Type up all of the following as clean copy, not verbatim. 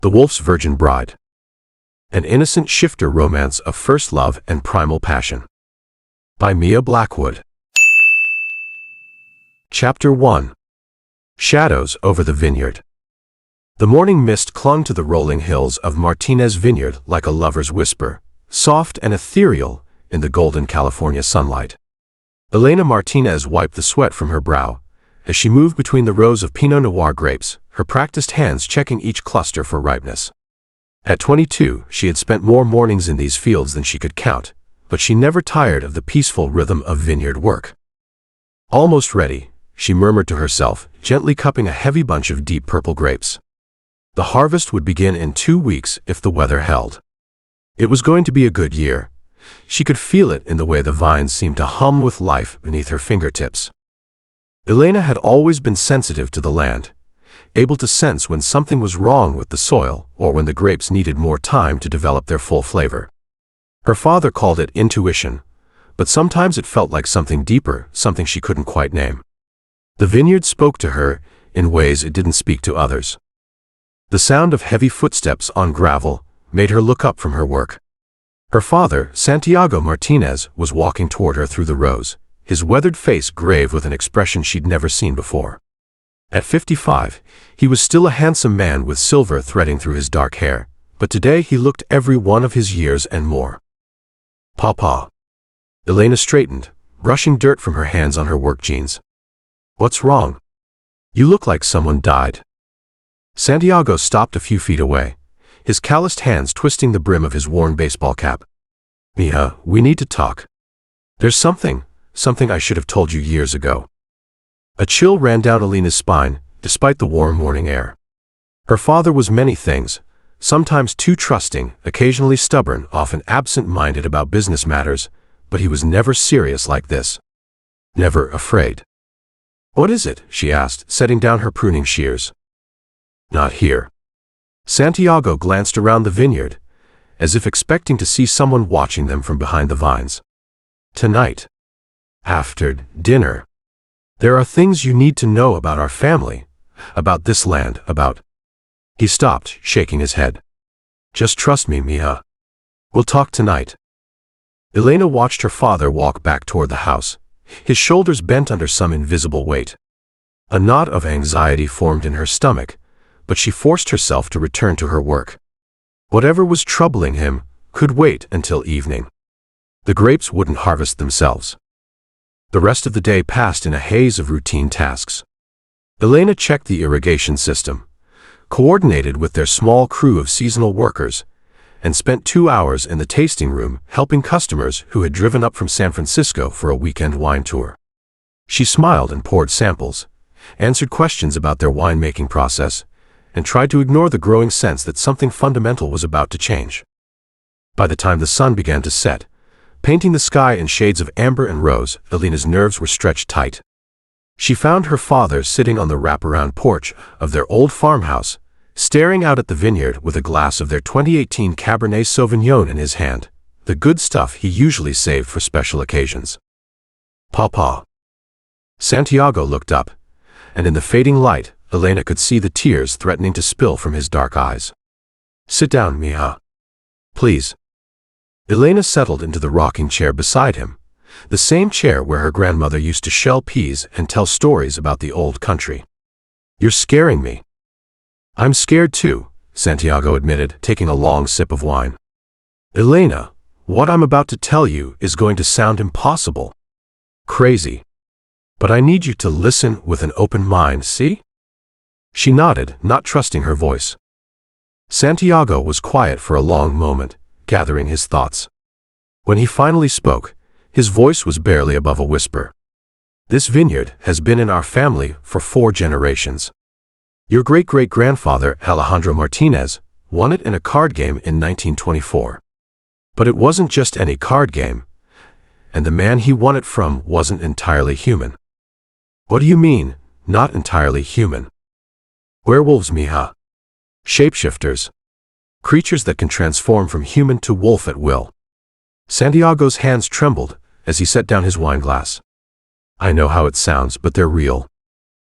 The Wolf's Virgin Bride. An innocent shifter romance of first love and primal passion. By Mia Blackwood. Chapter 1. Shadows over the vineyard. The morning mist clung to the rolling hills of Martinez Vineyard like a lover's whisper, soft and ethereal in the golden California sunlight. Elena Martinez wiped the sweat from her brow as she moved between the rows of Pinot Noir grapes, her practiced hands checking each cluster for ripeness. At 22, she had spent more mornings in these fields than she could count, but she never tired of the peaceful rhythm of vineyard work. Almost ready, she murmured to herself, gently cupping a heavy bunch of deep purple grapes. The harvest would begin in 2 weeks if the weather held. It was going to be a good year. She could feel it in the way the vines seemed to hum with life beneath her fingertips. Elena had always been sensitive to the land, able to sense when something was wrong with the soil or when the grapes needed more time to develop their full flavor. Her father called it intuition, but sometimes it felt like something deeper, something she couldn't quite name. The vineyard spoke to her in ways it didn't speak to others. The sound of heavy footsteps on gravel made her look up from her work. Her father, Santiago Martinez, was walking toward her through the rows, his weathered face grave with an expression she'd never seen before. At 55, he was still a handsome man with silver threading through his dark hair, but today he looked every one of his years and more. Papa. Elena straightened, brushing dirt from her hands on her work jeans. What's wrong? You look like someone died. Santiago stopped a few feet away, his calloused hands twisting the brim of his worn baseball cap. Mia, we need to talk. There's something I should have told you years ago. A chill ran down Elena's spine, despite the warm morning air. Her father was many things, sometimes too trusting, occasionally stubborn, often absent-minded about business matters, but he was never serious like this. Never afraid. What is it? She asked, setting down her pruning shears. Not here. Santiago glanced around the vineyard, as if expecting to see someone watching them from behind the vines. Tonight. After dinner. There are things you need to know about our family, about this land, about... He stopped, shaking his head. Just trust me, Mia. We'll talk tonight. Elena watched her father walk back toward the house, his shoulders bent under some invisible weight. A knot of anxiety formed in her stomach, but she forced herself to return to her work. Whatever was troubling him could wait until evening. The grapes wouldn't harvest themselves. The rest of the day passed in a haze of routine tasks. Elena checked the irrigation system, coordinated with their small crew of seasonal workers, and spent 2 hours in the tasting room helping customers who had driven up from San Francisco for a weekend wine tour. She smiled and poured samples, answered questions about their winemaking process, and tried to ignore the growing sense that something fundamental was about to change. By the time the sun began to set, painting the sky in shades of amber and rose, Elena's nerves were stretched tight. She found her father sitting on the wraparound porch of their old farmhouse, staring out at the vineyard with a glass of their 2018 Cabernet Sauvignon in his hand, the good stuff he usually saved for special occasions. Papa. Santiago looked up, and in the fading light, Elena could see the tears threatening to spill from his dark eyes. Sit down, Mia. Please. Elena settled into the rocking chair beside him, the same chair where her grandmother used to shell peas and tell stories about the old country. You're scaring me. I'm scared too, Santiago admitted, taking a long sip of wine. Elena, what I'm about to tell you is going to sound impossible. Crazy. But I need you to listen with an open mind, see? She nodded, not trusting her voice. Santiago was quiet for a long moment, gathering his thoughts. When he finally spoke, his voice was barely above a whisper. This vineyard has been in our family for 4 generations. Your great-great-grandfather, Alejandro Martinez, won it in a card game in 1924. But it wasn't just any card game, and the man he won it from wasn't entirely human. What do you mean, not entirely human? Werewolves, Mija. Shapeshifters. Creatures that can transform from human to wolf at will. Santiago's hands trembled as he set down his wineglass. I know how it sounds, but they're real.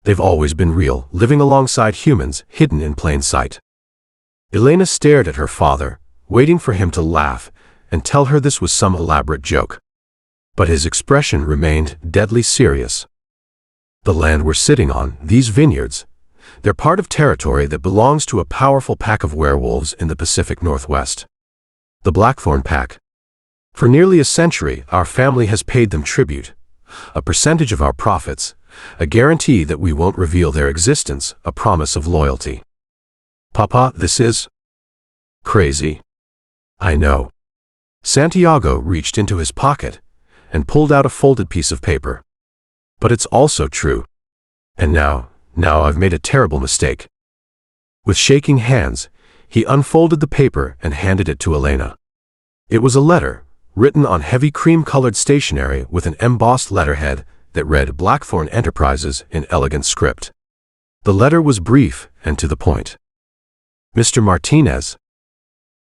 They've always been real, living alongside humans, hidden in plain sight. Elena stared at her father, waiting for him to laugh and tell her this was some elaborate joke. But his expression remained deadly serious. The land we're sitting on, these vineyards, they're part of territory that belongs to a powerful pack of werewolves in the Pacific Northwest. The Blackthorne pack. For nearly a century, our family has paid them tribute, a percentage of our profits, a guarantee that we won't reveal their existence, a promise of loyalty. Papa, this is crazy. I know. Santiago reached into his pocket and pulled out a folded piece of paper. But it's also true. And now I've made a terrible mistake. With shaking hands, he unfolded the paper and handed it to Elena. It was a letter, written on heavy cream-colored stationery with an embossed letterhead that read Blackthorne Enterprises in elegant script. The letter was brief and to the point. Mr. Martinez,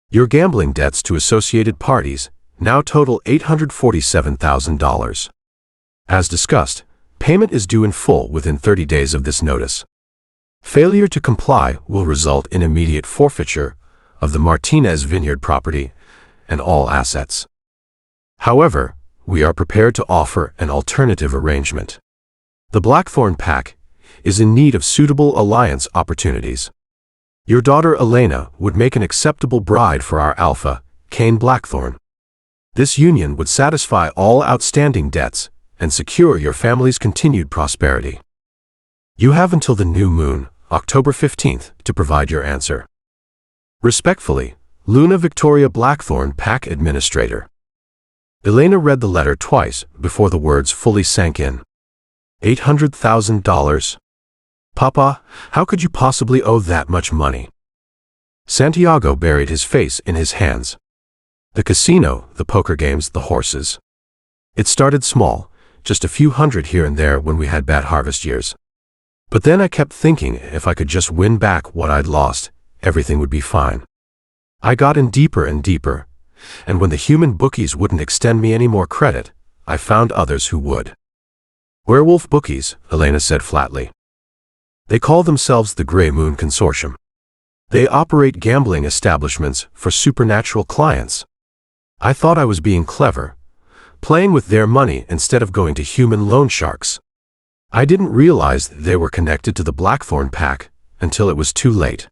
your gambling debts to associated parties now total $847,000. As discussed, payment is due in full within 30 days of this notice. Failure to comply will result in immediate forfeiture of the Martinez vineyard property and all assets. However, we are prepared to offer an alternative arrangement. The Blackthorne pack is in need of suitable alliance opportunities. Your daughter Elena would make an acceptable bride for our alpha, Caine Blackthorne. This union would satisfy all outstanding debts and secure your family's continued prosperity. You have until the new moon, October 15th, to provide your answer. Respectfully, Luna Victoria Blackthorne, Pack Administrator. Elena read the letter twice before the words fully sank in. $800,000? Papa, how could you possibly owe that much money? Santiago buried his face in his hands. The casino, the poker games, the horses. It started small, just a few hundred here and there when we had bad harvest years. But then I kept thinking if I could just win back what I'd lost, everything would be fine. I got in deeper and deeper, and when the human bookies wouldn't extend me any more credit, I found others who would. Werewolf bookies, Elena said flatly. They call themselves the Grey Moon Consortium. They operate gambling establishments for supernatural clients. I thought I was being clever, playing with their money instead of going to human loan sharks. I didn't realize they were connected to the Blackthorne pack until it was too late.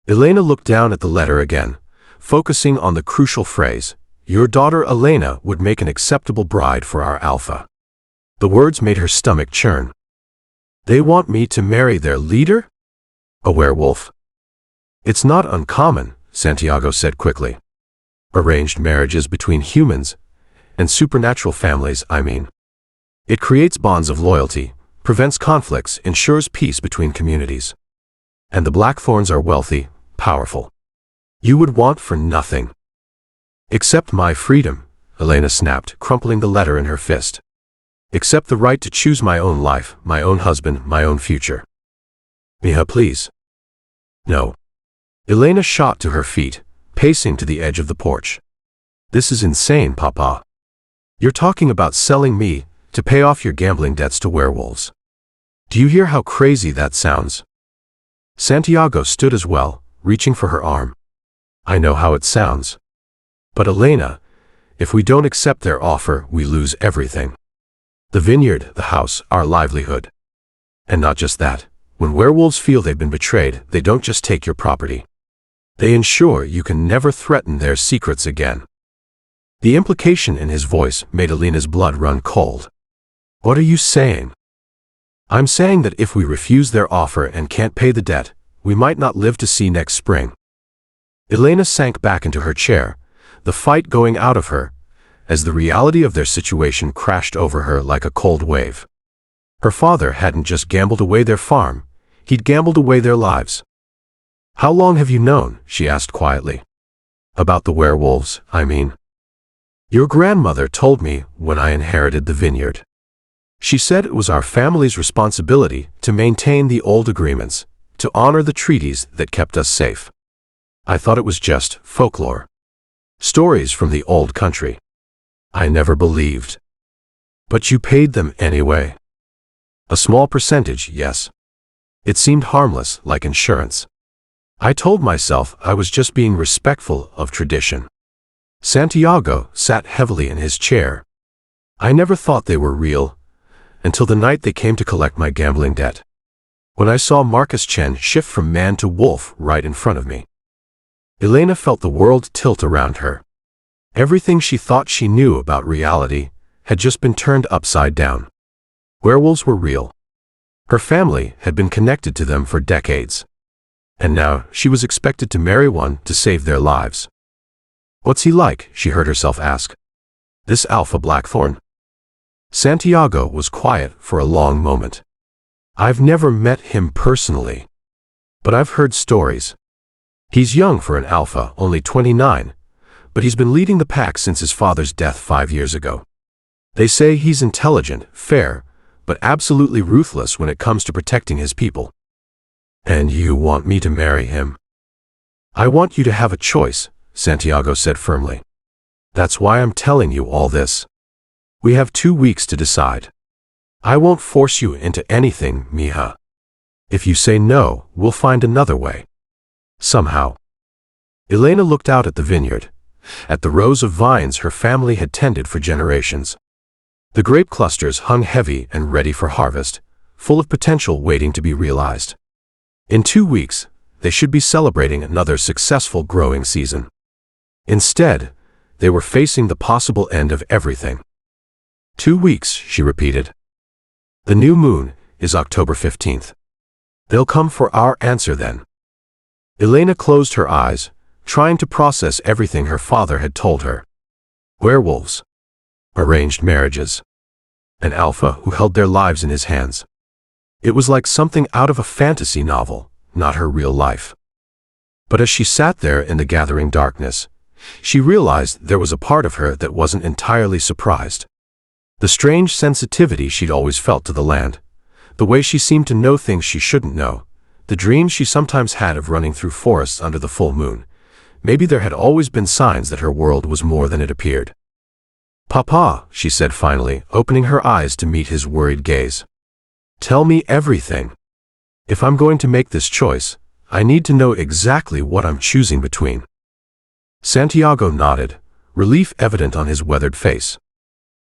Elena looked down at the letter again, focusing on the crucial phrase, your daughter Elena would make an acceptable bride for our alpha. The words made her stomach churn. They want me to marry their leader? A werewolf? It's not uncommon, Santiago said quickly. Arranged marriages between humans and supernatural families, I mean. It creates bonds of loyalty, prevents conflicts, ensures peace between communities. And the Blackthornes are wealthy, powerful. You would want for nothing. Except my freedom, Elena snapped, crumpling the letter in her fist. Except the right to choose my own life, my own husband, my own future. Mija, please. No. Elena shot to her feet, pacing to the edge of the porch. This is insane, Papa. You're talking about selling me to pay off your gambling debts to werewolves. Do you hear how crazy that sounds? Santiago stood as well, reaching for her arm. I know how it sounds. But Elena, if we don't accept their offer, we lose everything. The vineyard, the house, our livelihood. And not just that. When werewolves feel they've been betrayed, they don't just take your property. They ensure you can never threaten their secrets again. The implication in his voice made Elena's blood run cold. What are you saying? I'm saying that if we refuse their offer and can't pay the debt, we might not live to see next spring. Elena sank back into her chair, the fight going out of her, as the reality of their situation crashed over her like a cold wave. Her father hadn't just gambled away their farm, he'd gambled away their lives. How long have you known? She asked quietly. About the werewolves, I mean. Your grandmother told me when I inherited the vineyard. She said it was our family's responsibility to maintain the old agreements, to honor the treaties that kept us safe. I thought it was just folklore. Stories from the old country. I never believed. But you paid them anyway. A small percentage, yes. It seemed harmless, like insurance. I told myself I was just being respectful of tradition. Santiago sat heavily in his chair. I never thought they were real, until the night they came to collect my gambling debt. When I saw Marcus Chen shift from man to wolf right in front of me. Elena felt the world tilt around her. Everything she thought she knew about reality had just been turned upside down. Werewolves were real. Her family had been connected to them for decades. And now she was expected to marry one to save their lives. "What's he like?" she heard herself ask. "This Alpha Blackthorne?" Santiago was quiet for a long moment. "I've never met him personally, but I've heard stories. He's young for an alpha, only 29, but he's been leading the pack since his father's death 5 years ago. They say he's intelligent, fair, but absolutely ruthless when it comes to protecting his people." "And you want me to marry him?" "I want you to have a choice," Santiago said firmly. "That's why I'm telling you all this. We have 2 weeks to decide. I won't force you into anything, mija. If you say no, we'll find another way. Somehow." Elena looked out at the vineyard, at the rows of vines her family had tended for generations. The grape clusters hung heavy and ready for harvest, full of potential waiting to be realized. In 2 weeks, they should be celebrating another successful growing season. Instead, they were facing the possible end of everything. 2 weeks, she repeated. The new moon is October 15th. They'll come for our answer then. Elena closed her eyes, trying to process everything her father had told her. Werewolves. Arranged marriages. An alpha who held their lives in his hands. It was like something out of a fantasy novel, not her real life. But as she sat there in the gathering darkness, she realized there was a part of her that wasn't entirely surprised. The strange sensitivity she'd always felt to the land, the way she seemed to know things she shouldn't know, the dreams she sometimes had of running through forests under the full moon. Maybe there had always been signs that her world was more than it appeared. "Papa," she said finally, opening her eyes to meet his worried gaze. "Tell me everything. If I'm going to make this choice, I need to know exactly what I'm choosing between." Santiago nodded, relief evident on his weathered face.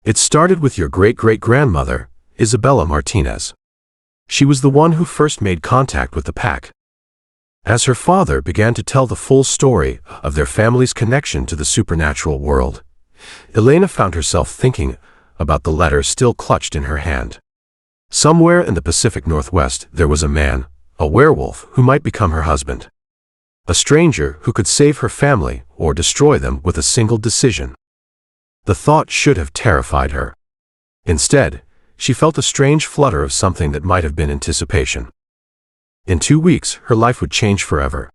"It started with your great-great-grandmother, Isabella Martinez. She was the one who first made contact with the pack. As her father began to tell the full story of their family's connection to the supernatural world, Elena found herself thinking about the letter still clutched in her hand. Somewhere in the Pacific Northwest there was a man, a werewolf, who might become her husband. A stranger who could save her family or destroy them with a single decision. The thought should have terrified her. Instead, she felt a strange flutter of something that might have been anticipation. In 2 weeks, her life would change forever.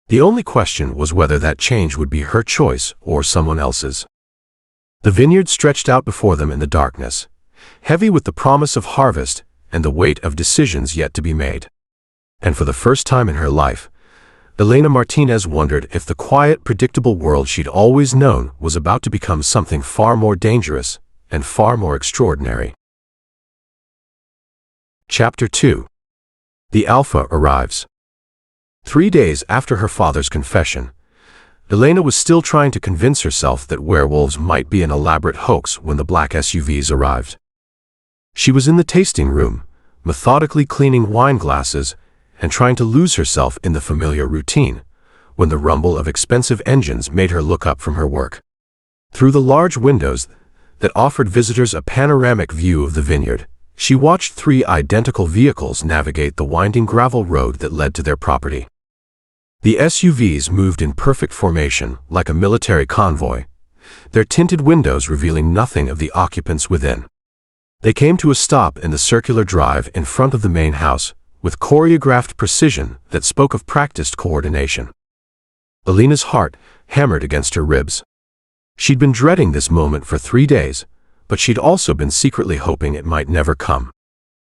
The only question was whether that change would be her choice or someone else's. The vineyard stretched out before them in the darkness, heavy with the promise of harvest and the weight of decisions yet to be made. And for the first time in her life, Elena Martinez wondered if the quiet, predictable world she'd always known was about to become something far more dangerous and far more extraordinary. Chapter 2. The Alpha arrives. 3 days after her father's confession, Elena was still trying to convince herself that werewolves might be an elaborate hoax when the black SUVs arrived. She was in the tasting room, methodically cleaning wine glasses and trying to lose herself in the familiar routine, when the rumble of expensive engines made her look up from her work. Through the large windows that offered visitors a panoramic view of the vineyard, she watched 3 identical vehicles navigate the winding gravel road that led to their property. The SUVs moved in perfect formation, like a military convoy, their tinted windows revealing nothing of the occupants within. They came to a stop in the circular drive in front of the main house, with choreographed precision that spoke of practiced coordination. Elena's heart hammered against her ribs. She'd been dreading this moment for 3 days, but she'd also been secretly hoping it might never come.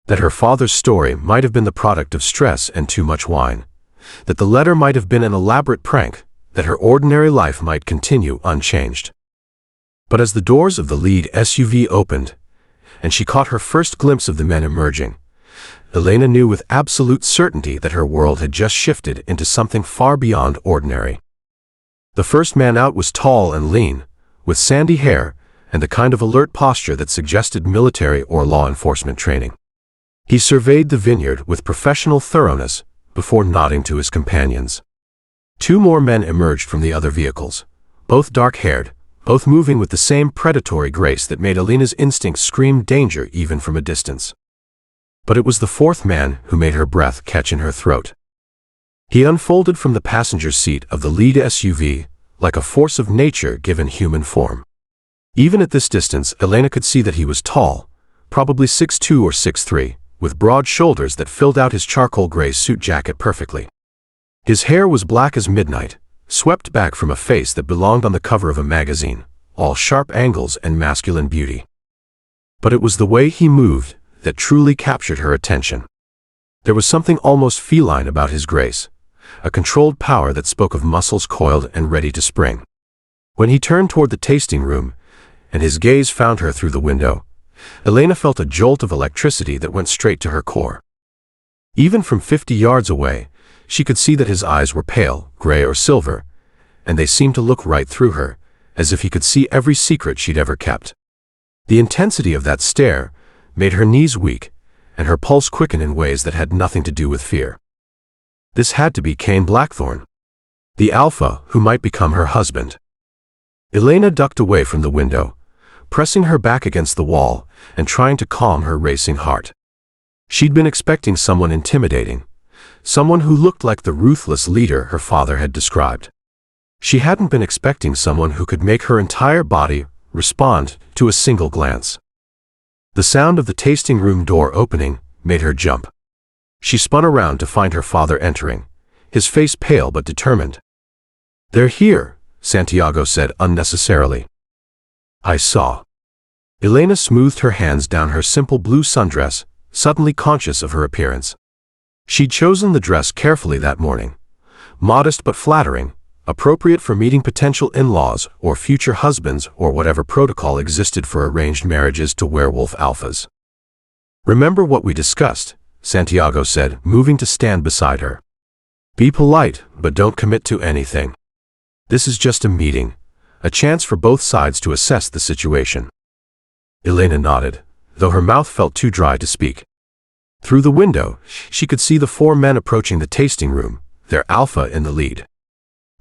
That her father's story might have been the product of stress and too much wine. That the letter might have been an elaborate prank, that her ordinary life might continue unchanged. But as the doors of the lead SUV opened, and she caught her first glimpse of the men emerging, Elena knew with absolute certainty that her world had just shifted into something far beyond ordinary. The first man out was tall and lean, with sandy hair and the kind of alert posture that suggested military or law enforcement training. He surveyed the vineyard with professional thoroughness before nodding to his companions. Two more men emerged from the other vehicles, both dark-haired, both moving with the same predatory grace that made Elena's instincts scream danger even from a distance. But it was the fourth man who made her breath catch in her throat. He unfolded from the passenger seat of the lead SUV like a force of nature given human form. Even at this distance, Elena could see that he was tall, probably 6'2" or 6'3", with broad shoulders that filled out his charcoal gray suit jacket perfectly. His hair was black as midnight, swept back from a face that belonged on the cover of a magazine, all sharp angles and masculine beauty. But it was the way he moved that truly captured her attention. There was something almost feline about his grace, a controlled power that spoke of muscles coiled and ready to spring. When he turned toward the tasting room, and his gaze found her through the window, Elena felt a jolt of electricity that went straight to her core. Even from 50 yards away, she could see that his eyes were pale, gray or silver, and they seemed to look right through her, as if he could see every secret she'd ever kept. The intensity of that stare made her knees weak, and her pulse quicken in ways that had nothing to do with fear. This had to be Caine Blackthorne, the alpha who might become her husband. Elena ducked away from the window, pressing her back against the wall and trying to calm her racing heart. She'd been expecting someone intimidating, someone who looked like the ruthless leader her father had described. She hadn't been expecting someone who could make her entire body respond to a single glance. The sound of the tasting room door opening made her jump. She spun around to find her father entering, his face pale but determined. "They're here," Santiago said unnecessarily. "I saw." Elena smoothed her hands down her simple blue sundress, suddenly conscious of her appearance. She'd chosen the dress carefully that morning, modest but flattering, appropriate for meeting potential in-laws or future husbands or whatever protocol existed for arranged marriages to werewolf alphas. "Remember what we discussed," Santiago said, moving to stand beside her. "Be polite, but don't commit to anything. This is just a meeting, a chance for both sides to assess the situation." Elena nodded, though her mouth felt too dry to speak. Through the window, she could see the four men approaching the tasting room, their alpha in the lead.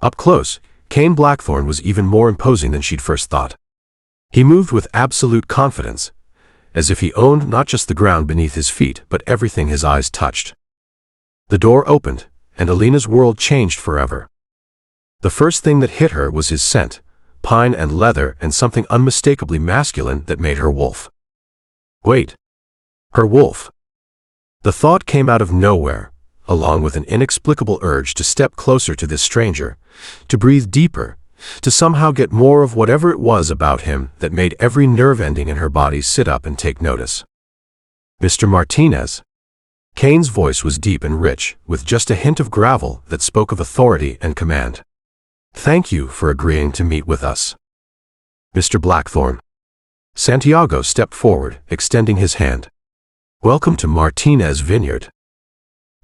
Up close, Caine Blackthorne was even more imposing than she'd first thought. He moved with absolute confidence, as if he owned not just the ground beneath his feet but everything his eyes touched. The door opened, and Elena's world changed forever. The first thing that hit her was his scent, pine and leather and something unmistakably masculine that made her wolf. Wait. Her wolf. The thought came out of nowhere, along with an inexplicable urge to step closer to this stranger, to breathe deeper, to somehow get more of whatever it was about him that made every nerve ending in her body sit up and take notice. "Mr. Martinez." Caine's voice was deep and rich, with just a hint of gravel that spoke of authority and command. "Thank you for agreeing to meet with us." "Mr. Blackthorne." Santiago stepped forward, extending his hand. "Welcome to Martinez Vineyard."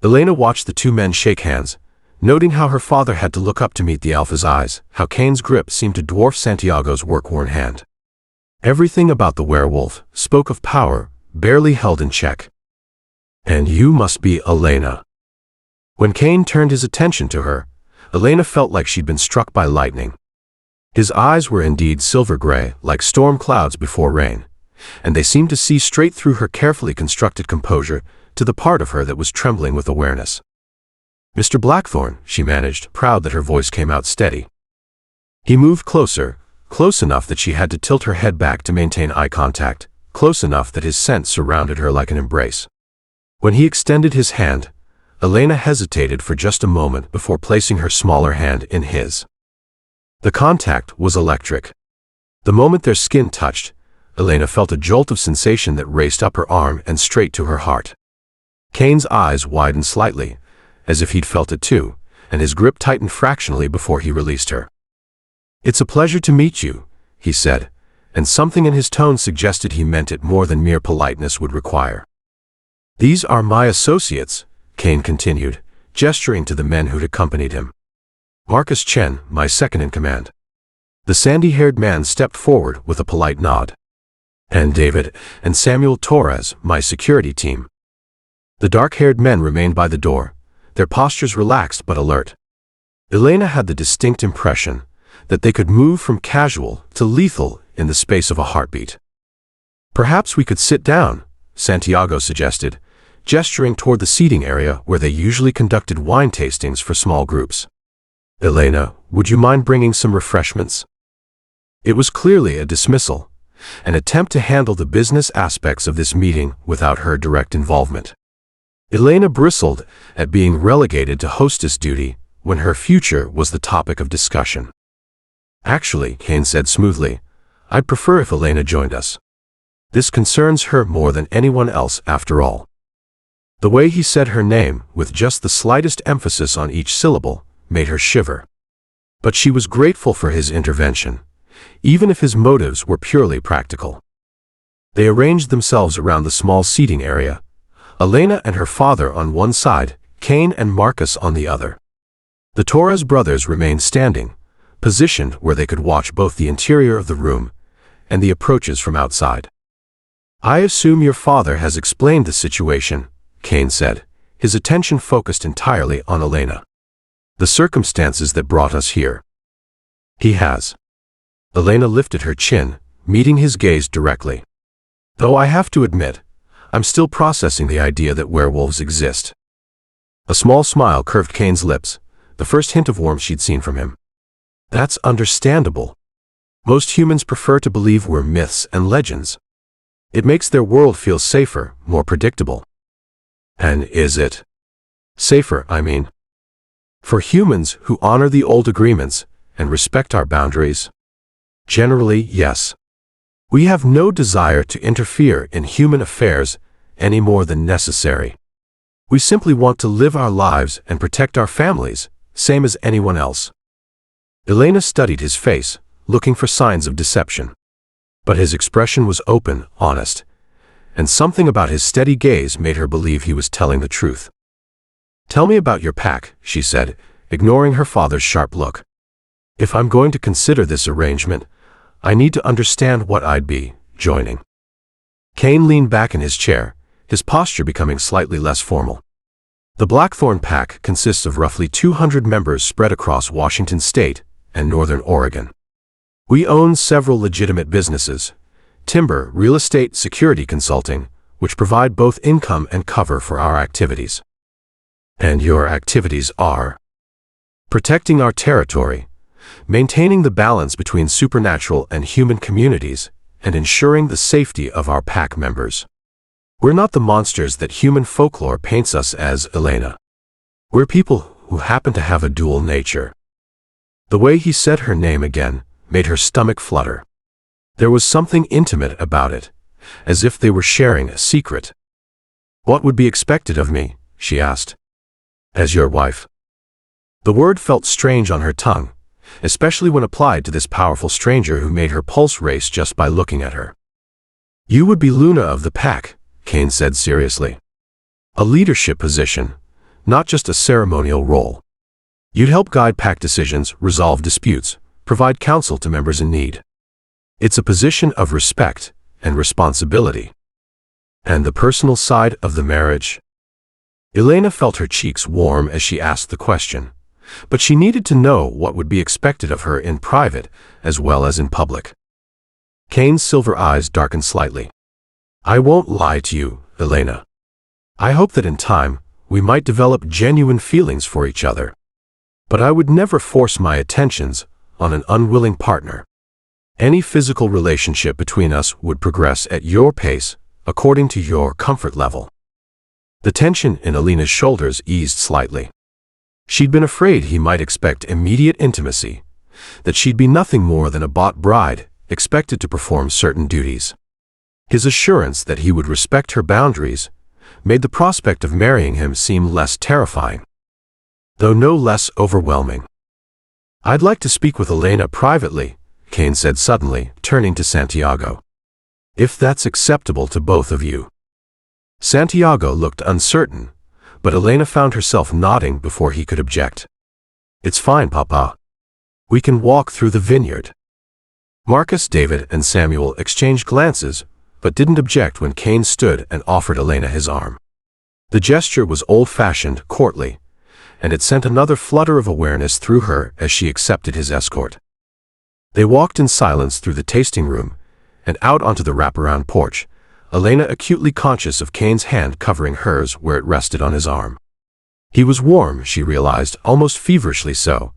Elena watched the two men shake hands, noting how her father had to look up to meet the alpha's eyes, how Caine's grip seemed to dwarf Santiago's work-worn hand. Everything about the werewolf spoke of power, barely held in check. "And you must be Elena." When Caine turned his attention to her, Elena felt like she'd been struck by lightning. His eyes were indeed silver-gray, like storm clouds before rain, and they seemed to see straight through her carefully constructed composure to the part of her that was trembling with awareness. "Mr. Blackthorne," she managed, proud that her voice came out steady. He moved closer, close enough that she had to tilt her head back to maintain eye contact, close enough that his scent surrounded her like an embrace. When he extended his hand, Elena hesitated for just a moment before placing her smaller hand in his. The contact was electric. The moment their skin touched, Elena felt a jolt of sensation that raced up her arm and straight to her heart. Caine's eyes widened slightly, as if he'd felt it too, and his grip tightened fractionally before he released her. "It's a pleasure to meet you," he said, and something in his tone suggested he meant it more than mere politeness would require. These are my associates, Caine continued, gesturing to the men who'd accompanied him. Marcus Chen, my second-in-command. The sandy-haired man stepped forward with a polite nod. And David and Samuel Torres, my security team. The dark-haired men remained by the door, their postures relaxed but alert. Elena had the distinct impression that they could move from casual to lethal in the space of a heartbeat. Perhaps we could sit down, Santiago suggested, gesturing toward the seating area where they usually conducted wine tastings for small groups. Elena, would you mind bringing some refreshments? It was clearly a dismissal, an attempt to handle the business aspects of this meeting without her direct involvement. Elena bristled at being relegated to hostess duty when her future was the topic of discussion. Actually, Caine said smoothly, I'd prefer if Elena joined us. This concerns her more than anyone else after all. The way he said her name, with just the slightest emphasis on each syllable, made her shiver. But she was grateful for his intervention, even if his motives were purely practical. They arranged themselves around the small seating area, Elena and her father on one side, Caine and Marcus on the other. The Torres brothers remained standing, positioned where they could watch both the interior of the room and the approaches from outside. I assume your father has explained the situation, Caine said, his attention focused entirely on Elena. The circumstances that brought us here. He has. Elena lifted her chin, meeting his gaze directly. Though I have to admit, I'm still processing the idea that werewolves exist. A small smile curved Caine's lips, the first hint of warmth she'd seen from him. That's understandable. Most humans prefer to believe we're myths and legends. It makes their world feel safer, more predictable. And is it? Safer, I mean. For humans who honor the old agreements and respect our boundaries? Generally, yes. We have no desire to interfere in human affairs any more than necessary. We simply want to live our lives and protect our families, same as anyone else. Elena studied his face, looking for signs of deception. But his expression was open, honest, and something about his steady gaze made her believe he was telling the truth. Tell me about your pack, she said, ignoring her father's sharp look. If I'm going to consider this arrangement, I need to understand what I'd be joining. Caine leaned back in his chair, his posture becoming slightly less formal. The Blackthorne pack consists of roughly 200 members spread across Washington State and Northern Oregon. We own several legitimate businesses, timber, real estate, security consulting, which provide both income and cover for our activities. And your activities are? Protecting our territory, maintaining the balance between supernatural and human communities, and ensuring the safety of our pack members. We're not the monsters that human folklore paints us as, Elena. We're people who happen to have a dual nature. The way he said her name again made her stomach flutter. There was something intimate about it, as if they were sharing a secret. What would be expected of me? She asked. As your wife. The word felt strange on her tongue, especially when applied to this powerful stranger who made her pulse race just by looking at her. You would be Luna of the pack, Caine said seriously. A leadership position, not just a ceremonial role. You'd help guide pack decisions, resolve disputes, provide counsel to members in need. It's a position of respect and responsibility. And the personal side of the marriage? Elena felt her cheeks warm as she asked the question, but she needed to know what would be expected of her in private as well as in public. Caine's silver eyes darkened slightly. I won't lie to you, Elena. I hope that in time, we might develop genuine feelings for each other. But I would never force my attentions on an unwilling partner. Any physical relationship between us would progress at your pace, according to your comfort level. The tension in Elena's shoulders eased slightly. She'd been afraid he might expect immediate intimacy, that she'd be nothing more than a bought bride, expected to perform certain duties. His assurance that he would respect her boundaries made the prospect of marrying him seem less terrifying, though no less overwhelming. I'd like to speak with Elena privately, Caine said suddenly, turning to Santiago. If that's acceptable to both of you. Santiago looked uncertain, but Elena found herself nodding before he could object. "It's fine, Papa. We can walk through the vineyard." Marcus, David, and Samuel exchanged glances, but didn't object when Caine stood and offered Elena his arm. The gesture was old-fashioned, courtly, and it sent another flutter of awareness through her as she accepted his escort. They walked in silence through the tasting room and out onto the wraparound porch, Elena acutely conscious of Caine's hand covering hers where it rested on his arm. He was warm, she realized, almost feverishly so,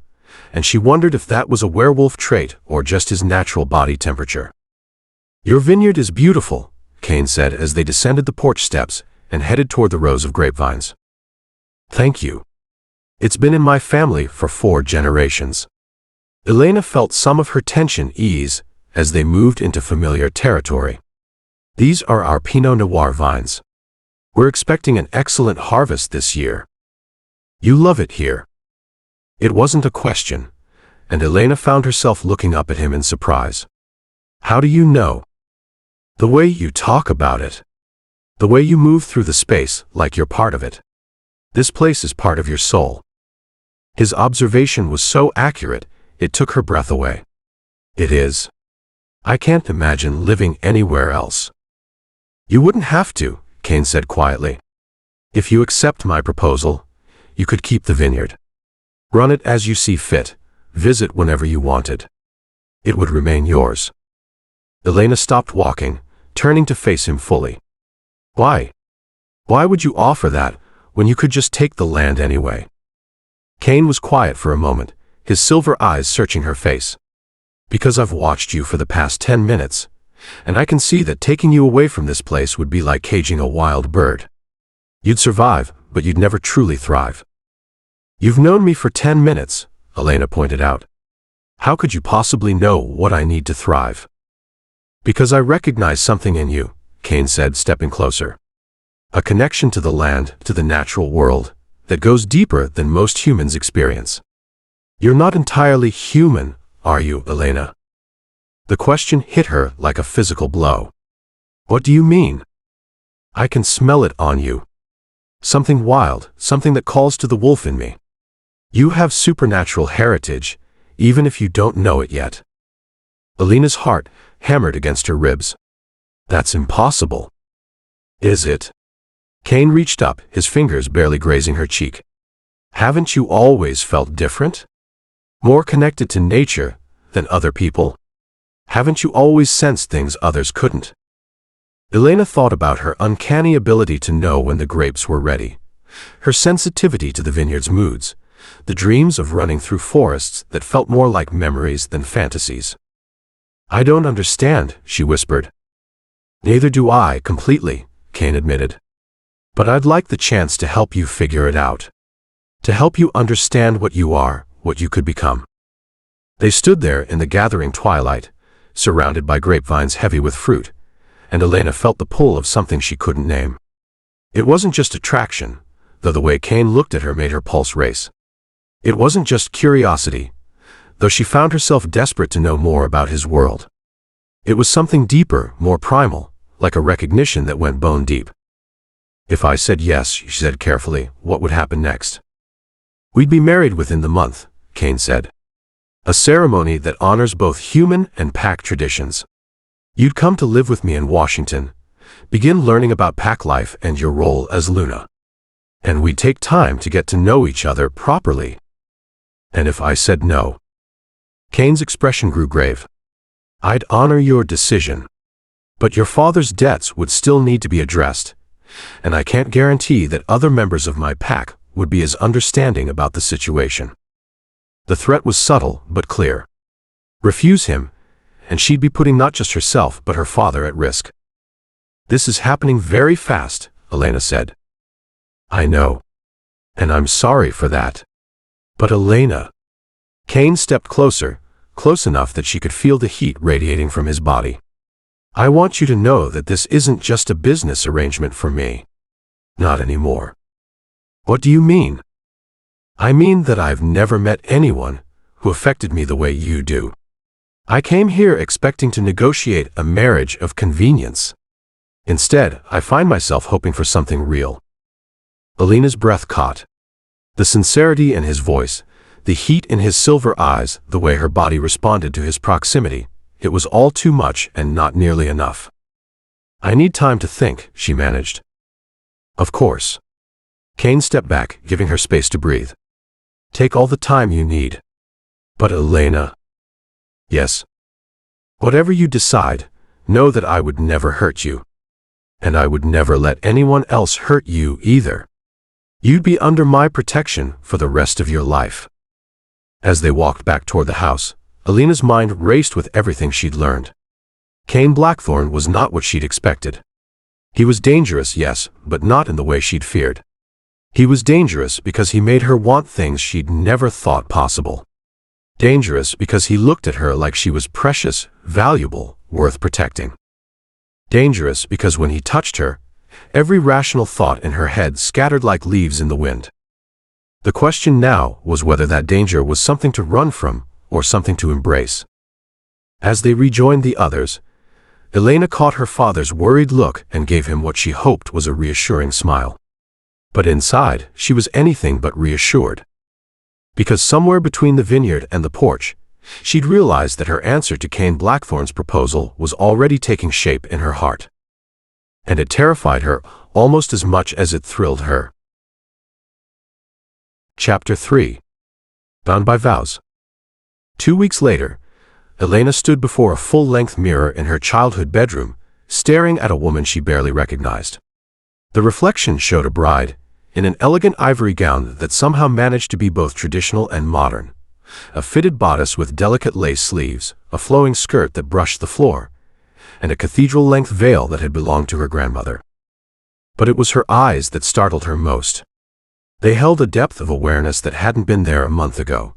and she wondered if that was a werewolf trait or just his natural body temperature. "Your vineyard is beautiful," Caine said as they descended the porch steps and headed toward the rows of grapevines. "Thank you. It's been in my family for 4 generations." Elena felt some of her tension ease as they moved into familiar territory. "These are our Pinot Noir vines. We're expecting an excellent harvest this year. You love it here." It wasn't a question, and Elena found herself looking up at him in surprise. "How do you know?" "The way you talk about it. The way you move through the space like you're part of it. This place is part of your soul." His observation was so accurate, it took her breath away. "It is. I can't imagine living anywhere else." "You wouldn't have to," Caine said quietly. "If you accept my proposal, you could keep the vineyard. Run it as you see fit, visit whenever you wanted. It would remain yours." Elena stopped walking, turning to face him fully. "Why? Why would you offer that when you could just take the land anyway?" Caine was quiet for a moment, his silver eyes searching her face. "Because I've watched you for the past 10 minutes, and I can see that taking you away from this place would be like caging a wild bird. You'd survive, but you'd never truly thrive." "You've known me for 10 minutes, Elena pointed out. "How could you possibly know what I need to thrive?" "Because I recognize something in you," Caine said, stepping closer. "A connection to the land, to the natural world, that goes deeper than most humans experience." "You're not entirely human, are you, Elena?" The question hit her like a physical blow. "What do you mean?" "I can smell it on you. Something wild, something that calls to the wolf in me. You have supernatural heritage, even if you don't know it yet." Elena's heart hammered against her ribs. "That's impossible." "Is it?" Caine reached up, his fingers barely grazing her cheek. "Haven't you always felt different? More connected to nature than other people? Haven't you always sensed things others couldn't?" Elena thought about her uncanny ability to know when the grapes were ready, her sensitivity to the vineyard's moods, the dreams of running through forests that felt more like memories than fantasies. "I don't understand," she whispered. "Neither do I, completely," Caine admitted. "But I'd like the chance to help you figure it out. To help you understand what you are, what you could become." They stood there in the gathering twilight, surrounded by grapevines heavy with fruit, and Elena felt the pull of something she couldn't name. It wasn't just attraction, though the way Caine looked at her made her pulse race. It wasn't just curiosity, though she found herself desperate to know more about his world. It was something deeper, more primal, like a recognition that went bone deep. "If I said yes," she said carefully, "what would happen next?" "We'd be married within the month," Caine said. "A ceremony that honors both human and pack traditions. You'd come to live with me in Washington, begin learning about pack life and your role as Luna. And we'd take time to get to know each other properly." "And if I said no?" Caine's expression grew grave. "I'd honor your decision. But your father's debts would still need to be addressed, and I can't guarantee that other members of my pack would be as understanding about the situation." The threat was subtle but clear. Refuse him, and she'd be putting not just herself but her father at risk. "This is happening very fast," Elena said. "I know. And I'm sorry for that. But Elena..." Caine stepped closer, close enough that she could feel the heat radiating from his body. "I want you to know that this isn't just a business arrangement for me. Not anymore." "What do you mean?" "I mean that I've never met anyone who affected me the way you do. I came here expecting to negotiate a marriage of convenience. Instead, I find myself hoping for something real." Elena's breath caught. The sincerity in his voice, the heat in his silver eyes, the way her body responded to his proximity, it was all too much and not nearly enough. "I need time to think," she managed. "Of course." Caine stepped back, giving her space to breathe. "Take all the time you need." "But Elena..." "Yes. Whatever you decide, know that I would never hurt you. And I would never let anyone else hurt you either. You'd be under my protection for the rest of your life." As they walked back toward the house, Elena's mind raced with everything she'd learned. Caine Blackthorne was not what she'd expected. He was dangerous, yes, but not in the way she'd feared. He was dangerous because he made her want things she'd never thought possible. Dangerous because he looked at her like she was precious, valuable, worth protecting. Dangerous because when he touched her, every rational thought in her head scattered like leaves in the wind. The question now was whether that danger was something to run from or something to embrace. As they rejoined the others, Elena caught her father's worried look and gave him what she hoped was a reassuring smile. But inside, she was anything but reassured. Because somewhere between the vineyard and the porch, she'd realized that her answer to Caine Blackthorne's proposal was already taking shape in her heart. And it terrified her almost as much as it thrilled her. Chapter 3. Bound by Vows. 2 weeks later, Elena stood before a full-length mirror in her childhood bedroom, staring at a woman she barely recognized. The reflection showed a bride, in an elegant ivory gown that somehow managed to be both traditional and modern. A fitted bodice with delicate lace sleeves, a flowing skirt that brushed the floor, and a cathedral-length veil that had belonged to her grandmother. But it was her eyes that startled her most. They held a depth of awareness that hadn't been there a month ago,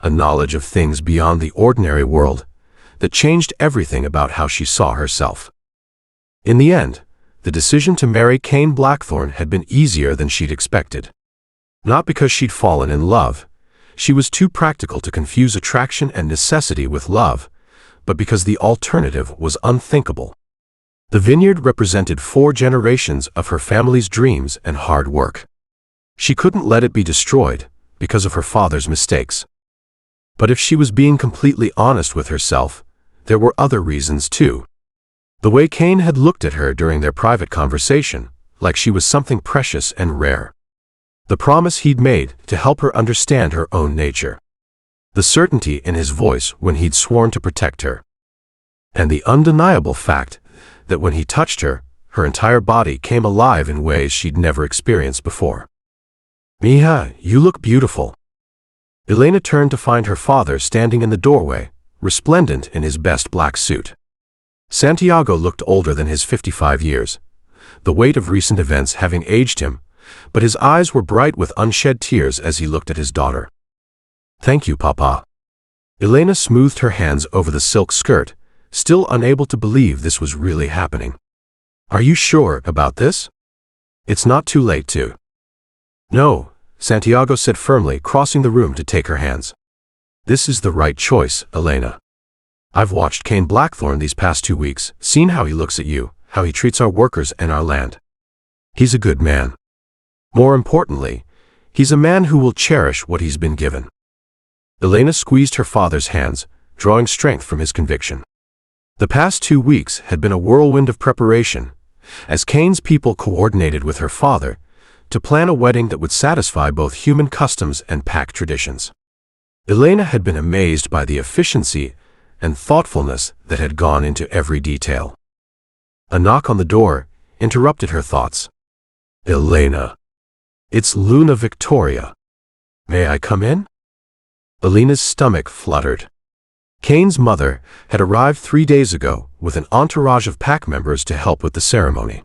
a knowledge of things beyond the ordinary world that changed everything about how she saw herself. In the end, the decision to marry Caine Blackthorne had been easier than she'd expected. Not because she'd fallen in love. She was too practical to confuse attraction and necessity with love, but because the alternative was unthinkable. The vineyard represented 4 generations of her family's dreams and hard work. She couldn't let it be destroyed because of her father's mistakes. But if she was being completely honest with herself, there were other reasons too. The way Caine had looked at her during their private conversation, like she was something precious and rare. The promise he'd made to help her understand her own nature. The certainty in his voice when he'd sworn to protect her. And the undeniable fact that when he touched her, her entire body came alive in ways she'd never experienced before. "Mija, you look beautiful." Elena turned to find her father standing in the doorway, resplendent in his best black suit. Santiago looked older than his 55 years, the weight of recent events having aged him, but his eyes were bright with unshed tears as he looked at his daughter. "Thank you, Papa." Elena smoothed her hands over the silk skirt, still unable to believe this was really happening. "Are you sure about this? It's not too late to..." "No," Santiago said firmly, crossing the room to take her hands. "This is the right choice, Elena. I've watched Caine Blackthorne these past 2 weeks, seen how he looks at you, how he treats our workers and our land. He's a good man. More importantly, he's a man who will cherish what he's been given." Elena squeezed her father's hands, drawing strength from his conviction. The past 2 weeks had been a whirlwind of preparation, as Caine's people coordinated with her father to plan a wedding that would satisfy both human customs and pack traditions. Elena had been amazed by the efficiency and thoughtfulness that had gone into every detail. A knock on the door interrupted her thoughts. "Elena. It's Luna Victoria. May I come in?" Elena's stomach fluttered. Caine's mother had arrived 3 days ago with an entourage of pack members to help with the ceremony.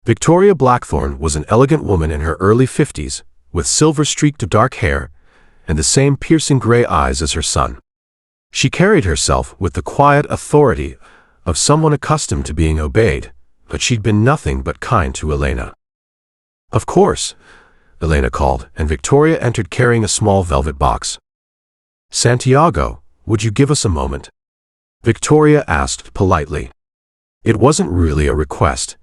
Victoria Blackthorne was an elegant woman in her early 50s, with silver-streaked dark hair and the same piercing gray eyes as her son. She carried herself with the quiet authority of someone accustomed to being obeyed, but she'd been nothing but kind to Elena. "Of course," Elena called, and Victoria entered carrying a small velvet box. "Santiago, would you give us a moment?" Victoria asked politely. It wasn't really a request,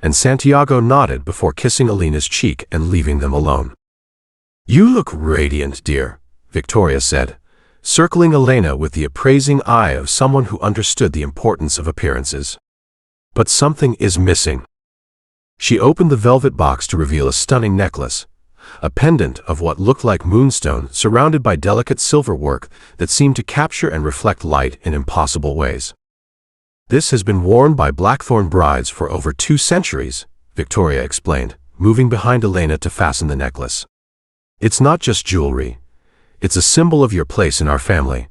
and Santiago nodded before kissing Elena's cheek and leaving them alone. "You look radiant, dear," Victoria said, circling Elena with the appraising eye of someone who understood the importance of appearances. "But something is missing." She opened the velvet box to reveal a stunning necklace, a pendant of what looked like moonstone surrounded by delicate silver work that seemed to capture and reflect light in impossible ways. "This has been worn by Blackthorne brides for over 2 centuries, Victoria explained, moving behind Elena to fasten the necklace. "It's not just jewelry. It's a symbol of your place in our family,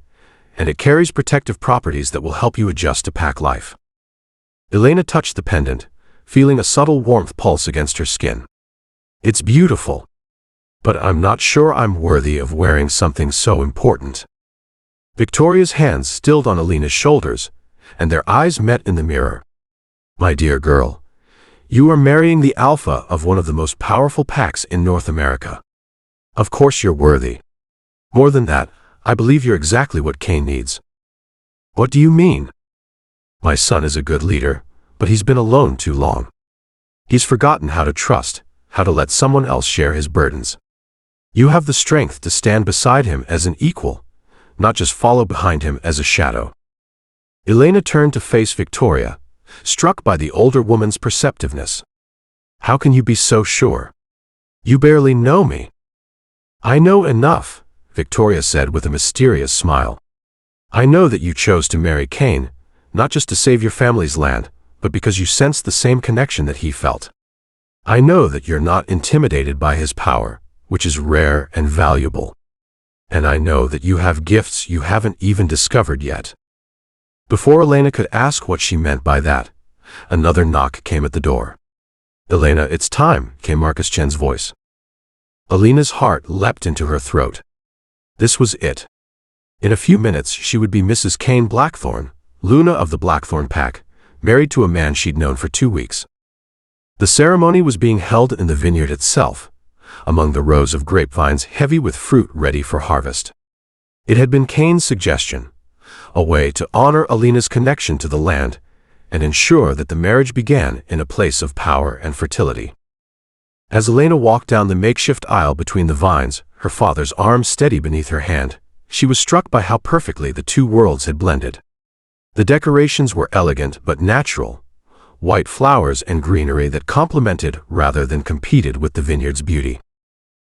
and it carries protective properties that will help you adjust to pack life." Elena touched the pendant, feeling a subtle warmth pulse against her skin. "It's beautiful, but I'm not sure I'm worthy of wearing something so important." Victoria's hands stilled on Elena's shoulders, and their eyes met in the mirror. "My dear girl, you are marrying the alpha of one of the most powerful packs in North America. Of course you're worthy. More than that, I believe you're exactly what Caine needs." "What do you mean?" "My son is a good leader, but he's been alone too long. He's forgotten how to trust, how to let someone else share his burdens. You have the strength to stand beside him as an equal, not just follow behind him as a shadow." Elena turned to face Victoria, struck by the older woman's perceptiveness. "How can you be so sure? You barely know me." "I know enough," Victoria said with a mysterious smile. "I know that you chose to marry Caine, not just to save your family's land, but because you sensed the same connection that he felt. I know that you're not intimidated by his power, which is rare and valuable. And I know that you have gifts you haven't even discovered yet." Before Elena could ask what she meant by that, another knock came at the door. "Elena, it's time," came Marcus Chen's voice. Elena's heart leapt into her throat. This was it. In a few minutes she would be Mrs. Caine Blackthorne, Luna of the Blackthorne pack, married to a man she'd known for 2 weeks. The ceremony was being held in the vineyard itself, among the rows of grapevines heavy with fruit ready for harvest. It had been Caine's suggestion, a way to honor Elena's connection to the land and ensure that the marriage began in a place of power and fertility. As Elena walked down the makeshift aisle between the vines, her father's arm steady beneath her hand, she was struck by how perfectly the two worlds had blended. The decorations were elegant but natural, white flowers and greenery that complemented rather than competed with the vineyard's beauty.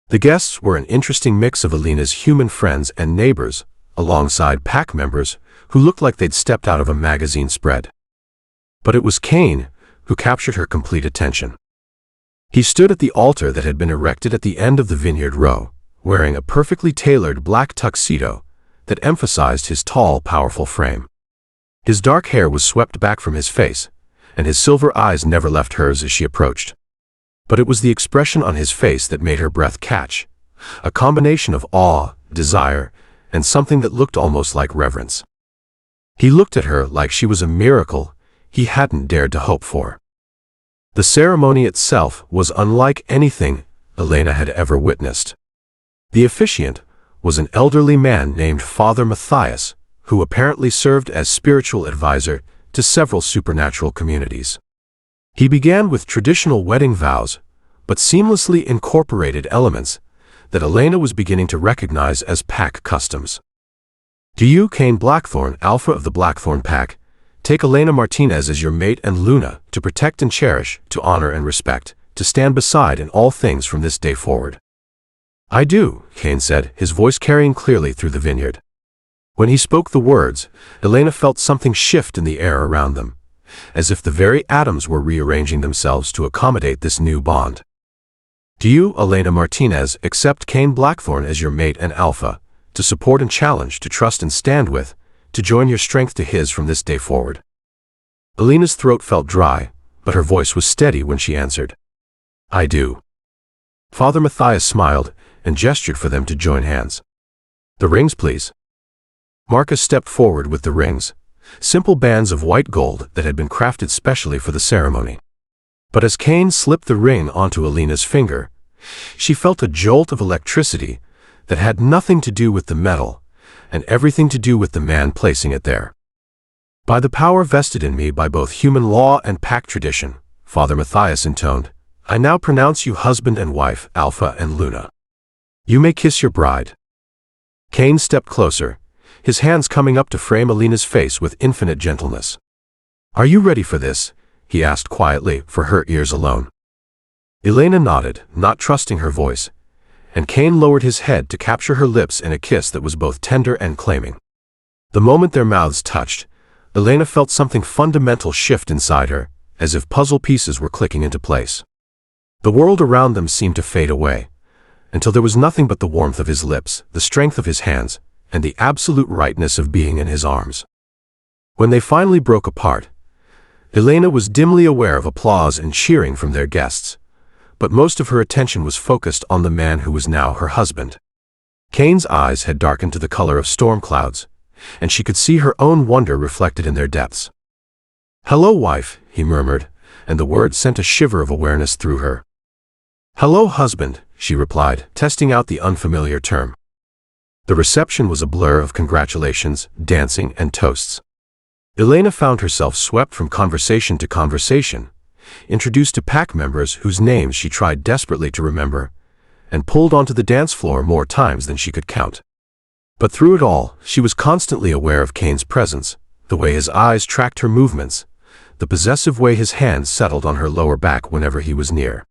The guests were an interesting mix of Elena's human friends and neighbors, alongside pack members who looked like they'd stepped out of a magazine spread. But it was Caine who captured her complete attention. He stood at the altar that had been erected at the end of the vineyard row, wearing a perfectly tailored black tuxedo that emphasized his tall, powerful frame. His dark hair was swept back from his face, and his silver eyes never left hers as she approached. But it was the expression on his face that made her breath catch, a combination of awe, desire, and something that looked almost like reverence. He looked at her like she was a miracle he hadn't dared to hope for. The ceremony itself was unlike anything Elena had ever witnessed. The officiant was an elderly man named Father Matthias, who apparently served as spiritual advisor to several supernatural communities. He began with traditional wedding vows, but seamlessly incorporated elements that Elena was beginning to recognize as pack customs. "Do you, Caine Blackthorne, Alpha of the Blackthorne pack, take Elena Martinez as your mate and Luna, to protect and cherish, to honor and respect, to stand beside in all things from this day forward?" "I do," Caine said, his voice carrying clearly through the vineyard. When he spoke the words, Elena felt something shift in the air around them, as if the very atoms were rearranging themselves to accommodate this new bond. "Do you, Elena Martinez, accept Caine Blackthorne as your mate and alpha, to support and challenge, to trust and stand with, to join your strength to his from this day forward?" Elena's throat felt dry, but her voice was steady when she answered, "I do." Father Matthias smiled and gestured for them to join hands. "The rings, please." Marcus stepped forward with the rings, simple bands of white gold that had been crafted specially for the ceremony. But as Caine slipped the ring onto Elena's finger, she felt a jolt of electricity that had nothing to do with the metal and everything to do with the man placing it there. By the power vested in me by both human law and pack tradition, Father Matthias intoned, I now pronounce you husband and wife, Alpha and Luna. You may kiss your bride. Caine stepped closer, his hands coming up to frame Elena's face with infinite gentleness. Are you ready for this? He asked quietly, for her ears alone. Elena nodded, not trusting her voice, and Caine lowered his head to capture her lips in a kiss that was both tender and claiming. The moment their mouths touched, Elena felt something fundamental shift inside her, as if puzzle pieces were clicking into place. The world around them seemed to fade away, until there was nothing but the warmth of his lips, the strength of his hands, and the absolute rightness of being in his arms. When they finally broke apart, Elena was dimly aware of applause and cheering from their guests, but most of her attention was focused on the man who was now her husband. Caine's eyes had darkened to the color of storm clouds, and she could see her own wonder reflected in their depths. Hello, wife, he murmured, and the word sent a shiver of awareness through her. Hello, husband, she replied, testing out the unfamiliar term. The reception was a blur of congratulations, dancing, and toasts. Elena found herself swept from conversation to conversation, introduced to pack members whose names she tried desperately to remember, and pulled onto the dance floor more times than she could count. But through it all, she was constantly aware of Caine's presence, the way his eyes tracked her movements, the possessive way his hands settled on her lower back whenever he was near.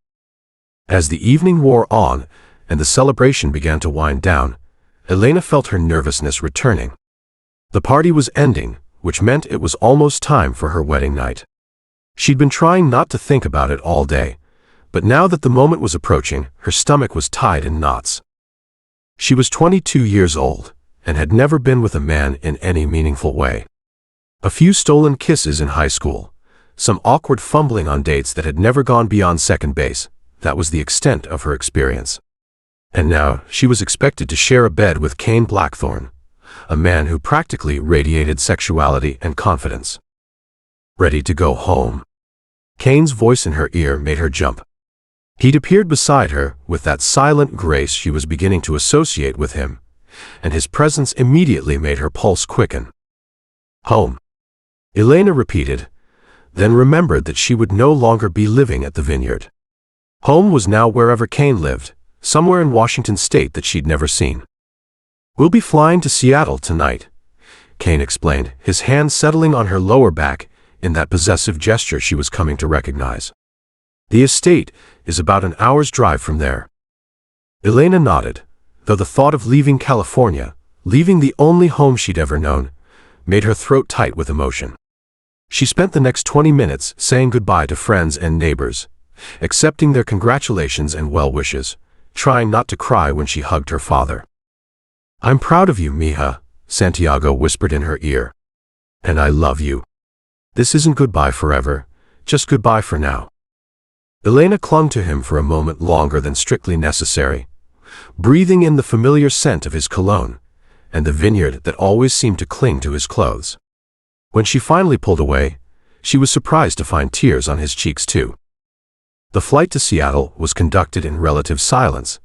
As the evening wore on, and the celebration began to wind down, Elena felt her nervousness returning. The party was ending, which meant it was almost time for her wedding night. She'd been trying not to think about it all day, but now that the moment was approaching, her stomach was tied in knots. She was 22 years old, and had never been with a man in any meaningful way. A few stolen kisses in high school, some awkward fumbling on dates that had never gone beyond second base, that was the extent of her experience. And now she was expected to share a bed with Caine Blackthorne, a man who practically radiated sexuality and confidence. Ready to go home. Caine's voice in her ear made her jump. He'd appeared beside her with that silent grace she was beginning to associate with him, and his presence immediately made her pulse quicken. Home. Elena repeated, then remembered that she would no longer be living at the vineyard. Home was now wherever Caine lived, somewhere in Washington state that she'd never seen. We'll be flying to Seattle tonight, Caine explained, his hand settling on her lower back in that possessive gesture she was coming to recognize. The estate is about an hour's drive from there. Elena nodded, though the thought of leaving California, leaving the only home she'd ever known, made her throat tight with emotion. She spent the next 20 minutes saying goodbye to friends and neighbors, accepting their congratulations and well wishes, trying not to cry when she hugged her father. I'm proud of you, mija, Santiago whispered in her ear. And I love you. This isn't goodbye forever, just goodbye for now. Elena clung to him for a moment longer than strictly necessary, breathing in the familiar scent of his cologne, and the vineyard that always seemed to cling to his clothes. When she finally pulled away, she was surprised to find tears on his cheeks too. The flight to Seattle was conducted in relative silence,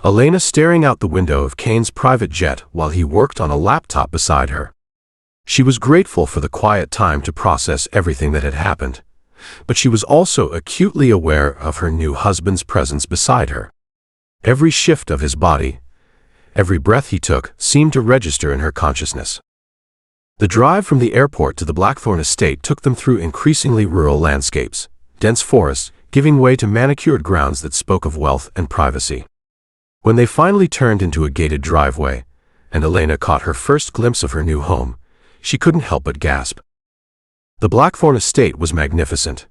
Elena staring out the window of Caine's private jet while he worked on a laptop beside her. She was grateful for the quiet time to process everything that had happened, but she was also acutely aware of her new husband's presence beside her. Every shift of his body, every breath he took, seemed to register in her consciousness. The drive from the airport to the Blackthorne estate took them through increasingly rural landscapes, dense forests, giving way to manicured grounds that spoke of wealth and privacy. When they finally turned into a gated driveway, and Elena caught her first glimpse of her new home, she couldn't help but gasp. The Blackthorne estate was magnificent,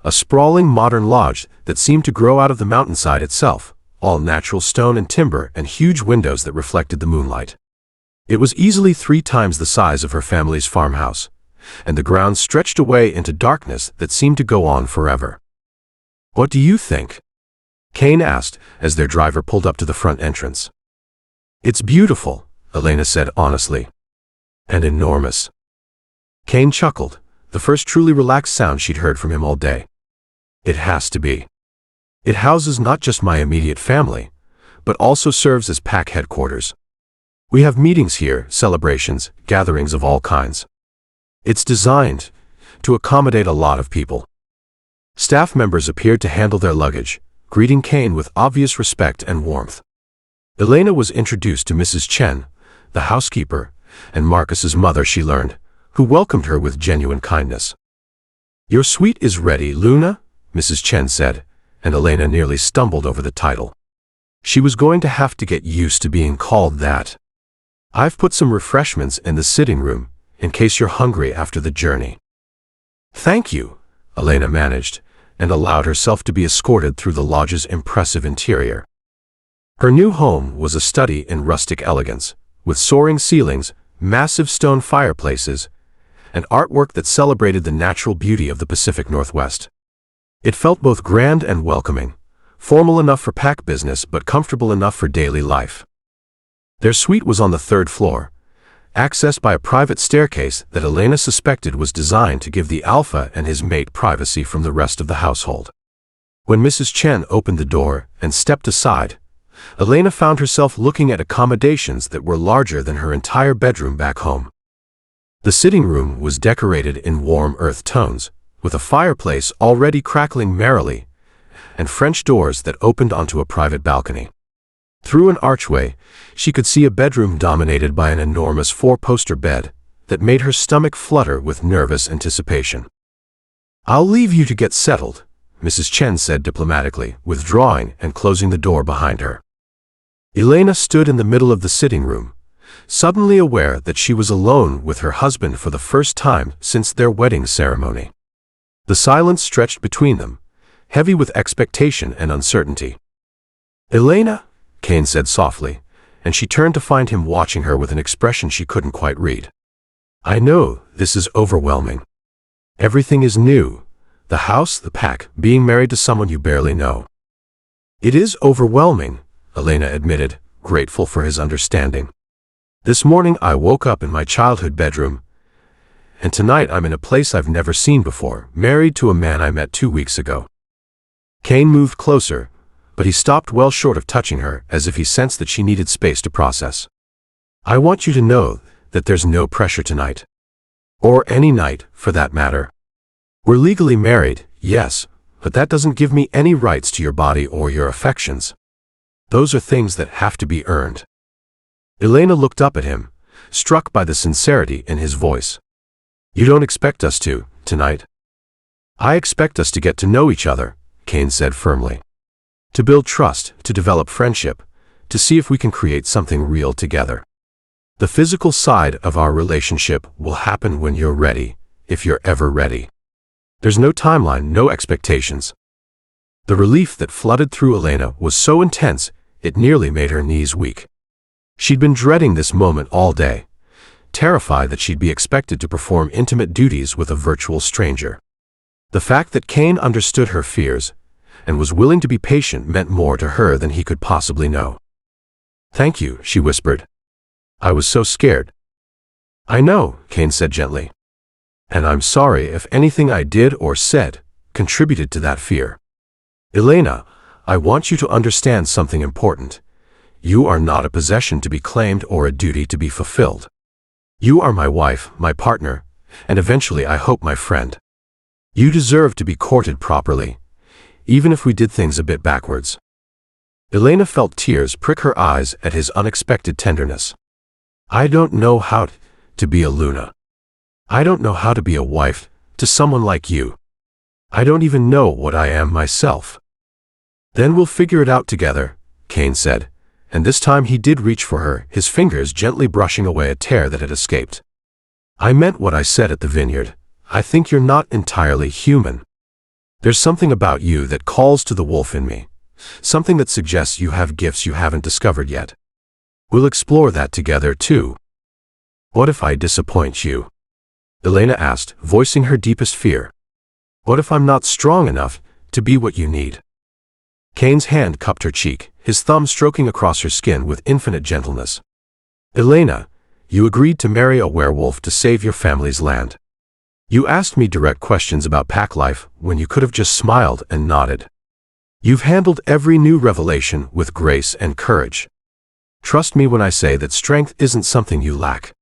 a sprawling modern lodge that seemed to grow out of the mountainside itself, all natural stone and timber and huge windows that reflected the moonlight. It was easily 3 times the size of her family's farmhouse, and the grounds stretched away into darkness that seemed to go on forever. What do you think? Caine asked as their driver pulled up to the front entrance. It's beautiful, Elena said honestly. And enormous. Caine chuckled, the first truly relaxed sound she'd heard from him all day. It has to be. It houses not just my immediate family, but also serves as pack headquarters. We have meetings here, celebrations, gatherings of all kinds. It's designed to accommodate a lot of people. Staff members appeared to handle their luggage, greeting Caine with obvious respect and warmth. Elena was introduced to Mrs. Chen, the housekeeper, and Marcus's mother, she learned, who welcomed her with genuine kindness. "Your suite is ready, Luna," Mrs. Chen said, and Elena nearly stumbled over the title. She was going to have to get used to being called that. "I've put some refreshments in the sitting room, in case you're hungry after the journey." "Thank you," Elena managed, and allowed herself to be escorted through the lodge's impressive interior. Her new home was a study in rustic elegance, with soaring ceilings, massive stone fireplaces, and artwork that celebrated the natural beauty of the Pacific Northwest. It felt both grand and welcoming, formal enough for pack business but comfortable enough for daily life. Their suite was on the 3rd floor, accessed by a private staircase that Elena suspected was designed to give the alpha and his mate privacy from the rest of the household. When Mrs. Chen opened the door and stepped aside, Elena found herself looking at accommodations that were larger than her entire bedroom back home. The sitting room was decorated in warm earth tones, with a fireplace already crackling merrily, and French doors that opened onto a private balcony. Through an archway, she could see a bedroom dominated by an enormous 4-poster bed that made her stomach flutter with nervous anticipation. "I'll leave you to get settled," Mrs. Chen said diplomatically, withdrawing and closing the door behind her. Elena stood in the middle of the sitting room, suddenly aware that she was alone with her husband for the first time since their wedding ceremony. The silence stretched between them, heavy with expectation and uncertainty. "Elena," Caine said softly, and she turned to find him watching her with an expression she couldn't quite read. "I know this is overwhelming. Everything is new. The house, the pack, being married to someone you barely know." "It is overwhelming," Elena admitted, grateful for his understanding. "This morning I woke up in my childhood bedroom, and tonight I'm in a place I've never seen before, married to a man I met 2 weeks ago." Caine moved closer, but he stopped well short of touching her, as if he sensed that she needed space to process. "I want you to know that there's no pressure tonight. Or any night, for that matter. We're legally married, yes, but that doesn't give me any rights to your body or your affections. Those are things that have to be earned." Elena looked up at him, struck by the sincerity in his voice. "You don't expect us to, tonight?" "I expect us to get to know each other," Caine said firmly. "To build trust, to develop friendship, to see if we can create something real together. The physical side of our relationship will happen when you're ready, if you're ever ready. There's no timeline, no expectations." The relief that flooded through Elena was so intense it nearly made her knees weak. She'd been dreading this moment all day, terrified that she'd be expected to perform intimate duties with a virtual stranger. The fact that Caine understood her fears and was willing to be patient meant more to her than he could possibly know. "Thank you," she whispered. "I was so scared." "I know," Caine said gently. "And I'm sorry if anything I did or said contributed to that fear. Elena, I want you to understand something important. You are not a possession to be claimed or a duty to be fulfilled. You are my wife, my partner, and eventually I hope my friend. You deserve to be courted properly, even if we did things a bit backwards." Elena felt tears prick her eyes at his unexpected tenderness. "I don't know how to be a Luna. I don't know how to be a wife to someone like you. I don't even know what I am myself." "Then we'll figure it out together," Caine said, and this time he did reach for her, his fingers gently brushing away a tear that had escaped. "I meant what I said at the vineyard. I think you're not entirely human. There's something about you that calls to the wolf in me, something that suggests you have gifts you haven't discovered yet. We'll explore that together, too." "What if I disappoint you?" Elena asked, voicing her deepest fear. "What if I'm not strong enough to be what you need?" Caine's hand cupped her cheek, his thumb stroking across her skin with infinite gentleness. "Elena, you agreed to marry a werewolf to save your family's land. You asked me direct questions about pack life when you could have just smiled and nodded. You've handled every new revelation with grace and courage. Trust me when I say that strength isn't something you lack."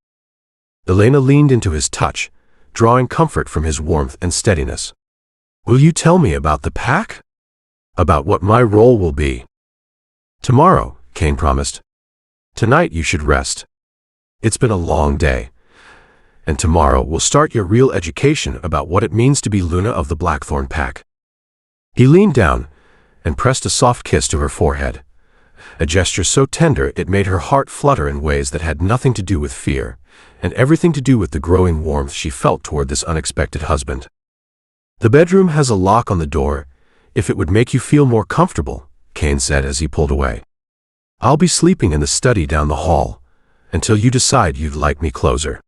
Elena leaned into his touch, drawing comfort from his warmth and steadiness. "Will you tell me about the pack? About what my role will be?" "Tomorrow," Caine promised. "Tonight you should rest. It's been a long day. And tomorrow we'll start your real education about what it means to be Luna of the Blackthorne pack." He leaned down and pressed a soft kiss to her forehead, a gesture so tender it made her heart flutter in ways that had nothing to do with fear, and everything to do with the growing warmth she felt toward this unexpected husband. "The bedroom has a lock on the door, if it would make you feel more comfortable," Caine said as he pulled away. "I'll be sleeping in the study down the hall, until you decide you'd like me closer."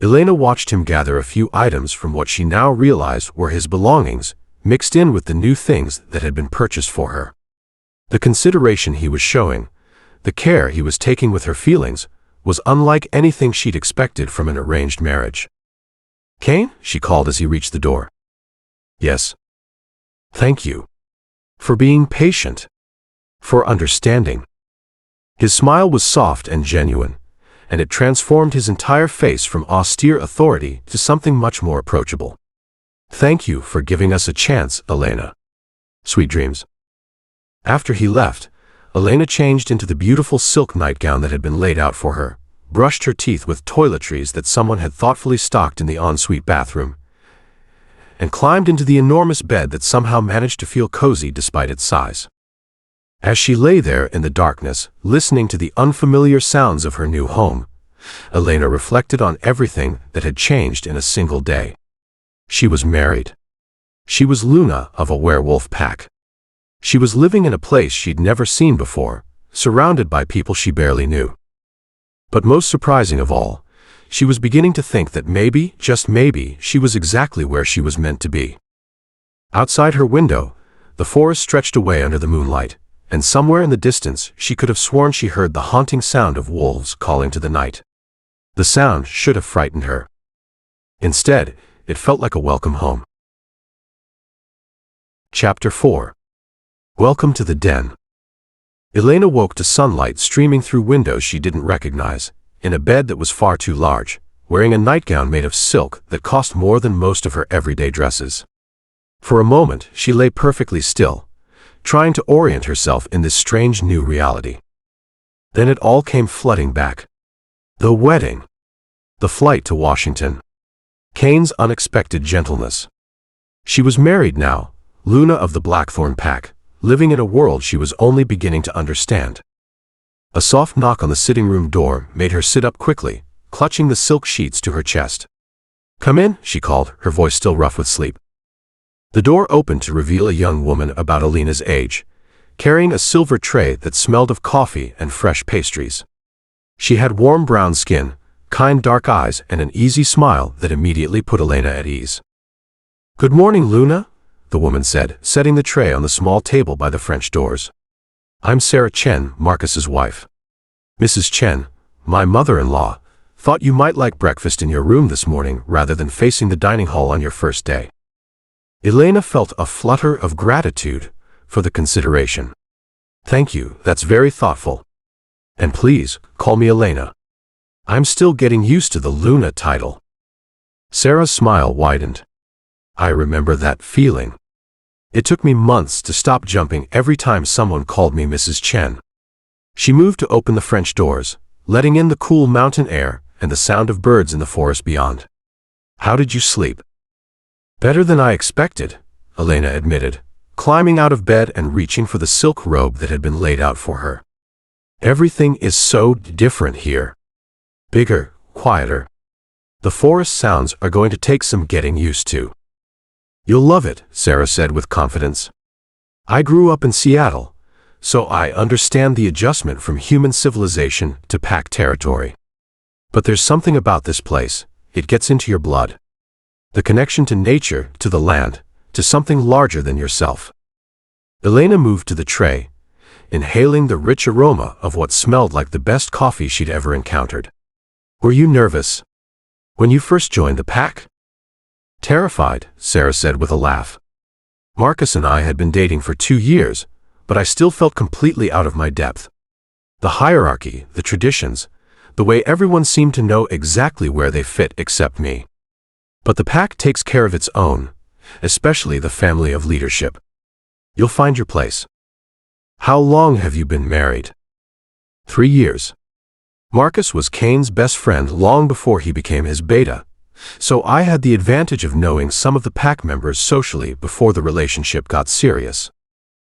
Elena watched him gather a few items from what she now realized were his belongings, mixed in with the new things that had been purchased for her. The consideration he was showing, the care he was taking with her feelings, was unlike anything she'd expected from an arranged marriage. "Caine?" she called as he reached the door. "Yes." "Thank you. For being patient. For understanding." His smile was soft and genuine, and it transformed his entire face from austere authority to something much more approachable. "Thank you for giving us a chance, Elena. Sweet dreams." After he left, Elena changed into the beautiful silk nightgown that had been laid out for her, brushed her teeth with toiletries that someone had thoughtfully stocked in the ensuite bathroom, and climbed into the enormous bed that somehow managed to feel cozy despite its size. As she lay there in the darkness, listening to the unfamiliar sounds of her new home, Elena reflected on everything that had changed in a single day. She was married. She was Luna of a werewolf pack. She was living in a place she'd never seen before, surrounded by people she barely knew. But most surprising of all, she was beginning to think that maybe, just maybe, she was exactly where she was meant to be. Outside her window, the forest stretched away under the moonlight, and somewhere in the distance she could have sworn she heard the haunting sound of wolves calling to the night. The sound should have frightened her. Instead, it felt like a welcome home. Chapter 4. Welcome to the den. Elena woke to sunlight streaming through windows she didn't recognize, in a bed that was far too large, wearing a nightgown made of silk that cost more than most of her everyday dresses. For a moment, she lay perfectly still, trying to orient herself in this strange new reality. Then it all came flooding back. The wedding. The flight to Washington. Caine's unexpected gentleness. She was married now, Luna of the Blackthorne pack, living in a world she was only beginning to understand. A soft knock on the sitting room door made her sit up quickly, clutching the silk sheets to her chest. "Come in," she called, her voice still rough with sleep. The door opened to reveal a young woman about Elena's age, carrying a silver tray that smelled of coffee and fresh pastries. She had warm brown skin, kind dark eyes, and an easy smile that immediately put Elena at ease. "Good morning, Luna," the woman said, setting the tray on the small table by the French doors. "I'm Sarah Chen, Marcus's wife. Mrs. Chen, my mother-in-law, thought you might like breakfast in your room this morning rather than facing the dining hall on your first day." Elena felt a flutter of gratitude for the consideration. "Thank you, that's very thoughtful. And please, call me Elena. I'm still getting used to the Luna title." Sarah's smile widened. "I remember that feeling. It took me months to stop jumping every time someone called me Mrs. Chen." She moved to open the French doors, letting in the cool mountain air and the sound of birds in the forest beyond. "How did you sleep?" "Better than I expected," Elena admitted, climbing out of bed and reaching for the silk robe that had been laid out for her. "Everything is so different here. Bigger, quieter. The forest sounds are going to take some getting used to." "You'll love it," Sarah said with confidence. "I grew up in Seattle, so I understand the adjustment from human civilization to pack territory. But there's something about this place, it gets into your blood. The connection to nature, to the land, to something larger than yourself." Elena moved to the tray, inhaling the rich aroma of what smelled like the best coffee she'd ever encountered. "Were you nervous when you first joined the pack?" "Terrified," Sarah said with a laugh. "Marcus and I had been dating for 2 years, but I still felt completely out of my depth. The hierarchy, the traditions, the way everyone seemed to know exactly where they fit except me. But the pack takes care of its own, especially the family of leadership. You'll find your place. How long have you been married? 3 years. Marcus was Caine's best friend long before he became his beta, so I had the advantage of knowing some of the pack members socially before the relationship got serious.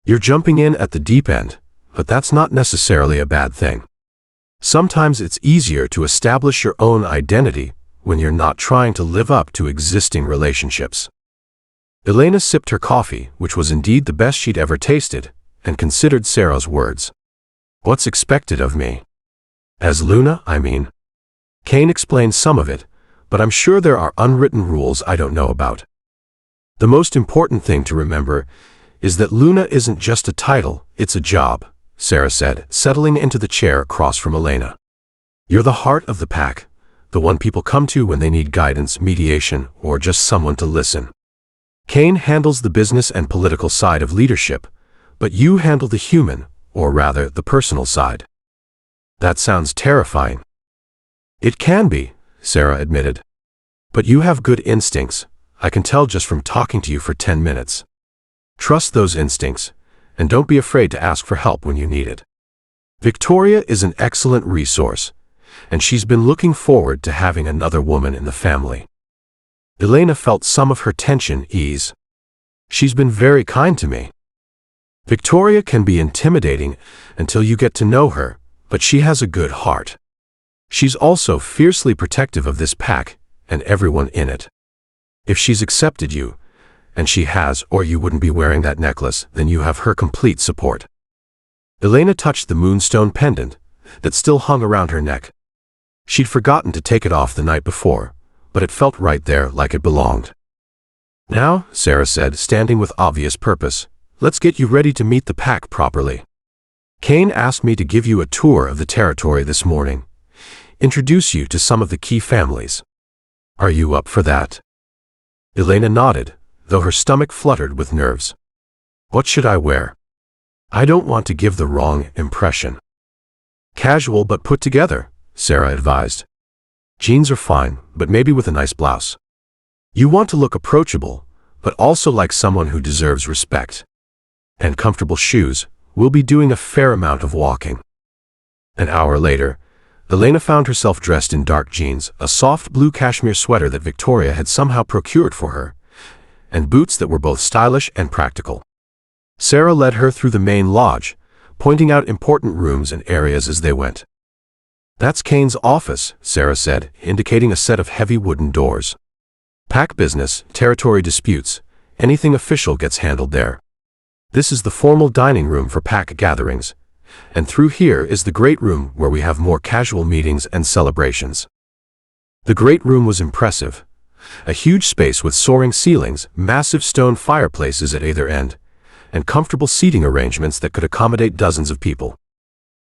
You're jumping in at the deep end, but that's not necessarily a bad thing. Sometimes it's easier to establish your own identity when you're not trying to live up to existing relationships. Elena sipped her coffee, which was indeed the best she'd ever tasted, and considered Sarah's words. What's expected of me? As Luna, I mean. Caine explained some of it, but I'm sure there are unwritten rules I don't know about. The most important thing to remember is that Luna isn't just a title, it's a job, Sarah said, settling into the chair across from Elena. You're the heart of the pack, the one people come to when they need guidance, mediation, or just someone to listen. Caine handles the business and political side of leadership, but you handle the human, or rather the personal side. That sounds terrifying. It can be, Sarah admitted. But you have good instincts, I can tell just from talking to you for 10 minutes. Trust those instincts, and don't be afraid to ask for help when you need it. Victoria is an excellent resource, and she's been looking forward to having another woman in the family. Elena felt some of her tension ease. She's been very kind to me. Victoria can be intimidating until you get to know her, but she has a good heart. She's also fiercely protective of this pack and everyone in it. If she's accepted you, and she has, or you wouldn't be wearing that necklace, then you have her complete support. Elena touched the moonstone pendant that still hung around her neck. She'd forgotten to take it off the night before, but it felt right there like it belonged. Now, Sarah said, standing with obvious purpose, let's get you ready to meet the pack properly. Caine asked me to give you a tour of the territory this morning, introduce you to some of the key families. Are you up for that? Elena nodded, though her stomach fluttered with nerves. What should I wear? I don't want to give the wrong impression. Casual but put together, Sarah advised. Jeans are fine, but maybe with a nice blouse. You want to look approachable, but also like someone who deserves respect. And comfortable shoes. We'll be doing a fair amount of walking. An hour later, Elena found herself dressed in dark jeans, a soft blue cashmere sweater that Victoria had somehow procured for her, and boots that were both stylish and practical. Sarah led her through the main lodge, pointing out important rooms and areas as they went. That's Caine's office, Sarah said, indicating a set of heavy wooden doors. Pack business, territory disputes, anything official gets handled there. This is the formal dining room for pack gatherings, and through here is the great room where we have more casual meetings and celebrations. The great room was impressive. A huge space with soaring ceilings, massive stone fireplaces at either end, and comfortable seating arrangements that could accommodate dozens of people.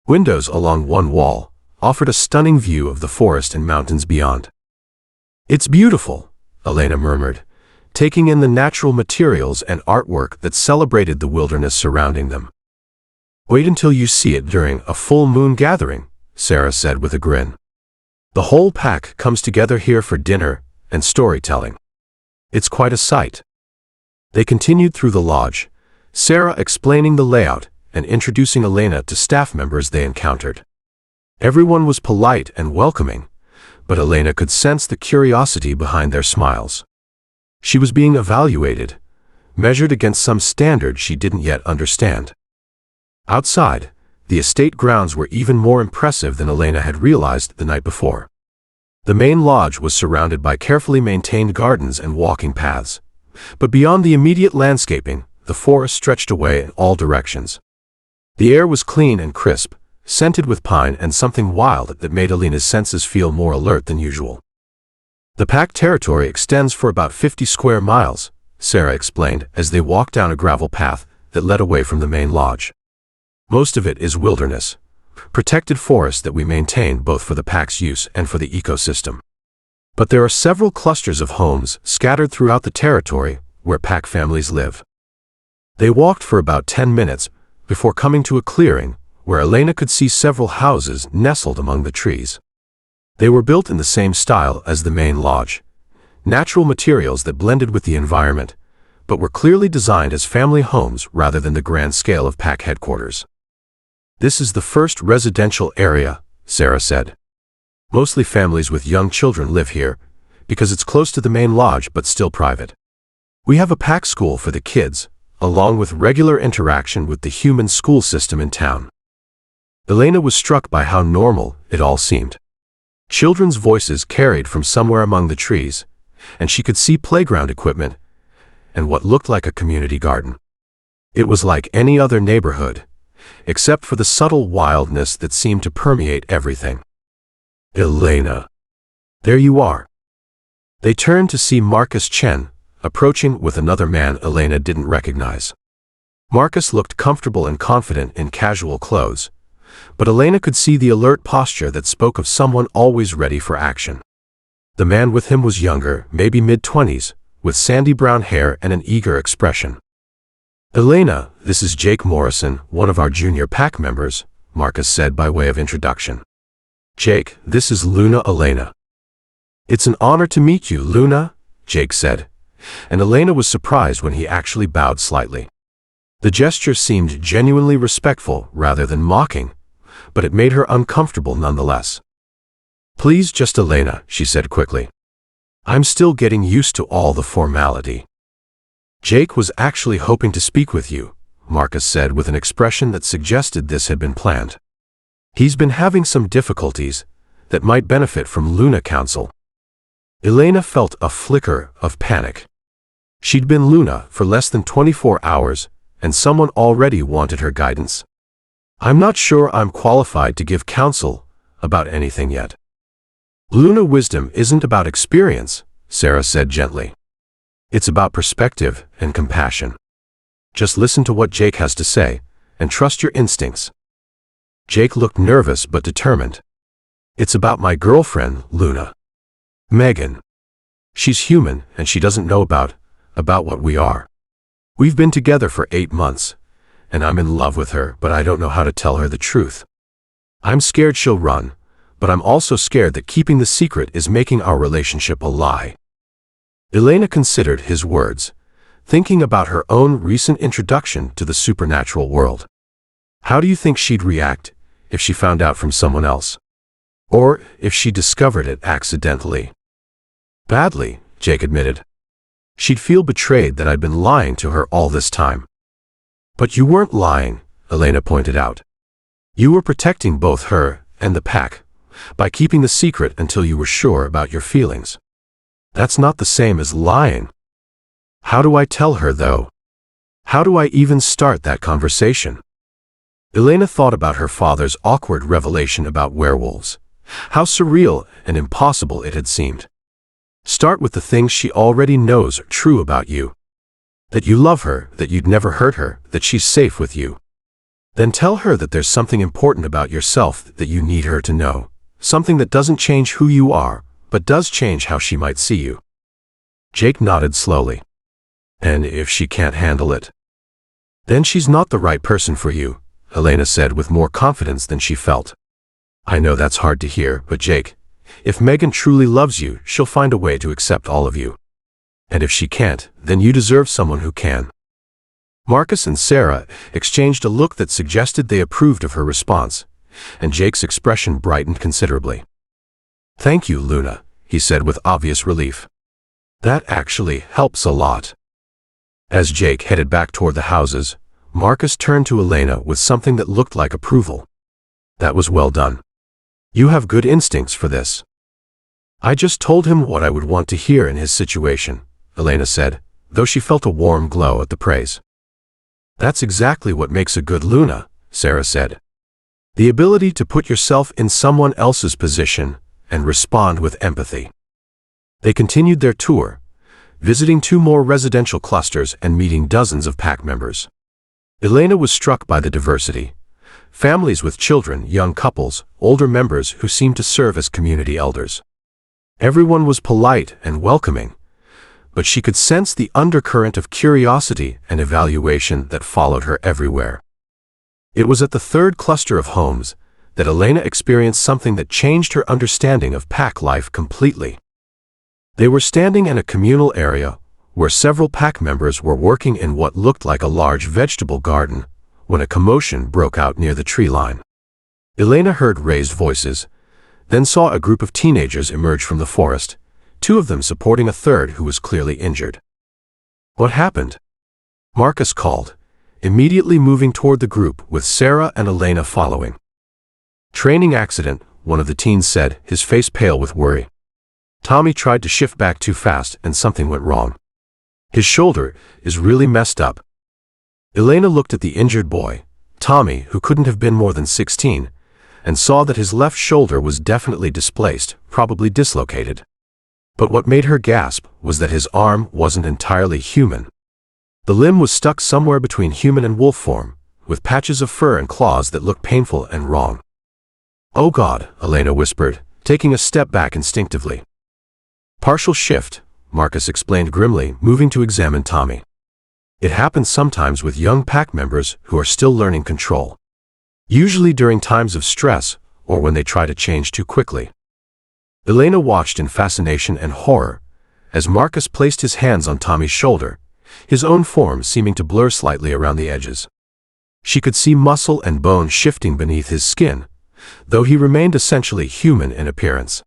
Windows along one wall offered a stunning view of the forest and mountains beyond. It's beautiful, Elena murmured, taking in the natural materials and artwork that celebrated the wilderness surrounding them. Wait until you see it during a full moon gathering, Sarah said with a grin. The whole pack comes together here for dinner and storytelling. It's quite a sight. They continued through the lodge, Sarah explaining the layout and introducing Elena to staff members they encountered. Everyone was polite and welcoming, but Elena could sense the curiosity behind their smiles. She was being evaluated, measured against some standard she didn't yet understand. Outside, the estate grounds were even more impressive than Elena had realized the night before. The main lodge was surrounded by carefully maintained gardens and walking paths, but beyond the immediate landscaping, the forest stretched away in all directions. The air was clean and crisp, scented with pine and something wild that made Elena's senses feel more alert than usual. The pack territory extends for about 50 square miles, Sarah explained as they walked down a gravel path that led away from the main lodge. Most of it is wilderness, protected forest that we maintain both for the pack's use and for the ecosystem. But there are several clusters of homes scattered throughout the territory where pack families live. They walked for about 10 minutes before coming to a clearing where Elena could see several houses nestled among the trees. They were built in the same style as the main lodge, natural materials that blended with the environment, but were clearly designed as family homes rather than the grand scale of pack headquarters. "This is the first residential area," Sarah said. "Mostly families with young children live here, because it's close to the main lodge but still private. We have a pack school for the kids, along with regular interaction with the human school system in town." Elena was struck by how normal it all seemed. Children's voices carried from somewhere among the trees, and she could see playground equipment and what looked like a community garden. It was like any other neighborhood, except for the subtle wildness that seemed to permeate everything. "Elena, there you are." They turned to see Marcus Chen, approaching with another man Elena didn't recognize. Marcus looked comfortable and confident in casual clothes, but Elena could see the alert posture that spoke of someone always ready for action. The man with him was younger, maybe mid-20s, with sandy brown hair and an eager expression. "Elena, this is Jake Morrison, one of our junior pack members," Marcus said by way of introduction. "Jake, this is Luna Elena." "It's an honor to meet you, Luna," Jake said, and Elena was surprised when he actually bowed slightly. The gesture seemed genuinely respectful rather than mocking, but it made her uncomfortable nonetheless. "Please, just Elena," she said quickly. "I'm still getting used to all the formality." "Jake was actually hoping to speak with you," Marcus said with an expression that suggested this had been planned. "He's been having some difficulties that might benefit from Luna counsel." Elena felt a flicker of panic. She'd been Luna for less than 24 hours, and someone already wanted her guidance. "I'm not sure I'm qualified to give counsel about anything yet." "Luna wisdom isn't about experience," Sarah said gently. "It's about perspective and compassion. Just listen to what Jake has to say, and trust your instincts." Jake looked nervous but determined. "It's about my girlfriend, Luna. Megan. She's human, and she doesn't know about what we are. We've been together for 8 months, and I'm in love with her, but I don't know how to tell her the truth. I'm scared she'll run, but I'm also scared that keeping the secret is making our relationship a lie." Elena considered his words, thinking about her own recent introduction to the supernatural world. How do you think she'd react if she found out from someone else? Or if she discovered it accidentally? "Badly," Jake admitted. "She'd feel betrayed that I'd been lying to her all this time." "But you weren't lying," Elena pointed out. "You were protecting both her and the pack by keeping the secret until you were sure about your feelings. That's not the same as lying." "How do I tell her, though? How do I even start that conversation?" Elena thought about her father's awkward revelation about werewolves, how surreal and impossible it had seemed. Start with the things she already knows are true about you. That you love her, that you'd never hurt her, that she's safe with you. Then tell her that there's something important about yourself that you need her to know, something that doesn't change who you are, but does change how she might see you. Jake nodded slowly. "And if she can't handle it?" "Then she's not the right person for you," Elena said with more confidence than she felt. "I know that's hard to hear, but Jake, if Megan truly loves you, she'll find a way to accept all of you. And if she can't, then you deserve someone who can." Marcus and Sarah exchanged a look that suggested they approved of her response, and Jake's expression brightened considerably. "Thank you, Luna," he said with obvious relief. "That actually helps a lot." As Jake headed back toward the houses, Marcus turned to Elena with something that looked like approval. "That was well done. You have good instincts for this." "I just told him what I would want to hear in his situation," Elena said, though she felt a warm glow at the praise. "That's exactly what makes a good Luna," Sarah said. "The ability to put yourself in someone else's position and respond with empathy." They continued their tour, visiting 2 more residential clusters and meeting dozens of pack members. Elena was struck by the diversity. Families with children, young couples, older members who seemed to serve as community elders. Everyone was polite and welcoming, but she could sense the undercurrent of curiosity and evaluation that followed her everywhere. It was at the 3rd cluster of homes that Elena experienced something that changed her understanding of pack life completely. They were standing in a communal area where several pack members were working in what looked like a large vegetable garden when a commotion broke out near the tree line. Elena heard raised voices, then saw a group of teenagers emerge from the forest, two of them supporting a third who was clearly injured. "What happened?" Marcus called, immediately moving toward the group with Sarah and Elena following. "Training accident," one of the teens said, his face pale with worry. "Tommy tried to shift back too fast and something went wrong. His shoulder is really messed up." Elena looked at the injured boy, Tommy, who couldn't have been more than 16, and saw that his left shoulder was definitely displaced, probably dislocated. But what made her gasp was that his arm wasn't entirely human. The limb was stuck somewhere between human and wolf form, with patches of fur and claws that looked painful and wrong. "Oh God," Elena whispered, taking a step back instinctively. "Partial shift," Marcus explained grimly, moving to examine Tommy. "It happens sometimes with young pack members who are still learning control. Usually during times of stress or when they try to change too quickly." Elena watched in fascination and horror as Marcus placed his hands on Tommy's shoulder, his own form seeming to blur slightly around the edges. She could see muscle and bone shifting beneath his skin, though he remained essentially human in appearance.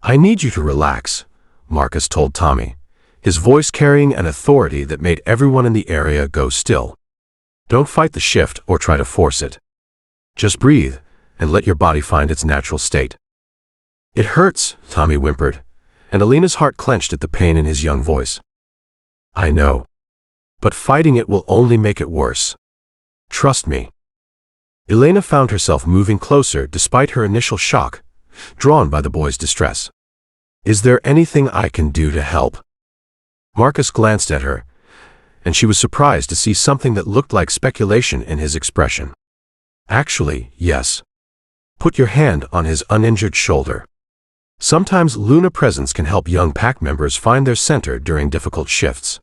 "I need you to relax," Marcus told Tommy, his voice carrying an authority that made everyone in the area go still. "Don't fight the shift or try to force it. Just breathe and let your body find its natural state." "It hurts," Tommy whimpered, and Elena's heart clenched at the pain in his young voice. "I know. But fighting it will only make it worse. Trust me." Elena found herself moving closer despite her initial shock, drawn by the boy's distress. "Is there anything I can do to help?" Marcus glanced at her, and she was surprised to see something that looked like speculation in his expression. "Actually, yes. Put your hand on his uninjured shoulder. Sometimes Luna presence can help young pack members find their center during difficult shifts."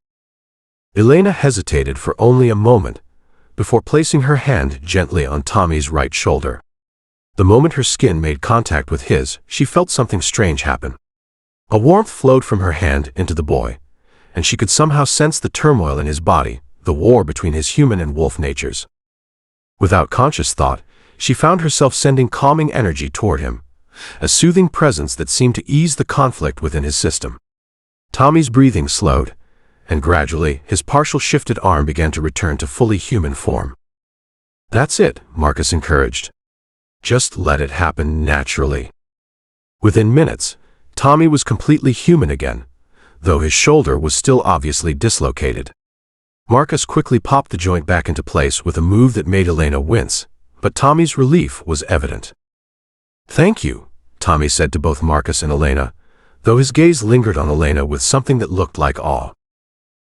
Elena hesitated for only a moment before placing her hand gently on Tommy's right shoulder. The moment her skin made contact with his, she felt something strange happen. A warmth flowed from her hand into the boy, and she could somehow sense the turmoil in his body, the war between his human and wolf natures. Without conscious thought, she found herself sending calming energy toward him, a soothing presence that seemed to ease the conflict within his system. Tommy's breathing slowed, and gradually his partial shifted arm began to return to fully human form. "That's it," Marcus encouraged. "Just let it happen naturally." Within minutes, Tommy was completely human again, though his shoulder was still obviously dislocated. Marcus quickly popped the joint back into place with a move that made Elena wince, but Tommy's relief was evident. "Thank you," Tommy said to both Marcus and Elena, though his gaze lingered on Elena with something that looked like awe.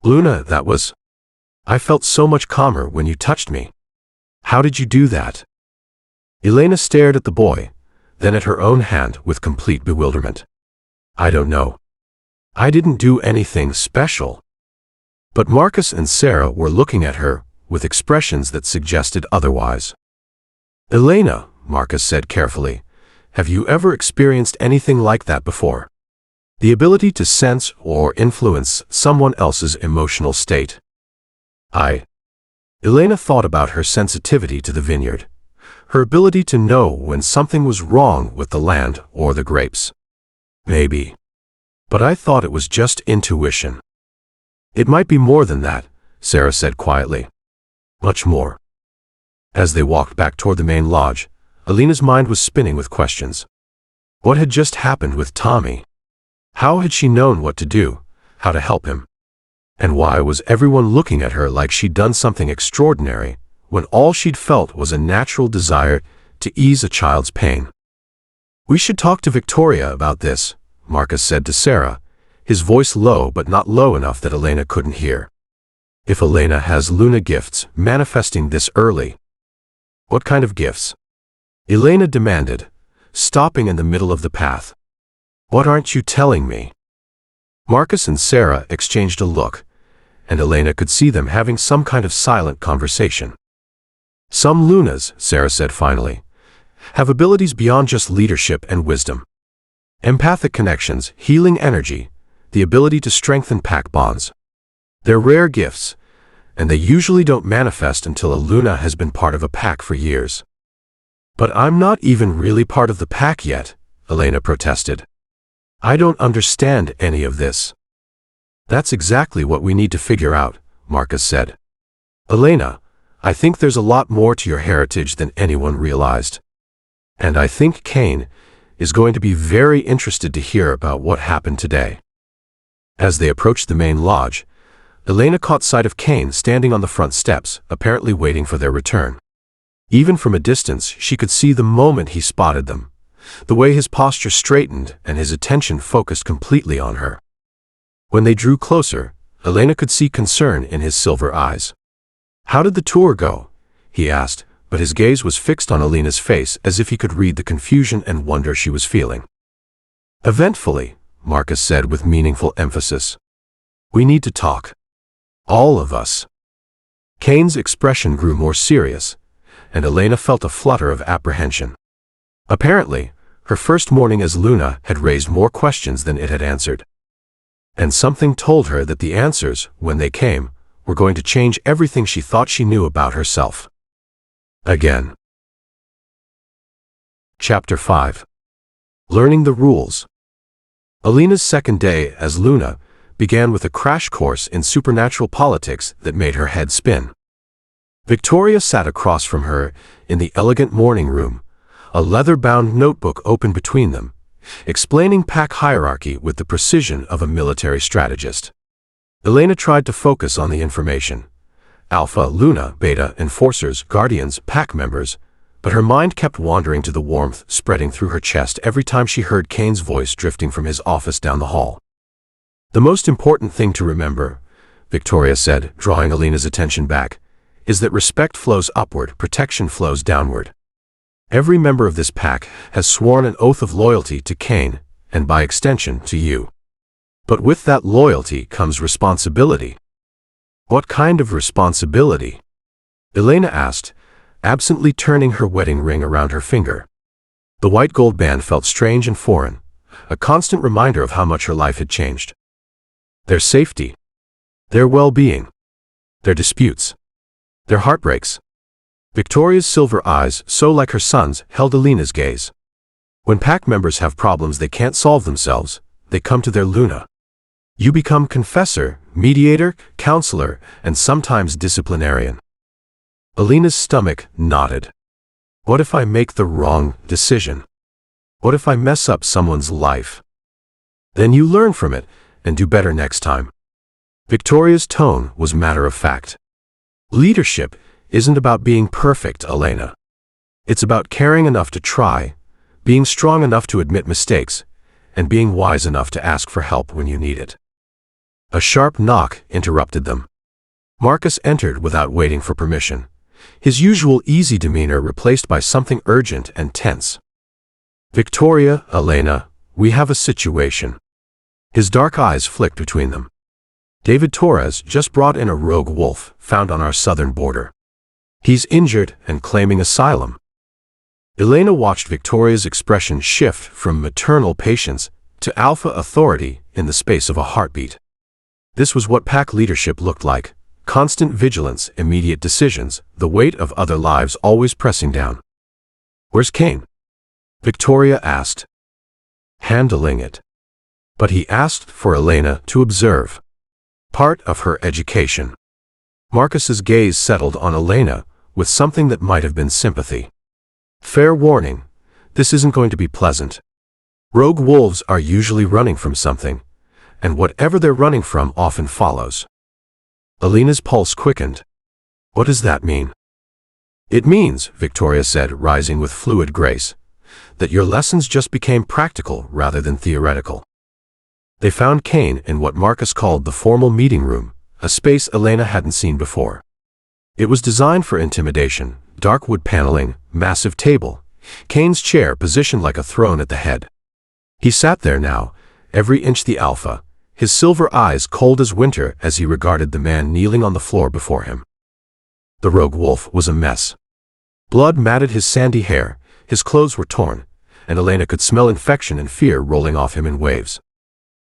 "Luna, that was... I felt so much calmer when you touched me. How did you do that?" Elena stared at the boy, then at her own hand with complete bewilderment. "I don't know. I didn't do anything special." But Marcus and Sarah were looking at her with expressions that suggested otherwise. "Elena," Marcus said carefully, "have you ever experienced anything like that before? The ability to sense or influence someone else's emotional state?" Elena thought about her sensitivity to the vineyard, her ability to know when something was wrong with the land or the grapes. "Maybe. But I thought it was just intuition." "It might be more than that," Sarah said quietly. "Much more." As they walked back toward the main lodge, Elena's mind was spinning with questions. What had just happened with Tommy? How had she known what to do, how to help him? And why was everyone looking at her like she'd done something extraordinary, when all she'd felt was a natural desire to ease a child's pain? "We should talk to Victoria about this," Marcus said to Sarah, his voice low but not low enough that Elena couldn't hear. "If Elena has Luna gifts manifesting this early." "What kind of gifts?" Elena demanded, stopping in the middle of the path. "What aren't you telling me?" Marcus and Sarah exchanged a look, and Elena could see them having some kind of silent conversation. "Some Lunas," Sarah said finally, "have abilities beyond just leadership and wisdom. Empathic connections, healing energy, the ability to strengthen pack bonds. They're rare gifts, and they usually don't manifest until a Luna has been part of a pack for years. But I'm not even really part of the pack yet, Elena protested. I don't understand any of this. That's exactly what we need to figure out, Marcus said. Elena, I think there's a lot more to your heritage than anyone realized. And I think Caine is going to be very interested to hear about what happened today. As they approached the main lodge, Elena caught sight of Caine standing on the front steps, apparently waiting for their return. Even from a distance, she could see the moment he spotted them, the way his posture straightened and his attention focused completely on her. When they drew closer, Elena could see concern in his silver eyes. "How did the tour go?" he asked, but his gaze was fixed on Elena's face as if he could read the confusion and wonder she was feeling. "Eventfully," Marcus said with meaningful emphasis. "We need to talk. All of us." Caine's expression grew more serious, and Elena felt a flutter of apprehension. Apparently, her first morning as Luna had raised more questions than it had answered. And something told her that the answers, when they came, were going to change everything she thought she knew about herself. Again. Chapter 5. Learning the Rules. Elena's second day as Luna began with a crash course in supernatural politics that made her head spin. Victoria sat across from her in the elegant morning room, a leather-bound notebook open between them, explaining pack hierarchy with the precision of a military strategist. Elena tried to focus on the information: Alpha, Luna, Beta, Enforcers, Guardians, pack members, but her mind kept wandering to the warmth spreading through her chest every time she heard Caine's voice drifting from his office down the hall. "The most important thing to remember," Victoria said, drawing Elena's attention back, "is that respect flows upward, protection flows downward. Every member of this pack has sworn an oath of loyalty to Caine, and by extension, to you. But with that loyalty comes responsibility." "What kind of responsibility?" Elena asked, absently turning her wedding ring around her finger. The white gold band felt strange and foreign, a constant reminder of how much her life had changed. Their safety, their well-being, their disputes, their heartbreaks. Victoria's silver eyes, so like her son's, held Elena's gaze. When pack members have problems they can't solve themselves, they come to their Luna. You become confessor, mediator, counselor, and sometimes disciplinarian. Elena's stomach knotted. What if I make the wrong decision? What if I mess up someone's life? Then you learn from it and do better next time. Victoria's tone was matter-of-fact. Leadership isn't about being perfect, Elena. It's about caring enough to try, being strong enough to admit mistakes, and being wise enough to ask for help when you need it. A sharp knock interrupted them. Marcus entered without waiting for permission, his usual easy demeanor replaced by something urgent and tense. "Victoria, Elena, we have a situation." His dark eyes flicked between them. "David Torres just brought in a rogue wolf found on our southern border. He's injured and claiming asylum." Elena watched Victoria's expression shift from maternal patience to alpha authority in the space of a heartbeat. This was what pack leadership looked like: constant vigilance, immediate decisions, the weight of other lives always pressing down. "Where's Caine?" Victoria asked. "Handling it." But he asked for Elena to observe. Part of her education. Marcus's gaze settled on Elena with something that might have been sympathy. "Fair warning, this isn't going to be pleasant. Rogue wolves are usually running from something, and whatever they're running from often follows." Elena's pulse quickened. "What does that mean?" "It means," Victoria said, rising with fluid grace, "that your lessons just became practical rather than theoretical." They found Caine in what Marcus called the formal meeting room, a space Elena hadn't seen before. It was designed for intimidation: dark wood paneling, massive table, Caine's chair positioned like a throne at the head. He sat there now, every inch the alpha, his silver eyes cold as winter as he regarded the man kneeling on the floor before him. The rogue wolf was a mess. Blood matted his sandy hair, his clothes were torn, and Elena could smell infection and fear rolling off him in waves.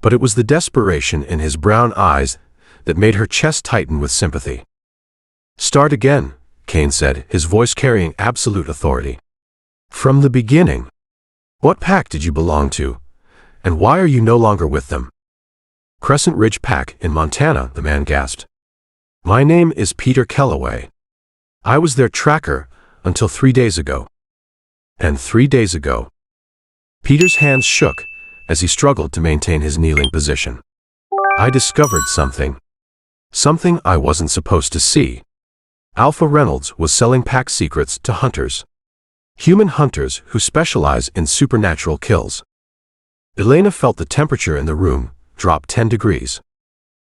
But it was the desperation in his brown eyes that made her chest tighten with sympathy. "Start again," Caine said, his voice carrying absolute authority. "From the beginning. What pack did you belong to, and why are you no longer with them?" "Crescent Ridge Pack in Montana," the man gasped. "My name is Peter Kellaway. I was their tracker until 3 days ago." "And 3 days ago?" Peter's hands shook as he struggled to maintain his kneeling position. "I discovered something. Something I wasn't supposed to see. Alpha Reynolds was selling pack secrets to hunters. Human hunters who specialize in supernatural kills." Elena felt the temperature in the room drop 10 degrees.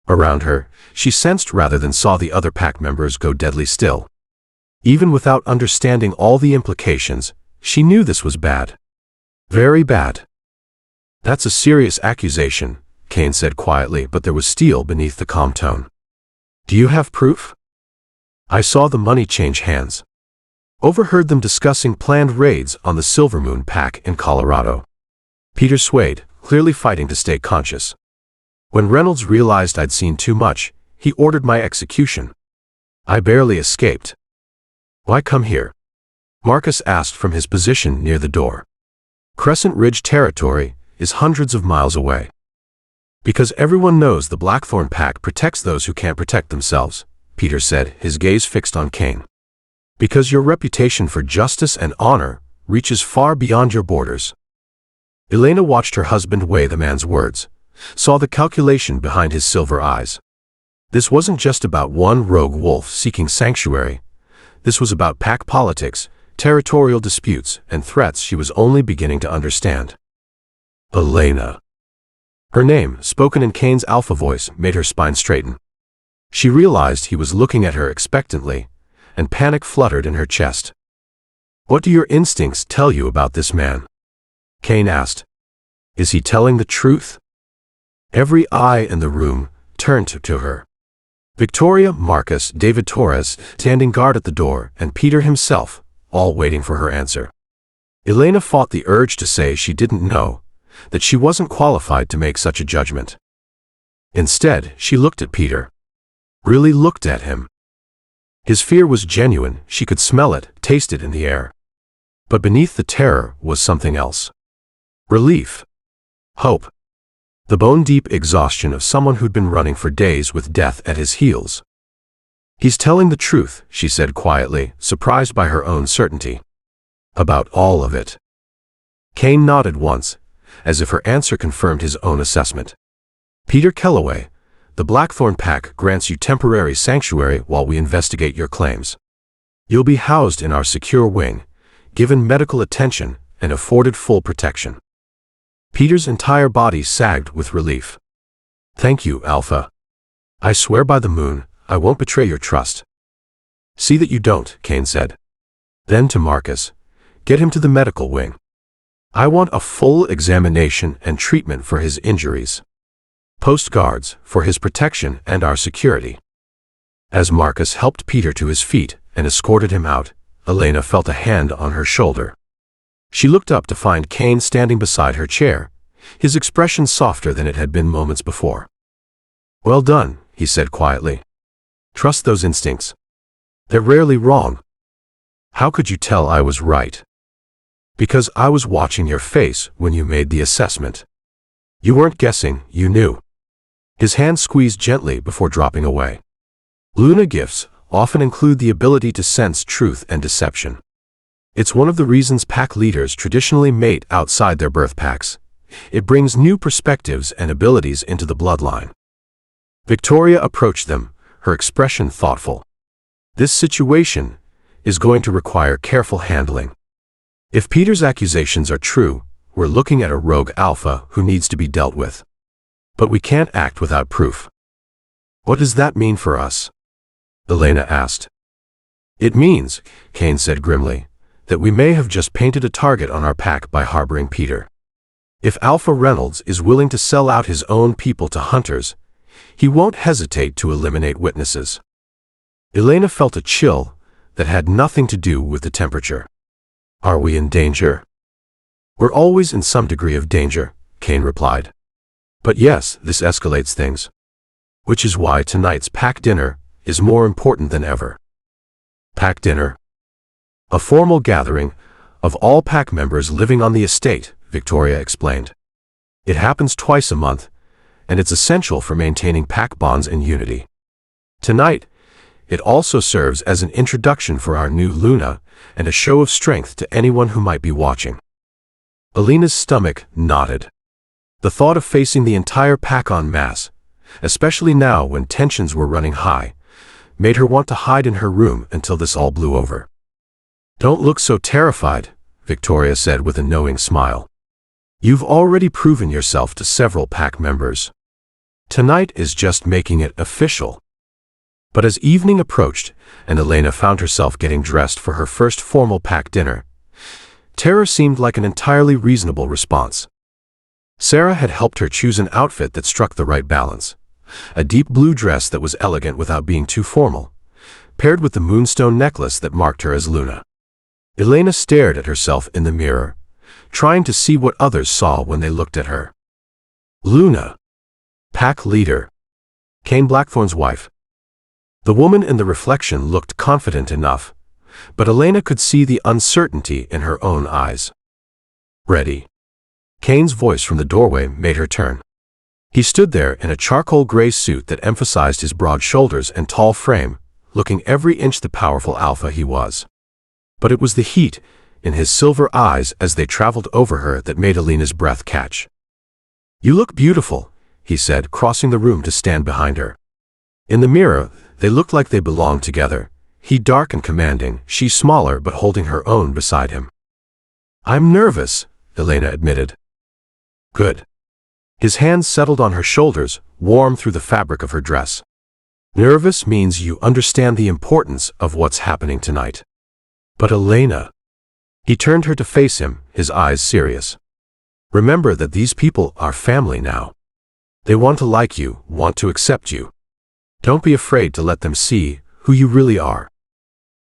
Around her, she sensed rather than saw the other pack members go deadly still. Even without understanding all the implications, she knew this was bad. Very bad. "That's a serious accusation," Caine said quietly, but there was steel beneath the calm tone. "Do you have proof?" "I saw the money change hands. Overheard them discussing planned raids on the Silver Moon Pack in Colorado." Peter swayed, clearly fighting to stay conscious. "When Reynolds realized I'd seen too much, he ordered my execution. I barely escaped." "Why come here?" Marcus asked from his position near the door. "Crescent Ridge territory is hundreds of miles away." "Because everyone knows the Blackthorne Pack protects those who can't protect themselves," Peter said, his gaze fixed on Caine. "Because your reputation for justice and honor reaches far beyond your borders." Elena watched her husband weigh the man's words, saw the calculation behind his silver eyes. This wasn't just about one rogue wolf seeking sanctuary. This was about pack politics, territorial disputes, and threats she was only beginning to understand. Elena. Her name, spoken in Caine's alpha voice, made her spine straighten. She realized he was looking at her expectantly, and panic fluttered in her chest. "What do your instincts tell you about this man?" Caine asked. "Is he telling the truth?" Every eye in the room turned to her. Victoria, Marcus, David Torres, standing guard at the door, and Peter himself, all waiting for her answer. Elena fought the urge to say she didn't know, that she wasn't qualified to make such a judgment. Instead, she looked at Peter. Really looked at him. His fear was genuine, she could smell it, taste it in the air. But beneath the terror was something else. Relief. Hope. The bone-deep exhaustion of someone who'd been running for days with death at his heels. "He's telling the truth," she said quietly, surprised by her own certainty. "About all of it." Caine nodded once, as if her answer confirmed his own assessment. "Peter Kellaway, the Blackthorne Pack grants you temporary sanctuary while we investigate your claims. You'll be housed in our secure wing, given medical attention, and afforded full protection." Peter's entire body sagged with relief. "Thank you, Alpha. I swear by the moon, I won't betray your trust." "See that you don't," Caine said. Then to Marcus, "Get him to the medical wing. I want a full examination and treatment for his injuries. Post guards for his protection and our security." As Marcus helped Peter to his feet and escorted him out, Elena felt a hand on her shoulder. She looked up to find Caine standing beside her chair, his expression softer than it had been moments before. "Well done," he said quietly. "Trust those instincts. They're rarely wrong." "How could you tell I was right?" "Because I was watching your face when you made the assessment. You weren't guessing, you knew." His hand squeezed gently before dropping away. Luna gifts often include the ability to sense truth and deception. It's one of the reasons pack leaders traditionally mate outside their birth packs. It brings new perspectives and abilities into the bloodline. Victoria approached them, her expression thoughtful. "This situation is going to require careful handling. If Peter's accusations are true, we're looking at a rogue alpha who needs to be dealt with. But we can't act without proof." "What does that mean for us?" Elena asked. "It means," Caine said grimly, "that we may have just painted a target on our pack by harboring Peter. If Alpha Reynolds is willing to sell out his own people to hunters, he won't hesitate to eliminate witnesses." Elena felt a chill that had nothing to do with the temperature. "Are we in danger?" "We're always in some degree of danger," Caine replied. But yes, this escalates things. Which is why tonight's pack dinner is more important than ever. Pack dinner. A formal gathering of all pack members living on the estate, Victoria explained. It happens twice a month, and it's essential for maintaining pack bonds and unity. Tonight, it also serves as an introduction for our new Luna and a show of strength to anyone who might be watching. Elena's stomach knotted. The thought of facing the entire pack en masse, especially now when tensions were running high, made her want to hide in her room until this all blew over. "Don't look so terrified," Victoria said with a knowing smile. "You've already proven yourself to several pack members. Tonight is just making it official." But as evening approached and Elena found herself getting dressed for her first formal pack dinner, terror seemed like an entirely reasonable response. Sarah had helped her choose an outfit that struck the right balance. A deep blue dress that was elegant without being too formal, paired with the moonstone necklace that marked her as Luna. Elena stared at herself in the mirror, trying to see what others saw when they looked at her. Luna. Pack leader. Caine Blackthorne's wife. The woman in the reflection looked confident enough, but Elena could see the uncertainty in her own eyes. "Ready?" Caine's voice from the doorway made her turn. He stood there in a charcoal gray suit that emphasized his broad shoulders and tall frame, looking every inch the powerful alpha he was. But it was the heat in his silver eyes as they traveled over her that made Elena's breath catch. "You look beautiful," he said, crossing the room to stand behind her. In the mirror, they looked like they belonged together, he dark and commanding, she smaller but holding her own beside him. "I'm nervous," Elena admitted. "Good." His hands settled on her shoulders, warm through the fabric of her dress. "Nervous means you understand the importance of what's happening tonight." "But Elena..." He turned her to face him, his eyes serious. "Remember that these people are family now. They want to like you, want to accept you. Don't be afraid to let them see who you really are."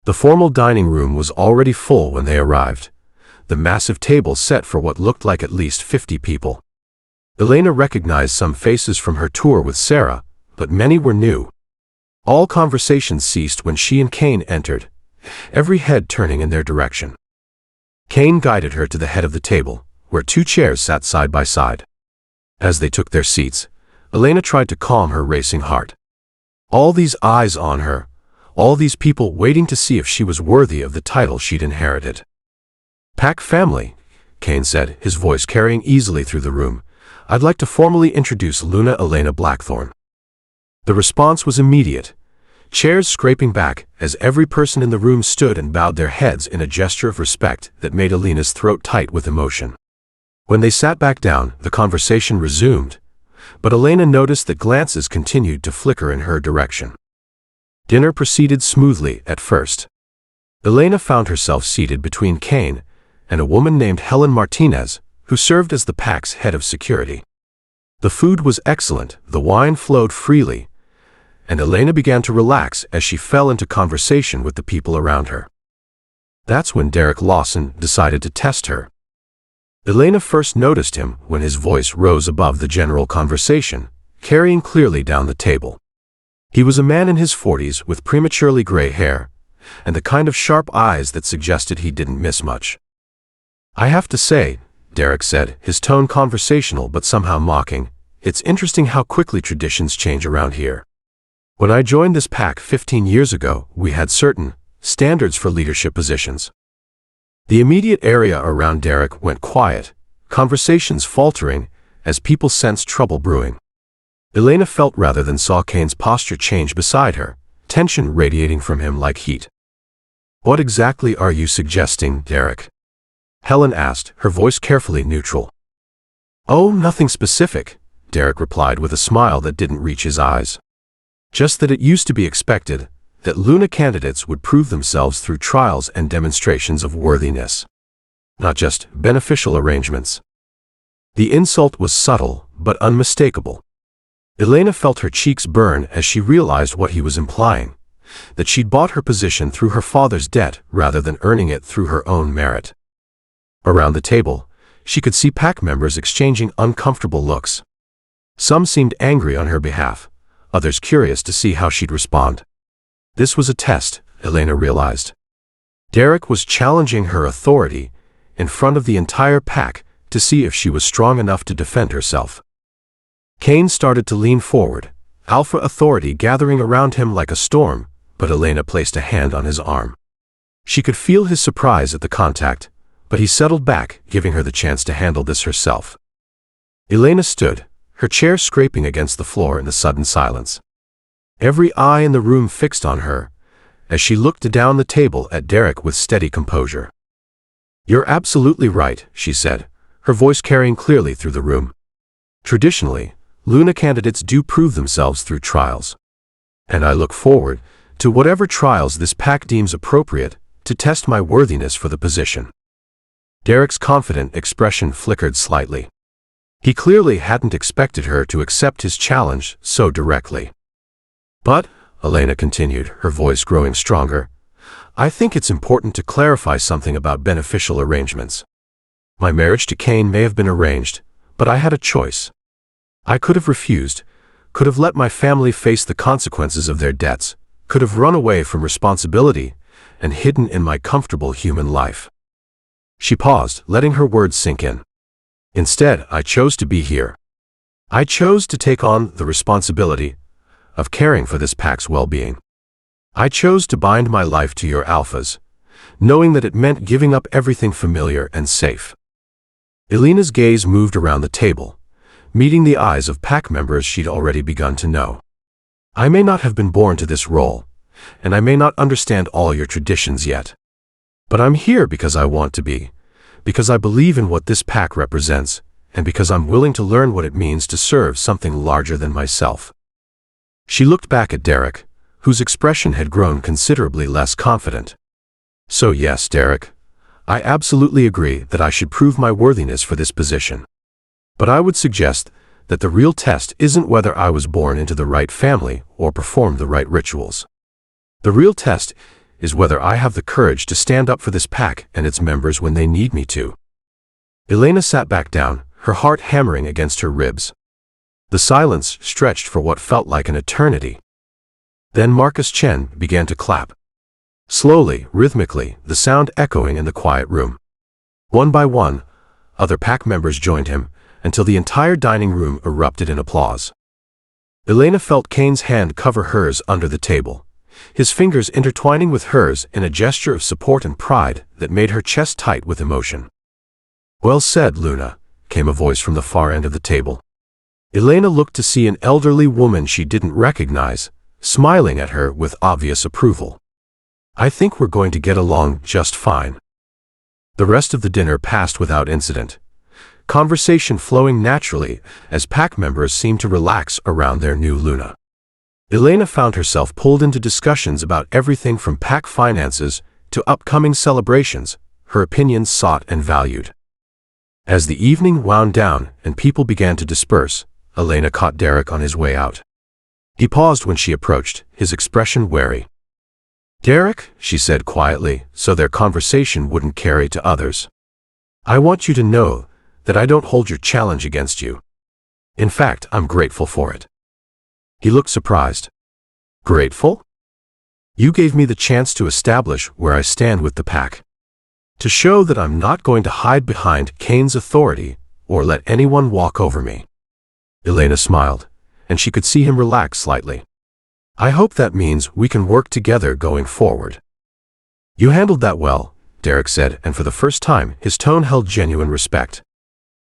The formal dining room was already full when they arrived, the massive table set for what looked like at least 50 people. Elena recognized some faces from her tour with Sarah, but many were new. All conversations ceased when she and Caine entered, every head turning in their direction. Caine guided her to the head of the table, where 2 chairs sat side by side. As they took their seats, Elena tried to calm her racing heart. All these eyes on her, all these people waiting to see if she was worthy of the title she'd inherited. "Pack family," Caine said, his voice carrying easily through the room. "I'd like to formally introduce Luna Elena Blackthorne." The response was immediate, chairs scraping back as every person in the room stood and bowed their heads in a gesture of respect that made Elena's throat tight with emotion. When they sat back down, the conversation resumed, but Elena noticed that glances continued to flicker in her direction. Dinner proceeded smoothly at first. Elena found herself seated between Caine and a woman named Elena Martinez, who served as the pack's head of security. The food was excellent, the wine flowed freely, and Elena began to relax as she fell into conversation with the people around her. That's when Derek Lawson decided to test her. Elena first noticed him when his voice rose above the general conversation, carrying clearly down the table. He was a man in his 40s with prematurely gray hair, and the kind of sharp eyes that suggested he didn't miss much. "I have to say," Derek said, his tone conversational but somehow mocking, "it's interesting how quickly traditions change around here. When I joined this pack 15 years ago, we had certain standards for leadership positions." The immediate area around Derek went quiet, conversations faltering as people sensed trouble brewing. Elena felt rather than saw Caine's posture change beside her, tension radiating from him like heat. "What exactly are you suggesting, Derek?" Helen asked, her voice carefully neutral. "Oh, nothing specific," Derek replied with a smile that didn't reach his eyes. "Just that it used to be expected that Luna candidates would prove themselves through trials and demonstrations of worthiness, not just beneficial arrangements." The insult was subtle but unmistakable. Elena felt her cheeks burn as she realized what he was implying, that she'd bought her position through her father's debt rather than earning it through her own merit. Around the table, she could see pack members exchanging uncomfortable looks. Some seemed angry on her behalf, others curious to see how she'd respond. This was a test, Elena realized. Derek was challenging her authority in front of the entire pack to see if she was strong enough to defend herself. Caine started to lean forward, alpha authority gathering around him like a storm, but Elena placed a hand on his arm. She could feel his surprise at the contact, but he settled back, giving her the chance to handle this herself. Elena stood, her chair scraping against the floor in the sudden silence. Every eye in the room fixed on her, as she looked down the table at Derek with steady composure. "You're absolutely right," she said, her voice carrying clearly through the room. "Traditionally, Luna candidates do prove themselves through trials. And I look forward to whatever trials this pack deems appropriate to test my worthiness for the position." Derek's confident expression flickered slightly. He clearly hadn't expected her to accept his challenge so directly. "But," Elena continued, her voice growing stronger, "I think it's important to clarify something about beneficial arrangements. My marriage to Caine may have been arranged, but I had a choice. I could have refused, could have let my family face the consequences of their debts, could have run away from responsibility and hidden in my comfortable human life." She paused, letting her words sink in. "Instead, I chose to be here. I chose to take on the responsibility of caring for this pack's well-being. I chose to bind my life to your alphas, knowing that it meant giving up everything familiar and safe." Elena's gaze moved around the table, meeting the eyes of pack members she'd already begun to know. "I may not have been born to this role, and I may not understand all your traditions yet. But I'm here because I want to be, because I believe in what this pack represents, and because I'm willing to learn what it means to serve something larger than myself." She looked back at Derek, whose expression had grown considerably less confident. "So yes, Derek, I absolutely agree that I should prove my worthiness for this position. But I would suggest that the real test isn't whether I was born into the right family or performed the right rituals. The real test is whether I have the courage to stand up for this pack and its members when they need me to." Elena sat back down, her heart hammering against her ribs. The silence stretched for what felt like an eternity. Then Marcus Chen began to clap. Slowly, rhythmically, the sound echoing in the quiet room. One by one, other pack members joined him, until the entire dining room erupted in applause. Elena felt Caine's hand cover hers under the table, his fingers intertwining with hers in a gesture of support and pride that made her chest tight with emotion. "Well said, Luna," came a voice from the far end of the table. Elena looked to see an elderly woman she didn't recognize, smiling at her with obvious approval. "I think we're going to get along just fine." The rest of the dinner passed without incident, conversation flowing naturally as pack members seemed to relax around their new Luna. Elena found herself pulled into discussions about everything from pack finances to upcoming celebrations, her opinions sought and valued. As the evening wound down and people began to disperse, Elena caught Derek on his way out. He paused when she approached, his expression wary. "Derek," she said quietly, so their conversation wouldn't carry to others, "I want you to know that I don't hold your challenge against you. In fact, I'm grateful for it." He looked surprised. "Grateful? You gave me the chance to establish where I stand with the pack. To show that I'm not going to hide behind Caine's authority or let anyone walk over me." Elena smiled, and she could see him relax slightly. "I hope that means we can work together going forward." "You handled that well," Derek said, and for the first time his tone held genuine respect.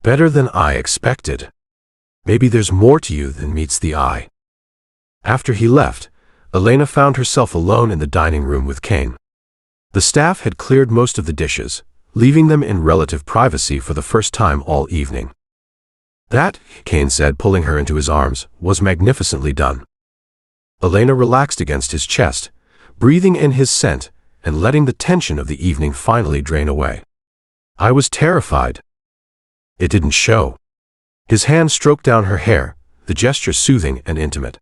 "Better than I expected. Maybe there's more to you than meets the eye." After he left, Elena found herself alone in the dining room with Caine. The staff had cleared most of the dishes, leaving them in relative privacy for the first time all evening. "That," Caine said, pulling her into his arms, "was magnificently done." Elena relaxed against his chest, breathing in his scent and letting the tension of the evening finally drain away. "I was terrified." It didn't show. His hand stroked down her hair, the gesture soothing and intimate.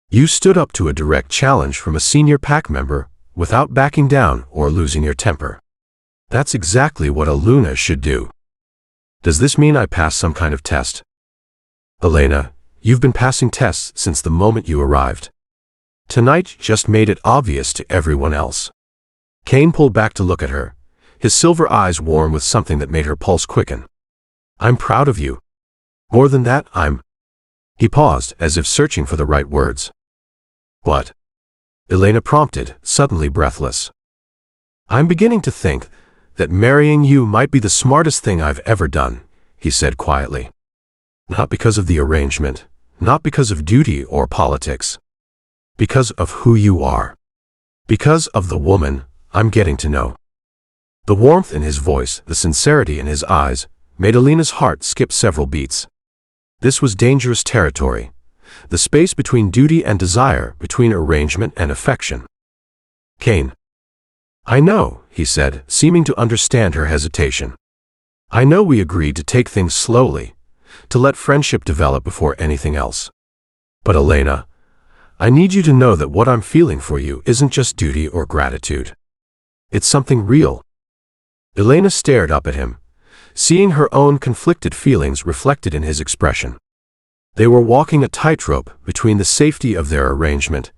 "You stood up to a direct challenge from a senior pack member without backing down or losing your temper. That's exactly what a Luna should do. Does this mean I pass some kind of test?" "Elena, You've been passing tests since the moment you arrived. Tonight just made it obvious to everyone else." Caine pulled back to look at her, his silver eyes warm with something that made her pulse quicken. "I'm proud of you. More than that, He paused, as if searching for the right words. "What?" Elena prompted, suddenly breathless. "I'm beginning to think that marrying you might be the smartest thing I've ever done," he said quietly. "Not because of the arrangement, not because of duty or politics. Because of who you are. Because of the woman I'm getting to know." The warmth in his voice, the sincerity in his eyes, made Elena's heart skip several beats. This was dangerous territory, the space between duty and desire, between arrangement and affection. "Caine." "I know," he said, seeming to understand her hesitation. "I know we agreed to take things slowly, to let friendship develop before anything else. But Elena, I need you to know that what I'm feeling for you isn't just duty or gratitude. It's something real." Elena stared up at him, seeing her own conflicted feelings reflected in his expression. They were walking a tightrope between the safety of their arrangement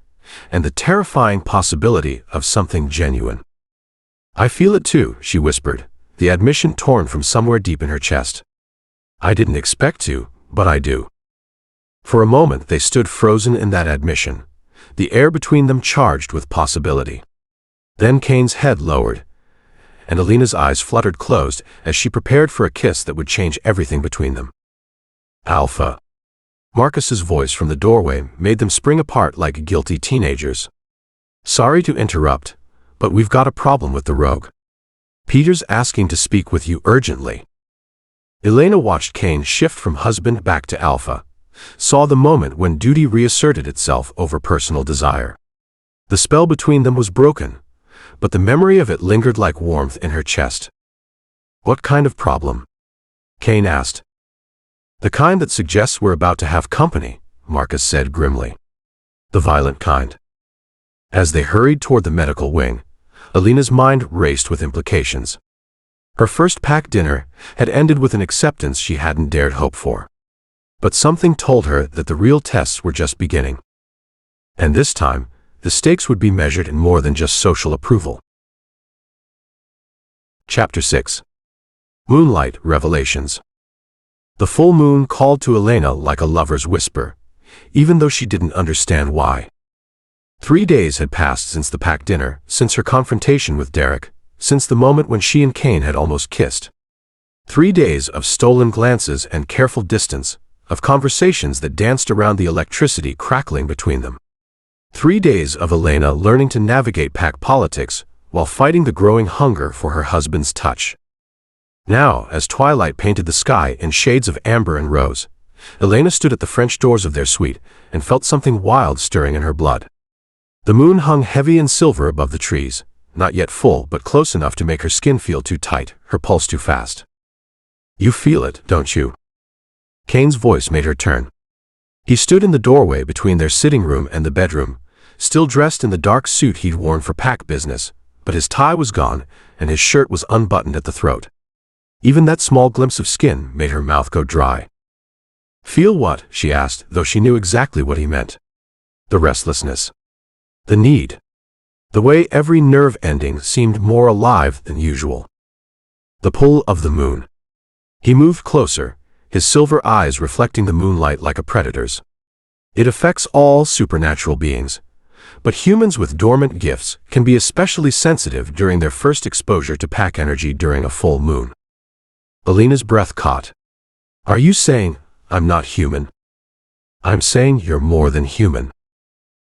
and the terrifying possibility of something genuine. "I feel it too," she whispered, the admission torn from somewhere deep in her chest. "I didn't expect to, but I do." For a moment they stood frozen in that admission, the air between them charged with possibility. Then Caine's head lowered, and Elena's eyes fluttered closed as she prepared for a kiss that would change everything between them. "Alpha." Marcus's voice from the doorway made them spring apart like guilty teenagers. "Sorry to interrupt, but we've got a problem with the rogue. Peter's asking to speak with you urgently." Elena watched Caine shift from husband back to alpha, saw the moment when duty reasserted itself over personal desire. The spell between them was broken, but the memory of it lingered like warmth in her chest. "What kind of problem?" Caine asked. "The kind that suggests we're about to have company," Marcus said grimly. "The violent kind." As they hurried toward the medical wing, Elena's mind raced with implications. Her first pack dinner had ended with an acceptance she hadn't dared hope for. But something told her that the real tests were just beginning. And this time, the stakes would be measured in more than just social approval. Chapter 6. Moonlight Revelations. The full moon called to Elena like a lover's whisper, even though she didn't understand why. 3 days had passed since the packed dinner, since her confrontation with Derek, since the moment when she and Caine had almost kissed. 3 days of stolen glances and careful distance, of conversations that danced around the electricity crackling between them. 3 days of Elena learning to navigate pack politics while fighting the growing hunger for her husband's touch. Now, as twilight painted the sky in shades of amber and rose, Elena stood at the French doors of their suite and felt something wild stirring in her blood. The moon hung heavy and silver above the trees, not yet full but close enough to make her skin feel too tight, her pulse too fast. "You feel it, don't you?" Caine's voice made her turn. He stood in the doorway between their sitting room and the bedroom, still dressed in the dark suit he'd worn for pack business, but his tie was gone and his shirt was unbuttoned at the throat. Even that small glimpse of skin made her mouth go dry. "Feel what?" she asked, though she knew exactly what he meant. The restlessness. The need. The way every nerve ending seemed more alive than usual. The pull of the moon. He moved closer, his silver eyes reflecting the moonlight like a predator's. It affects all supernatural beings, but humans with dormant gifts can be especially sensitive during their first exposure to pack energy during a full moon. Elena's breath caught. "Are you saying I'm not human?" "I'm saying you're more than human."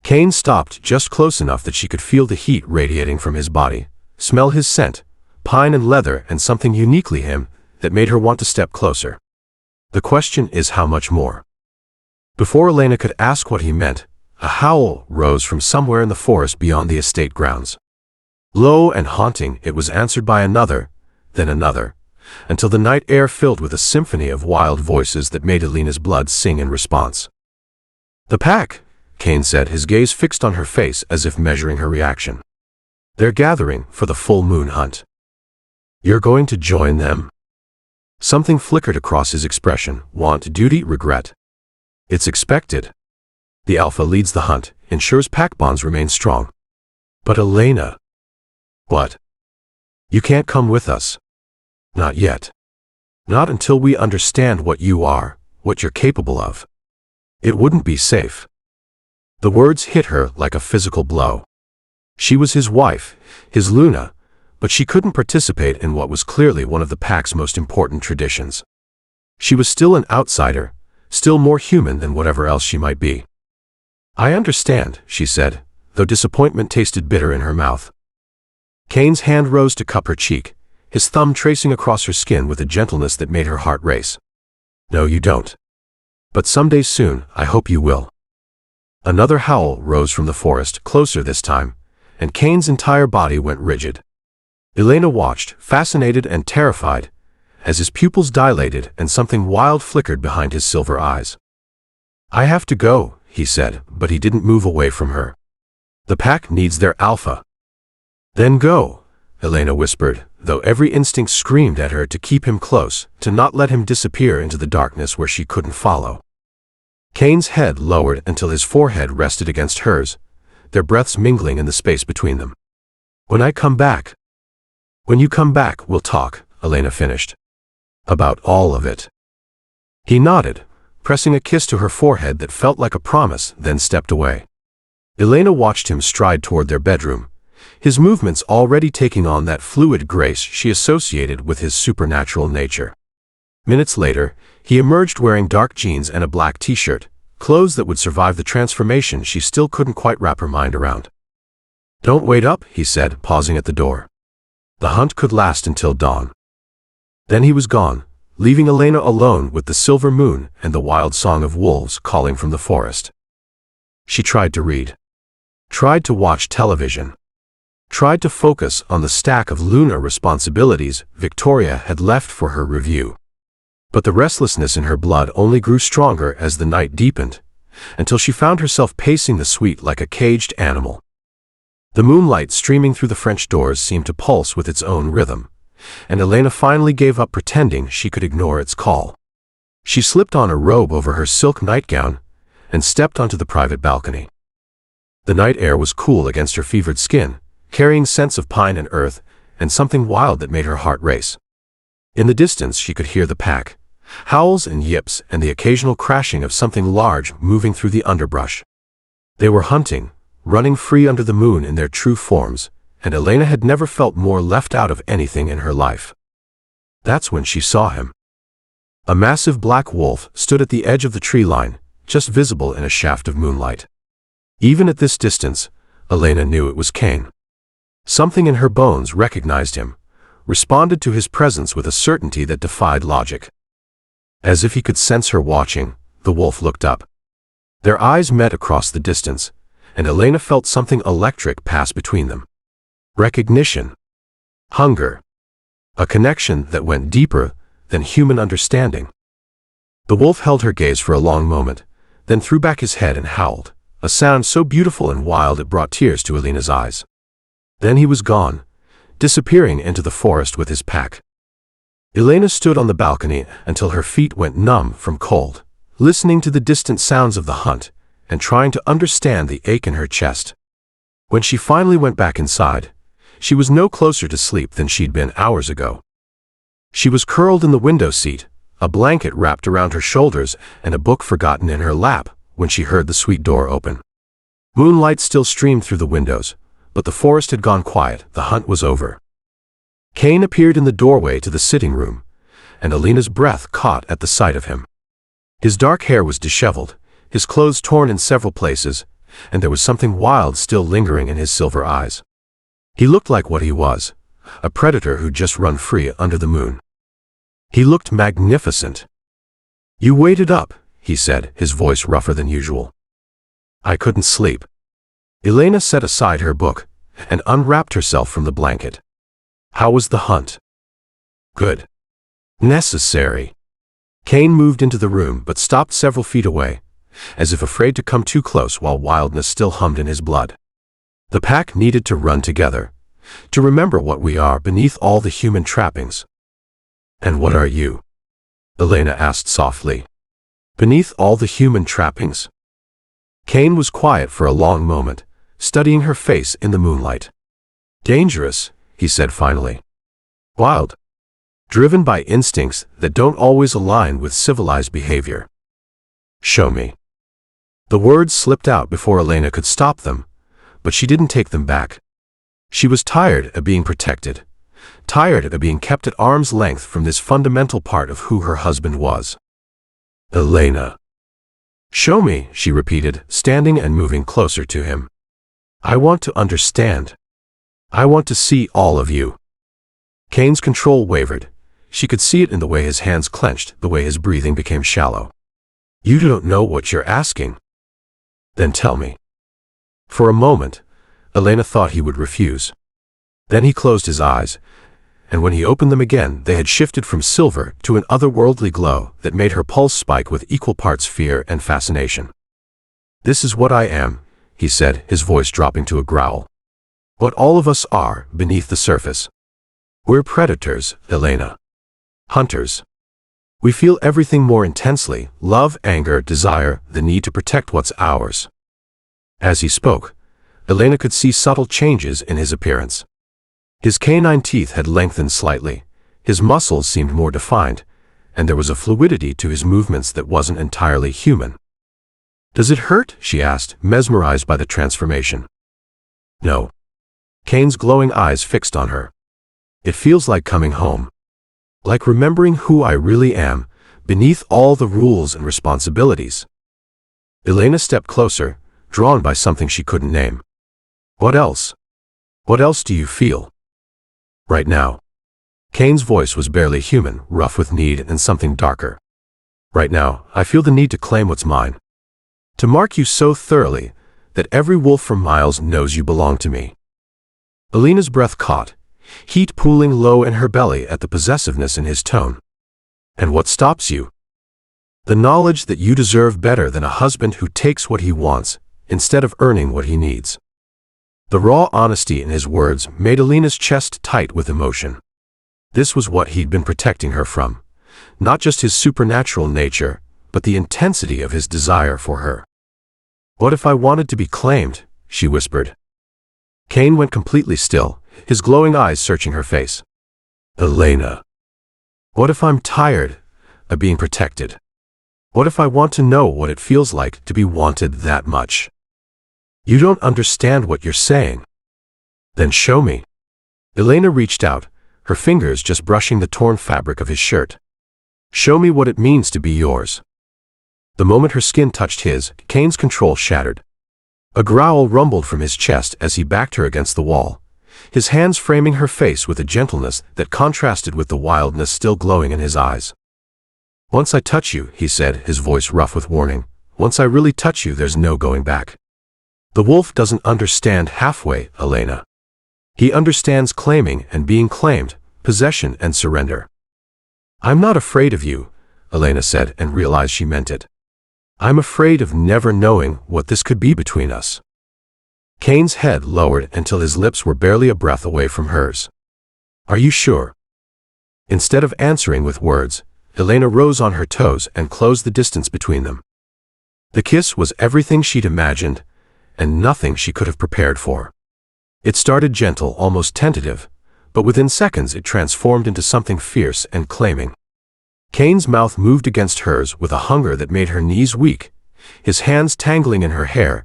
Caine stopped just close enough that she could feel the heat radiating from his body, smell his scent, pine and leather, and something uniquely him that made her want to step closer. The question is how much more? Before Elena could ask what he meant, a howl rose from somewhere in the forest beyond the estate grounds. Low and haunting, it was answered by another, then another, until the night air filled with a symphony of wild voices that made Elena's blood sing in response. "The pack," Caine said, his gaze fixed on her face as if measuring her reaction. "They're gathering for the full moon hunt." "You're going to join them?" Something flickered across his expression. Want, duty, regret. It's expected. The alpha leads the hunt, ensures pack bonds remain strong. But Elena. What? You can't come with us. Not yet. Not until we understand what you are, what you're capable of. It wouldn't be safe. The words hit her like a physical blow. She was his wife, his Luna, but she couldn't participate in what was clearly one of the pack's most important traditions. She was still an outsider, still more human than whatever else she might be. I understand, she said, though disappointment tasted bitter in her mouth. Caine's hand rose to cup her cheek, his thumb tracing across her skin with a gentleness that made her heart race. No, you don't. But someday soon, I hope you will. Another howl rose from the forest, closer this time, and Caine's entire body went rigid. Elena watched, fascinated and terrified, as his pupils dilated and something wild flickered behind his silver eyes. I have to go, he said, but he didn't move away from her. The pack needs their alpha. Then go, Elena whispered, though every instinct screamed at her to keep him close, to not let him disappear into the darkness where she couldn't follow. Caine's head lowered until his forehead rested against hers, their breaths mingling in the space between them. When I come back. When you come back, we'll talk, Elena finished. About all of it. He nodded, pressing a kiss to her forehead that felt like a promise, then stepped away. Elena watched him stride toward their bedroom, his movements already taking on that fluid grace she associated with his supernatural nature. Minutes later, he emerged wearing dark jeans and a black t-shirt, clothes that would survive the transformation she still couldn't quite wrap her mind around. Don't wait up, he said, pausing at the door. The hunt could last until dawn. Then he was gone, leaving Elena alone with the silver moon and the wild song of wolves calling from the forest. She tried to read. Tried to watch television. Tried to focus on the stack of lunar responsibilities Victoria had left for her review. But the restlessness in her blood only grew stronger as the night deepened, until she found herself pacing the suite like a caged animal. The moonlight streaming through the French doors seemed to pulse with its own rhythm, and Elena finally gave up pretending she could ignore its call. She slipped on a robe over her silk nightgown and stepped onto the private balcony. The night air was cool against her fevered skin, carrying scents of pine and earth and something wild that made her heart race. In the distance she could hear the pack, howls and yips and the occasional crashing of something large moving through the underbrush. They were hunting, running free under the moon in their true forms, and Elena had never felt more left out of anything in her life. That's when she saw him. A massive black wolf stood at the edge of the tree line, just visible in a shaft of moonlight. Even at this distance, Elena knew it was Caine. Something in her bones recognized him, responded to his presence with a certainty that defied logic. As if he could sense her watching, the wolf looked up. Their eyes met across the distance, and Elena felt something electric pass between them. Recognition. Hunger. A connection that went deeper than human understanding. The wolf held her gaze for a long moment, then threw back his head and howled, a sound so beautiful and wild it brought tears to Elena's eyes. Then he was gone, disappearing into the forest with his pack. Elena stood on the balcony until her feet went numb from cold, listening to the distant sounds of the hunt and trying to understand the ache in her chest. When she finally went back inside, she was no closer to sleep than she'd been hours ago. She was curled in the window seat, a blanket wrapped around her shoulders and a book forgotten in her lap when she heard the suite door open. Moonlight still streamed through the windows, but the forest had gone quiet, the hunt was over. Caine appeared in the doorway to the sitting room, and Elena's breath caught at the sight of him. His dark hair was disheveled, his clothes torn in several places, and there was something wild still lingering in his silver eyes. He looked like what he was, a predator who'd just run free under the moon. He looked magnificent. You waited up, he said, his voice rougher than usual. I couldn't sleep. Elena set aside her book and unwrapped herself from the blanket. How was the hunt? Good. Necessary. Caine moved into the room but stopped several feet away, as if afraid to come too close while wildness still hummed in his blood. The pack needed to run together, to remember what we are beneath all the human trappings. And what are you? Elena asked softly. beneath all the human trappings. Caine was quiet for a long moment, studying her face in the moonlight. Dangerous, he said finally. Wild. Driven by instincts that don't always align with civilized behavior. Show me. The words slipped out before Elena could stop them, but she didn't take them back. She was tired of being protected, tired of being kept at arm's length from this fundamental part of who her husband was. Elena. Show me, she repeated, standing and moving closer to him. I want to understand. I want to see all of you. Caine's control wavered. She could see it in the way his hands clenched, the way his breathing became shallow. You don't know what you're asking. Then tell me. For a moment, Elena thought he would refuse. Then he closed his eyes, and when he opened them again, they had shifted from silver to an otherworldly glow that made her pulse spike with equal parts fear and fascination. This is what I am, he said, his voice dropping to a growl. What all of us are beneath the surface. We're predators, Elena. Hunters. We feel everything more intensely: love, anger, desire, the need to protect what's ours. As he spoke, Elena could see subtle changes in his appearance. His canine teeth had lengthened slightly, his muscles seemed more defined, and there was a fluidity to his movements that wasn't entirely human. Does it hurt? She asked, mesmerized by the transformation. No. Caine's glowing eyes fixed on her. It feels like coming home. Like remembering who I really am, beneath all the rules and responsibilities. Elena stepped closer, drawn by something she couldn't name. What else? What else do you feel? Right now. Caine's voice was barely human, rough with need and something darker. Right now, I feel the need to claim what's mine. To mark you so thoroughly that every wolf for miles knows you belong to me. Elena's breath caught, heat pooling low in her belly at the possessiveness in his tone. And what stops you? The knowledge that you deserve better than a husband who takes what he wants instead of earning what he needs. The raw honesty in his words made Elena's chest tight with emotion. This was what he'd been protecting her from. Not just his supernatural nature, but the intensity of his desire for her. What if I wanted to be claimed? She whispered. Caine went completely still, his glowing eyes searching her face. Elena. What if I'm tired of being protected? What if I want to know what it feels like to be wanted that much? You don't understand what you're saying. Then show me. Elena reached out, her fingers just brushing the torn fabric of his shirt. Show me what it means to be yours. The moment her skin touched his, Caine's control shattered. A growl rumbled from his chest as he backed her against the wall, his hands framing her face with a gentleness that contrasted with the wildness still glowing in his eyes. Once I touch you, he said, his voice rough with warning, once I really touch you, there's no going back. The wolf doesn't understand halfway, Elena. He understands claiming and being claimed, possession and surrender. I'm not afraid of you, Elena said, and realized she meant it. I'm afraid of never knowing what this could be between us. Caine's head lowered until his lips were barely a breath away from hers. Are you sure? Instead of answering with words, Elena rose on her toes and closed the distance between them. The kiss was everything she'd imagined, and nothing she could have prepared for. It started gentle, almost tentative, but within seconds it transformed into something fierce and claiming. Caine's mouth moved against hers with a hunger that made her knees weak, his hands tangling in her hair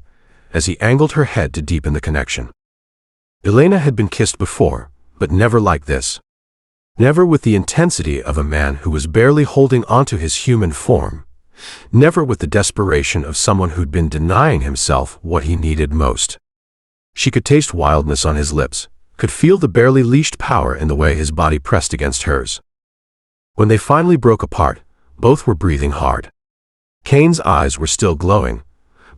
as he angled her head to deepen the connection. Elena had been kissed before, but never like this. Never with the intensity of a man who was barely holding onto his human form. Never with the desperation of someone who'd been denying himself what he needed most. She could taste wildness on his lips, could feel the barely leashed power in the way his body pressed against hers. When they finally broke apart, both were breathing hard. Caine's eyes were still glowing,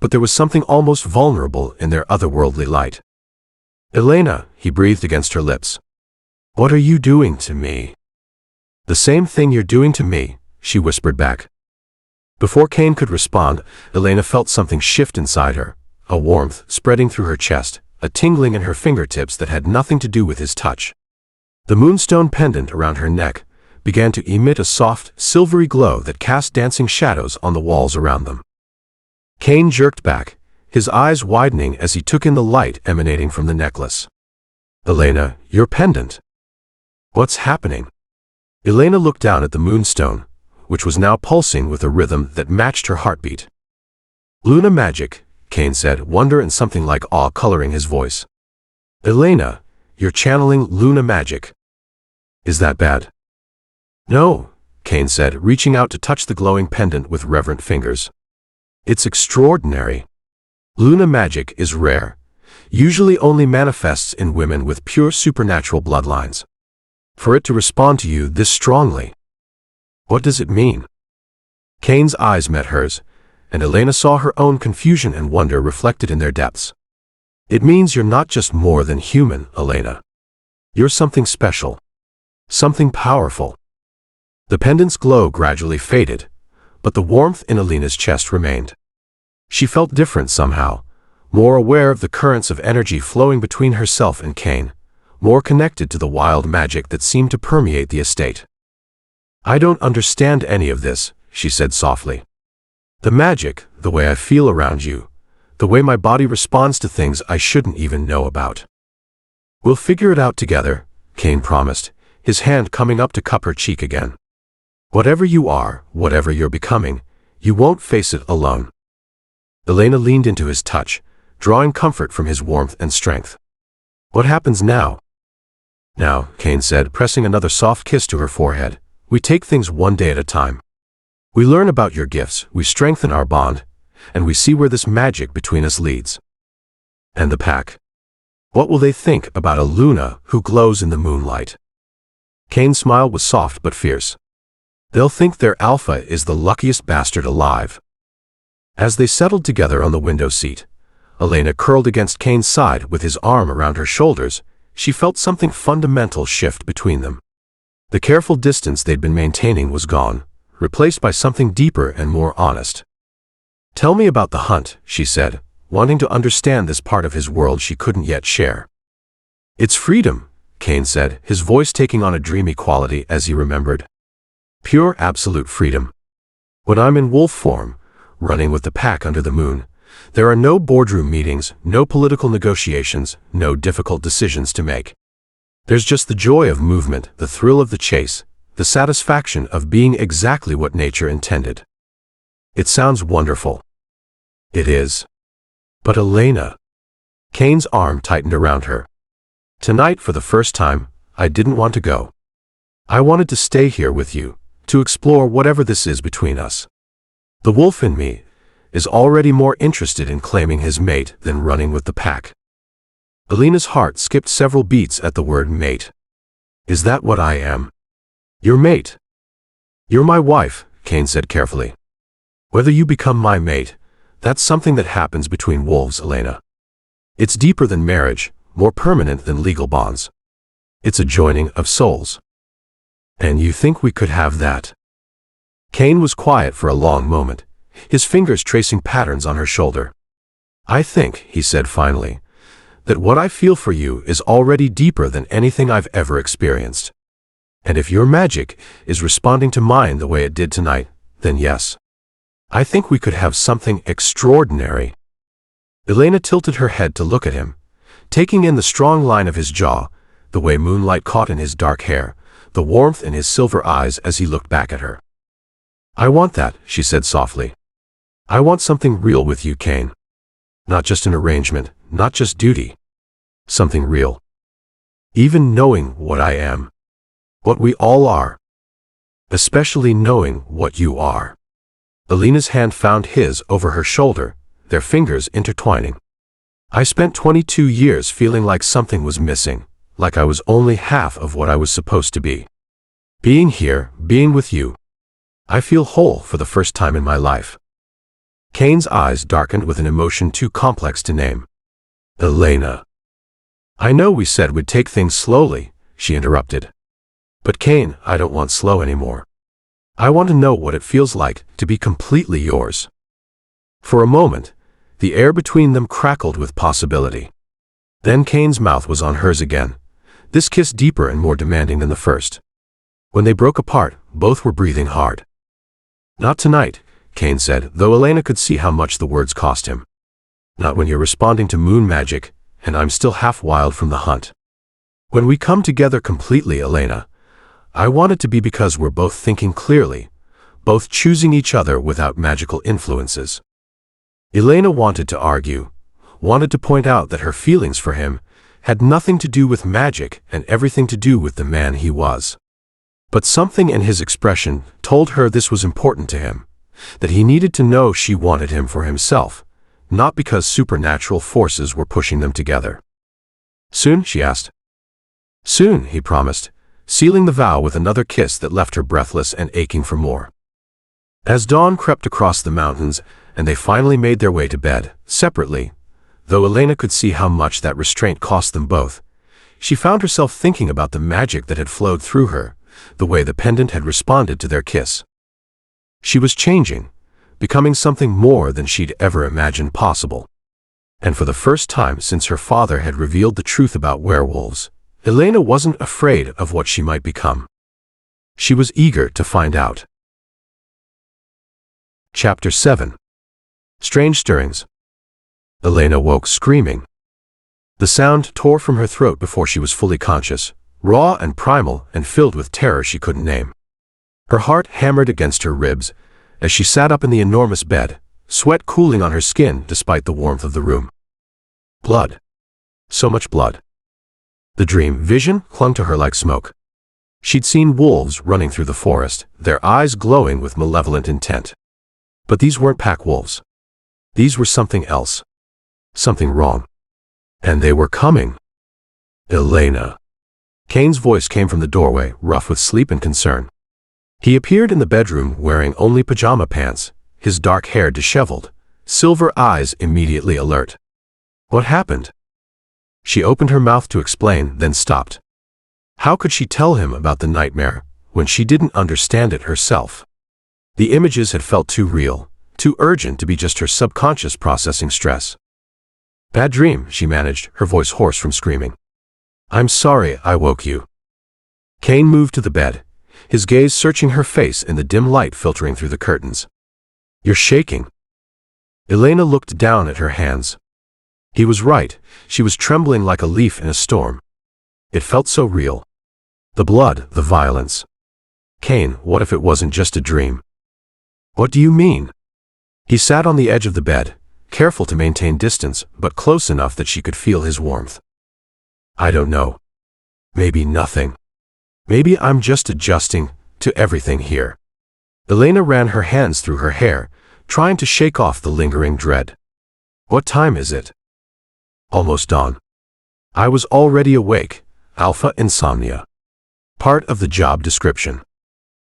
but there was something almost vulnerable in their otherworldly light. Elena, he breathed against her lips. What are you doing to me? The same thing you're doing to me, she whispered back. Before Caine could respond, Elena felt something shift inside her, a warmth spreading through her chest, a tingling in her fingertips that had nothing to do with his touch. The moonstone pendant around her neck, began to emit a soft, silvery glow that cast dancing shadows on the walls around them. Caine jerked back, his eyes widening as he took in the light emanating from the necklace. "Elena, your pendant. What's happening?" Elena looked down at the moonstone, which was now pulsing with a rhythm that matched her heartbeat. "Luna magic," Caine said, wonder and something like awe coloring his voice. "Elena, you're channeling Luna magic. Is that bad?" "No," Caine said, reaching out to touch the glowing pendant with reverent fingers. "It's extraordinary. Luna magic is rare, usually only manifests in women with pure supernatural bloodlines. For it to respond to you this strongly. What does it mean?" Caine's eyes met hers, and Elena saw her own confusion and wonder reflected in their depths. "It means you're not just more than human, Elena. You're something special. Something powerful." The pendant's glow gradually faded, but the warmth in Elena's chest remained. She felt different somehow, more aware of the currents of energy flowing between herself and Caine, more connected to the wild magic that seemed to permeate the estate. "I don't understand any of this," she said softly. "The magic, the way I feel around you, the way my body responds to things I shouldn't even know about." "We'll figure it out together," Caine promised, his hand coming up to cup her cheek again. "Whatever you are, whatever you're becoming, you won't face it alone." Elena leaned into his touch, drawing comfort from his warmth and strength. "What happens now?" "Now," Caine said, pressing another soft kiss to her forehead, "we take things one day at a time. We learn about your gifts, we strengthen our bond, and we see where this magic between us leads." "And the pack? What will they think about a Luna who glows in the moonlight?" Caine's smile was soft but fierce. "They'll think their alpha is the luckiest bastard alive." As they settled together on the window seat, Elena curled against Caine's side with his arm around her shoulders, she felt something fundamental shift between them. The careful distance they'd been maintaining was gone, replaced by something deeper and more honest. "Tell me about the hunt," she said, wanting to understand this part of his world she couldn't yet share. "It's freedom," Caine said, his voice taking on a dreamy quality as he remembered. "Pure absolute freedom. When I'm in wolf form, running with the pack under the moon, there are no boardroom meetings, no political negotiations, no difficult decisions to make. There's just the joy of movement, the thrill of the chase, the satisfaction of being exactly what nature intended." "It sounds wonderful." "It is. But Elena..." Caine's arm tightened around her. "Tonight, for the first time, I didn't want to go. I wanted to stay here with you, to explore whatever this is between us. The wolf in me is already more interested in claiming his mate than running with the pack." Elena's heart skipped several beats at the word mate. "Is that what I am?" "Your mate." "You're my wife," Caine said carefully. "Whether you become my mate, that's something that happens between wolves, Elena. It's deeper than marriage, more permanent than legal bonds. It's a joining of souls." "And you think we could have that?" Caine was quiet for a long moment, his fingers tracing patterns on her shoulder. "I think," he said finally, "that what I feel for you is already deeper than anything I've ever experienced. And if your magic is responding to mine the way it did tonight, then yes. I think we could have something extraordinary." Elena tilted her head to look at him, taking in the strong line of his jaw, the way moonlight caught in his dark hair, the warmth in his silver eyes as he looked back at her. "I want that," she said softly. "I want something real with you, Caine. Not just an arrangement, not just duty. Something real. Even knowing what I am. What we all are. Especially knowing what you are." Elena's hand found his over her shoulder, their fingers intertwining. "I spent 22 years feeling like something was missing, like I was only half of what I was supposed to be. Being here, being with you. I feel whole for the first time in my life." Caine's eyes darkened with an emotion too complex to name. "Elena." "I know we said we'd take things slowly," she interrupted. "But Caine, I don't want slow anymore. I want to know what it feels like to be completely yours." For a moment, the air between them crackled with possibility. Then Caine's mouth was on hers again, this kiss deeper and more demanding than the first. When they broke apart, both were breathing hard. "Not tonight," Caine said, though Elena could see how much the words cost him. "Not when you're responding to moon magic, and I'm still half wild from the hunt. When we come together completely, Elena, I want it to be because we're both thinking clearly, both choosing each other without magical influences." Elena wanted to argue, wanted to point out that her feelings for him had nothing to do with magic and everything to do with the man he was. But something in his expression told her this was important to him, that he needed to know she wanted him for himself, not because supernatural forces were pushing them together. "Soon?" she asked. "Soon," he promised, sealing the vow with another kiss that left her breathless and aching for more. As dawn crept across the mountains and they finally made their way to bed, separately, though Elena could see how much that restraint cost them both, she found herself thinking about the magic that had flowed through her, the way the pendant had responded to their kiss. She was changing, becoming something more than she'd ever imagined possible. And for the first time since her father had revealed the truth about werewolves, Elena wasn't afraid of what she might become. She was eager to find out. Chapter 7. Strange Stirrings. Elena woke screaming. The sound tore from her throat before she was fully conscious, raw and primal and filled with terror she couldn't name. Her heart hammered against her ribs as she sat up in the enormous bed, sweat cooling on her skin despite the warmth of the room. Blood. So much blood. The dream vision clung to her like smoke. She'd seen wolves running through the forest, their eyes glowing with malevolent intent. But these weren't pack wolves. These were something else. Something wrong. And they were coming. Elena. Caine's voice came from the doorway, rough with sleep and concern. He appeared in the bedroom wearing only pajama pants, his dark hair disheveled, silver eyes immediately alert. What happened? She opened her mouth to explain, then stopped. How could she tell him about the nightmare when she didn't understand it herself? The images had felt too real, too urgent to be just her subconscious processing stress. "Bad dream," she managed, her voice hoarse from screaming. "I'm sorry I woke you." Caine moved to the bed, his gaze searching her face in the dim light filtering through the curtains. "You're shaking." Elena looked down at her hands. He was right, she was trembling like a leaf in a storm. It felt so real. The blood, the violence. "Caine, what if it wasn't just a dream?" "What do you mean?" He sat on the edge of the bed, careful to maintain distance, but close enough that she could feel his warmth. "I don't know. Maybe nothing. Maybe I'm just adjusting to everything here." Elena ran her hands through her hair, trying to shake off the lingering dread. "What time is it?" "Almost dawn." "I was already awake. Alpha insomnia. Part of the job description."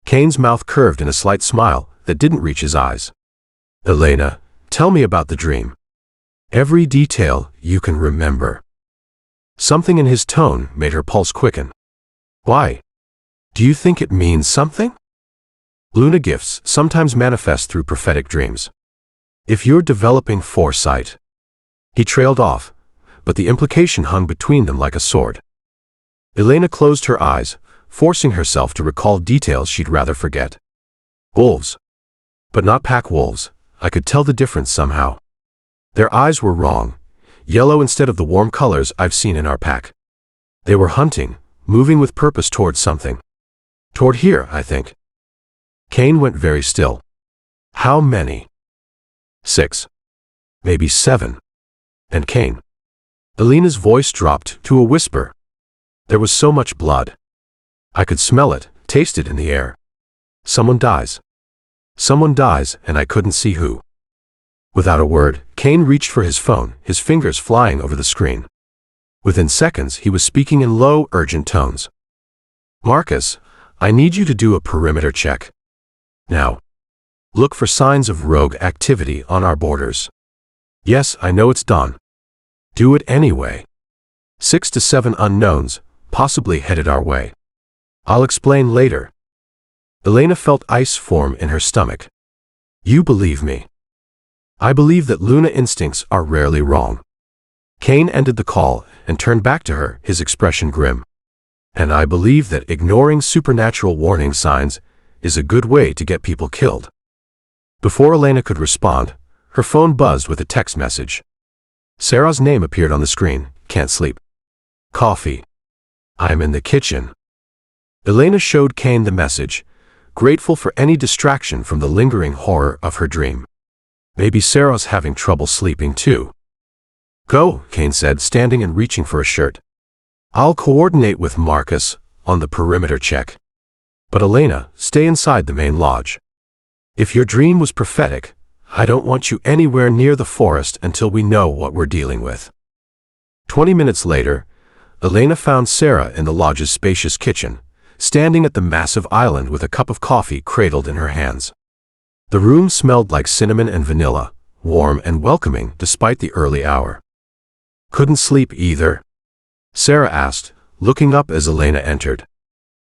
Caine's mouth curved in a slight smile that didn't reach his eyes. "Elena, tell me about the dream. Every detail you can remember." Something in his tone made her pulse quicken. "Why? Do you think it means something?" "Luna gifts sometimes manifest through prophetic dreams. If you're developing foresight." He trailed off, but the implication hung between them like a sword. Elena closed her eyes, forcing herself to recall details she'd rather forget. "Wolves. But not pack wolves. I could tell the difference somehow. Their eyes were wrong, yellow instead of the warm colors I've seen in our pack. They were hunting, moving with purpose towards something. Toward here, I think." Caine went very still. "How many?" 6. Maybe 7. And Caine. Elena's voice dropped to a whisper. "There was so much blood. I could smell it, taste it in the air. Someone dies. Someone dies, and I couldn't see who." Without a word, Caine reached for his phone, his fingers flying over the screen. Within seconds, he was speaking in low, urgent tones. "Marcus, I need you to do a perimeter check. Now. Look for signs of rogue activity on our borders. Yes, I know it's dawn. Do it anyway. 6 to 7 unknowns, possibly headed our way. I'll explain later." Elena felt ice form in her stomach. "You believe me." "I believe that Luna instincts are rarely wrong." Caine ended the call and turned back to her, his expression grim. And I believe that ignoring supernatural warning signs is a good way to get people killed. Before Elena could respond, her phone buzzed with a text message. Sarah's name appeared on the screen. Can't sleep. Coffee. I'm in the kitchen. Elena showed Caine the message, grateful for any distraction from the lingering horror of her dream. Maybe Sarah's having trouble sleeping too. Go, Caine said, standing and reaching for a shirt. I'll coordinate with Marcus on the perimeter check. But Elena, stay inside the main lodge. If your dream was prophetic, I don't want you anywhere near the forest until we know what we're dealing with. 20 minutes later, Elena found Sarah in the lodge's spacious kitchen, standing at the massive island with a cup of coffee cradled in her hands. The room smelled like cinnamon and vanilla, warm and welcoming despite the early hour. Couldn't sleep either? Sarah asked, looking up as Elena entered.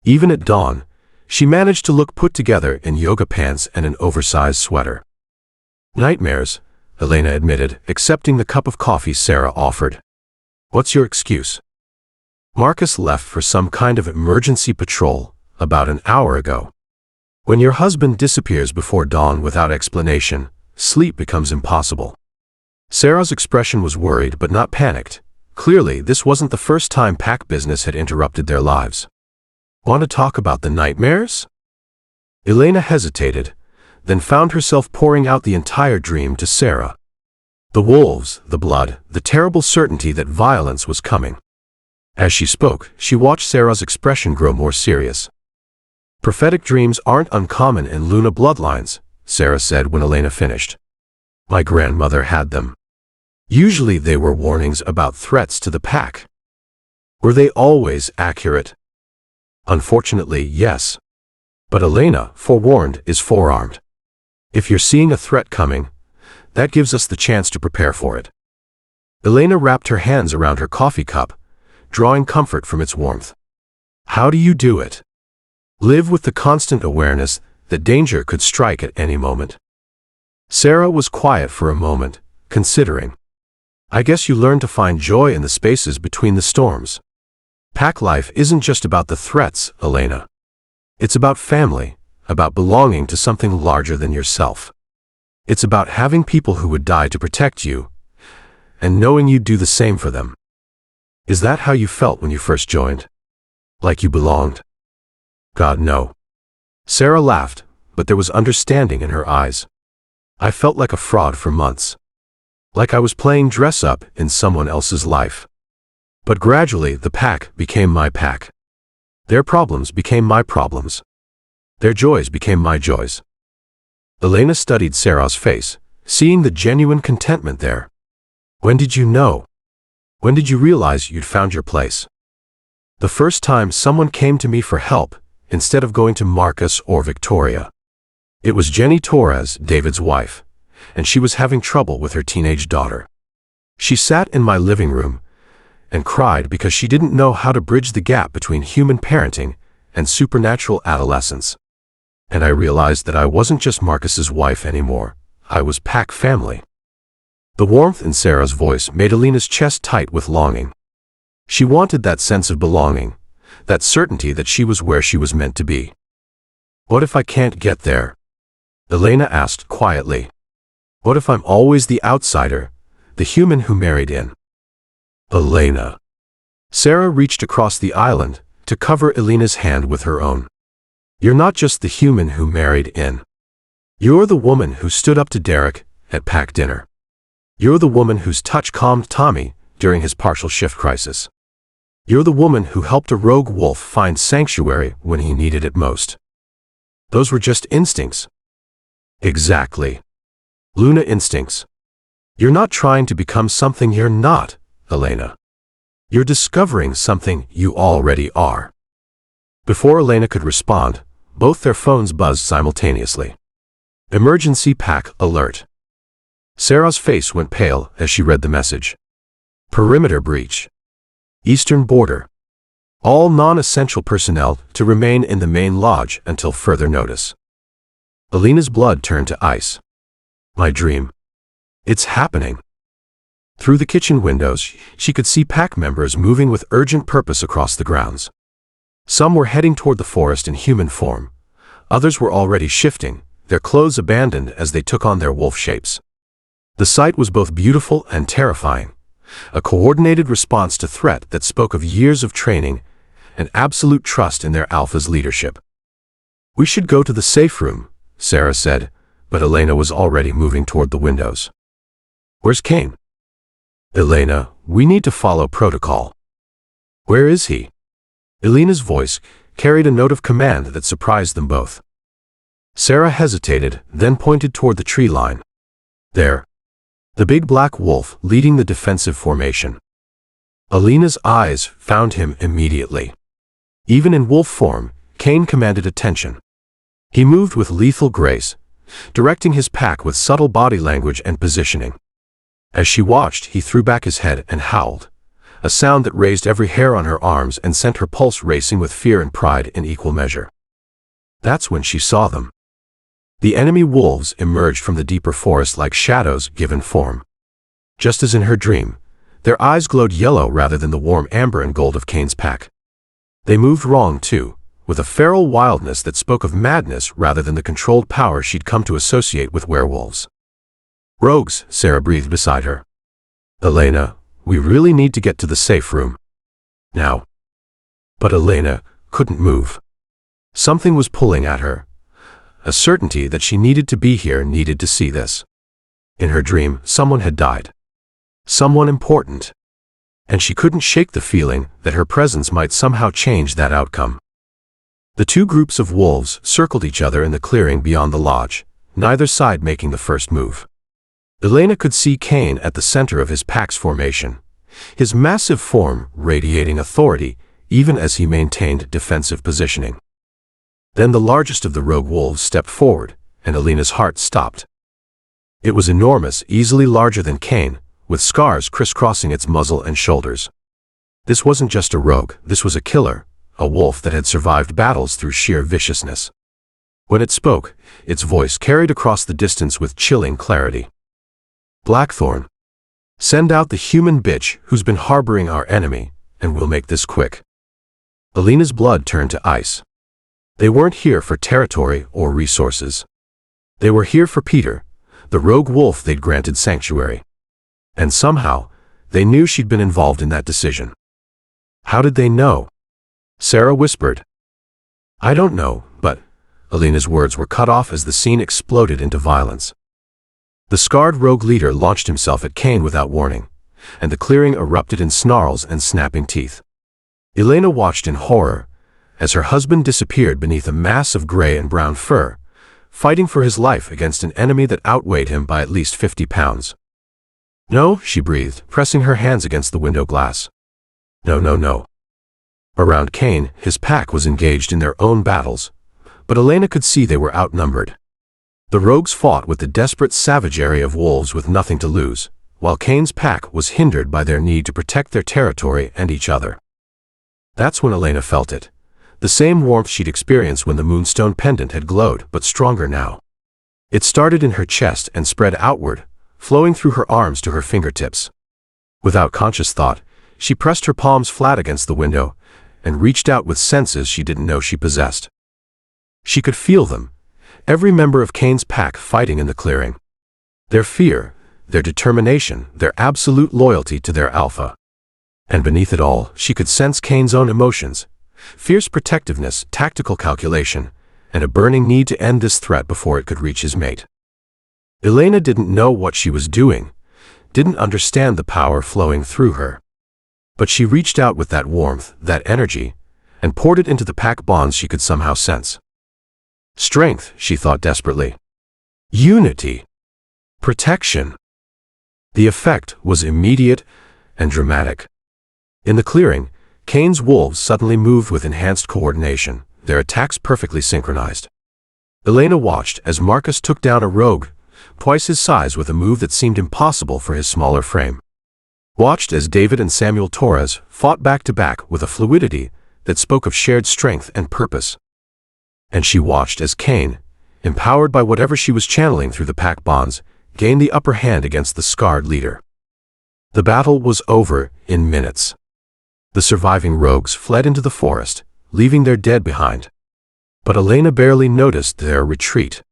Even at dawn, she managed to look put together in yoga pants and an oversized sweater. Nightmares, Elena admitted, accepting the cup of coffee Sarah offered. What's your excuse? Marcus left for some kind of emergency patrol about an hour ago. When your husband disappears before dawn without explanation, sleep becomes impossible. Sarah's expression was worried but not panicked. Clearly, this wasn't the first time pack business had interrupted their lives. Want to talk about the nightmares? Elena hesitated, then found herself pouring out the entire dream to Sarah. The wolves, the blood, the terrible certainty that violence was coming. As she spoke, she watched Sarah's expression grow more serious. Prophetic dreams aren't uncommon in Luna bloodlines, Sarah said when Elena finished. My grandmother had them. Usually they were warnings about threats to the pack. Were they always accurate? Unfortunately, yes. But Elena, forewarned, is forearmed. If you're seeing a threat coming, that gives us the chance to prepare for it. Elena wrapped her hands around her coffee cup, drawing comfort from its warmth. How do you do it? Live with the constant awareness that danger could strike at any moment. Sarah was quiet for a moment, considering. I guess you learn to find joy in the spaces between the storms. Pack life isn't just about the threats, Elena. It's about family, about belonging to something larger than yourself. It's about having people who would die to protect you, and knowing you'd do the same for them. Is that how you felt when you first joined? Like you belonged? God, no. Sarah laughed, but there was understanding in her eyes. I felt like a fraud for months. Like I was playing dress-up in someone else's life. But gradually the pack became my pack. Their problems became my problems. Their joys became my joys. Elena studied Sarah's face, seeing the genuine contentment there. When did you know? When did you realize you'd found your place? The first time someone came to me for help, instead of going to Marcus or Victoria. It was Jenny Torres, David's wife, and she was having trouble with her teenage daughter. She sat in my living room and cried because she didn't know how to bridge the gap between human parenting and supernatural adolescence. And I realized that I wasn't just Marcus's wife anymore, I was pack family. The warmth in Sarah's voice made Elena's chest tight with longing. She wanted that sense of belonging, that certainty that she was where she was meant to be. What if I can't get there? Elena asked quietly. What if I'm always the outsider, the human who married in? Elena. Sarah reached across the island to cover Elena's hand with her own. You're not just the human who married in. You're the woman who stood up to Derek at pack dinner. You're the woman whose touch calmed Tommy during his partial shift crisis. You're the woman who helped a rogue wolf find sanctuary when he needed it most. Those were just instincts. Exactly. Luna instincts. You're not trying to become something you're not, Elena. You're discovering something you already are. Before Elena could respond, both their phones buzzed simultaneously. Emergency pack alert. Sarah's face went pale as she read the message. Perimeter breach. Eastern border. All non-essential personnel to remain in the main lodge until further notice. Elena's blood turned to ice. My dream. It's happening. Through the kitchen windows, she could see pack members moving with urgent purpose across the grounds. Some were heading toward the forest in human form. Others were already shifting, their clothes abandoned as they took on their wolf shapes. The sight was both beautiful and terrifying, a coordinated response to threat that spoke of years of training and absolute trust in their alpha's leadership. "We should go to the safe room," Sarah said, but Elena was already moving toward the windows. "Where's Caine?" "Elena, we need to follow protocol." "Where is he?" Elena's voice carried a note of command that surprised them both. Sarah hesitated, then pointed toward the tree line. "There." The big black wolf leading the defensive formation. Elena's eyes found him immediately. Even in wolf form, Caine commanded attention. He moved with lethal grace, directing his pack with subtle body language and positioning. As she watched, he threw back his head and howled, a sound that raised every hair on her arms and sent her pulse racing with fear and pride in equal measure. That's when she saw them. The enemy wolves emerged from the deeper forest like shadows given form. Just as in her dream, their eyes glowed yellow rather than the warm amber and gold of Caine's pack. They moved wrong, too, with a feral wildness that spoke of madness rather than the controlled power she'd come to associate with werewolves. "Rogues," Sarah breathed beside her. "Elena, we really need to get to the safe room. Now." But Elena couldn't move. Something was pulling at her. A certainty that she needed to be here, needed to see this. In her dream, someone had died. Someone important. And she couldn't shake the feeling that her presence might somehow change that outcome. The two groups of wolves circled each other in the clearing beyond the lodge, neither side making the first move. Elena could see Caine at the center of his pack's formation, his massive form radiating authority even as he maintained defensive positioning. Then the largest of the rogue wolves stepped forward, and Elena's heart stopped. It was enormous, easily larger than Caine, with scars crisscrossing its muzzle and shoulders. This wasn't just a rogue, this was a killer, a wolf that had survived battles through sheer viciousness. When it spoke, its voice carried across the distance with chilling clarity. "Blackthorne, send out the human bitch who's been harboring our enemy, and we'll make this quick." Elena's blood turned to ice. They weren't here for territory or resources. They were here for Peter, the rogue wolf they'd granted sanctuary. And somehow, they knew she'd been involved in that decision. How did they know? Sarah whispered. "I don't know, but..." Elena's words were cut off as the scene exploded into violence. The scarred rogue leader launched himself at Caine without warning, and the clearing erupted in snarls and snapping teeth. Elena watched in horror as her husband disappeared beneath a mass of gray and brown fur, fighting for his life against an enemy that outweighed him by at least 50 pounds. "No," she breathed, pressing her hands against the window glass. "No, no, no." Around Caine, his pack was engaged in their own battles, but Elena could see they were outnumbered. The rogues fought with the desperate savagery of wolves with nothing to lose, while Caine's pack was hindered by their need to protect their territory and each other. That's when Elena felt it. The same warmth she'd experienced when the moonstone pendant had glowed, but stronger now. It started in her chest and spread outward, flowing through her arms to her fingertips. Without conscious thought, she pressed her palms flat against the window and reached out with senses she didn't know she possessed. She could feel them, every member of Caine's pack fighting in the clearing. Their fear, their determination, their absolute loyalty to their alpha. And beneath it all, she could sense Caine's own emotions, fierce protectiveness, tactical calculation, and a burning need to end this threat before it could reach his mate. Elena didn't know what she was doing, didn't understand the power flowing through her. But she reached out with that warmth, that energy, and poured it into the pack bonds she could somehow sense. Strength, she thought desperately. Unity. Protection. The effect was immediate and dramatic. In the clearing, Caine's wolves suddenly moved with enhanced coordination, their attacks perfectly synchronized. Elena watched as Marcus took down a rogue, twice his size, with a move that seemed impossible for his smaller frame. Watched as David and Samuel Torres fought back to back with a fluidity that spoke of shared strength and purpose. And she watched as Caine, empowered by whatever she was channeling through the pack bonds, gained the upper hand against the scarred leader. The battle was over in minutes. The surviving rogues fled into the forest, leaving their dead behind. But Elena barely noticed their retreat.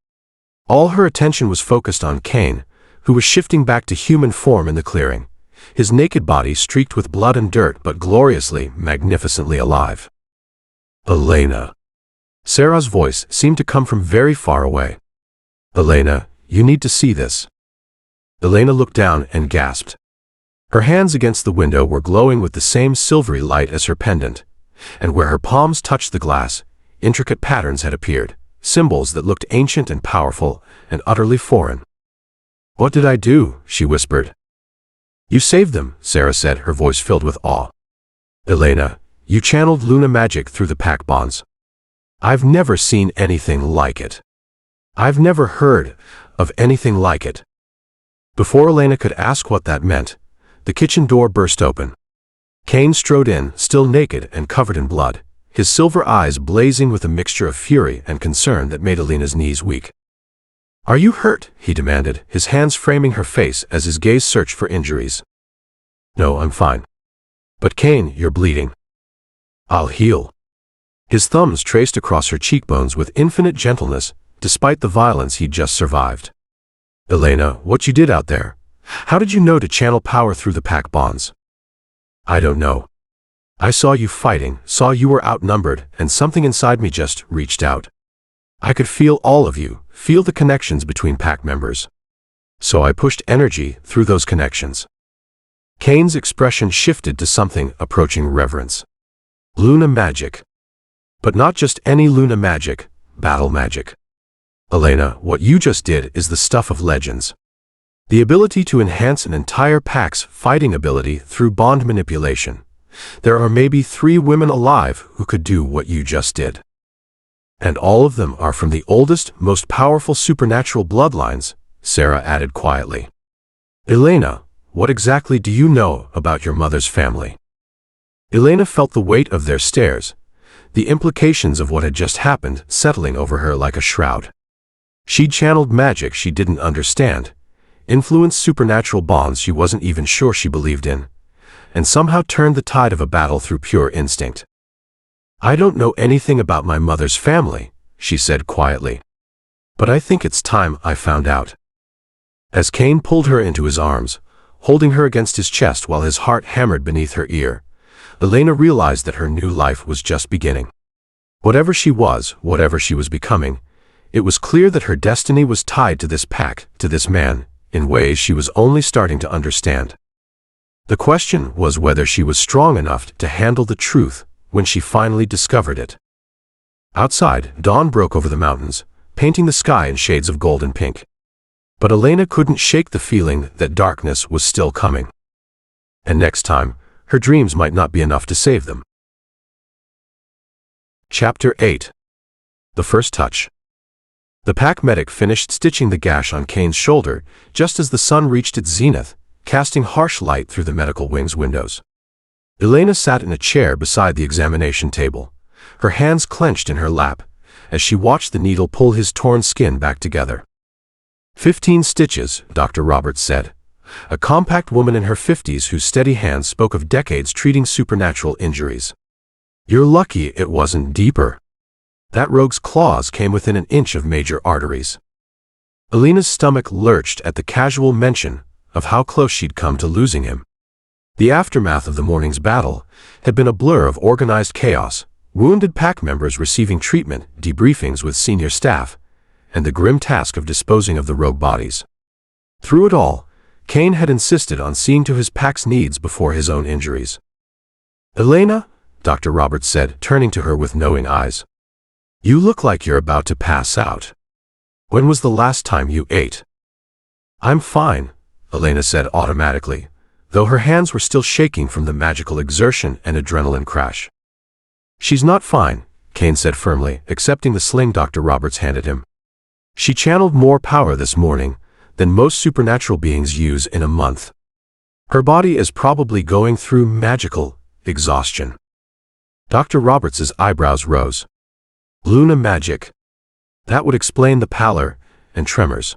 All her attention was focused on Caine, who was shifting back to human form in the clearing, his naked body streaked with blood and dirt but gloriously, magnificently alive. "Elena." Sarah's voice seemed to come from very far away. "Elena, you need to see this." Elena looked down and gasped. Her hands against the window were glowing with the same silvery light as her pendant, and where her palms touched the glass, intricate patterns had appeared, symbols that looked ancient and powerful and utterly foreign. "What did I do?" she whispered. "You saved them," Sarah said, her voice filled with awe. "Elena, you channeled Luna magic through the pack bonds. I've never seen anything like it. I've never heard of anything like it." Before Elena could ask what that meant, the kitchen door burst open. Caine strode in, still naked and covered in blood, his silver eyes blazing with a mixture of fury and concern that made Elena's knees weak. "Are you hurt?" he demanded, his hands framing her face as his gaze searched for injuries. "No, I'm fine." "But Caine, you're bleeding." "I'll heal." His thumbs traced across her cheekbones with infinite gentleness, despite the violence he'd just survived. "Elena, what you did out there? How did you know to channel power through the pack bonds?" "I don't know. I saw you fighting, saw you were outnumbered, and something inside me just reached out. I could feel all of you, feel the connections between pack members. So I pushed energy through those connections." Caine's expression shifted to something approaching reverence. "Luna magic. But not just any Luna magic, battle magic. Elena, what you just did is the stuff of legends. The ability to enhance an entire pack's fighting ability through bond manipulation. There are maybe 3 women alive who could do what you just did. And all of them are from the oldest, most powerful supernatural bloodlines," Sarah added quietly. "Elena, what exactly do you know about your mother's family?" Elena felt the weight of their stares, the implications of what had just happened settling over her like a shroud. She'd channeled magic she didn't understand, influenced supernatural bonds she wasn't even sure she believed in, and somehow turned the tide of a battle through pure instinct. "I don't know anything about my mother's family," she said quietly. "But I think it's time I found out." As Caine pulled her into his arms, holding her against his chest while his heart hammered beneath her ear, Elena realized that her new life was just beginning. Whatever she was becoming, it was clear that her destiny was tied to this pack, to this man, in ways she was only starting to understand. The question was whether she was strong enough to handle the truth when she finally discovered it. Outside, dawn broke over the mountains, painting the sky in shades of gold and pink. But Elena couldn't shake the feeling that darkness was still coming. And next time, her dreams might not be enough to save them. Chapter 8. The First Touch. The pack medic finished stitching the gash on Caine's shoulder just as the sun reached its zenith, casting harsh light through the medical wing's windows. Elena sat in a chair beside the examination table, her hands clenched in her lap, as she watched the needle pull his torn skin back together. 15 stitches, Dr. Roberts said, a compact woman in her 50s whose steady hands spoke of decades treating supernatural injuries. "You're lucky it wasn't deeper. That rogue's claws came within an inch of major arteries." Elena's stomach lurched at the casual mention of how close she'd come to losing him. The aftermath of the morning's battle had been a blur of organized chaos, wounded pack members receiving treatment, debriefings with senior staff, and the grim task of disposing of the rogue bodies. Through it all, Caine had insisted on seeing to his pack's needs before his own injuries. "Elena," Dr. Roberts said, turning to her with knowing eyes, "you look like you're about to pass out. When was the last time you ate?" "I'm fine," Elena said automatically, though her hands were still shaking from the magical exertion and adrenaline crash. "She's not fine," Caine said firmly, accepting the sling Dr. Roberts handed him. "She channeled more power this morning than most supernatural beings use in a month. Her body is probably going through magical exhaustion." Dr. Roberts's eyebrows rose. "Luna magic. That would explain the pallor and tremors.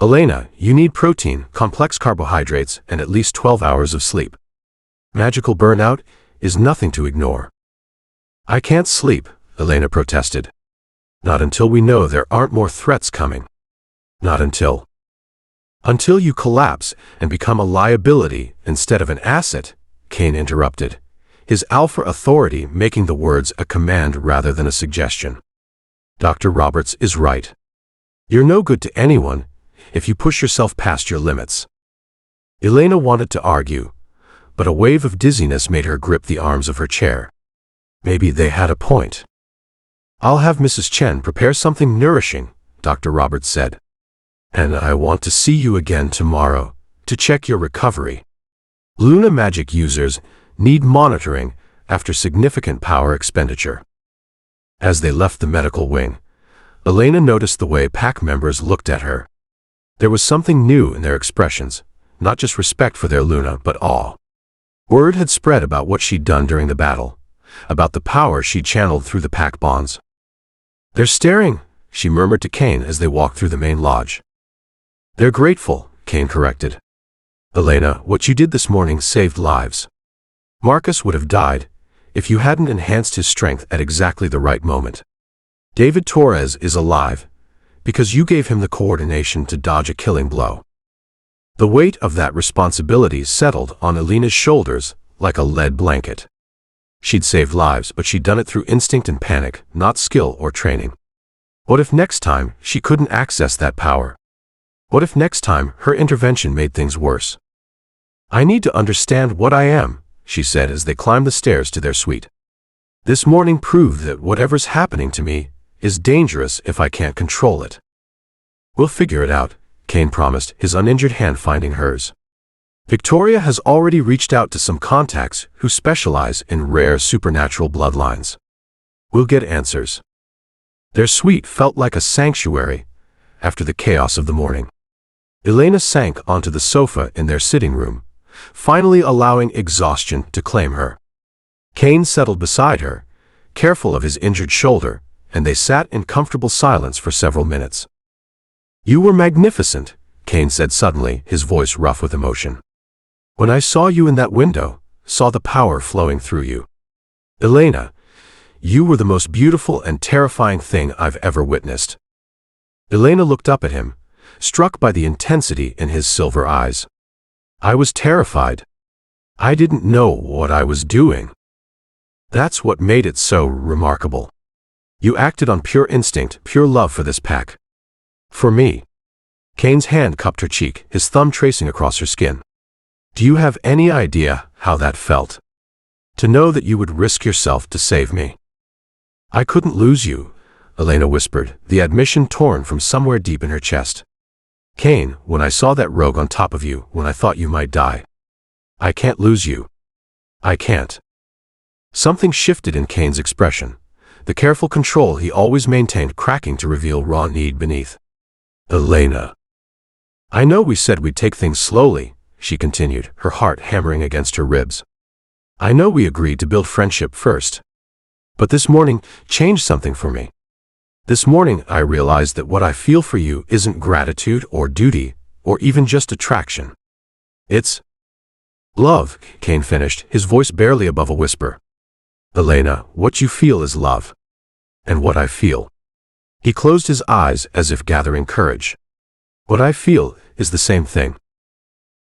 Elena, you need protein, complex carbohydrates, and at least 12 hours of sleep. Magical burnout is nothing to ignore." I can't sleep, Elena protested. Not until we know there aren't more threats coming. Not until you collapse and become a liability instead of an asset, Caine interrupted, his alpha authority making the words a command rather than a suggestion. Dr. Roberts is right. You're no good to anyone if you push yourself past your limits. Elena wanted to argue, but a wave of dizziness made her grip the arms of her chair. Maybe they had a point. I'll have Mrs. Chen prepare something nourishing, Dr. Roberts said. And I want to see you again tomorrow to check your recovery. Luna magic users need monitoring after significant power expenditure. As they left the medical wing, Elena noticed the way pack members looked at her. There was something new in their expressions, not just respect for their Luna, but awe. Word had spread about what she'd done during the battle, about the power she'd channeled through the pack bonds. They're staring, she murmured to Caine as they walked through the main lodge. They're grateful, Caine corrected. Elena, what you did this morning saved lives. Marcus would have died if you hadn't enhanced his strength at exactly the right moment. David Torres is alive because you gave him the coordination to dodge a killing blow. The weight of that responsibility settled on Elena's shoulders like a lead blanket. She'd saved lives, but she'd done it through instinct and panic, not skill or training. What if next time she couldn't access that power? What if next time her intervention made things worse? I need to understand what I am, she said as they climbed the stairs to their suite. This morning proved that whatever's happening to me is dangerous if I can't control it. We'll figure it out, Caine promised, his uninjured hand finding hers. Victoria has already reached out to some contacts who specialize in rare supernatural bloodlines. We'll get answers. Their suite felt like a sanctuary after the chaos of the morning. Elena sank onto the sofa in their sitting room, finally allowing exhaustion to claim her. Caine settled beside her, careful of his injured shoulder, and they sat in comfortable silence for several minutes. You were magnificent, Caine said suddenly, his voice rough with emotion. When I saw you in that window, saw the power flowing through you. Elena, you were the most beautiful and terrifying thing I've ever witnessed. Elena looked up at him, struck by the intensity in his silver eyes. I was terrified. I didn't know what I was doing. That's what made it so remarkable. You acted on pure instinct, pure love for this pack. For me. Caine's hand cupped her cheek, his thumb tracing across her skin. Do you have any idea how that felt? To know that you would risk yourself to save me. I couldn't lose you, Elena whispered, the admission torn from somewhere deep in her chest. Caine, when I saw that rogue on top of you, when I thought you might die. I can't lose you. I can't. Something shifted in Caine's expression, the careful control he always maintained cracking to reveal raw need beneath. Elena. I know we said we'd take things slowly, she continued, her heart hammering against her ribs. I know we agreed to build friendship first. But this morning changed something for me. This morning I realized that what I feel for you isn't gratitude or duty or even just attraction. It's love, Caine finished, his voice barely above a whisper. Elena, what you feel is love. And what I feel. He closed his eyes as if gathering courage. What I feel is the same thing.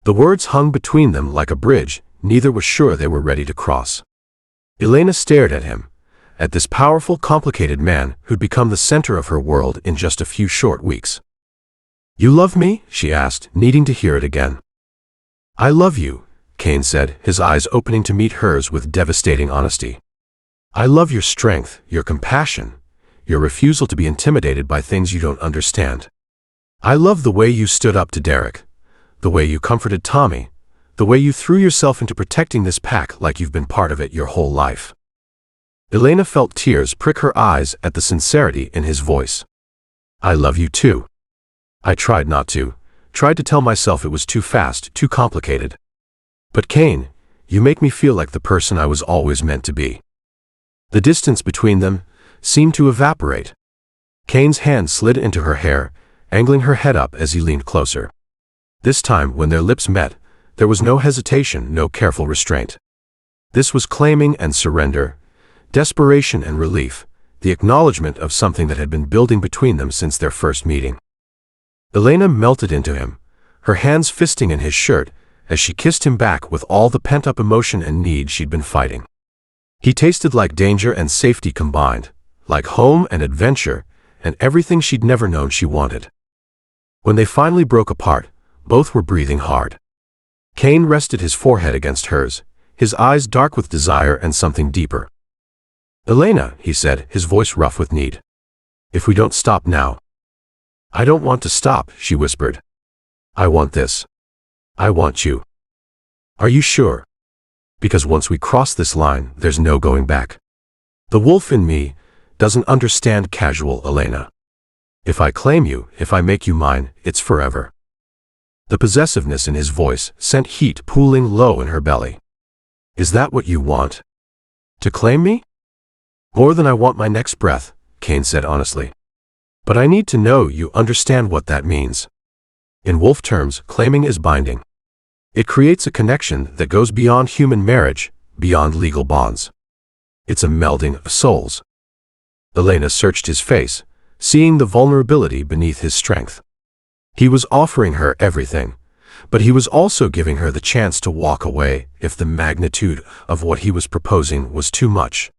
The words hung between them like a bridge neither was sure they were ready to cross. Elena stared at him, at this powerful, complicated man who'd become the center of her world in just a few short weeks. You love me? She asked, needing to hear it again. I love you, Caine said, his eyes opening to meet hers with devastating honesty. I love your strength, your compassion, your refusal to be intimidated by things you don't understand. I love the way you stood up to Derek, the way you comforted Tommy, the way you threw yourself into protecting this pack like you've been part of it your whole life. Elena felt tears prick her eyes at the sincerity in his voice. I love you too. I tried not to, tried to tell myself it was too fast, too complicated. But Caine, you make me feel like the person I was always meant to be. The distance between them seemed to evaporate. Caine's hand slid into her hair, angling her head up as he leaned closer. This time, when their lips met, there was no hesitation, no careful restraint. This was claiming and surrender, desperation and relief, the acknowledgement of something that had been building between them since their first meeting. Elena melted into him, her hands fisting in his shirt as she kissed him back with all the pent-up emotion and need she'd been fighting. He tasted like danger and safety combined, like home and adventure, and everything she'd never known she wanted. When they finally broke apart, both were breathing hard. Caine rested his forehead against hers, his eyes dark with desire and something deeper. "Elena," he said, his voice rough with need. "If we don't stop now." "I don't want to stop," she whispered. "I want this. I want you." "Are you sure? Because once we cross this line, there's no going back. The wolf in me doesn't understand casual, Elena. If I claim you, if I make you mine, it's forever." The possessiveness in his voice sent heat pooling low in her belly. "Is that what you want? To claim me?" "More than I want my next breath," Caine said honestly. "But I need to know you understand what that means. In wolf terms, claiming is binding. It creates a connection that goes beyond human marriage, beyond legal bonds. It's a melding of souls." Elena searched his face, seeing the vulnerability beneath his strength. He was offering her everything, but he was also giving her the chance to walk away if the magnitude of what he was proposing was too much.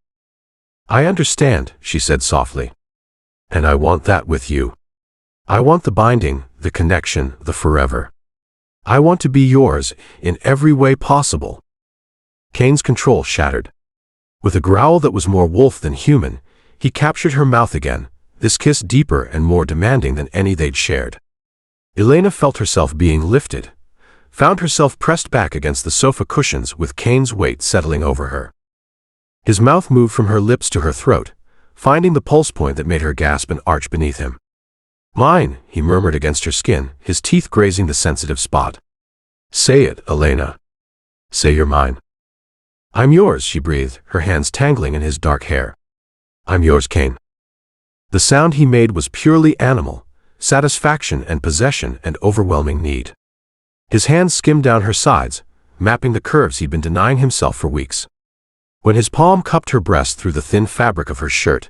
"I understand," she said softly. "And I want that with you. I want the binding, the connection, the forever. I want to be yours in every way possible." Caine's control shattered. With a growl that was more wolf than human, he captured her mouth again, this kiss deeper and more demanding than any they'd shared. Elena felt herself being lifted, found herself pressed back against the sofa cushions with Caine's weight settling over her. His mouth moved from her lips to her throat, finding the pulse point that made her gasp and arch beneath him. "Mine," he murmured against her skin, his teeth grazing the sensitive spot. "Say it, Elena. Say you're mine." "I'm yours," she breathed, her hands tangling in his dark hair. "I'm yours, Caine." The sound he made was purely animal, satisfaction and possession and overwhelming need. His hands skimmed down her sides, mapping the curves he'd been denying himself for weeks. When his palm cupped her breast through the thin fabric of her shirt,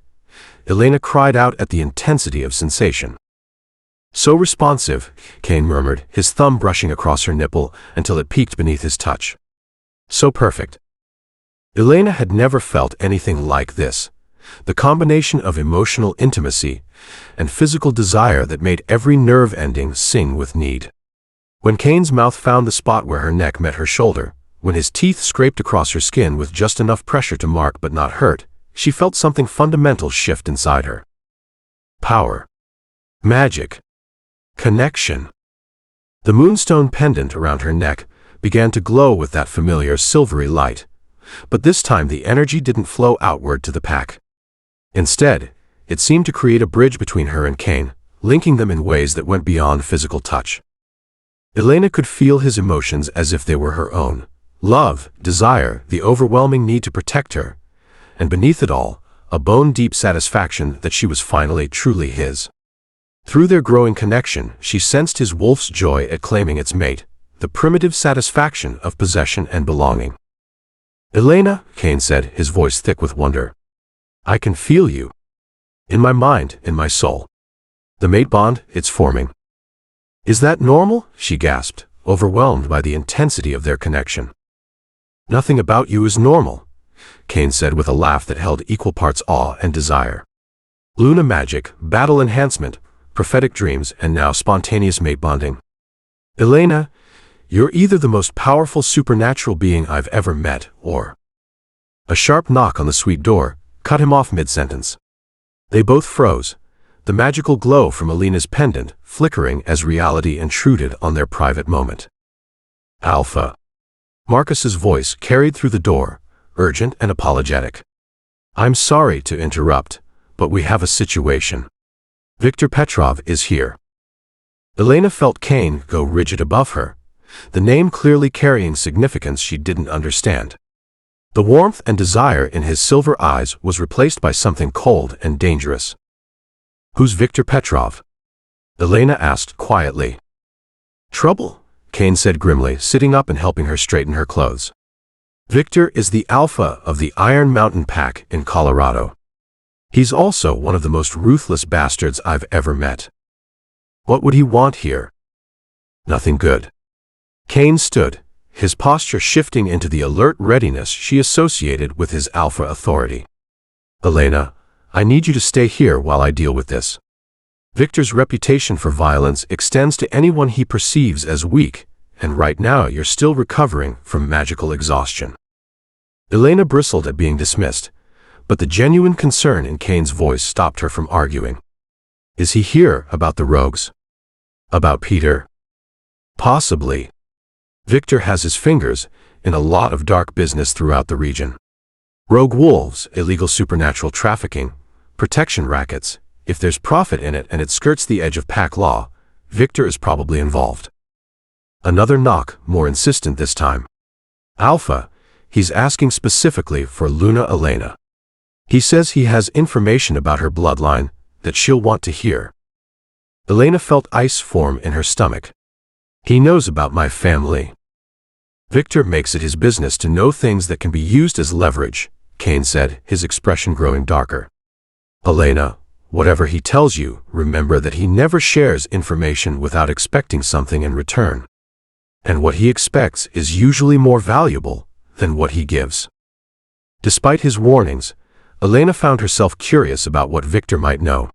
Elena cried out at the intensity of sensation. "So responsive," Caine murmured, his thumb brushing across her nipple until it peaked beneath his touch. "So perfect." Elena had never felt anything like this, the combination of emotional intimacy and physical desire that made every nerve ending sing with need. When Caine's mouth found the spot where her neck met her shoulder, when his teeth scraped across her skin with just enough pressure to mark but not hurt, she felt something fundamental shift inside her. Power. Magic. Connection. The moonstone pendant around her neck began to glow with that familiar silvery light, but this time the energy didn't flow outward to the pack. Instead, it seemed to create a bridge between her and Caine, linking them in ways that went beyond physical touch. Elena could feel his emotions as if they were her own. Love, desire, the overwhelming need to protect her, and beneath it all, a bone-deep satisfaction that she was finally truly his. Through their growing connection, she sensed his wolf's joy at claiming its mate, the primitive satisfaction of possession and belonging. "Elena," Caine said, his voice thick with wonder. "I can feel you. In my mind, in my soul. The mate bond, it's forming." "Is that normal?" she gasped, overwhelmed by the intensity of their connection. "Nothing about you is normal," Caine said with a laugh that held equal parts awe and desire. "Luna magic, battle enhancement, prophetic dreams, and now spontaneous mate bonding. Elena, you're either the most powerful supernatural being I've ever met, or—" A sharp knock on the suite door cut him off mid-sentence. They both froze, the magical glow from Elena's pendant flickering as reality intruded on their private moment. "Alpha." Marcus's voice carried through the door, urgent and apologetic. "I'm sorry to interrupt, but we have a situation. Viktor Petrov is here." Elena felt Caine go rigid above her, the name clearly carrying significance she didn't understand. The warmth and desire in his silver eyes was replaced by something cold and dangerous. "Who's Viktor Petrov?" Elena asked quietly. "Trouble," Caine said grimly, sitting up and helping her straighten her clothes. Victor is the alpha of the Iron Mountain Pack in Colorado. He's also one of the most ruthless bastards I've ever met. What would he want here? Nothing good. Caine stood, his posture shifting into the alert readiness she associated with his alpha authority. Elena, I need you to stay here while I deal with this. Victor's reputation for violence extends to anyone he perceives as weak, and right now you're still recovering from magical exhaustion. Elena bristled at being dismissed, but the genuine concern in Caine's voice stopped her from arguing. Is he here about the rogues? About Peter? Possibly. Victor has his fingers in a lot of dark business throughout the region. Rogue wolves, illegal supernatural trafficking, protection rackets. If there's profit in it and it skirts the edge of pack law, Victor is probably involved. Another knock, more insistent this time. Alpha, he's asking specifically for Luna Elena. He says he has information about her bloodline that she'll want to hear. Elena felt ice form in her stomach. He knows about my family. Victor makes it his business to know things that can be used as leverage, Caine said, his expression growing darker. Elena, whatever he tells you, remember that he never shares information without expecting something in return. And what he expects is usually more valuable than what he gives. Despite his warnings, Elena found herself curious about what Victor might know.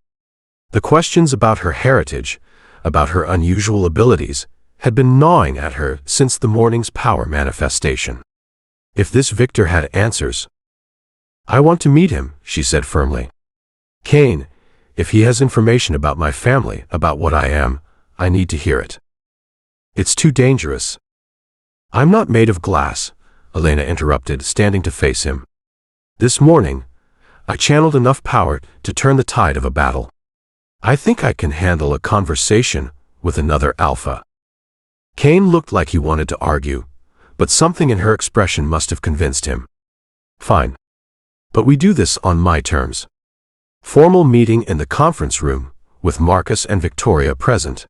The questions about her heritage, about her unusual abilities, had been gnawing at her since the morning's power manifestation. If this Victor had answers. I want to meet him, she said firmly. Caine, if he has information about my family, about what I am, I need to hear it. It's too dangerous. I'm not made of glass, Elena interrupted, standing to face him. This morning, I channeled enough power to turn the tide of a battle. I think I can handle a conversation with another alpha. Caine looked like he wanted to argue, but something in her expression must have convinced him. Fine. But we do this on my terms. Formal meeting in the conference room, with Marcus and Victoria present.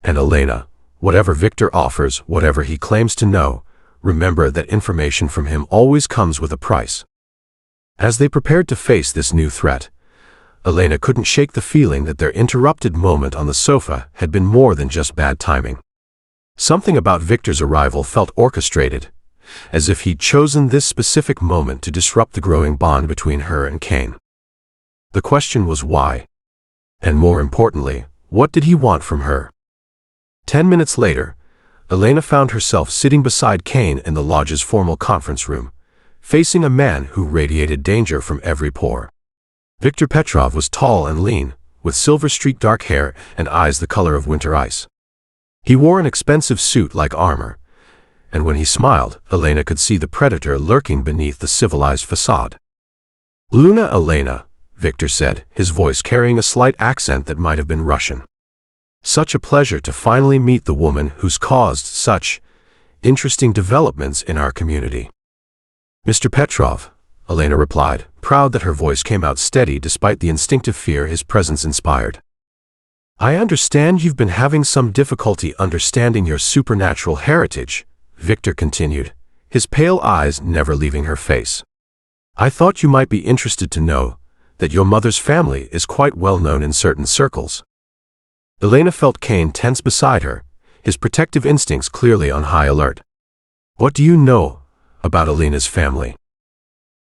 And Elena, whatever Victor offers, whatever he claims to know, remember that information from him always comes with a price. As they prepared to face this new threat, Elena couldn't shake the feeling that their interrupted moment on the sofa had been more than just bad timing. Something about Victor's arrival felt orchestrated, as if he'd chosen this specific moment to disrupt the growing bond between her and Caine. The question was why? And more importantly, what did he want from her? 10 minutes later, Elena found herself sitting beside Caine in the lodge's formal conference room, facing a man who radiated danger from every pore. Victor Petrov was tall and lean, with silver-streaked dark hair and eyes the color of winter ice. He wore an expensive suit like armor, and when he smiled, Elena could see the predator lurking beneath the civilized facade. Luna Elena, Victor said, his voice carrying a slight accent that might have been Russian. Such a pleasure to finally meet the woman who's caused such interesting developments in our community. Mr. Petrov, Elena replied, proud that her voice came out steady despite the instinctive fear his presence inspired. I understand you've been having some difficulty understanding your supernatural heritage, Victor continued, his pale eyes never leaving her face. I thought you might be interested to know that your mother's family is quite well known in certain circles. Elena felt Caine tense beside her, his protective instincts clearly on high alert. What do you know about Elena's family?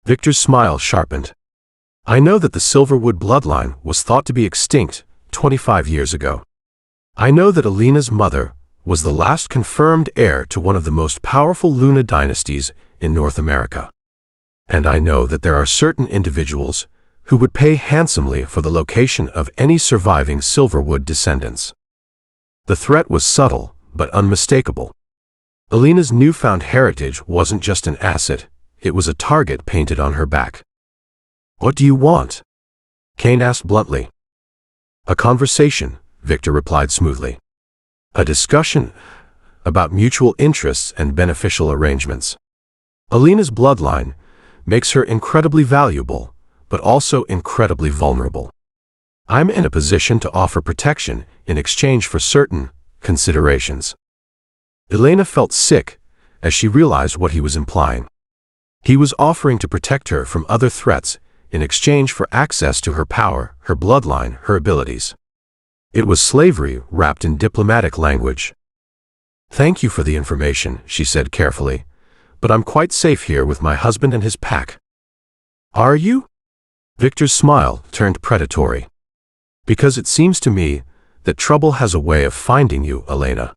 Victor's smile sharpened. I know that the Silverwood bloodline was thought to be extinct 25 years ago. I know that Elena's mother was the last confirmed heir to one of the most powerful Luna dynasties in North America. And I know that there are certain individuals who would pay handsomely for the location of any surviving Silverwood descendants. The threat was subtle, but unmistakable. Elena's newfound heritage wasn't just an asset, it was a target painted on her back. What do you want? Caine asked bluntly. A conversation, Victor replied smoothly. A discussion about mutual interests and beneficial arrangements. Elena's bloodline makes her incredibly valuable, but also incredibly vulnerable. I'm in a position to offer protection in exchange for certain considerations. Elena felt sick as she realized what he was implying. He was offering to protect her from other threats in exchange for access to her power, her bloodline, her abilities. It was slavery wrapped in diplomatic language. "Thank you for the information," she said carefully, "but I'm quite safe here with my husband and his pack." "Are you?" Victor's smile turned predatory. "Because it seems to me that trouble has a way of finding you, Elena.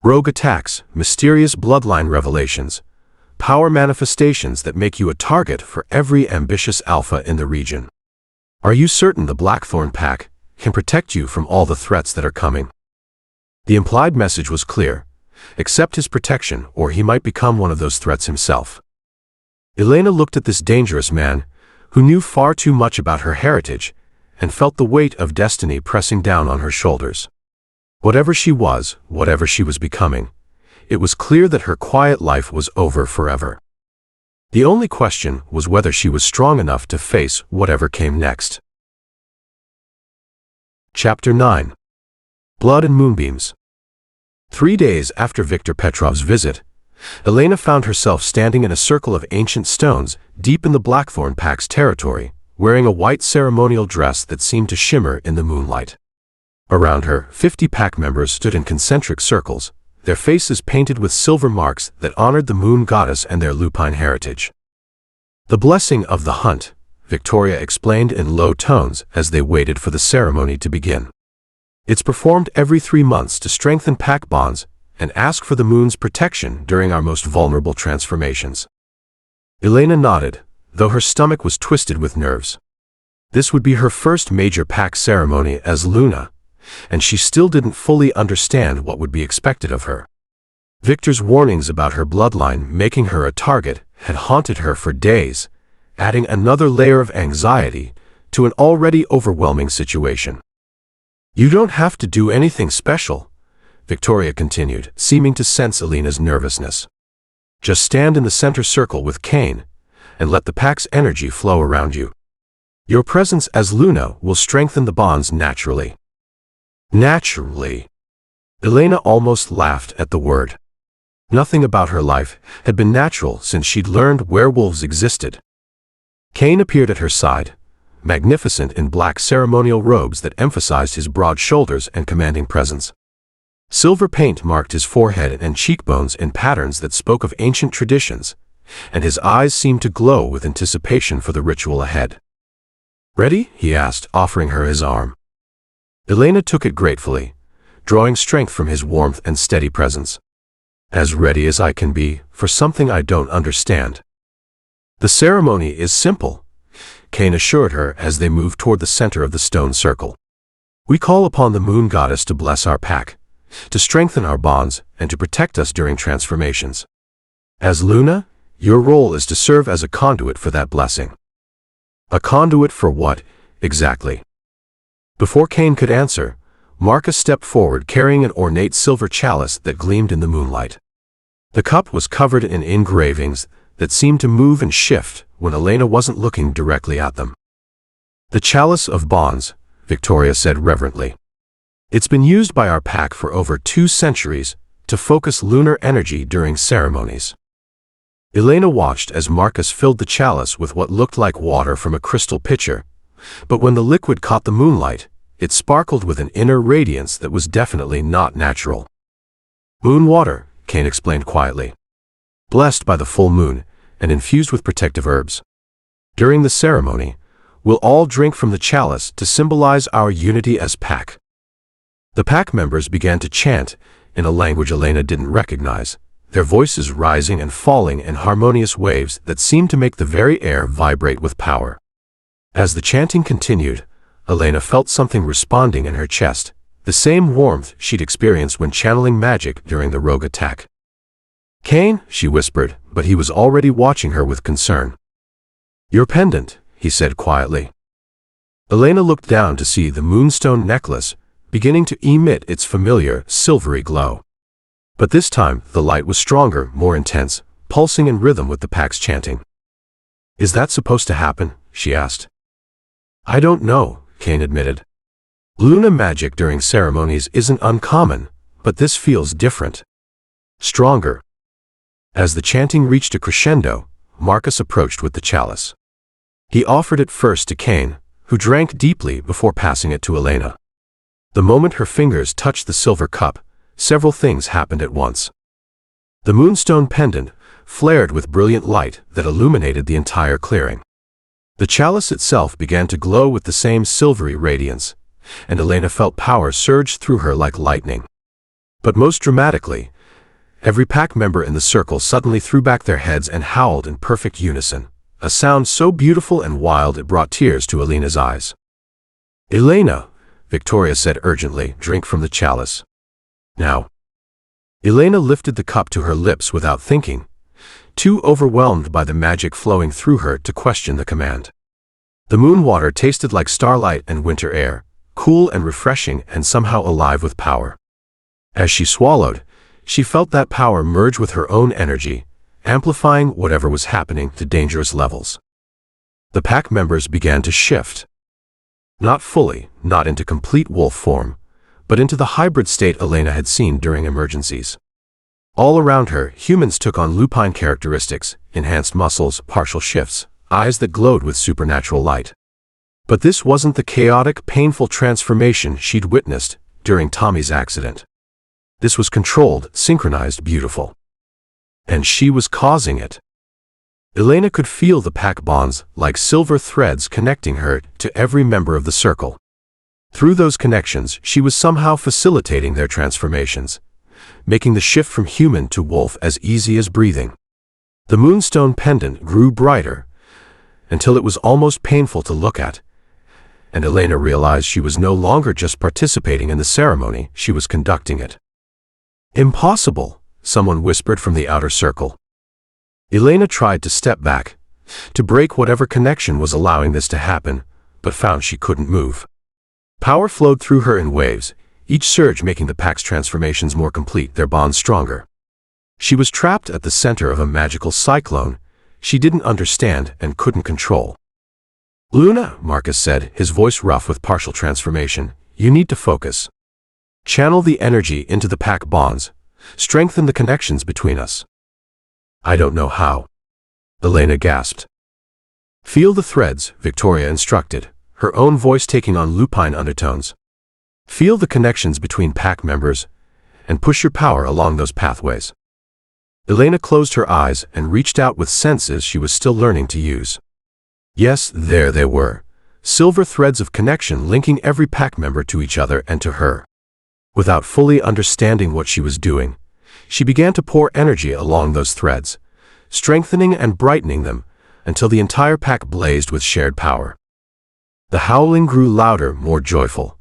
Rogue attacks, mysterious bloodline revelations, power manifestations that make you a target for every ambitious alpha in the region. Are you certain the Blackthorne pack can protect you from all the threats that are coming?" The implied message was clear: accept his protection or he might become one of those threats himself. Elena looked at this dangerous man, who knew far too much about her heritage, and felt the weight of destiny pressing down on her shoulders. Whatever she was, whatever she was becoming, it was clear that her quiet life was over forever. The only question was whether she was strong enough to face whatever came next. Chapter 9. Blood and Moonbeams. 3 days after Viktor Petrov's visit, Elena found herself standing in a circle of ancient stones deep in the Blackthorne pack's territory, wearing a white ceremonial dress that seemed to shimmer in the moonlight. Around her, 50 pack members stood in concentric circles, their faces painted with silver marks that honored the moon goddess and their lupine heritage. "The blessing of the hunt," Victoria explained in low tones as they waited for the ceremony to begin. "It's performed every 3 months to strengthen pack bonds and ask for the moon's protection during our most vulnerable transformations." Elena nodded, though her stomach was twisted with nerves. This would be her first major pack ceremony as Luna, and she still didn't fully understand what would be expected of her. Victor's warnings about her bloodline making her a target had haunted her for days, adding another layer of anxiety to an already overwhelming situation. "You don't have to do anything special," Victoria continued, seeming to sense Elena's nervousness. "Just stand in the center circle with Caine, and let the pack's energy flow around you. Your presence as Luna will strengthen the bonds naturally." Naturally. Elena almost laughed at the word. Nothing about her life had been natural since she'd learned werewolves existed. Caine appeared at her side, magnificent in black ceremonial robes that emphasized his broad shoulders and commanding presence. Silver paint marked his forehead and cheekbones in patterns that spoke of ancient traditions, and his eyes seemed to glow with anticipation for the ritual ahead. "Ready?" he asked, offering her his arm. Elena took it gratefully, drawing strength from his warmth and steady presence. "As ready as I can be for something I don't understand." "The ceremony is simple," Caine assured her as they moved toward the center of the stone circle. "We call upon the moon goddess to bless our pack, to strengthen our bonds, and to protect us during transformations. As Luna, your role is to serve as a conduit for that blessing." "A conduit for what, exactly?" Before Caine could answer, Marcus stepped forward carrying an ornate silver chalice that gleamed in the moonlight. The cup was covered in engravings that seemed to move and shift when Elena wasn't looking directly at them. "The chalice of bonds," Victoria said reverently. "It's been used by our pack for over 2 centuries to focus lunar energy during ceremonies." Elena watched as Marcus filled the chalice with what looked like water from a crystal pitcher, but when the liquid caught the moonlight, it sparkled with an inner radiance that was definitely not natural. "Moon water," Caine explained quietly. "Blessed by the full moon and infused with protective herbs. During the ceremony, we'll all drink from the chalice to symbolize our unity as pack." The pack members began to chant in a language Elena didn't recognize, their voices rising and falling in harmonious waves that seemed to make the very air vibrate with power. As the chanting continued, Elena felt something responding in her chest, the same warmth she'd experienced when channeling magic during the rogue attack. "Caine," she whispered, but he was already watching her with concern. "Your pendant," he said quietly. Elena looked down to see the moonstone necklace beginning to emit its familiar silvery glow. But this time, the light was stronger, more intense, pulsing in rhythm with the pack's chanting. "Is that supposed to happen?" she asked. "I don't know," Caine admitted. "Luna magic during ceremonies isn't uncommon, but this feels different. Stronger." As the chanting reached a crescendo, Marcus approached with the chalice. He offered it first to Caine, who drank deeply before passing it to Elena. The moment her fingers touched the silver cup, several things happened at once. The moonstone pendant flared with brilliant light that illuminated the entire clearing. The chalice itself began to glow with the same silvery radiance, and Elena felt power surge through her like lightning. But most dramatically, every pack member in the circle suddenly threw back their heads and howled in perfect unison, a sound so beautiful and wild it brought tears to Elena's eyes. "Elena," Victoria said urgently, "drink from the chalice. Now." Elena lifted the cup to her lips without thinking, too overwhelmed by the magic flowing through her to question the command. The moon water tasted like starlight and winter air, cool and refreshing and somehow alive with power. As she swallowed, she felt that power merge with her own energy, amplifying whatever was happening to dangerous levels. The pack members began to shift. Not fully, not into complete wolf form, but into the hybrid state Elena had seen during emergencies. All around her, humans took on lupine characteristics, enhanced muscles, partial shifts, eyes that glowed with supernatural light. But this wasn't the chaotic, painful transformation she'd witnessed during Tommy's accident. This was controlled, synchronized, beautiful. And she was causing it. Elena could feel the pack bonds like silver threads connecting her to every member of the circle. Through those connections, she was somehow facilitating their transformations, making the shift from human to wolf as easy as breathing. The moonstone pendant grew brighter, until it was almost painful to look at, and Elena realized she was no longer just participating in the ceremony, she was conducting it. "Impossible," someone whispered from the outer circle. Elena tried to step back, to break whatever connection was allowing this to happen, but found she couldn't move. Power flowed through her in waves, each surge making the pack's transformations more complete, their bonds stronger. She was trapped at the center of a magical cyclone she didn't understand and couldn't control. "Luna," Marcus said, his voice rough with partial transformation, "you need to focus. Channel the energy into the pack bonds. Strengthen the connections between us." "I don't know how," Elena gasped. "Feel the threads," Victoria instructed, her own voice taking on lupine undertones. "Feel the connections between pack members, and push your power along those pathways." Elena closed her eyes and reached out with senses she was still learning to use. Yes, there they were, silver threads of connection linking every pack member to each other and to her. Without fully understanding what she was doing, she began to pour energy along those threads, strengthening and brightening them until the entire pack blazed with shared power. The howling grew louder, more joyful,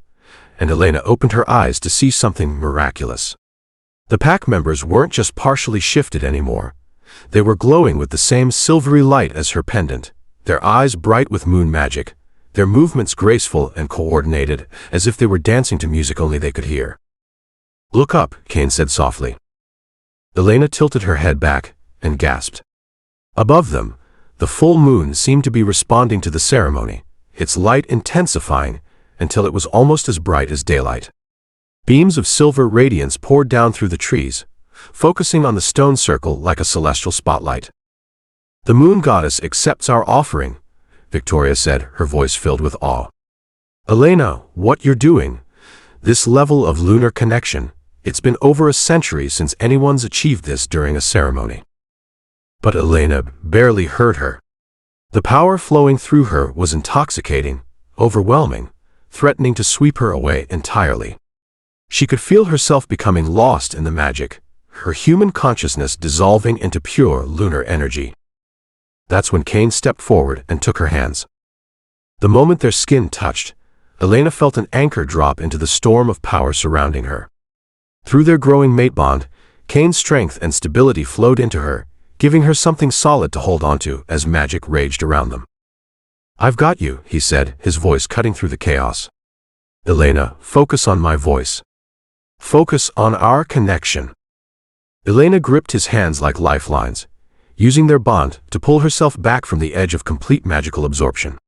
and Elena opened her eyes to see something miraculous. The pack members weren't just partially shifted anymore. They were glowing with the same silvery light as her pendant, their eyes bright with moon magic, their movements graceful and coordinated, as if they were dancing to music only they could hear. "Look up," Caine said softly. Elena tilted her head back and gasped. Above them, the full moon seemed to be responding to the ceremony, its light intensifying until it was almost as bright as daylight. Beams of silver radiance poured down through the trees, focusing on the stone circle like a celestial spotlight. "The moon goddess accepts our offering," Victoria said, her voice filled with awe. "Elena, what you're doing, this level of lunar connection, it's been over a century since anyone's achieved this during a ceremony." But Elena barely heard her. The power flowing through her was intoxicating, overwhelming, threatening to sweep her away entirely. She could feel herself becoming lost in the magic, her human consciousness dissolving into pure lunar energy. That's when Caine stepped forward and took her hands. The moment their skin touched, Elena felt an anchor drop into the storm of power surrounding her. Through their growing mate bond, Caine's strength and stability flowed into her, giving her something solid to hold onto as magic raged around them. "I've got you," he said, his voice cutting through the chaos. "Elena, focus on my voice. Focus on our connection." Elena gripped his hands like lifelines, using their bond to pull herself back from the edge of complete magical absorption.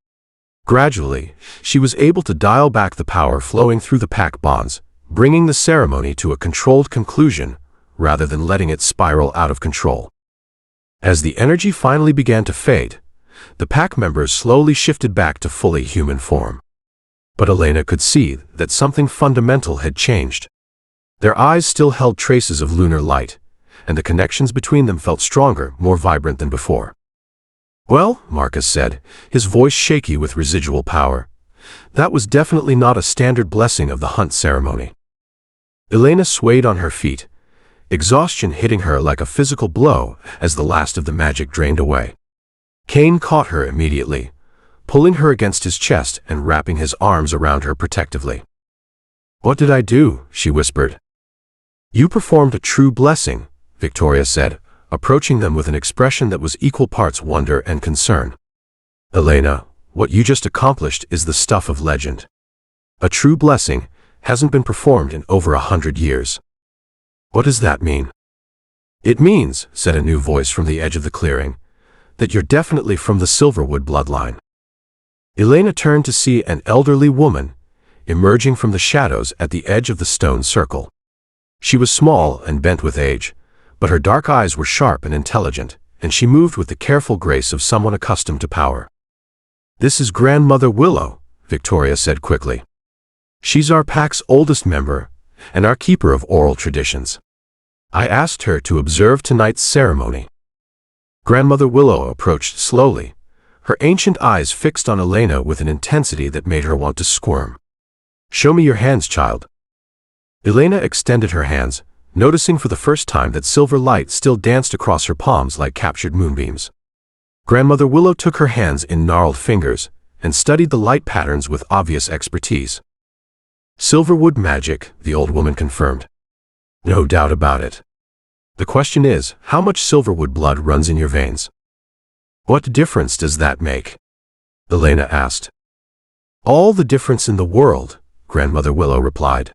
Gradually, she was able to dial back the power flowing through the pack bonds, bringing the ceremony to a controlled conclusion rather than letting it spiral out of control. As the energy finally began to fade, the pack members slowly shifted back to fully human form. But Elena could see that something fundamental had changed. Their eyes still held traces of lunar light, and the connections between them felt stronger, more vibrant than before. "Well," Marcus said, his voice shaky with residual power, "that was definitely not a standard blessing of the hunt ceremony." Elena swayed on her feet, exhaustion hitting her like a physical blow as the last of the magic drained away. Caine caught her immediately, pulling her against his chest and wrapping his arms around her protectively. "What did I do?" she whispered. "You performed a true blessing," Victoria said, approaching them with an expression that was equal parts wonder and concern. "Elena, what you just accomplished is the stuff of legend. A true blessing hasn't been performed in over 100 years. "What does that mean?" "It means," said a new voice from the edge of the clearing, "that you're definitely from the Silverwood bloodline." Elena turned to see an elderly woman emerging from the shadows at the edge of the stone circle. She was small and bent with age, but her dark eyes were sharp and intelligent, and she moved with the careful grace of someone accustomed to power. "This is Grandmother Willow," Victoria said quickly. "She's our pack's oldest member and our keeper of oral traditions. I asked her to observe tonight's ceremony." Grandmother Willow approached slowly, her ancient eyes fixed on Elena with an intensity that made her want to squirm. "Show me your hands, child." Elena extended her hands, noticing for the first time that silver light still danced across her palms like captured moonbeams. Grandmother Willow took her hands in gnarled fingers and studied the light patterns with obvious expertise. "Silverwood magic," the old woman confirmed. "No doubt about it. The question is, how much Silverwood blood runs in your veins?" "What difference does that make?" Elena asked. "All the difference in the world," Grandmother Willow replied.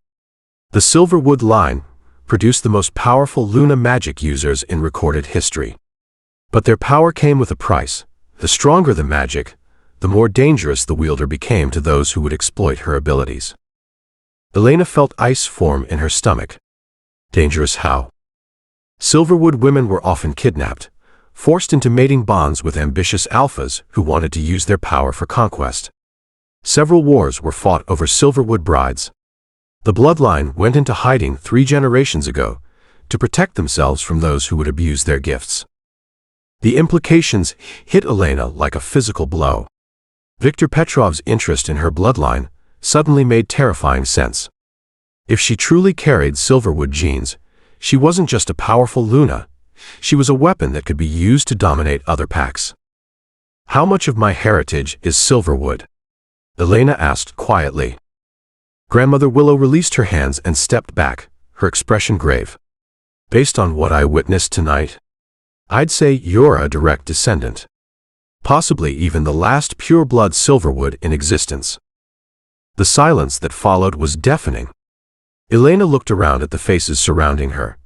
"The Silverwood line produced the most powerful Luna magic users in recorded history. But their power came with a price. The stronger the magic, the more dangerous the wielder became to those who would exploit her abilities." Elena felt ice form in her stomach. Dangerous how? Silverwood women were often kidnapped, forced into mating bonds with ambitious alphas who wanted to use their power for conquest. Several wars were fought over Silverwood brides. The bloodline went into hiding 3 generations ago to protect themselves from those who would abuse their gifts. The implications hit Elena like a physical blow. Viktor Petrov's interest in her bloodline suddenly made terrifying sense. If she truly carried Silverwood genes, she wasn't just a powerful Luna, she was a weapon that could be used to dominate other packs. "How much of my heritage is Silverwood?" Elena asked quietly. Grandmother Willow released her hands and stepped back, her expression grave. "Based on what I witnessed tonight, I'd say you're a direct descendant. Possibly even the last pure-blood Silverwood in existence." The silence that followed was deafening. Elena looked around at the faces surrounding her.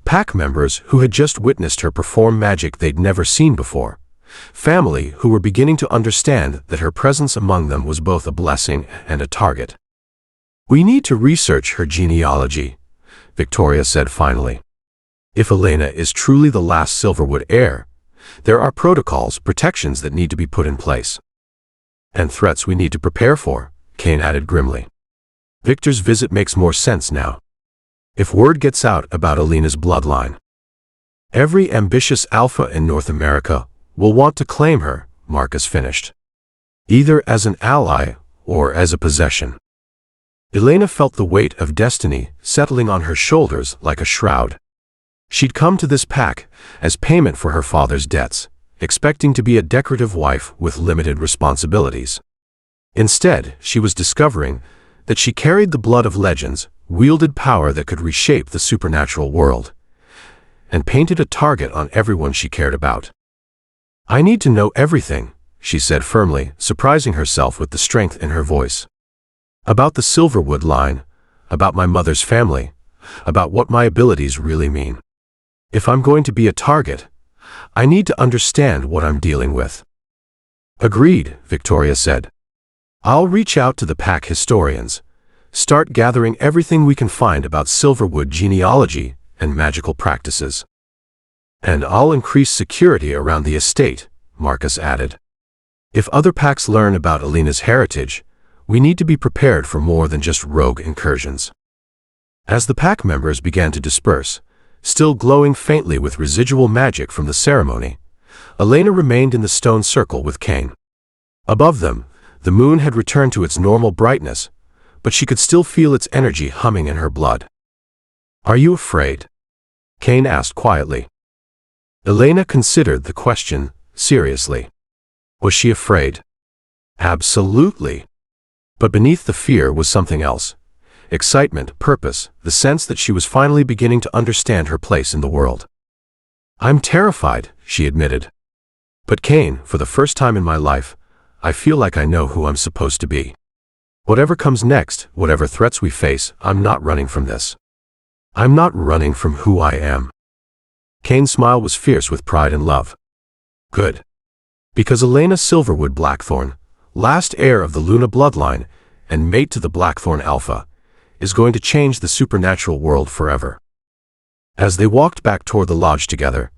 Pack members who had just witnessed her perform magic they'd never seen before. Family who were beginning to understand that her presence among them was both a blessing and a target. "We need to research her genealogy," Victoria said finally. "If Elena is truly the last Silverwood heir, there are protocols, protections that need to be put in place. And threats we need to prepare for," Caine added grimly. "Victor's visit makes more sense now. If word gets out about Elena's bloodline, every ambitious alpha in North America will want to claim her," Marcus finished. "Either as an ally or as a possession." Elena felt the weight of destiny settling on her shoulders like a shroud. She'd come to this pack as payment for her father's debts, expecting to be a decorative wife with limited responsibilities. Instead, she was discovering that she carried the blood of legends, wielded power that could reshape the supernatural world, and painted a target on everyone she cared about. "I need to know everything," she said firmly, surprising herself with the strength in her voice. "About the Silverwood line, about my mother's family, about what my abilities really mean. If I'm going to be a target, I need to understand what I'm dealing with." "Agreed," Victoria said. "I'll reach out to the pack historians, start gathering everything we can find about Silverwood genealogy and magical practices." And I'll increase security around the estate, Marcus added. If other packs learn about Elena's heritage, we need to be prepared for more than just rogue incursions. As the pack members began to disperse, still glowing faintly with residual magic from the ceremony, Elena remained in the stone circle with Caine. Above them, the moon had returned to its normal brightness, but she could still feel its energy humming in her blood. "Are you afraid?" Caine asked quietly. Elena considered the question seriously. Was she afraid? Absolutely. But beneath the fear was something else. Excitement, purpose, the sense that she was finally beginning to understand her place in the world. "I'm terrified," she admitted. "But Caine, for the first time in my life, I feel like I know who I'm supposed to be. Whatever comes next, whatever threats we face, I'm not running from this. I'm not running from who I am." Caine's smile was fierce with pride and love. "Good. Because Elena Silverwood Blackthorne, last heir of the Luna bloodline and mate to the Blackthorne Alpha, is going to change the supernatural world forever." As they walked back toward the lodge together,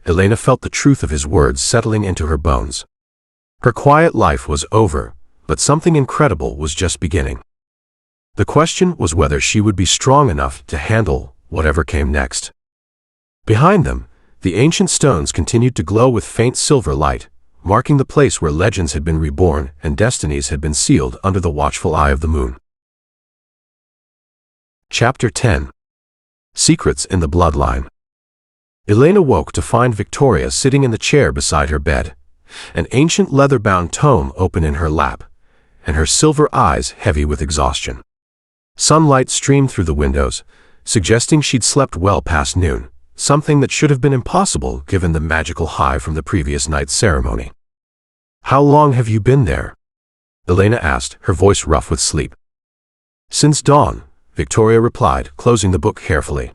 Elena felt the truth of his words settling into her bones. Her quiet life was over, but something incredible was just beginning. The question was whether she would be strong enough to handle whatever came next. Behind them, the ancient stones continued to glow with faint silver light, marking the place where legends had been reborn and destinies had been sealed under the watchful eye of the moon. Chapter 10. Secrets in the Bloodline. Elena woke to find Victoria sitting in the chair beside her bed, an ancient leather-bound tome open in her lap, and her silver eyes heavy with exhaustion. Sunlight streamed through the windows, suggesting she'd slept well past noon, something that should have been impossible given the magical high from the previous night's ceremony. "How long have you been there?" Elena asked, her voice rough with sleep. "Since dawn," Victoria replied, closing the book carefully.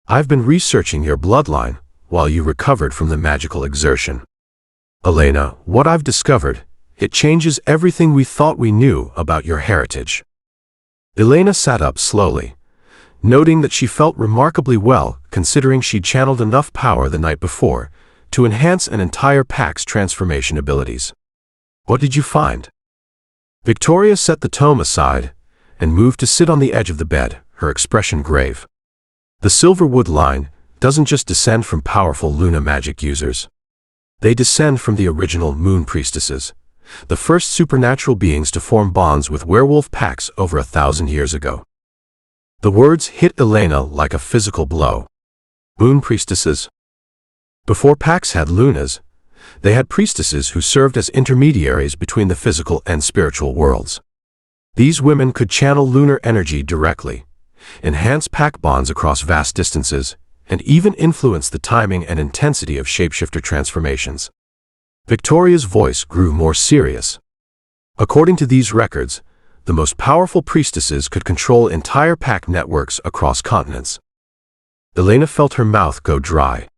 "I've been researching your bloodline while you recovered from the magical exertion. Elena, what I've discovered, it changes everything we thought we knew about your heritage." Elena sat up slowly, noting that she felt remarkably well considering she'd channeled enough power the night before to enhance an entire pack's transformation abilities. "What did you find?" Victoria set the tome aside and moved to sit on the edge of the bed, her expression grave. "The Silverwood line doesn't just descend from powerful Luna magic users. They descend from the original moon priestesses, the first supernatural beings to form bonds with werewolf packs over 1,000 years ago." The words hit Elena like a physical blow. Moon priestesses? Before packs had lunas, they had priestesses who served as intermediaries between the physical and spiritual worlds. These women could channel lunar energy directly, enhance pack bonds across vast distances, and even influence the timing and intensity of shapeshifter transformations. Victoria's voice grew more serious. According to these records, the most powerful priestesses could control entire pack networks across continents. Elena felt her mouth go dry.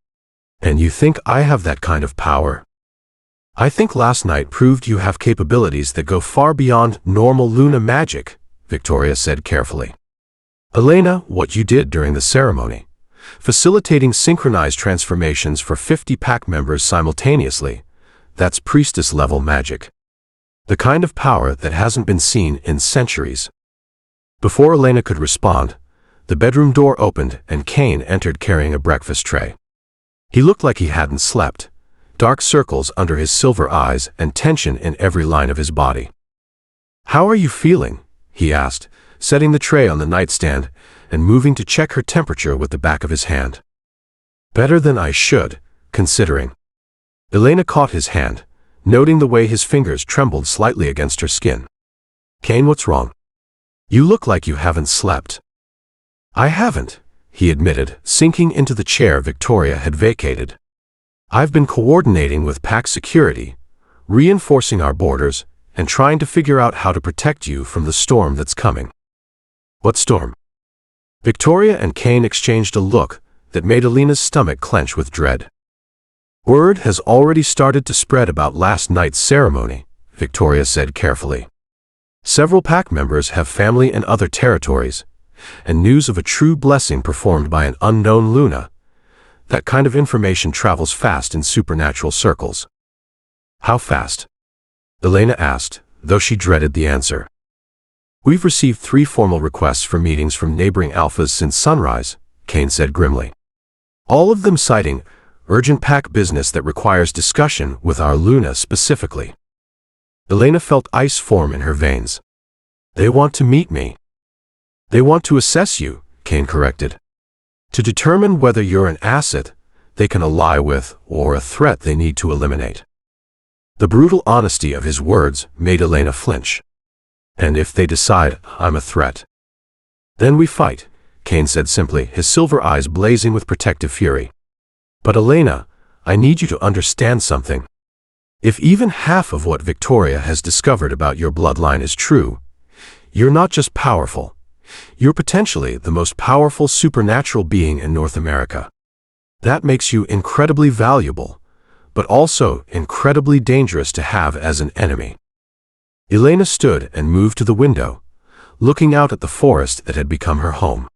"And you think I have that kind of power?" "I think last night proved you have capabilities that go far beyond normal Luna magic," Victoria said carefully. "Elena, what you did during the ceremony, facilitating synchronized transformations for 50 pack members simultaneously, that's priestess-level magic. The kind of power that hasn't been seen in centuries." Before Elena could respond, the bedroom door opened and Caine entered carrying a breakfast tray. He looked like he hadn't slept, dark circles under his silver eyes and tension in every line of his body. "How are you feeling?" he asked, setting the tray on the nightstand and moving to check her temperature with the back of his hand. "Better than I should, considering." Elena caught his hand, noting the way his fingers trembled slightly against her skin. "Caine, what's wrong? You look like you haven't slept." "I haven't," he admitted, sinking into the chair Victoria had vacated. "I've been coordinating with pack security, reinforcing our borders, and trying to figure out how to protect you from the storm that's coming." "What storm?" Victoria and Caine exchanged a look that made Elena's stomach clench with dread. "Word has already started to spread about last night's ceremony," Victoria said carefully. "Several pack members have family in other territories, and news of a true blessing performed by an unknown Luna. That kind of information travels fast in supernatural circles. How fast? Elena asked, though she dreaded the answer. We've received 3 formal requests for meetings from neighboring alphas since sunrise, Caine said grimly. All of them citing urgent pack business that requires discussion with our Luna specifically. Elena felt ice form in her veins. They want to meet me. They want to assess you, Caine corrected. To determine whether you're an asset they can ally with or a threat they need to eliminate. The brutal honesty of his words made Elena flinch. And if they decide I'm a threat? Then we fight, Caine said simply, his silver eyes blazing with protective fury. But Elena, I need you to understand something. If even half of what Victoria has discovered about your bloodline is true, you're not just powerful. You're potentially the most powerful supernatural being in North America. That makes you incredibly valuable, but also incredibly dangerous to have as an enemy. Elena stood and moved to the window, looking out at the forest that had become her home.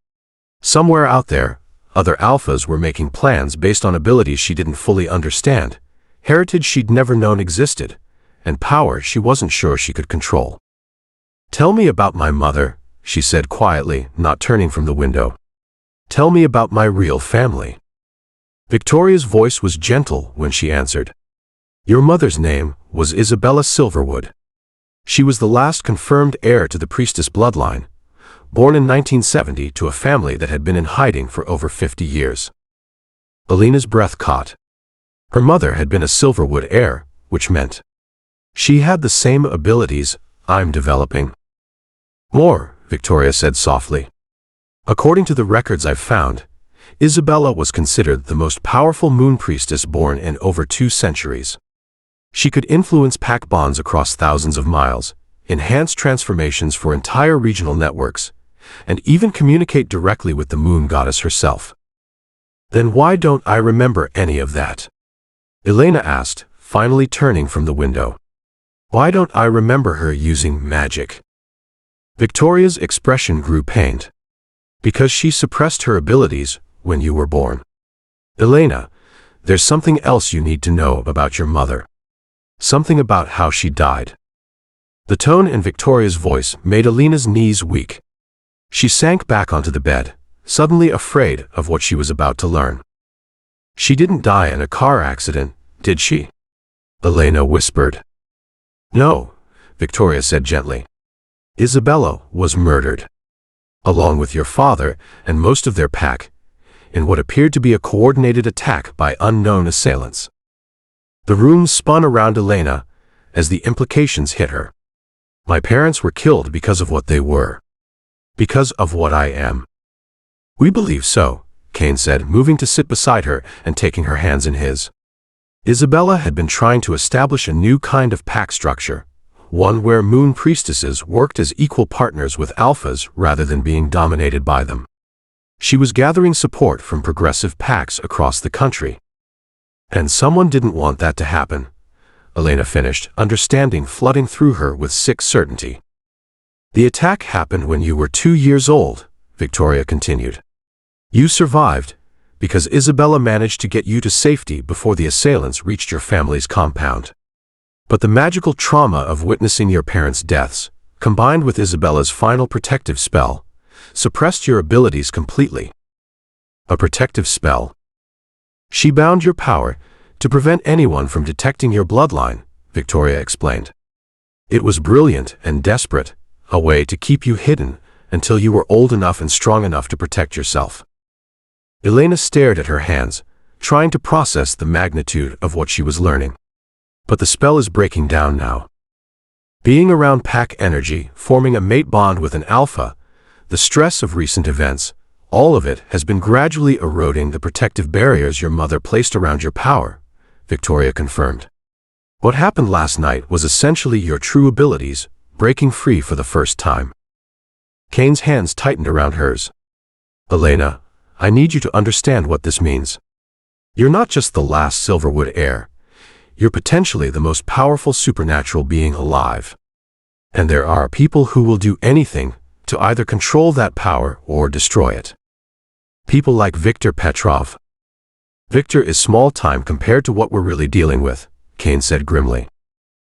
Somewhere out there, other alphas were making plans based on abilities she didn't fully understand, heritage she'd never known existed, and power she wasn't sure she could control. Tell me about my mother, she said quietly, not turning from the window. Tell me about my real family. Victoria's voice was gentle when she answered. Your mother's name was Isabella Silverwood. She was the last confirmed heir to the priestess bloodline, born in 1970 to a family that had been in hiding for over 50 years. Elena's breath caught. Her mother had been a Silverwood heir, which meant she had the same abilities I'm developing. More, Victoria said softly. According to the records I've found, Isabella was considered the most powerful moon priestess born in over 2 centuries. She could influence pack bonds across thousands of miles, enhance transformations for entire regional networks, and even communicate directly with the moon goddess herself. Then why don't I remember any of that? Elena asked, finally turning from the window. Why don't I remember her using magic? Victoria's expression grew pained. Because she suppressed her abilities when you were born. Elena, there's something else you need to know about your mother. Something about how she died. The tone in Victoria's voice made Elena's knees weak. She sank back onto the bed, suddenly afraid of what she was about to learn. She didn't die in a car accident, did she? Elena whispered. No, Victoria said gently. Isabella was murdered. Along with your father and most of their pack, in what appeared to be a coordinated attack by unknown assailants. The room spun around Elena as the implications hit her. My parents were killed because of what they were. Because of what I am. We believe so, Caine said, moving to sit beside her and taking her hands in his. Isabella had been trying to establish a new kind of pack structure, one where moon priestesses worked as equal partners with alphas rather than being dominated by them. She was gathering support from progressive packs across the country. And someone didn't want that to happen, Elena finished, understanding flooding through her with sick certainty. The attack happened when you were 2 years old, Victoria continued. You survived, because Isabella managed to get you to safety before the assailants reached your family's compound. But the magical trauma of witnessing your parents' deaths, combined with Isabella's final protective spell, suppressed your abilities completely. A protective spell. She bound your power to prevent anyone from detecting your bloodline, Victoria explained. It was brilliant and desperate, a way to keep you hidden until you were old enough and strong enough to protect yourself. Elena stared at her hands, trying to process the magnitude of what she was learning. But the spell is breaking down now. Being around pack energy, forming a mate bond with an alpha, the stress of recent events, all of it has been gradually eroding the protective barriers your mother placed around your power, Victoria confirmed. What happened last night was essentially your true abilities breaking free for the first time. Caine's hands tightened around hers. Elena, I need you to understand what this means. You're not just the last Silverwood heir. You're potentially the most powerful supernatural being alive. And there are people who will do anything to either control that power or destroy it. People like Victor Petrov. Victor is small time compared to what we're really dealing with, Caine said grimly.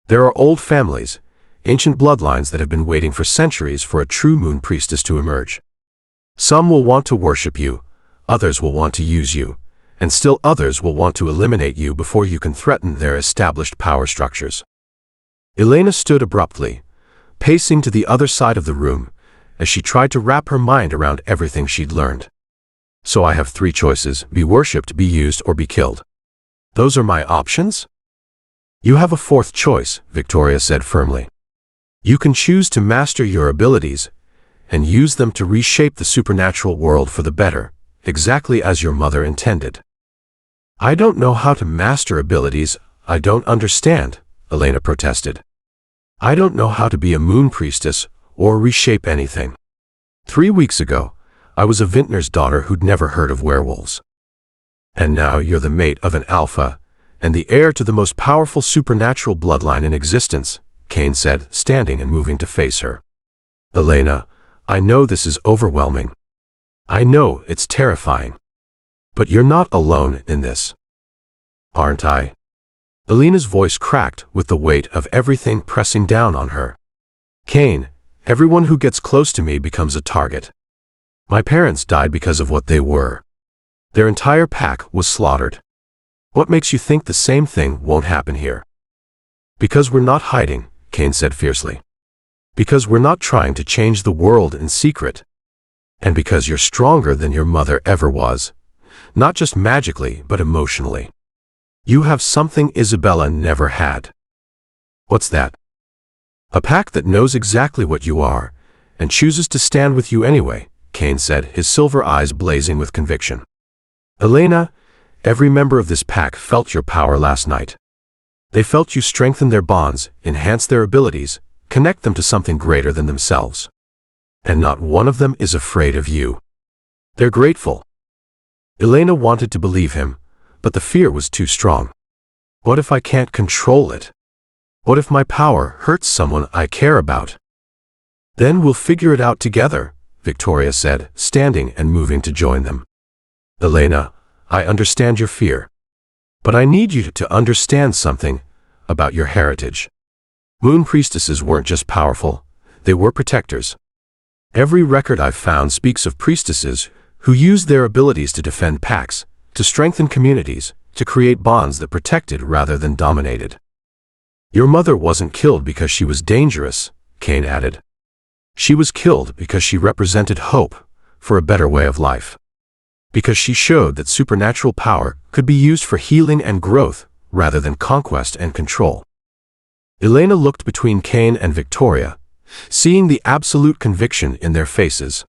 There are old families, ancient bloodlines that have been waiting for centuries for a true moon priestess to emerge. Some will want to worship you, others will want to use you, and still others will want to eliminate you before you can threaten their established power structures. Elena stood abruptly, pacing to the other side of the room, as she tried to wrap her mind around everything she'd learned. So I have 3 choices: be worshipped, be used, or be killed. Those are my options? You have a 4th choice, Victoria said firmly. You can choose to master your abilities and use them to reshape the supernatural world for the better, exactly as your mother intended. I don't know how to master abilities I don't understand, Elena protested. I don't know how to be a moon priestess or reshape anything. 3 weeks ago, I was a vintner's daughter who'd never heard of werewolves. And now you're the mate of an alpha and the heir to the most powerful supernatural bloodline in existence, Caine said, standing and moving to face her. Elena, I know this is overwhelming. I know it's terrifying. But you're not alone in this. Aren't I? Elena's voice cracked with the weight of everything pressing down on her. Caine, everyone who gets close to me becomes a target. My parents died because of what they were. Their entire pack was slaughtered. What makes you think the same thing won't happen here? Because we're not hiding, Caine said fiercely. Because we're not trying to change the world in secret. And because you're stronger than your mother ever was. Not just magically, but emotionally. You have something Isabella never had. What's that? A pack that knows exactly what you are, and chooses to stand with you anyway, Caine said, his silver eyes blazing with conviction. Elena, every member of this pack felt your power last night. They felt you strengthen their bonds, enhance their abilities, connect them to something greater than themselves. And not one of them is afraid of you. They're grateful. Elena wanted to believe him, but the fear was too strong. What if I can't control it? What if my power hurts someone I care about? Then we'll figure it out together, Victoria said, standing and moving to join them. Elena, I understand your fear. But I need you to understand something about your heritage. Moon priestesses weren't just powerful, they were protectors. Every record I've found speaks of priestesses who used their abilities to defend packs, to strengthen communities, to create bonds that protected rather than dominated. Your mother wasn't killed because she was dangerous, Caine added. She was killed because she represented hope for a better way of life. Because she showed that supernatural power could be used for healing and growth rather than conquest and control. Elena looked between Caine and Victoria, seeing the absolute conviction in their faces.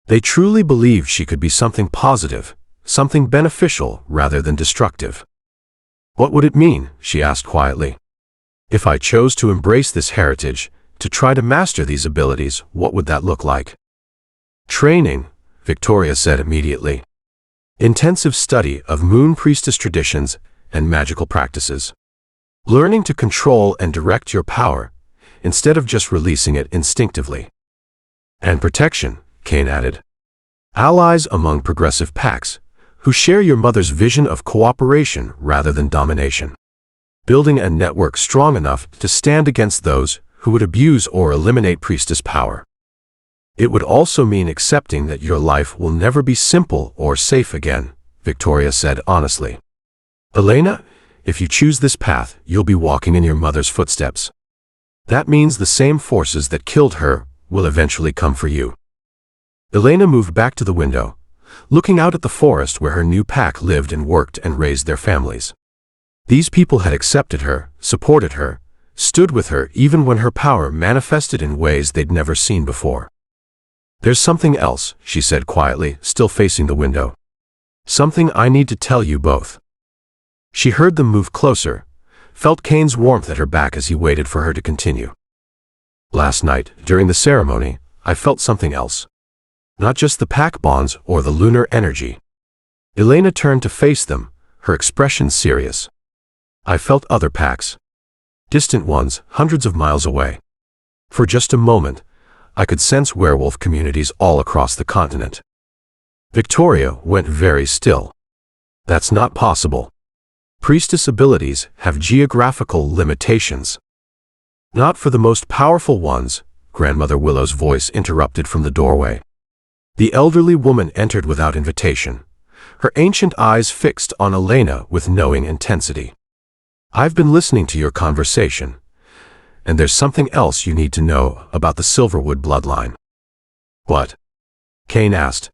They truly believed she could be something positive, something beneficial rather than destructive. What would it mean, she asked quietly. If I chose to embrace this heritage, to try to master these abilities, what would that look like? Training, Victoria said immediately. Intensive study of moon priestess traditions and magical practices. Learning to control and direct your power, instead of just releasing it instinctively. And protection, Caine added. Allies among progressive packs, who share your mother's vision of cooperation rather than domination. Building a network strong enough to stand against those who would abuse or eliminate priestess power. It would also mean accepting that your life will never be simple or safe again, Victoria said honestly. Elena, if you choose this path, you'll be walking in your mother's footsteps. That means the same forces that killed her will eventually come for you. Elena moved back to the window, looking out at the forest where her new pack lived and worked and raised their families. These people had accepted her, supported her, stood with her even when her power manifested in ways they'd never seen before. There's something else, she said quietly, still facing the window. Something I need to tell you both. She heard them move closer, felt Caine's warmth at her back as he waited for her to continue. Last night, during the ceremony, I felt something else. Not just the pack bonds or the lunar energy. Elena turned to face them, her expression serious. I felt other packs. Distant ones, hundreds of miles away. For just a moment, I could sense werewolf communities all across the continent. Victoria went very still. That's not possible. Priestess abilities have geographical limitations. Not for the most powerful ones, Grandmother Willow's voice interrupted from the doorway. The elderly woman entered without invitation, her ancient eyes fixed on Elena with knowing intensity. I've been listening to your conversation, and there's something else you need to know about the Silverwood bloodline. What? Caine asked.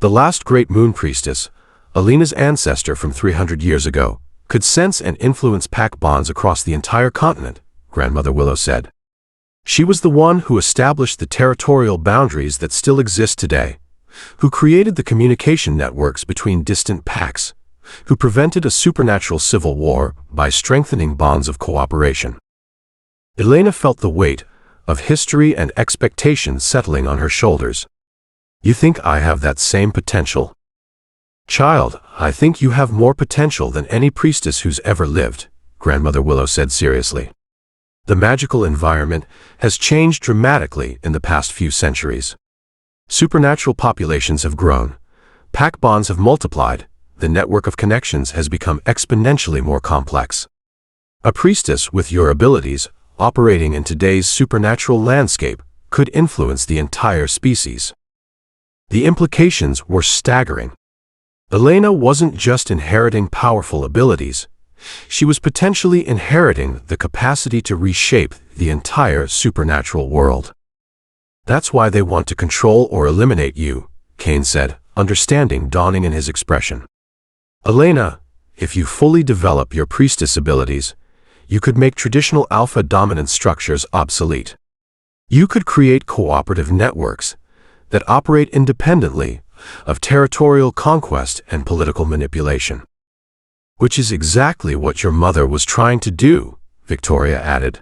The last great moon priestess, Elena's ancestor from 300 years ago, could sense and influence pack bonds across the entire continent, Grandmother Willow said. She was the one who established the territorial boundaries that still exist today, who created the communication networks between distant packs, who prevented a supernatural civil war by strengthening bonds of cooperation. Elena felt the weight of history and expectation settling on her shoulders. You think I have that same potential? Child, I think you have more potential than any priestess who's ever lived, Grandmother Willow said seriously. The magical environment has changed dramatically in the past few centuries. Supernatural populations have grown, pack bonds have multiplied, the network of connections has become exponentially more complex. A priestess with your abilities, operating in today's supernatural landscape, could influence the entire species. The implications were staggering. Elena wasn't just inheriting powerful abilities, she was potentially inheriting the capacity to reshape the entire supernatural world. That's why they want to control or eliminate you, Caine said, understanding dawning in his expression. Elena, if you fully develop your priestess abilities, you could make traditional alpha dominant structures obsolete. You could create cooperative networks that operate independently of territorial conquest and political manipulation. Which is exactly what your mother was trying to do, Victoria added.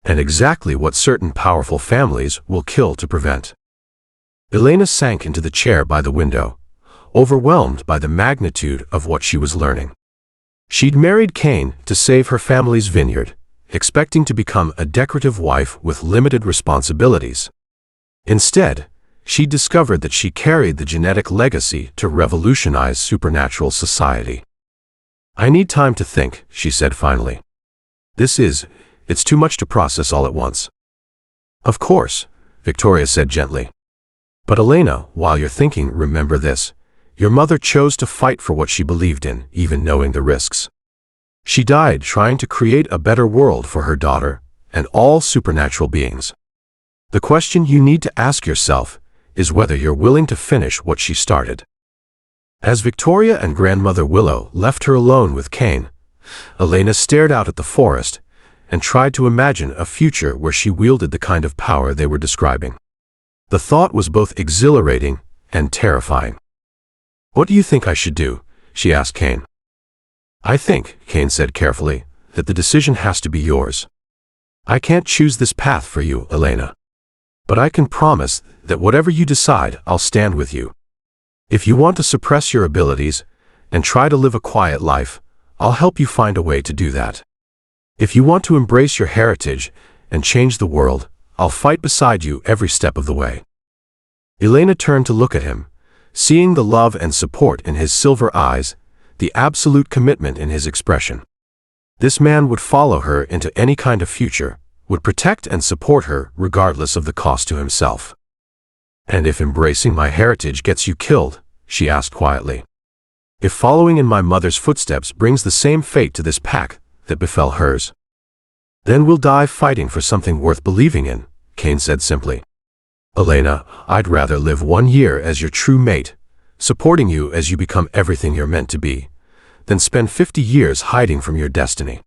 And exactly what certain powerful families will kill to prevent. Elena sank into the chair by the window, overwhelmed by the magnitude of what she was learning. She'd married Caine to save her family's vineyard, expecting to become a decorative wife with limited responsibilities. Instead, she discovered that she carried the genetic legacy to revolutionize supernatural society. I need time to think, she said finally. It's too much to process all at once. Of course, Victoria said gently. But Elena, while you're thinking, remember this. Your mother chose to fight for what she believed in, even knowing the risks. She died trying to create a better world for her daughter and all supernatural beings. The question you need to ask yourself is whether you're willing to finish what she started. As Victoria and Grandmother Willow left her alone with Caine, Elena stared out at the forest and tried to imagine a future where she wielded the kind of power they were describing. The thought was both exhilarating and terrifying. What do you think I should do? She asked Caine. I think, Caine said carefully, that the decision has to be yours. I can't choose this path for you, Elena. But I can promise that whatever you decide, I'll stand with you. If you want to suppress your abilities and try to live a quiet life, I'll help you find a way to do that. If you want to embrace your heritage and change the world, I'll fight beside you every step of the way. Elena turned to look at him, seeing the love and support in his silver eyes, the absolute commitment in his expression. This man would follow her into any kind of future, would protect and support her regardless of the cost to himself. And if embracing my heritage gets you killed, she asked quietly. If following in my mother's footsteps brings the same fate to this pack that befell hers, then we'll die fighting for something worth believing in, Caine said simply. Elena, I'd rather live 1 year as your true mate, supporting you as you become everything you're meant to be, than spend 50 years hiding from your destiny.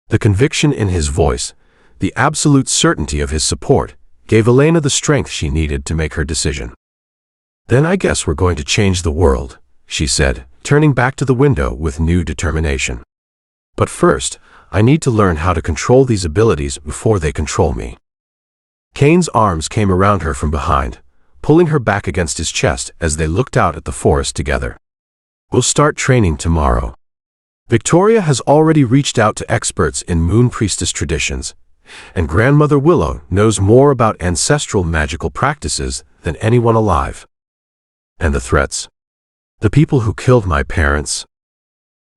The conviction in his voice, the absolute certainty of his support, gave Elena the strength she needed to make her decision. Then I guess we're going to change the world, she said, turning back to the window with new determination. But first, I need to learn how to control these abilities before they control me. Caine's arms came around her from behind, pulling her back against his chest as they looked out at the forest together. We'll start training tomorrow. Victoria has already reached out to experts in moon priestess traditions, and Grandmother Willow knows more about ancestral magical practices than anyone alive. And the threats? The people who killed my parents.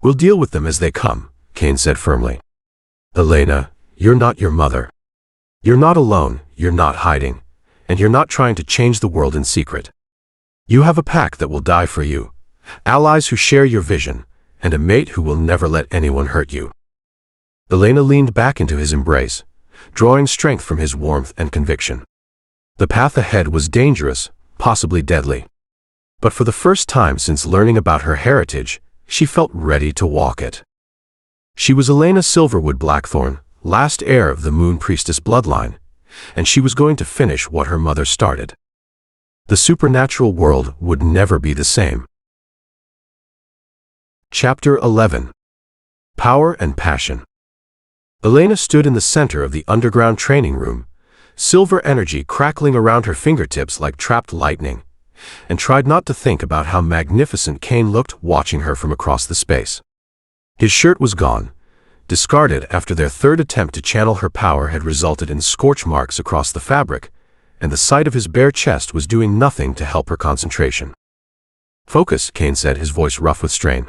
We'll deal with them as they come, Caine said firmly. Elena, you're not your mother. You're not alone, you're not hiding, and you're not trying to change the world in secret. You have a pack that will die for you, allies who share your vision, and a mate who will never let anyone hurt you. Elena leaned back into his embrace, drawing strength from his warmth and conviction. The path ahead was dangerous, possibly deadly. But for the first time since learning about her heritage, she felt ready to walk it. She was Elena Silverwood Blackthorne, last heir of the Moon Priestess bloodline, and she was going to finish what her mother started. The supernatural world would never be the same. Chapter 11. Power and Passion. Elena stood in the center of the underground training room, silver energy crackling around her fingertips like trapped lightning, and tried not to think about how magnificent Caine looked watching her from across the space. His shirt was gone, discarded after their third attempt to channel her power had resulted in scorch marks across the fabric, and the sight of his bare chest was doing nothing to help her concentration. Focus, Caine said, his voice rough with strain.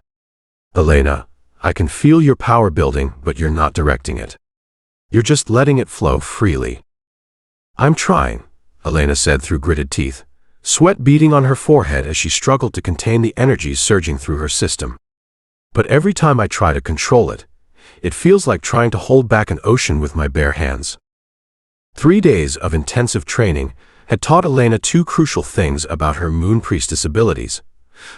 Elena, I can feel your power building, but you're not directing it. You're just letting it flow freely. I'm trying, Elena said through gritted teeth, sweat beading on her forehead as she struggled to contain the energy surging through her system. But every time I try to control it, it feels like trying to hold back an ocean with my bare hands. 3 days of intensive training had taught Elena two crucial things about her Moon Priestess abilities.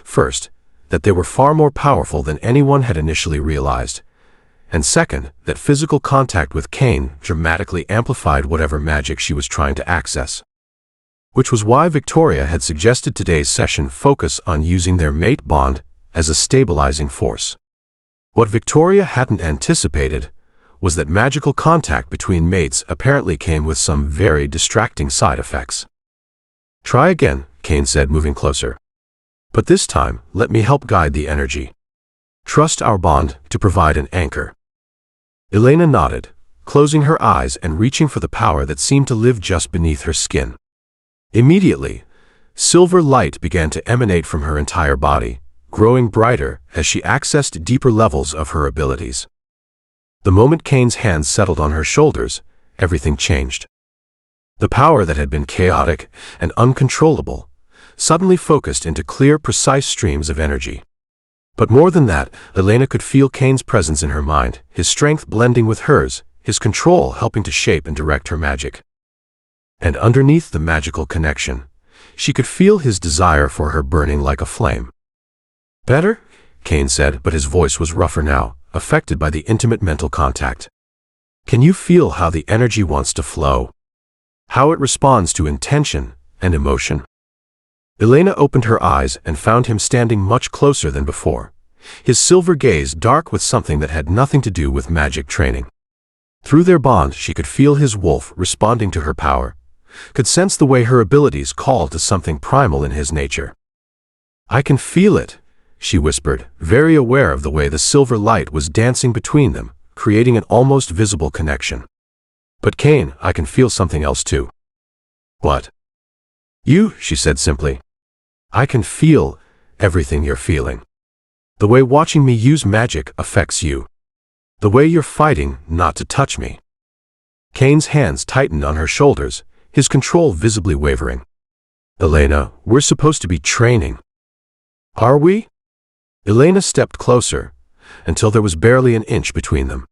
First, that they were far more powerful than anyone had initially realized, and second, that physical contact with Caine dramatically amplified whatever magic she was trying to access. Which was why Victoria had suggested today's session focus on using their mate bond as a stabilizing force. What Victoria hadn't anticipated was that magical contact between mates apparently came with some very distracting side effects. Try again, Caine said, moving closer. But this time, let me help guide the energy. Trust our bond to provide an anchor. Elena nodded, closing her eyes and reaching for the power that seemed to live just beneath her skin. Immediately, silver light began to emanate from her entire body, growing brighter as she accessed deeper levels of her abilities. The moment Caine's hands settled on her shoulders, everything changed. The power that had been chaotic and uncontrollable suddenly focused into clear, precise streams of energy. But more than that, Elena could feel Caine's presence in her mind, his strength blending with hers, his control helping to shape and direct her magic. And underneath the magical connection, she could feel his desire for her burning like a flame. Better? Caine said, but his voice was rougher now, affected by the intimate mental contact. Can you feel how the energy wants to flow? How it responds to intention and emotion? Elena opened her eyes and found him standing much closer than before, his silver gaze dark with something that had nothing to do with magic training. Through their bond, she could feel his wolf responding to her power, could sense the way her abilities called to something primal in his nature. I can feel it, she whispered, very aware of the way the silver light was dancing between them, creating an almost visible connection. But Caine, I can feel something else too. What? You, she said simply. I can feel everything you're feeling. The way watching me use magic affects you. The way you're fighting not to touch me. Caine's hands tightened on her shoulders, his control visibly wavering. Elena, we're supposed to be training. Are we? Elena stepped closer, until there was barely an inch between them.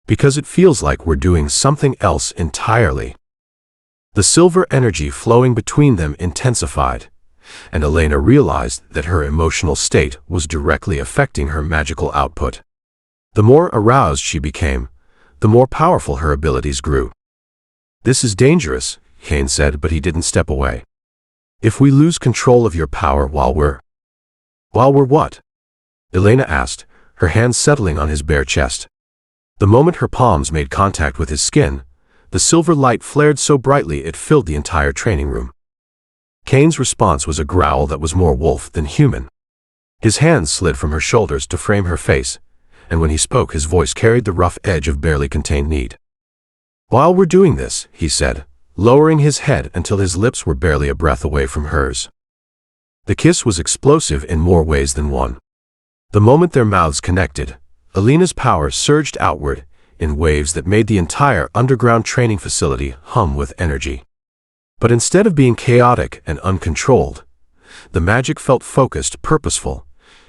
Because it feels like we're doing something else entirely. The silver energy flowing between them intensified, and Elena realized that her emotional state was directly affecting her magical output. The more aroused she became, the more powerful her abilities grew. This is dangerous, Caine said, but he didn't step away. If we lose control of your power while we're what? Elena asked, her hands settling on his bare chest. The moment her palms made contact with his skin, the silver light flared so brightly it filled the entire training room. Caine's response was a growl that was more wolf than human. His hands slid from her shoulders to frame her face, and when he spoke his voice carried the rough edge of barely contained need. While we're doing this, he said, lowering his head until his lips were barely a breath away from hers. The kiss was explosive in more ways than one. The moment their mouths connected, Elena's power surged outward in waves that made the entire underground training facility hum with energy. But instead of being chaotic and uncontrolled, the magic felt focused, purposeful,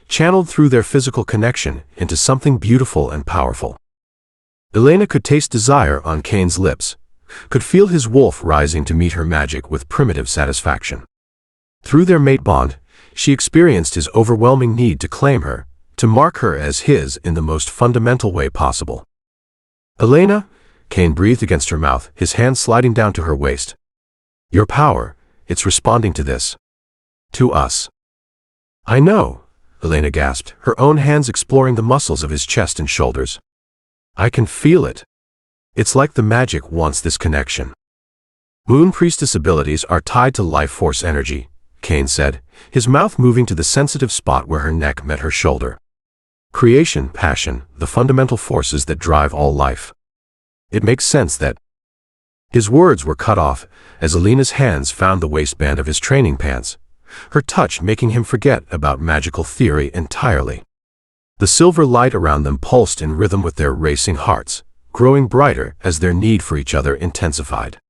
channeled through their physical connection into something beautiful and powerful. Elena could taste desire on Caine's lips, could feel his wolf rising to meet her magic with primitive satisfaction. Through their mate bond, she experienced his overwhelming need to claim her, to mark her as his in the most fundamental way possible. "Elena," Caine breathed against her mouth, his hand sliding down to her waist. "Your power, it's responding to this. To us." "I know," Elena gasped, her own hands exploring the muscles of his chest and shoulders. "I can feel it. It's like the magic wants this connection." "Moon priestess abilities are tied to life force energy," Caine said, his mouth moving to the sensitive spot where her neck met her shoulder. "Creation, passion, the fundamental forces that drive all life. It makes sense that—" His words were cut off as Elena's hands found the waistband of his training pants, her touch making him forget about magical theory entirely. The silver light around them pulsed in rhythm with their racing hearts, growing brighter as their need for each other intensified.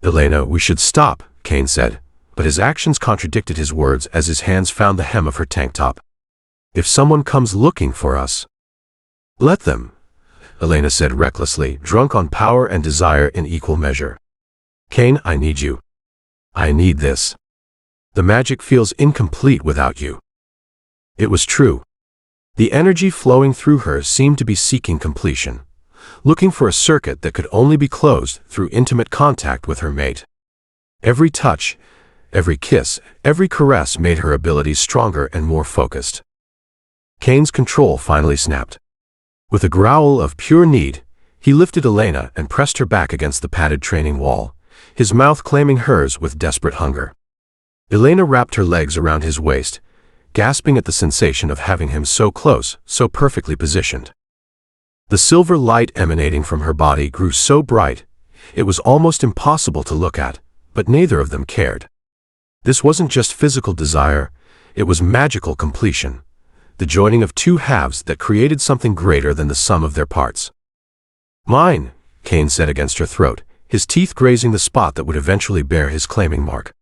"Elena, we should stop," Caine said, but his actions contradicted his words as his hands found the hem of her tank top. "If someone comes looking for us—" "Let them," Elena said recklessly, drunk on power and desire in equal measure. "Caine, I need you. I need this. The magic feels incomplete without you." It was true. The energy flowing through her seemed to be seeking completion, looking for a circuit that could only be closed through intimate contact with her mate. Every touch, every kiss, every caress made her abilities stronger and more focused. Caine's control finally snapped. With a growl of pure need, he lifted Elena and pressed her back against the padded training wall, his mouth claiming hers with desperate hunger. Elena wrapped her legs around his waist, gasping at the sensation of having him so close, so perfectly positioned. The silver light emanating from her body grew so bright, it was almost impossible to look at, but neither of them cared. This wasn't just physical desire, it was magical completion, the joining of two halves that created something greater than the sum of their parts. "Mine," Caine said against her throat, his teeth grazing the spot that would eventually bear his claiming mark.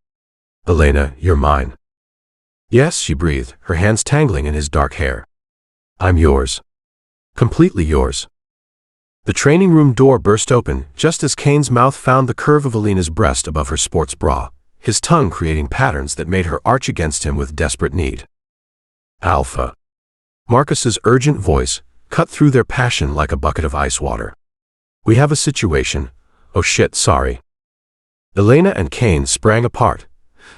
"Elena, you're mine." "Yes," she breathed, her hands tangling in his dark hair. "I'm yours. Completely yours." The training room door burst open just as Caine's mouth found the curve of Elena's breast above her sports bra, his tongue creating patterns that made her arch against him with desperate need. "Alpha." Marcus's urgent voice cut through their passion like a bucket of ice water. "We have a situation. Oh shit, sorry." Elena and Caine sprang apart,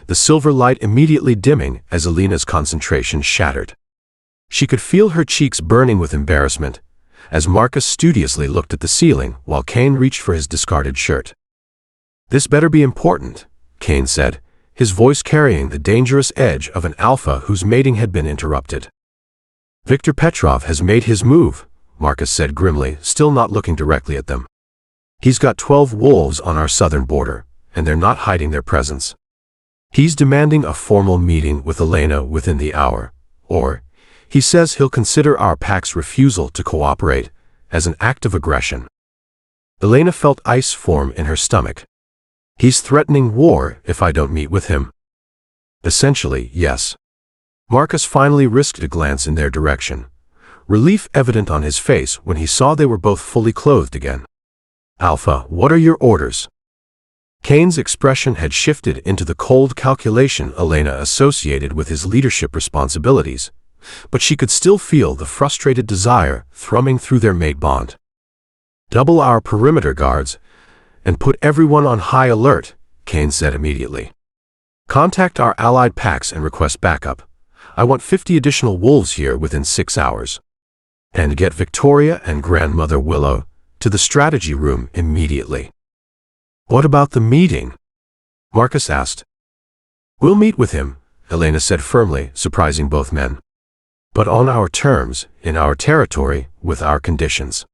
the silver light immediately dimming as Elena's concentration shattered. She could feel her cheeks burning with embarrassment as Marcus studiously looked at the ceiling while Caine reached for his discarded shirt. "This better be important," Caine said, his voice carrying the dangerous edge of an alpha whose mating had been interrupted. "Viktor Petrov has made his move," Marcus said grimly, still not looking directly at them. "He's got 12 wolves on our southern border, and they're not hiding their presence. He's demanding a formal meeting with Elena within the hour, or he says he'll consider our pack's refusal to cooperate as an act of aggression." Elena felt ice form in her stomach. "He's threatening war if I don't meet with him?" "Essentially, yes." Marcus finally risked a glance in their direction, relief evident on his face when he saw they were both fully clothed again. "Alpha, what are your orders?" Caine's expression had shifted into the cold calculation Elena associated with his leadership responsibilities, but she could still feel the frustrated desire thrumming through their mate bond. "Double our perimeter guards and put everyone on high alert," Caine said immediately. "Contact our allied packs and request backup. I want 50 additional wolves here within 6 hours. And get Victoria and Grandmother Willow to the strategy room immediately." "What about the meeting?" Marcus asked. "We'll meet with him," Elena said firmly, surprising both men. "But on our terms, in our territory, with our conditions."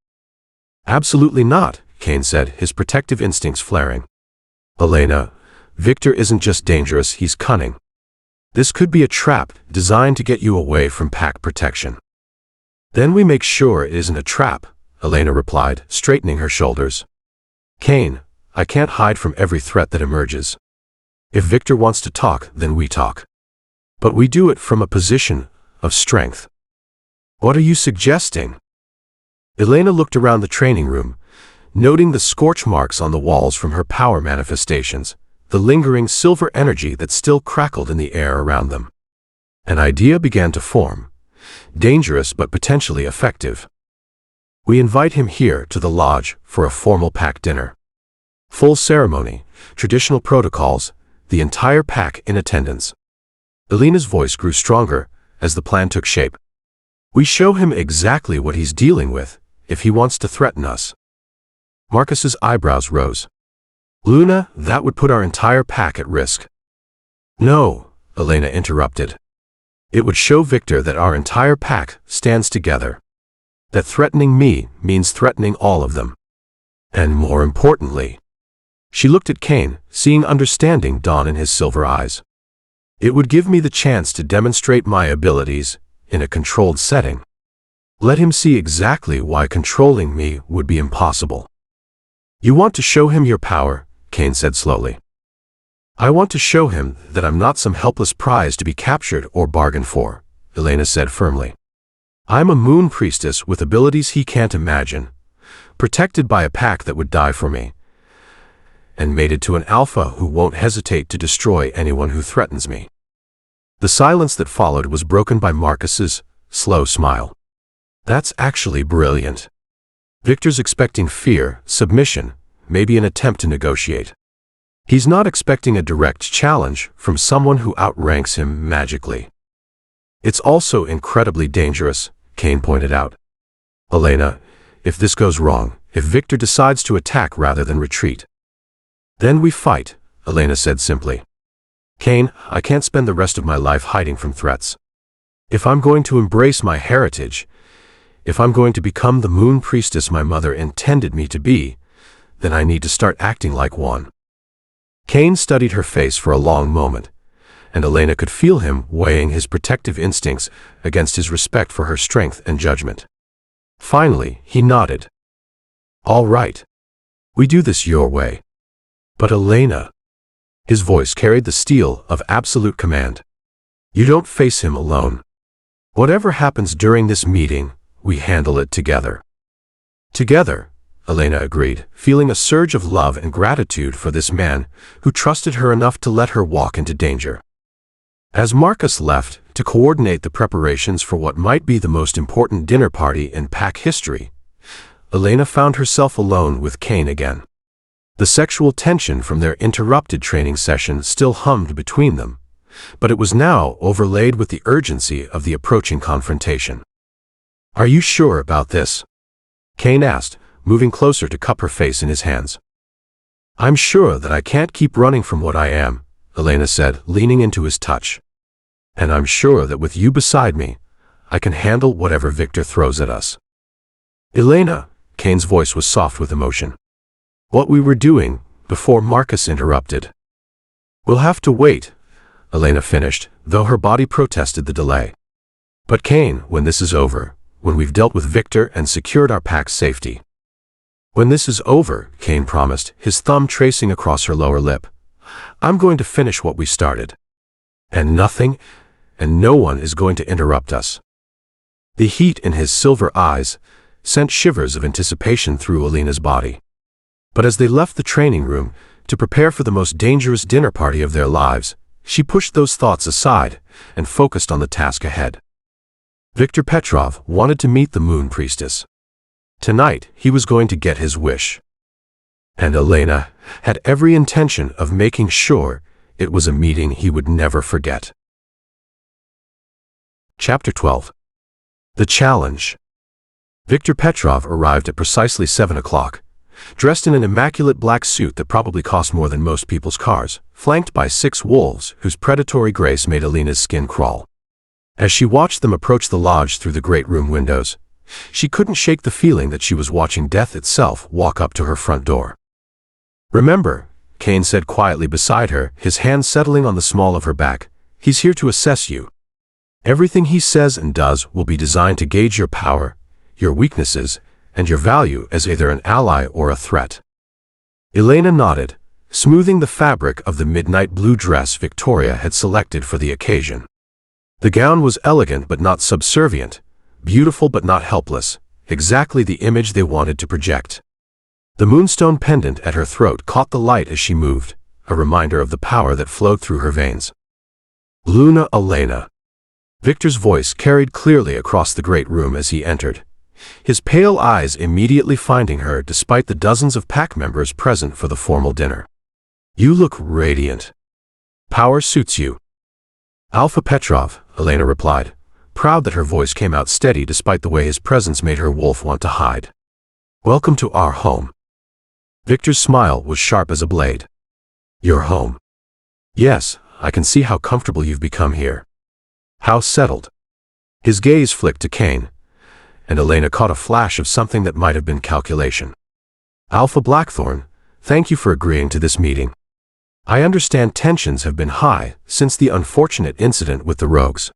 "Absolutely not," Caine said, his protective instincts flaring. "Elena, Viktor isn't just dangerous, he's cunning. This could be a trap designed to get you away from pack protection. Then we make sure it isn't a trap, Elena replied, straightening her shoulders. Caine, I can't hide from every threat that emerges. If Victor wants to talk, then we talk. But we do it from a position of strength. What are you suggesting? Elena looked around the training room, noting the scorch marks on the walls from her power manifestations, the lingering silver energy that still crackled in the air around them. An idea began to form, dangerous but potentially effective. We invite him here to the lodge for a formal pack dinner. Full ceremony, traditional protocols, the entire pack in attendance. Elena's voice grew stronger as the plan took shape. We show him exactly what he's dealing with if he wants to threaten us. Marcus's eyebrows rose. Luna, that would put our entire pack at risk. No, Elena interrupted. It would show Victor that our entire pack stands together. That threatening me means threatening all of them. And more importantly, she looked at Caine, seeing understanding dawn in his silver eyes. It would give me the chance to demonstrate my abilities in a controlled setting. Let him see exactly why controlling me would be impossible. You want to show him your power, Caine said slowly. I want to show him that I'm not some helpless prize to be captured or bargained for, Elena said firmly. I'm a moon priestess with abilities he can't imagine, protected by a pack that would die for me, and mated to an alpha who won't hesitate to destroy anyone who threatens me. The silence that followed was broken by Marcus's slow smile. That's actually brilliant. Victor's expecting fear, submission, maybe an attempt to negotiate. He's not expecting a direct challenge from someone who outranks him magically. It's also incredibly dangerous, Caine pointed out. Elena, if this goes wrong, if Victor decides to attack rather than retreat, then we fight, Elena said simply. Caine, I can't spend the rest of my life hiding from threats. If I'm going to embrace my heritage, if I'm going to become the moon priestess my mother intended me to be, then I need to start acting like one. Caine studied her face for a long moment, and Elena could feel him weighing his protective instincts against his respect for her strength and judgment. Finally, he nodded. All right. We do this your way. But Elena, his voice carried the steel of absolute command. You don't face him alone. Whatever happens during this meeting, we handle it together. Together, Elena agreed, feeling a surge of love and gratitude for this man who trusted her enough to let her walk into danger. As Marcus left to coordinate the preparations for what might be the most important dinner party in pack history, Elena found herself alone with Caine again. The sexual tension from their interrupted training session still hummed between them, but it was now overlaid with the urgency of the approaching confrontation. Are you sure about this? Caine asked, moving closer to cup her face in his hands. I'm sure that I can't keep running from what I am, Elena said, leaning into his touch. And I'm sure that with you beside me, I can handle whatever Victor throws at us. Elena, Caine's voice was soft with emotion. What we were doing before Marcus interrupted. We'll have to wait, Elena finished, though her body protested the delay. But Caine, when this is over, when we've dealt with Victor and secured our pack's safety. When this is over, Caine promised, his thumb tracing across her lower lip, I'm going to finish what we started. And nothing, and no one is going to interrupt us. The heat in his silver eyes sent shivers of anticipation through Elena's body. But as they left the training room to prepare for the most dangerous dinner party of their lives, she pushed those thoughts aside and focused on the task ahead. Victor Petrov wanted to meet the moon priestess. Tonight, he was going to get his wish. And Elena had every intention of making sure it was a meeting he would never forget. Chapter 12. The Challenge. Victor Petrov arrived at precisely 7 o'clock, dressed in an immaculate black suit that probably cost more than most people's cars, flanked by 6 wolves whose predatory grace made Elena's skin crawl. As she watched them approach the lodge through the great room windows, she couldn't shake the feeling that she was watching death itself walk up to her front door. Remember, Caine said quietly beside her, his hand settling on the small of her back, He's here to assess you. Everything he says and does will be designed to gauge your power, your weaknesses, and your value as either an ally or a threat. Elena nodded, smoothing the fabric of the midnight blue dress Victoria had selected for the occasion. The gown was elegant but not subservient, beautiful but not helpless, exactly the image they wanted to project. The moonstone pendant at her throat caught the light as she moved, a reminder of the power that flowed through her veins. Luna Elena. Victor's voice carried clearly across the great room as he entered, his pale eyes immediately finding her despite the dozens of pack members present for the formal dinner. You look radiant. Power suits you. Alpha Petrov, Elena replied, proud that her voice came out steady despite the way his presence made her wolf want to hide. Welcome to our home. Victor's smile was sharp as a blade. Your home. Yes, I can see how comfortable you've become here. How settled. His gaze flicked to Caine, and Elena caught a flash of something that might have been calculation. Alpha Blackthorne, thank you for agreeing to this meeting. I understand tensions have been high since the unfortunate incident with the rogues.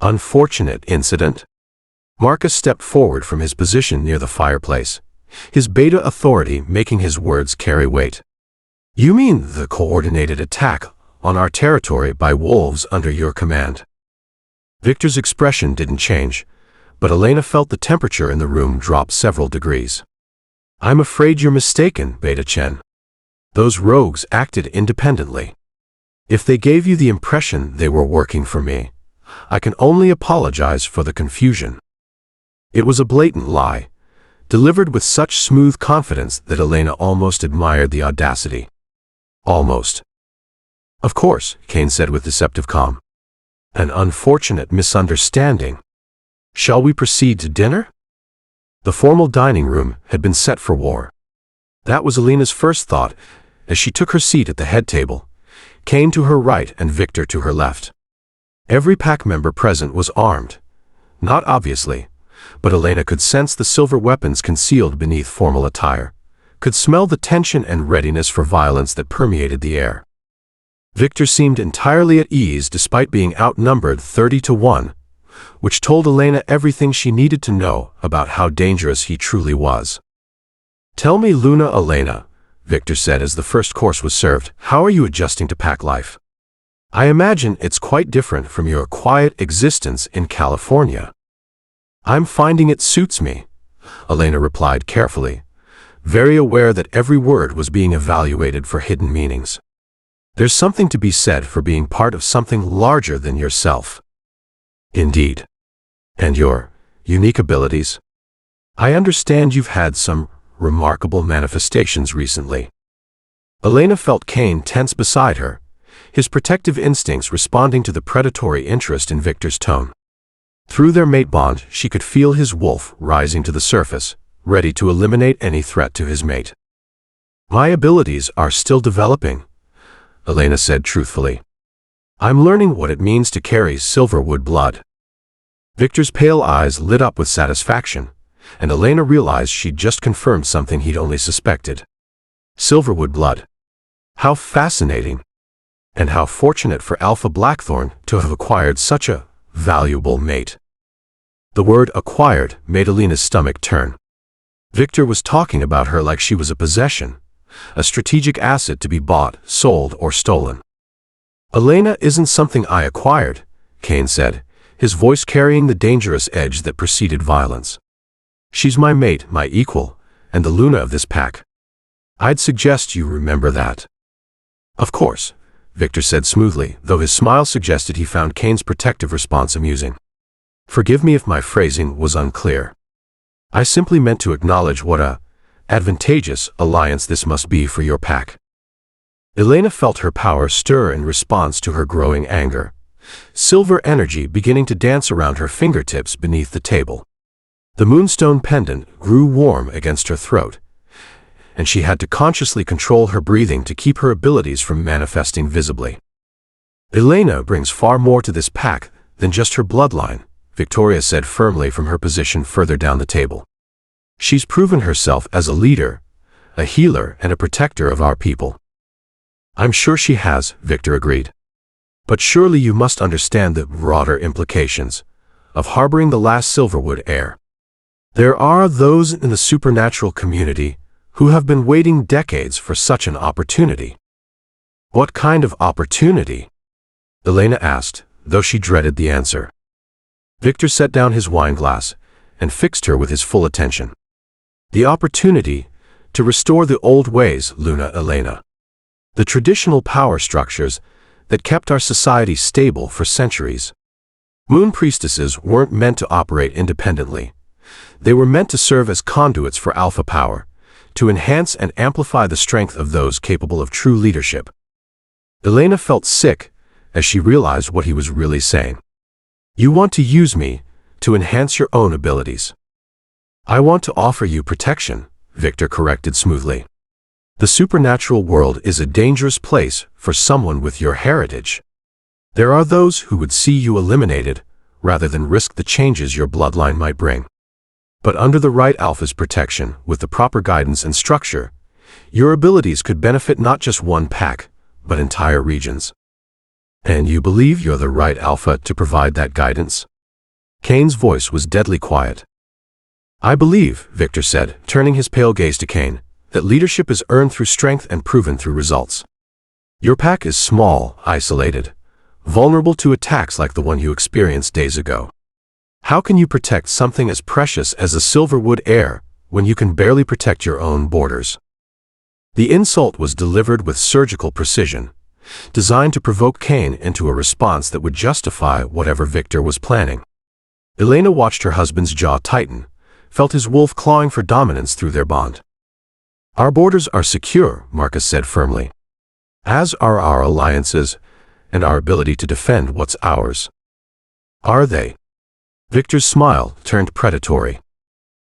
Unfortunate incident? Marcus stepped forward from his position near the fireplace, his beta authority making his words carry weight. You mean the coordinated attack on our territory by wolves under your command? Victor's expression didn't change, but Elena felt the temperature in the room drop several degrees. I'm afraid you're mistaken, Beta Chen. Those rogues acted independently. If they gave you the impression they were working for me, I can only apologize for the confusion. It was a blatant lie, delivered with such smooth confidence that Elena almost admired the audacity. Almost. Of course, Caine said with deceptive calm. An unfortunate misunderstanding. Shall we proceed to dinner? The formal dining room had been set for war. That was Elena's first thought as she took her seat at the head table, Caine to her right and Victor to her left. Every pack member present was armed, not obviously, but Elena could sense the silver weapons concealed beneath formal attire, could smell the tension and readiness for violence that permeated the air. Victor seemed entirely at ease despite being outnumbered 30-1, which told Elena everything she needed to know about how dangerous he truly was. Tell me, Luna Elena, Victor said as the first course was served, how are you adjusting to pack life? I imagine it's quite different from your quiet existence in California. I'm finding it suits me, Elena replied carefully, very aware that every word was being evaluated for hidden meanings. There's something to be said for being part of something larger than yourself. Indeed. And your unique abilities? I understand you've had some remarkable manifestations recently. Elena felt Caine tense beside her, his protective instincts responding to the predatory interest in Victor's tone. Through their mate bond, she could feel his wolf rising to the surface, ready to eliminate any threat to his mate. My abilities are still developing, Elena said truthfully. I'm learning what it means to carry silverwood blood. Victor's pale eyes lit up with satisfaction, and Elena realized she'd just confirmed something he'd only suspected. Silverwood blood. How fascinating. And how fortunate for Alpha Blackthorne to have acquired such a valuable mate. The word acquired made Elena's stomach turn. Victor was talking about her like she was a possession, a strategic asset to be bought, sold, or stolen. Elena isn't something I acquired, Caine said, his voice carrying the dangerous edge that preceded violence. She's my mate, my equal, and the Luna of this pack. I'd suggest you remember that. Of course, Victor said smoothly, though his smile suggested he found Caine's protective response amusing. Forgive me if my phrasing was unclear. I simply meant to acknowledge what a advantageous alliance this must be for your pack. Elena felt her power stir in response to her growing anger, silver energy beginning to dance around her fingertips beneath the table. The moonstone pendant grew warm against her throat, and she had to consciously control her breathing to keep her abilities from manifesting visibly. Elena brings far more to this pack than just her bloodline, Victoria said firmly from her position further down the table. She's proven herself as a leader, a healer, and a protector of our people. I'm sure she has, Victor agreed. But surely you must understand the broader implications of harboring the last Silverwood heir. There are those in the supernatural community who have been waiting decades for such an opportunity. What kind of opportunity? Elena asked, though she dreaded the answer. Victor set down his wineglass and fixed her with his full attention. The opportunity to restore the old ways, Luna Elena. The traditional power structures that kept our society stable for centuries. Moon priestesses weren't meant to operate independently. They were meant to serve as conduits for alpha power, to enhance and amplify the strength of those capable of true leadership. Elena felt sick as she realized what he was really saying. You want to use me to enhance your own abilities. I want to offer you protection, Victor corrected smoothly. The supernatural world is a dangerous place for someone with your heritage. There are those who would see you eliminated rather than risk the changes your bloodline might bring. But under the right alpha's protection, with the proper guidance and structure, your abilities could benefit not just one pack, but entire regions. And you believe you're the right alpha to provide that guidance? Caine's voice was deadly quiet. I believe, Victor said, turning his pale gaze to Caine, that leadership is earned through strength and proven through results. Your pack is small, isolated, vulnerable to attacks like the one you experienced days ago. How can you protect something as precious as a Silverwood heir when you can barely protect your own borders? The insult was delivered with surgical precision, designed to provoke Caine into a response that would justify whatever Victor was planning. Elena watched her husband's jaw tighten, felt his wolf clawing for dominance through their bond. Our borders are secure, Marcus said firmly, as are our alliances and our ability to defend what's ours. Are they? Victor's smile turned predatory.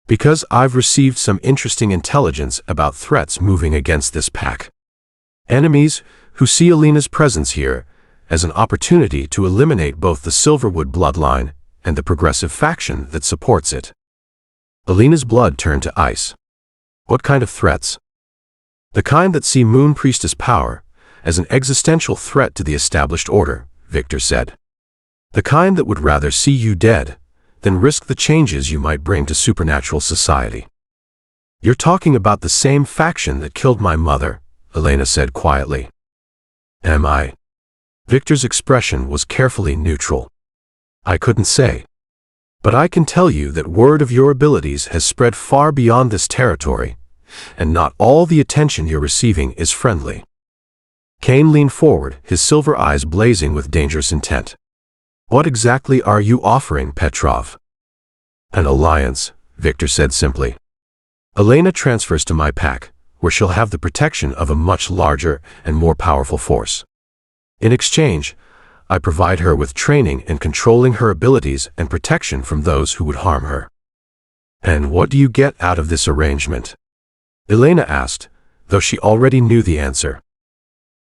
Because I've received some interesting intelligence about threats moving against this pack. Enemies who see Elena's presence here as an opportunity to eliminate both the Silverwood bloodline and the progressive faction that supports it. Elena's blood turned to ice. What kind of threats? The kind that see Moon Priestess power as an existential threat to the established order, Victor said. The kind that would rather see you dead than risk the changes you might bring to supernatural society. You're talking about the same faction that killed my mother, Elena said quietly. Am I? Victor's expression was carefully neutral. I couldn't say. But I can tell you that word of your abilities has spread far beyond this territory, and not all the attention you're receiving is friendly. Caine leaned forward, his silver eyes blazing with dangerous intent. What exactly are you offering, Petrov? An alliance, Victor said simply. Elena transfers to my pack, where she'll have the protection of a much larger and more powerful force. In exchange, I provide her with training and controlling her abilities and protection from those who would harm her. And what do you get out of this arrangement? Elena asked, though she already knew the answer.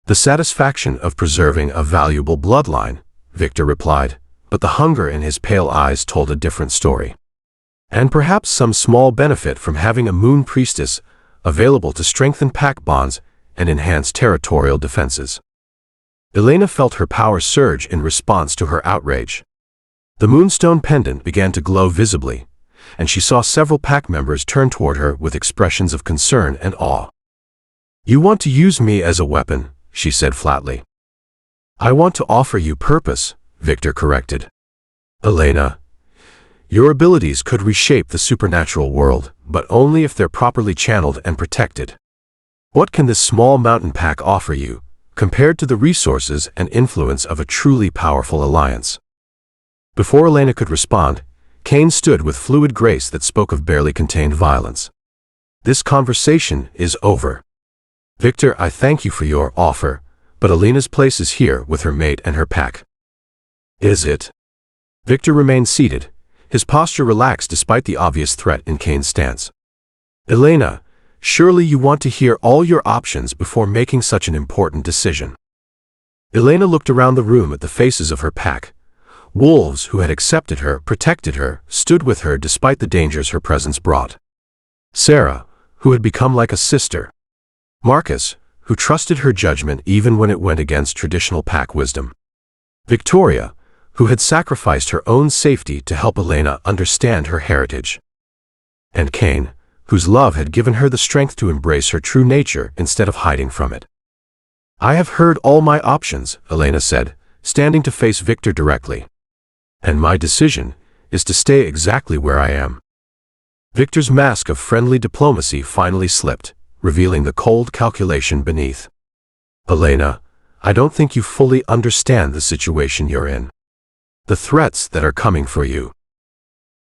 The satisfaction of preserving a valuable bloodline, Victor replied, but the hunger in his pale eyes told a different story. And perhaps some small benefit from having a Moon Priestess available to strengthen pack bonds and enhance territorial defenses. Elena felt her power surge in response to her outrage. The moonstone pendant began to glow visibly, and she saw several pack members turn toward her with expressions of concern and awe. You want to use me as a weapon, she said flatly. I want to offer you purpose, Victor corrected. Elena, your abilities could reshape the supernatural world, but only if they're properly channeled and protected. What can this small mountain pack offer you, compared to the resources and influence of a truly powerful alliance? Before Elena could respond, Caine stood with fluid grace that spoke of barely contained violence. This conversation is over. Victor, I thank you for your offer, but Elena's place is here with her mate and her pack. Is it? Victor remained seated, his posture relaxed despite the obvious threat in Caine's stance. Elena, surely you want to hear all your options before making such an important decision. Elena looked around the room at the faces of her pack. Wolves who had accepted her, protected her, stood with her despite the dangers her presence brought. Sarah, who had become like a sister. Marcus, who trusted her judgment even when it went against traditional pack wisdom. Victoria, who had sacrificed her own safety to help Elena understand her heritage. And Caine, whose love had given her the strength to embrace her true nature instead of hiding from it. I have heard all my options, Elena said, standing to face Victor directly. And my decision is to stay exactly where I am. Victor's mask of friendly diplomacy finally slipped, revealing the cold calculation beneath. Elena, I don't think you fully understand the situation you're in. The threats that are coming for you.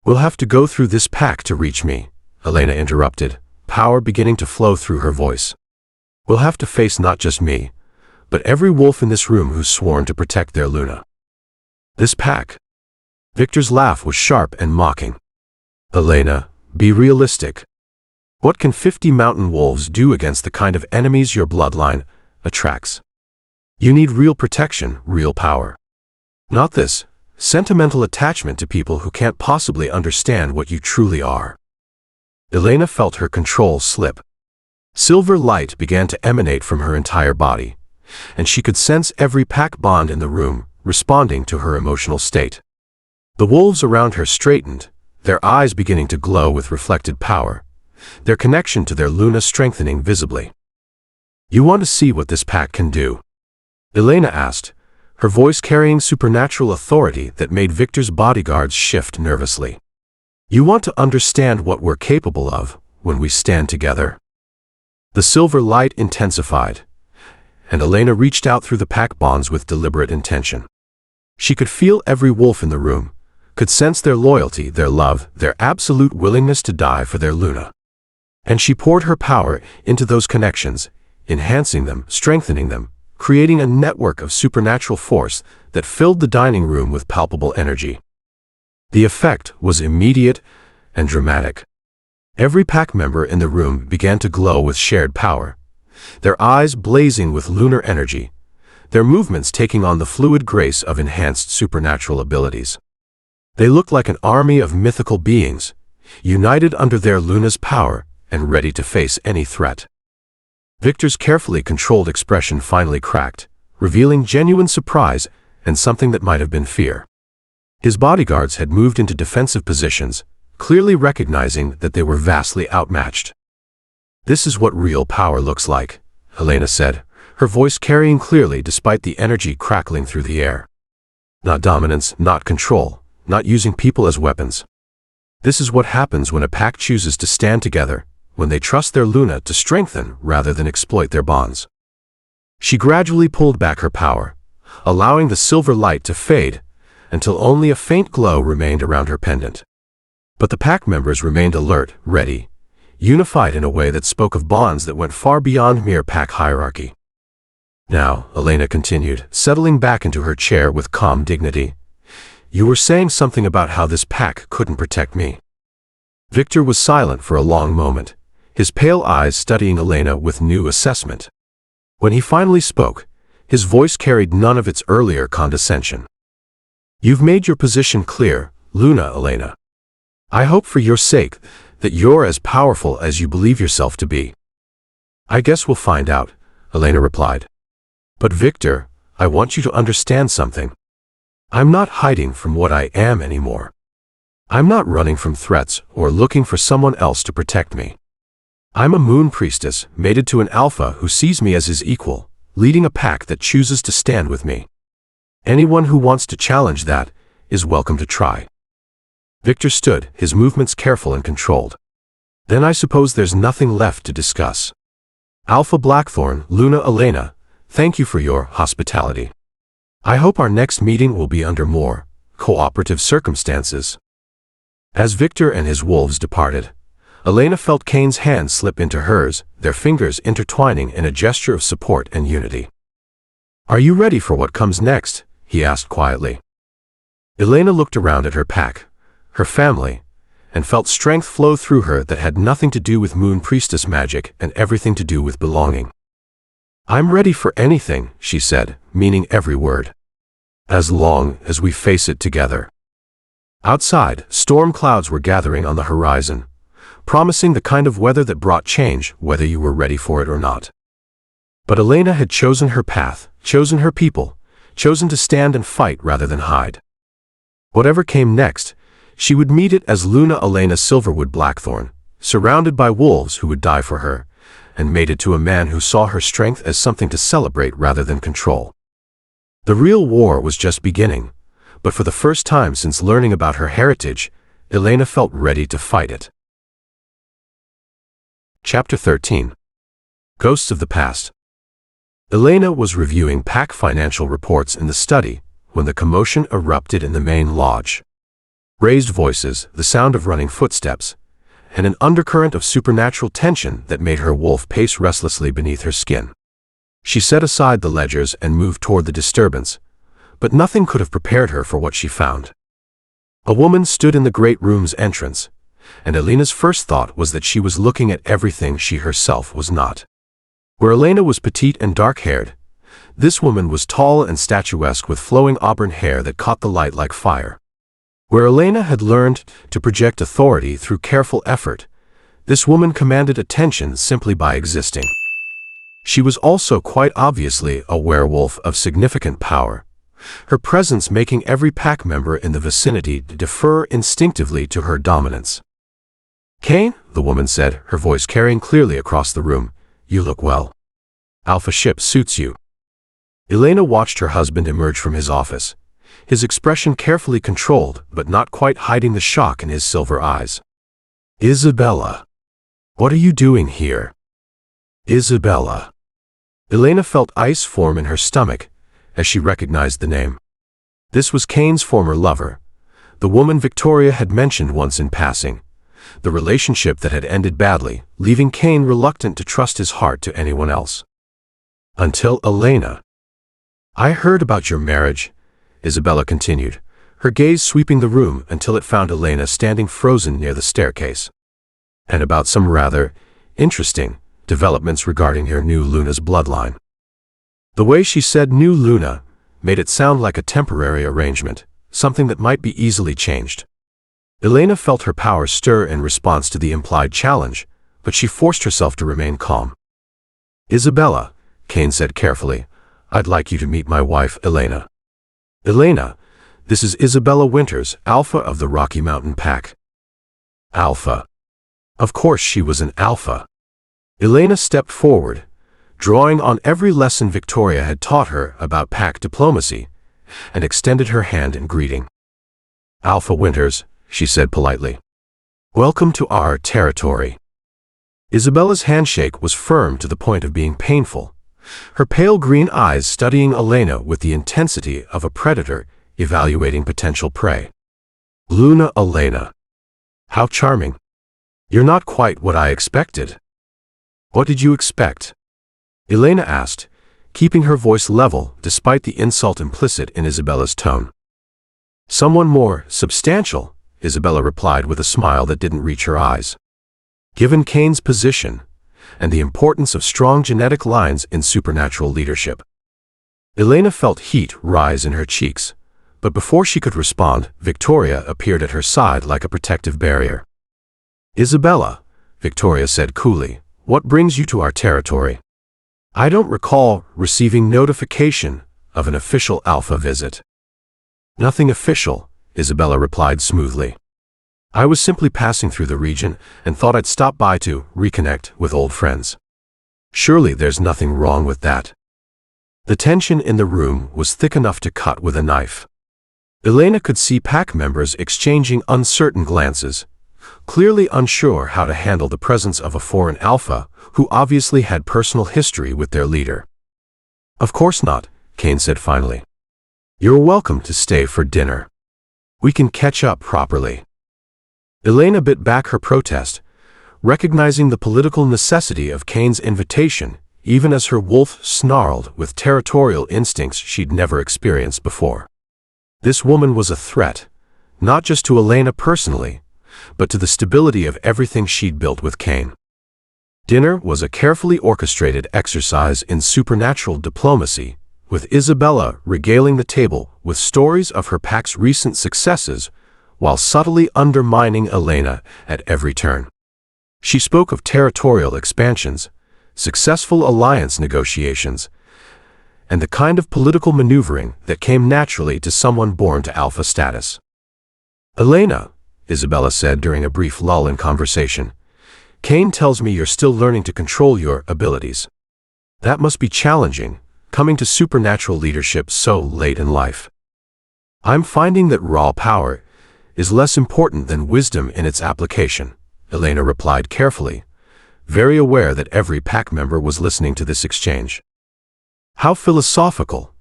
We'll have to go through this pack to reach me, Elena interrupted, power beginning to flow through her voice. We'll have to face not just me, but every wolf in this room who's sworn to protect their Luna. This pack? Victor's laugh was sharp and mocking. Elena, be realistic. What can 50 mountain wolves do against the kind of enemies your bloodline attracts? You need real protection, real power. Not this sentimental attachment to people who can't possibly understand what you truly are. Elena felt her control slip. Silver light began to emanate from her entire body, and she could sense every pack bond in the room responding to her emotional state. The wolves around her straightened, their eyes beginning to glow with reflected power, their connection to their Luna strengthening visibly. You want to see what this pack can do? Elena asked, her voice carrying supernatural authority that made Victor's bodyguards shift nervously. You want to understand what we're capable of when we stand together? The silver light intensified, and Elena reached out through the pack bonds with deliberate intention. She could feel every wolf in the room, could sense their loyalty, their love, their absolute willingness to die for their Luna. And she poured her power into those connections, enhancing them, strengthening them, creating a network of supernatural force that filled the dining room with palpable energy. The effect was immediate and dramatic. Every pack member in the room began to glow with shared power, their eyes blazing with lunar energy, their movements taking on the fluid grace of enhanced supernatural abilities. They looked like an army of mythical beings, united under their Luna's power and ready to face any threat. Victor's carefully controlled expression finally cracked, revealing genuine surprise and something that might have been fear. His bodyguards had moved into defensive positions, clearly recognizing that they were vastly outmatched. This is what real power looks like, Elena said, her voice carrying clearly despite the energy crackling through the air. Not dominance, not control, not using people as weapons. This is what happens when a pack chooses to stand together, when they trust their Luna to strengthen rather than exploit their bonds. She gradually pulled back her power, allowing the silver light to fade until only a faint glow remained around her pendant. But the pack members remained alert, ready, unified in a way that spoke of bonds that went far beyond mere pack hierarchy. Now, Elena continued, settling back into her chair with calm dignity, you were saying something about how this pack couldn't protect me. Victor was silent for a long moment, his pale eyes studying Elena with new assessment. When he finally spoke, his voice carried none of its earlier condescension. You've made your position clear, Luna Elena. I hope for your sake that you're as powerful as you believe yourself to be. I guess we'll find out, Elena replied. But Victor, I want you to understand something. I'm not hiding from what I am anymore. I'm not running from threats or looking for someone else to protect me. I'm a moon priestess, mated to an alpha who sees me as his equal, leading a pack that chooses to stand with me. Anyone who wants to challenge that is welcome to try. Victor stood, his movements careful and controlled. Then I suppose there's nothing left to discuss. Alpha Blackthorne, Luna Elena, thank you for your hospitality. I hope our next meeting will be under more cooperative circumstances. As Victor and his wolves departed, Elena felt Caine's hand slip into hers, their fingers intertwining in a gesture of support and unity. Are you ready for what comes next? He asked quietly. Elena looked around at her pack, her family, and felt strength flow through her that had nothing to do with moon priestess magic and everything to do with belonging. I'm ready for anything, she said, meaning every word. As long as we face it together. Outside, storm clouds were gathering on the horizon, promising the kind of weather that brought change, whether you were ready for it or not. But Elena had chosen her path, chosen her people, chosen to stand and fight rather than hide. Whatever came next, she would meet it as Luna Elena Silverwood Blackthorne, surrounded by wolves who would die for her, and mated to a man who saw her strength as something to celebrate rather than control. The real war was just beginning, but for the first time since learning about her heritage, Elena felt ready to fight it. Chapter 13. Ghosts of the Past. Elena was reviewing pack financial reports in the study when the commotion erupted in the main lodge. Raised voices, the sound of running footsteps, and an undercurrent of supernatural tension that made her wolf pace restlessly beneath her skin. She set aside the ledgers and moved toward the disturbance, but nothing could have prepared her for what she found. A woman stood in the great room's entrance, and Elena's first thought was that she was looking at everything she herself was not. Where Elena was petite and dark-haired, this woman was tall and statuesque with flowing auburn hair that caught the light like fire. Where Elena had learned to project authority through careful effort, this woman commanded attention simply by existing. She was also quite obviously a werewolf of significant power, her presence making every pack member in the vicinity defer instinctively to her dominance. "Caine," the woman said, her voice carrying clearly across the room, "you look well. Alpha ship suits you." Elena watched her husband emerge from his office, his expression carefully controlled but not quite hiding the shock in his silver eyes. "Isabella, what are you doing here?" "Isabella." Elena felt ice form in her stomach as she recognized the name. This was Caine's former lover, the woman Victoria had mentioned once in passing, the relationship that had ended badly, leaving Caine reluctant to trust his heart to anyone else. Until Elena. "I heard about your marriage," Isabella continued, her gaze sweeping the room until it found Elena standing frozen near the staircase. "And about some rather interesting developments regarding your new Luna's bloodline." The way she said "new Luna" made it sound like a temporary arrangement, something that might be easily changed. Elena felt her power stir in response to the implied challenge, but she forced herself to remain calm. "Isabella," Caine said carefully, "I'd like you to meet my wife, Elena." "Elena, this is Isabella Winters, Alpha of the Rocky Mountain Pack." Alpha. Of course she was an alpha. Elena stepped forward, drawing on every lesson Victoria had taught her about pack diplomacy, and extended her hand in greeting. "Alpha Winters," she said politely. "Welcome to our territory." Isabella's handshake was firm to the point of being painful, her pale green eyes studying Elena with the intensity of a predator evaluating potential prey. "Luna Elena. How charming. You're not quite what I expected." "What did you expect?" Elena asked, keeping her voice level despite the insult implicit in Isabella's tone. "Someone more substantial," Isabella replied with a smile that didn't reach her eyes. Given Caine's position, and the importance of strong genetic lines in supernatural leadership. Elena felt heat rise in her cheeks, but before she could respond, Victoria appeared at her side like a protective barrier. "Isabella," Victoria said coolly, "what brings you to our territory?" "I don't recall receiving notification of an official Alpha visit." "Nothing official," Isabella replied smoothly. "I was simply passing through the region and thought I'd stop by to reconnect with old friends." "Surely there's nothing wrong with that." The tension in the room was thick enough to cut with a knife. Elena could see pack members exchanging uncertain glances, clearly unsure how to handle the presence of a foreign alpha who obviously had personal history with their leader. "Of course not," Caine said finally. "You're welcome to stay for dinner. We can catch up properly." Elena bit back her protest, recognizing the political necessity of Caine's invitation, even as her wolf snarled with territorial instincts she'd never experienced before. This woman was a threat, not just to Elena personally, but to the stability of everything she'd built with Caine. Dinner was a carefully orchestrated exercise in supernatural diplomacy, with Isabella regaling the table with stories of her pack's recent successes, while subtly undermining Elena at every turn. She spoke of territorial expansions, successful alliance negotiations, and the kind of political maneuvering that came naturally to someone born to alpha status. "Elena," Isabella said during a brief lull in conversation, "Caine tells me you're still learning to control your abilities. That must be challenging, coming to supernatural leadership so late in life." "I'm finding that raw power is less important than wisdom in its application," Elena replied carefully, very aware that every pack member was listening to this exchange. "How philosophical,"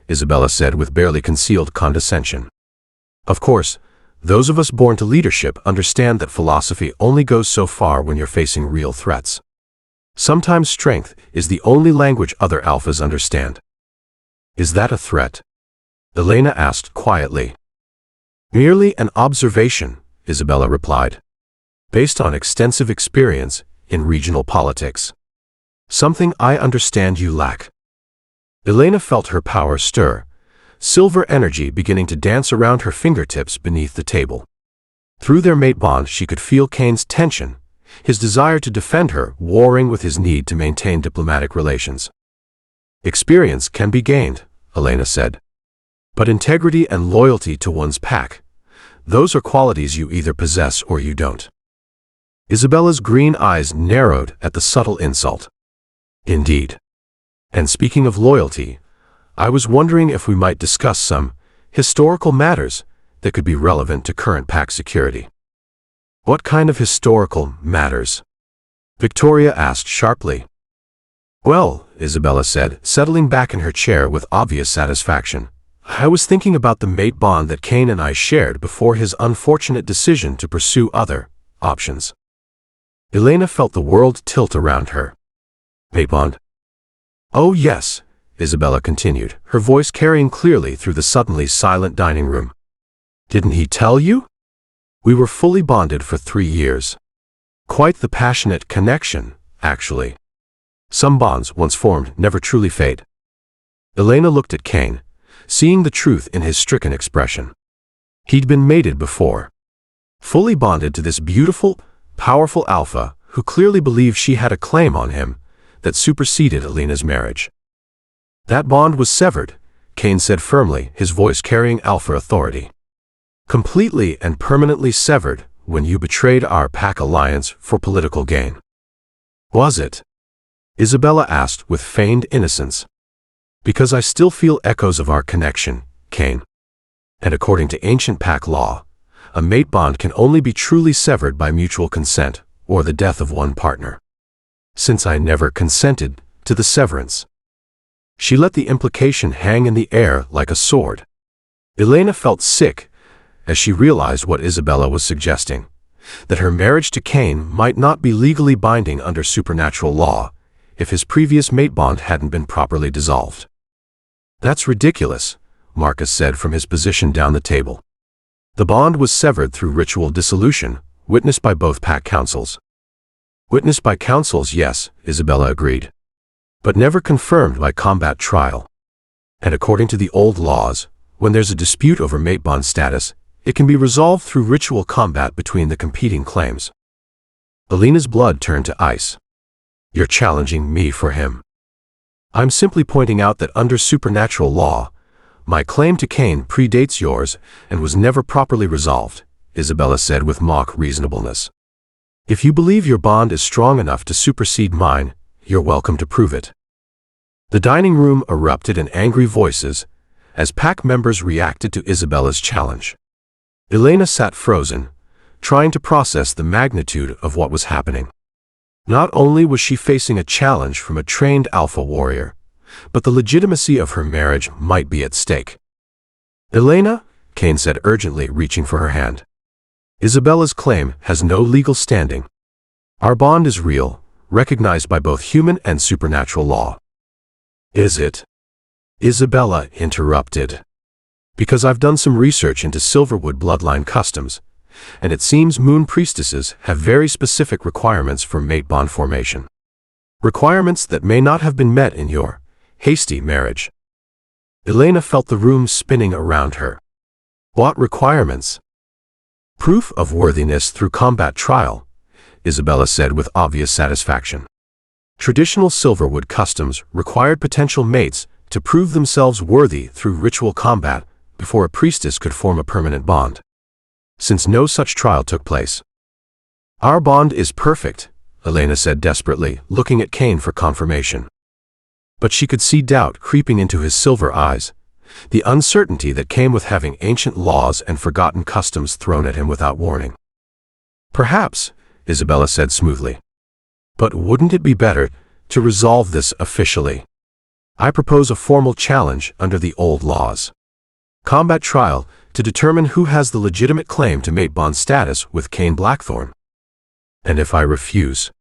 Isabella said with barely concealed condescension. "Of course, those of us born to leadership understand that philosophy only goes so far when you're facing real threats. Sometimes strength is the only language other alphas understand." "Is that a threat?" Elena asked quietly. "Merely an observation," Isabella replied, "based on extensive experience in regional politics. Something I understand you lack." Elena felt her power stir, silver energy beginning to dance around her fingertips beneath the table. Through their mate bond she could feel Caine's tension, his desire to defend her warring with his need to maintain diplomatic relations. "Experience can be gained," Elena said. "But integrity and loyalty to one's pack, those are qualities you either possess or you don't." Isabella's green eyes narrowed at the subtle insult. "Indeed. And speaking of loyalty, I was wondering if we might discuss some historical matters that could be relevant to current pack security." "What kind of historical matters?" Victoria asked sharply. "Well," Isabella said, settling back in her chair with obvious satisfaction, "I was thinking about the mate bond that Caine and I shared before his unfortunate decision to pursue other options." Elena felt the world tilt around her. "Mate bond?" "Oh yes," Isabella continued, her voice carrying clearly through the suddenly silent dining room. "Didn't he tell you? We were fully bonded for 3 years. Quite the passionate connection, actually. Some bonds, once formed, never truly fade." Elena looked at Caine, seeing the truth in his stricken expression. He'd been mated before. Fully bonded to this beautiful, powerful alpha who clearly believed she had a claim on him that superseded Elena's marriage. "That bond was severed," Caine said firmly, his voice carrying alpha authority. "Completely and permanently severed when you betrayed our pack alliance for political gain." "Was it?" Isabella asked with feigned innocence. "Because I still feel echoes of our connection, Caine. And according to ancient pack law, a mate bond can only be truly severed by mutual consent or the death of one partner. Since I never consented to the severance." She let the implication hang in the air like a sword. Elena felt sick as she realized what Isabella was suggesting, that her marriage to Caine might not be legally binding under supernatural law if his previous mate bond hadn't been properly dissolved. "That's ridiculous," Marcus said from his position down the table. "The bond was severed through ritual dissolution, witnessed by both pack councils." "Witnessed by councils, yes," Isabella agreed, "but never confirmed by combat trial. And according to the old laws, when there's a dispute over mate bond status, it can be resolved through ritual combat between the competing claims." Elena's blood turned to ice. "You're challenging me for him." "I'm simply pointing out that under supernatural law, my claim to Caine predates yours and was never properly resolved," Isabella said with mock reasonableness. "If you believe your bond is strong enough to supersede mine, you're welcome to prove it." The dining room erupted in angry voices as pack members reacted to Isabella's challenge. Elena sat frozen, trying to process the magnitude of what was happening. Not only was she facing a challenge from a trained alpha warrior, but the legitimacy of her marriage might be at stake. "Elena," Caine said urgently, reaching for her hand, "Isabella's claim has no legal standing. Our bond is real, recognized by both human and supernatural law." "Is it?" Isabella interrupted. "Because I've done some research into Silverwood bloodline customs, and it seems moon priestesses have very specific requirements for mate bond formation. Requirements that may not have been met in your hasty marriage." Elena felt the room spinning around her. "What requirements?" "Proof of worthiness through combat trial," Isabella said with obvious satisfaction. Traditional Silverwood customs required potential mates to prove themselves worthy through ritual combat before a priestess could form a permanent bond. Since no such trial took place. "Our bond is perfect," Elena said desperately, looking at Caine for confirmation. But she could see doubt creeping into his silver eyes, the uncertainty that came with having ancient laws and forgotten customs thrown at him without warning. "Perhaps," Isabella said smoothly. "But wouldn't it be better to resolve this officially? I propose a formal challenge under the old laws. Combat trial to determine who has the legitimate claim to mate bond status with Caine Blackthorne." "And if I refuse?"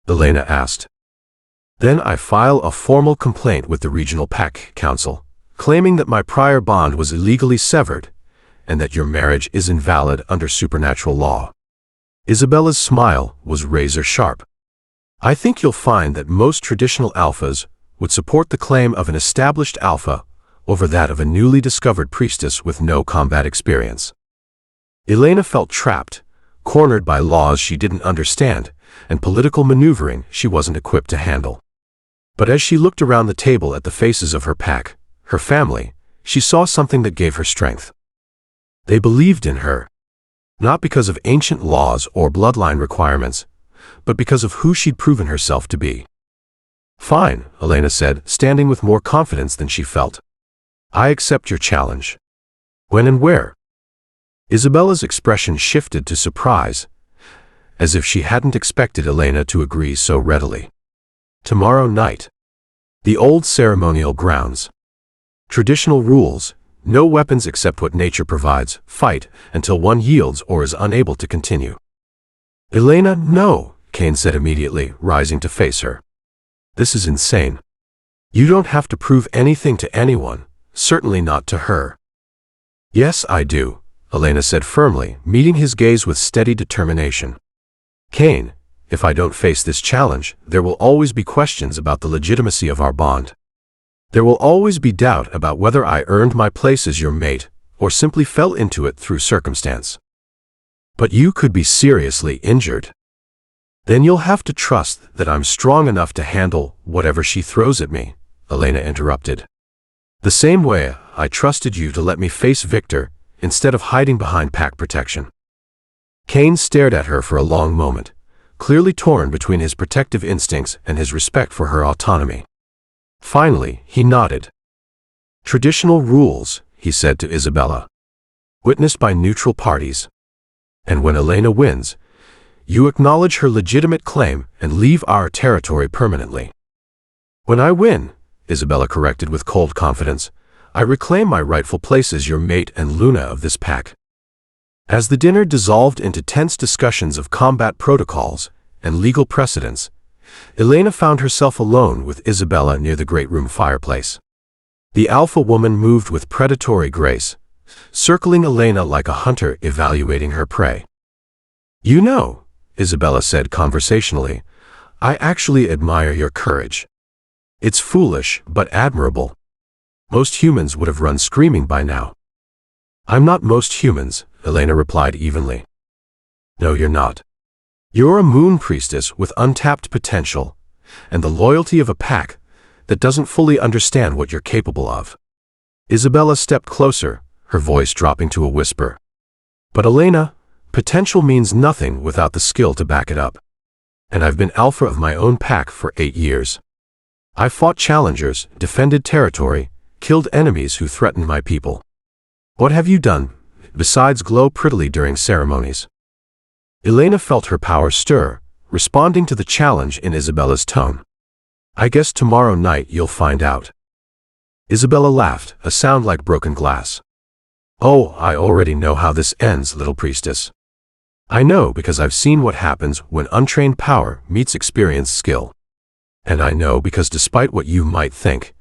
Elena asked. "Then I file a formal complaint with the Regional Pack Council, claiming that my prior bond was illegally severed and that your marriage is invalid under supernatural law." Isabella's smile was razor-sharp. "I think you'll find that most traditional alphas would support the claim of an established alpha over that of a newly discovered priestess with no combat experience." Elena felt trapped, cornered by laws she didn't understand and political maneuvering she wasn't equipped to handle. But as she looked around the table at the faces of her pack, her family, she saw something that gave her strength. They believed in her, not because of ancient laws or bloodline requirements, but because of who she'd proven herself to be. "Fine," Elena said, standing with more confidence than she felt. "I accept your challenge. When and where?" Isabella's expression shifted to surprise, as if she hadn't expected Elena to agree so readily. "Tomorrow night. The old ceremonial grounds. Traditional rules, no weapons except what nature provides, fight until one yields or is unable to continue." "Elena, no," Caine said immediately, rising to face her. "This is insane. You don't have to prove anything to anyone, certainly not to her." "Yes, I do," Elena said firmly, meeting his gaze with steady determination. "Caine, if I don't face this challenge, there will always be questions about the legitimacy of our bond. There will always be doubt about whether I earned my place as your mate or simply fell into it through circumstance. But you could be seriously injured. Then you'll have to trust that I'm strong enough to handle whatever she throws at me," Elena interrupted. "The same way I trusted you to let me face Victor instead of hiding behind pack protection." Caine stared at her for a long moment, clearly torn between his protective instincts and his respect for her autonomy. Finally, he nodded. "Traditional rules," he said to Isabella, "witnessed by neutral parties. And when Elena wins, you acknowledge her legitimate claim and leave our territory permanently." "When I win," Isabella corrected with cold confidence, "I reclaim my rightful place as your mate and Luna of this pack." As the dinner dissolved into tense discussions of combat protocols and legal precedents, Elena found herself alone with Isabella near the great room fireplace. The alpha woman moved with predatory grace, circling Elena like a hunter evaluating her prey. "You know," Isabella said conversationally, "I actually admire your courage. It's foolish but admirable. Most humans would have run screaming by now." "I'm not most humans," Elena replied evenly. "No, you're not. You're a moon priestess with untapped potential and the loyalty of a pack that doesn't fully understand what you're capable of." Isabella stepped closer, her voice dropping to a whisper. "But Elena, potential means nothing without the skill to back it up. And I've been alpha of my own pack for 8 years. I fought challengers, defended territory, killed enemies who threatened my people. What have you done, besides glow prettily during ceremonies?" Elena felt her power stir, responding to the challenge in Isabella's tone. "I guess tomorrow night you'll find out." Isabella laughed, a sound like broken glass. "Oh, I already know how this ends, little priestess. I know because I've seen what happens when untrained power meets experienced skill. And I know because despite what you might think,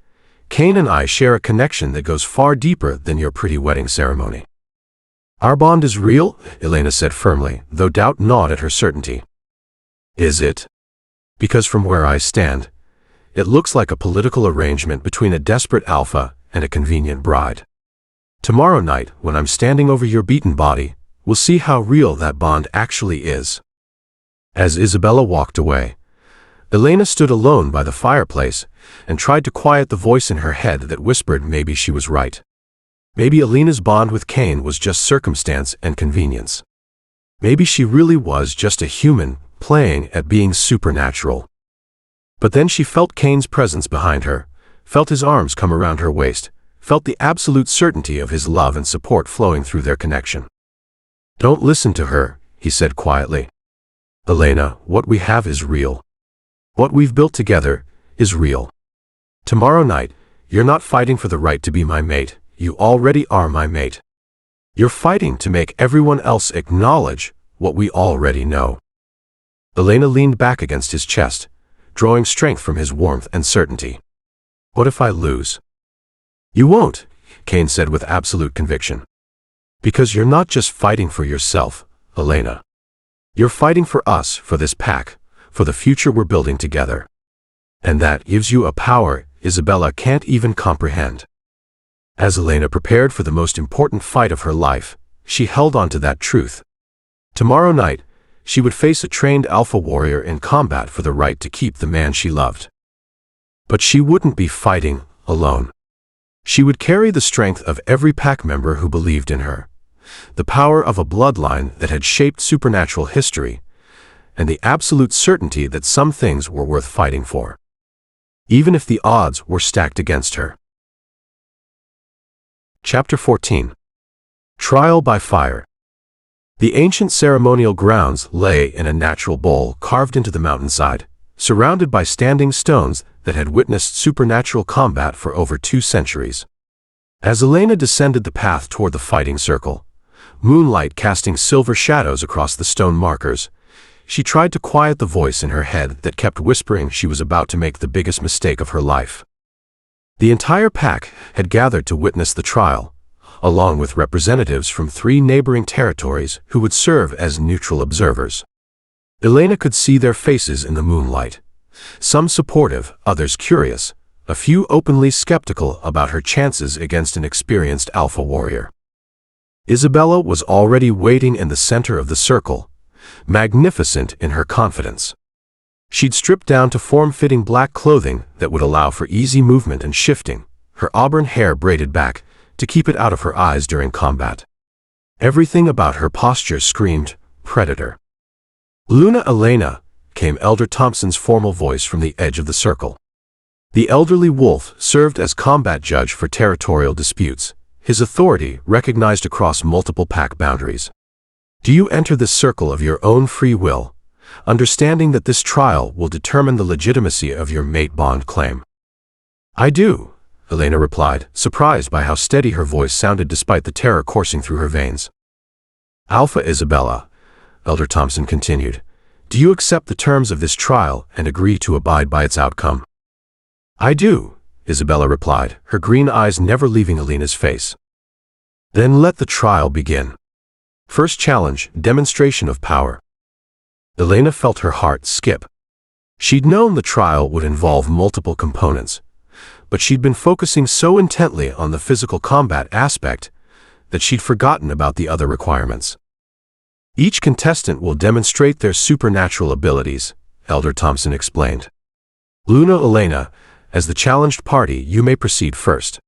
Caine and I share a connection that goes far deeper than your pretty wedding ceremony." "Our bond is real," Elena said firmly, though doubt gnawed at her certainty. "Is it? Because from where I stand, it looks like a political arrangement between a desperate alpha and a convenient bride. Tomorrow night, when I'm standing over your beaten body, we'll see how real that bond actually is." As Isabella walked away, Elena stood alone by the fireplace and tried to quiet the voice in her head that whispered maybe she was right. Maybe Elena's bond with Caine was just circumstance and convenience. Maybe she really was just a human playing at being supernatural. But then she felt Caine's presence behind her, felt his arms come around her waist, felt the absolute certainty of his love and support flowing through their connection. "Don't listen to her," he said quietly. "Elena, what we have is real. What we've built together is real. Tomorrow night, you're not fighting for the right to be my mate. You already are my mate. You're fighting to make everyone else acknowledge what we already know." Elena leaned back against his chest, drawing strength from his warmth and certainty. "What if I lose?" "You won't," Caine said with absolute conviction. "Because you're not just fighting for yourself, Elena. You're fighting for us, for this pack, for the future we're building together. And that gives you a power Isabella can't even comprehend." As Elena prepared for the most important fight of her life, she held on to that truth. Tomorrow night, she would face a trained alpha warrior in combat for the right to keep the man she loved. But she wouldn't be fighting alone. She would carry the strength of every pack member who believed in her, the power of a bloodline that had shaped supernatural history, and the absolute certainty that some things were worth fighting for, even if the odds were stacked against her. Chapter 14. Trial by Fire. The ancient ceremonial grounds lay in a natural bowl carved into the mountainside, surrounded by standing stones that had witnessed supernatural combat for over 2 centuries. As Elena descended the path toward the fighting circle, moonlight casting silver shadows across the stone markers, she tried to quiet the voice in her head that kept whispering she was about to make the biggest mistake of her life. The entire pack had gathered to witness the trial, along with representatives from 3 neighboring territories who would serve as neutral observers. Elena could see their faces in the moonlight, some supportive, others curious, a few openly skeptical about her chances against an experienced alpha warrior. Isabella was already waiting in the center of the circle, magnificent in her confidence. She'd stripped down to form-fitting black clothing that would allow for easy movement and shifting, her auburn hair braided back to keep it out of her eyes during combat. Everything about her posture screamed predator. "Luna Elena," came Elder Thompson's formal voice from the edge of the circle. The elderly wolf served as combat judge for territorial disputes, his authority recognized across multiple pack boundaries. "Do you enter this circle of your own free will, understanding that this trial will determine the legitimacy of your mate bond claim?" "I do," Elena replied, surprised by how steady her voice sounded despite the terror coursing through her veins. "Alpha Isabella," Elder Thompson continued, "do you accept the terms of this trial and agree to abide by its outcome?" "I do," Isabella replied, her green eyes never leaving Elena's face. "Then let the trial begin. First challenge, demonstration of power." Elena felt her heart skip. She'd known the trial would involve multiple components, but she'd been focusing so intently on the physical combat aspect that she'd forgotten about the other requirements. "Each contestant will demonstrate their supernatural abilities," Elder Thompson explained. "Luna Elena, as the challenged party, you may proceed first."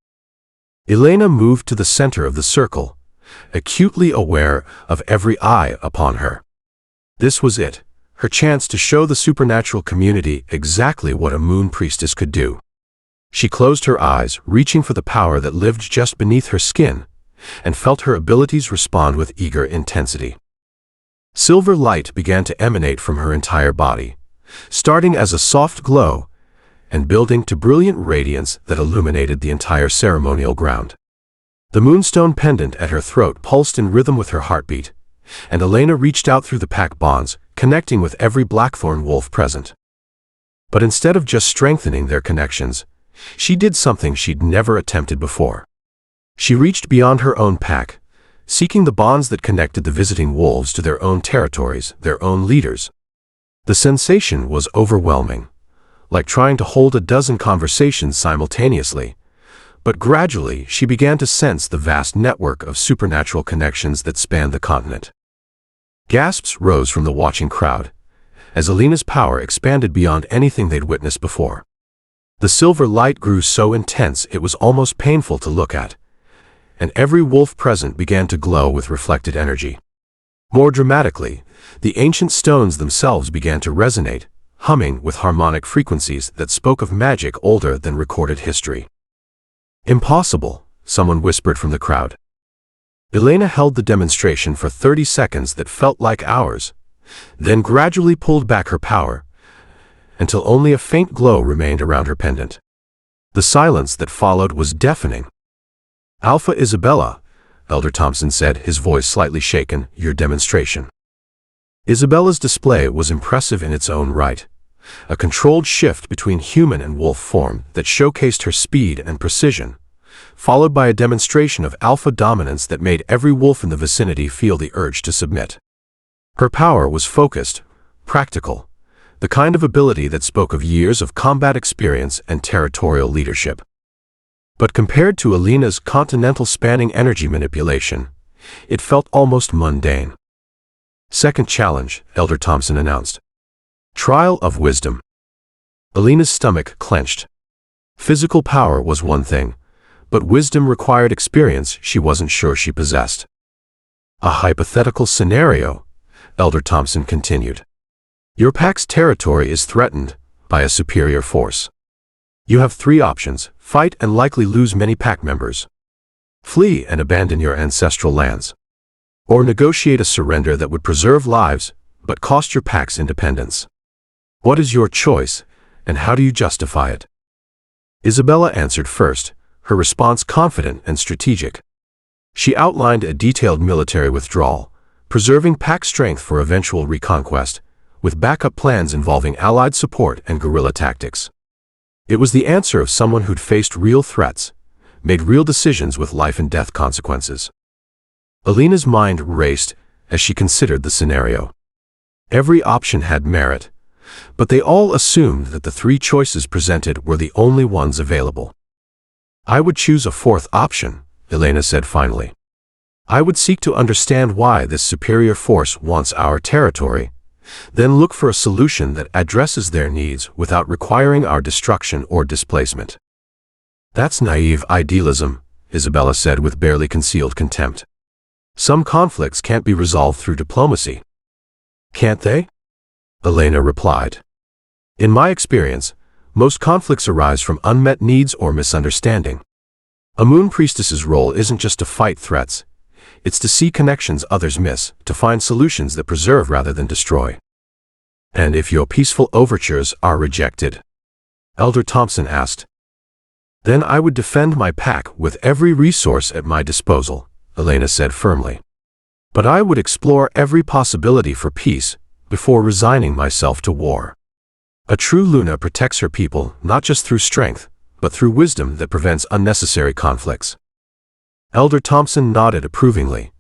Elena moved to the center of the circle, acutely aware of every eye upon her. This was it, her chance to show the supernatural community exactly what a moon priestess could do. She closed her eyes, reaching for the power that lived just beneath her skin, and felt her abilities respond with eager intensity. Silver light began to emanate from her entire body, starting as a soft glow and building to brilliant radiance that illuminated the entire ceremonial ground. The moonstone pendant at her throat pulsed in rhythm with her heartbeat, and Elena reached out through the pack bonds, connecting with every Blackthorne wolf present. But instead of just strengthening their connections, she did something she'd never attempted before. She reached beyond her own pack, seeking the bonds that connected the visiting wolves to their own territories, their own leaders. The sensation was overwhelming, like trying to hold a dozen conversations simultaneously, but gradually she began to sense the vast network of supernatural connections that spanned the continent. Gasps rose from the watching crowd, as Elena's power expanded beyond anything they'd witnessed before. The silver light grew so intense it was almost painful to look at, and every wolf present began to glow with reflected energy. More dramatically, the ancient stones themselves began to resonate, humming with harmonic frequencies that spoke of magic older than recorded history. "Impossible," someone whispered from the crowd. Elena held the demonstration for 30 seconds that felt like hours, then gradually pulled back her power, until only a faint glow remained around her pendant. The silence that followed was deafening. "Alpha Isabella," Elder Thompson said, his voice slightly shaken, "your demonstration." Isabella's display was impressive in its own right, a controlled shift between human and wolf form that showcased her speed and precision, followed by a demonstration of alpha dominance that made every wolf in the vicinity feel the urge to submit. Her power was focused, practical, the kind of ability that spoke of years of combat experience and territorial leadership. But compared to Elena's continental-spanning energy manipulation, it felt almost mundane. "Second challenge," Elder Thompson announced. "Trial of wisdom." Elena's stomach clenched. Physical power was one thing, but wisdom required experience she wasn't sure she possessed. "A hypothetical scenario," Elder Thompson continued. "Your pack's territory is threatened by a superior force. You have 3 options: fight and likely lose many pack members, flee and abandon your ancestral lands, or negotiate a surrender that would preserve lives but cost your pack's independence. What is your choice, and how do you justify it?" Isabella answered first, her response confident and strategic. She outlined a detailed military withdrawal, preserving pack strength for eventual reconquest, with backup plans involving allied support and guerrilla tactics. It was the answer of someone who'd faced real threats, made real decisions with life-and-death consequences. Elena's mind raced as she considered the scenario. Every option had merit, but they all assumed that the 3 choices presented were the only ones available. "I would choose a 4th option," Elena said finally. "I would seek to understand why this superior force wants our territory, then look for a solution that addresses their needs without requiring our destruction or displacement." "That's naive idealism," Isabella said with barely concealed contempt. "Some conflicts can't be resolved through diplomacy." "Can't they?" Elena replied. "In my experience, most conflicts arise from unmet needs or misunderstanding. A moon priestess's role isn't just to fight threats, it's to see connections others miss, to find solutions that preserve rather than destroy." "And if your peaceful overtures are rejected?" Elder Thompson asked. "Then I would defend my pack with every resource at my disposal," Elena said firmly. "But I would explore every possibility for peace before resigning myself to war. A true Luna protects her people not just through strength, but through wisdom that prevents unnecessary conflicts." Elder Thompson nodded approvingly,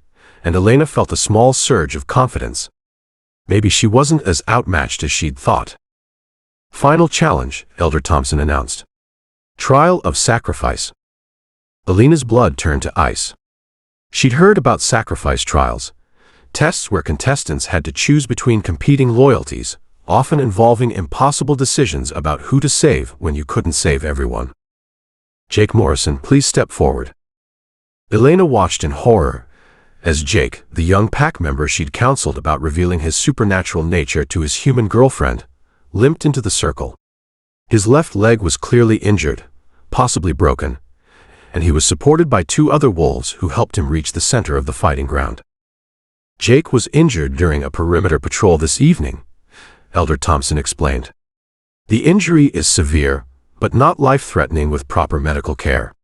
and Elena felt a small surge of confidence. Maybe she wasn't as outmatched as she'd thought. "Final challenge," Elder Thompson announced. "Trial of sacrifice." Elena's blood turned to ice. She'd heard about sacrifice trials, tests where contestants had to choose between competing loyalties, often involving impossible decisions about who to save when you couldn't save everyone. "Jake Morrison, please step forward." Elena watched in horror as Jake, the young pack member she'd counseled about revealing his supernatural nature to his human girlfriend, limped into the circle. His left leg was clearly injured, possibly broken, and he was supported by 2 other wolves who helped him reach the center of the fighting ground. "Jake was injured during a perimeter patrol this evening," Elder Thompson explained. "The injury is severe, but not life-threatening with proper medical care.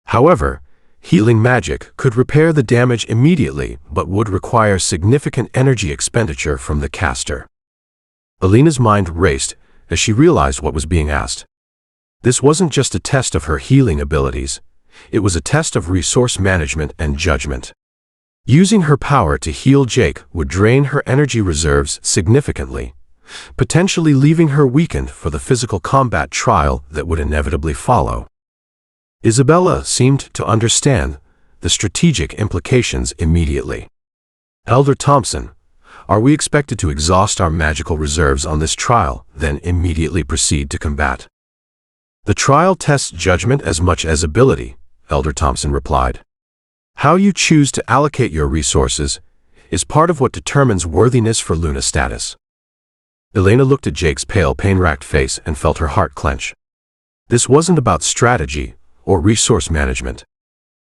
However, healing magic could repair the damage immediately but would require significant energy expenditure from the caster." Elena's mind raced as she realized what was being asked. This wasn't just a test of her healing abilities, it was a test of resource management and judgment. Using her power to heal Jake would drain her energy reserves significantly, potentially leaving her weakened for the physical combat trial that would inevitably follow. Isabella seemed to understand the strategic implications immediately. "Elder Thompson, Are we expected to exhaust our magical reserves on this trial, then immediately proceed to combat? The trial tests judgment as much as ability, Elder Thompson replied. How you choose to allocate your resources is part of what determines worthiness for Luna status. Elena looked at Jake's pale, pain-racked face and felt her heart clench. This wasn't about strategy or resource management.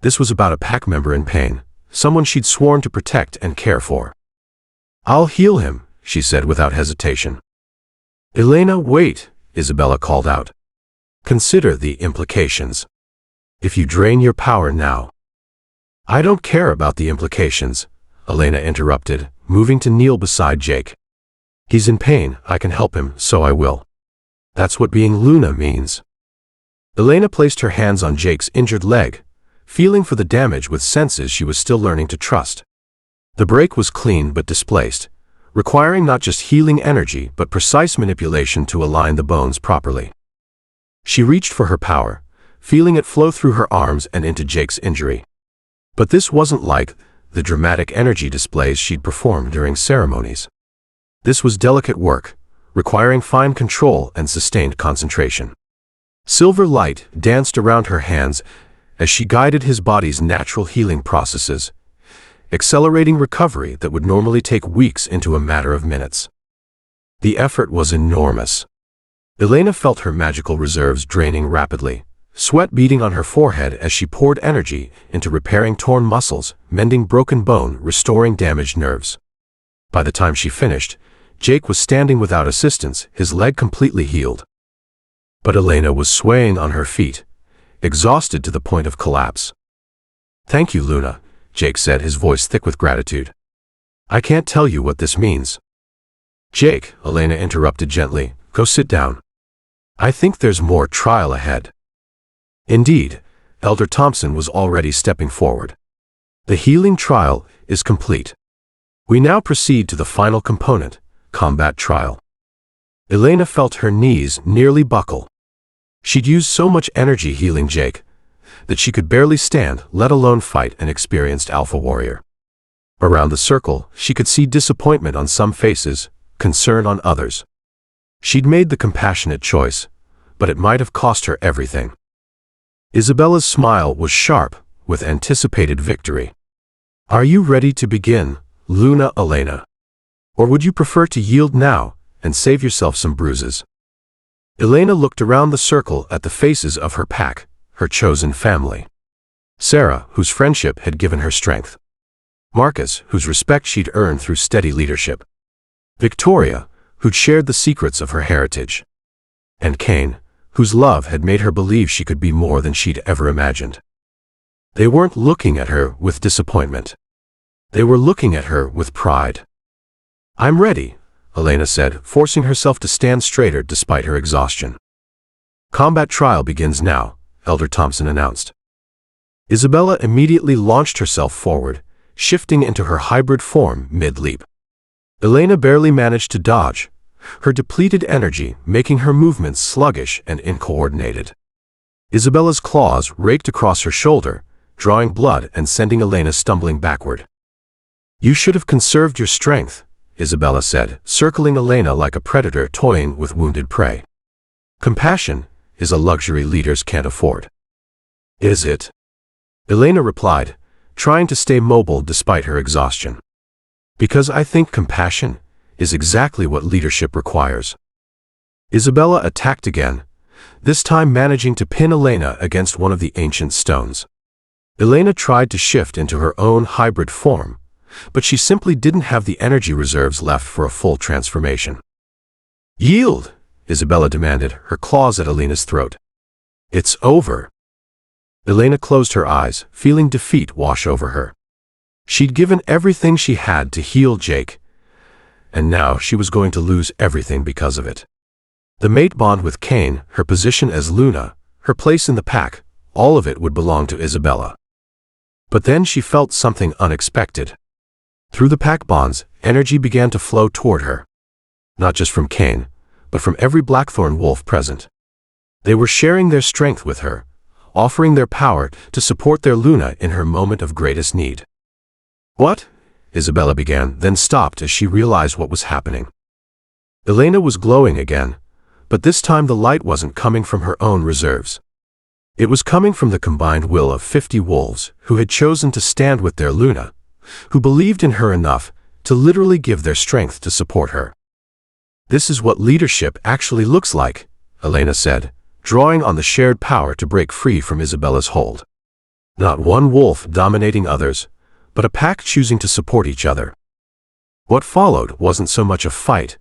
This was about a pack member in pain, someone she'd sworn to protect and care for. I'll heal him, she said without hesitation. Elena, wait, Isabella called out. Consider the implications. If you drain your power now. I don't care about the implications, Elena interrupted, moving to kneel beside Jake. He's in pain, I can help him, so I will. That's what being Luna means. Elena placed her hands on Jake's injured leg, feeling for the damage with senses she was still learning to trust. The break was clean but displaced, requiring not just healing energy but precise manipulation to align the bones properly. She reached for her power, feeling it flow through her arms and into Jake's injury. But this wasn't like the dramatic energy displays she'd performed during ceremonies. This was delicate work, requiring fine control and sustained concentration. Silver light danced around her hands as she guided his body's natural healing processes, accelerating recovery that would normally take weeks into a matter of minutes. The effort was enormous. Elena felt her magical reserves draining rapidly, sweat beading on her forehead as she poured energy into repairing torn muscles, mending broken bone, restoring damaged nerves. By the time she finished, Jake was standing without assistance, his leg completely healed. But Elena was swaying on her feet, exhausted to the point of collapse. Thank you, Luna, Jake said, his voice thick with gratitude. I can't tell you what this means. Jake, Elena interrupted gently, go sit down. I think there's more trial ahead. Indeed, Elder Thompson was already stepping forward. The healing trial is complete. We now proceed to the final component, combat trial. Elena felt her knees nearly buckle. She'd used so much energy healing Jake that she could barely stand, let alone fight an experienced alpha warrior. Around the circle, she could see disappointment on some faces, concern on others. She'd made the compassionate choice, but it might have cost her everything. Isabella's smile was sharp with anticipated victory. Are you ready to begin, Luna Elena? Or would you prefer to yield now and save yourself some bruises? Elena looked around the circle at the faces of her pack, her chosen family. Sarah, whose friendship had given her strength. Marcus, whose respect she'd earned through steady leadership. Victoria, who'd shared the secrets of her heritage. And Caine, whose love had made her believe she could be more than she'd ever imagined. They weren't looking at her with disappointment. They were looking at her with pride. I'm ready, Elena said, forcing herself to stand straighter despite her exhaustion. Combat trial begins now, Elder Thompson announced. Isabella immediately launched herself forward, shifting into her hybrid form mid-leap. Elena barely managed to dodge, her depleted energy making her movements sluggish and uncoordinated. Isabella's claws raked across her shoulder, drawing blood and sending Elena stumbling backward. You should have conserved your strength, Isabella said, circling Elena like a predator toying with wounded prey. Compassion is a luxury leaders can't afford. Is it? Elena replied, trying to stay mobile despite her exhaustion. Because I think compassion is exactly what leadership requires. Isabella attacked again, this time managing to pin Elena against one of the ancient stones. Elena tried to shift into her own hybrid form, but she simply didn't have the energy reserves left for a full transformation. Yield, Isabella demanded, her claws at Elena's throat. It's over. Elena closed her eyes, feeling defeat wash over her. She'd given everything she had to heal Jake, and now she was going to lose everything because of it. The mate bond with Caine, her position as Luna, her place in the pack, all of it would belong to Isabella. But then she felt something unexpected. Through the pack bonds, energy began to flow toward her. Not just from Caine, but from every Blackthorne wolf present. They were sharing their strength with her, offering their power to support their Luna in her moment of greatest need. What? Isabella began, then stopped as she realized what was happening. Elena was glowing again, but this time the light wasn't coming from her own reserves. It was coming from the combined will of 50 wolves who had chosen to stand with their Luna, who believed in her enough to literally give their strength to support her. "This is what leadership actually looks like," Elena said, drawing on the shared power to break free from Isabella's hold. Not one wolf dominating others, but a pack choosing to support each other. What followed wasn't so much a fight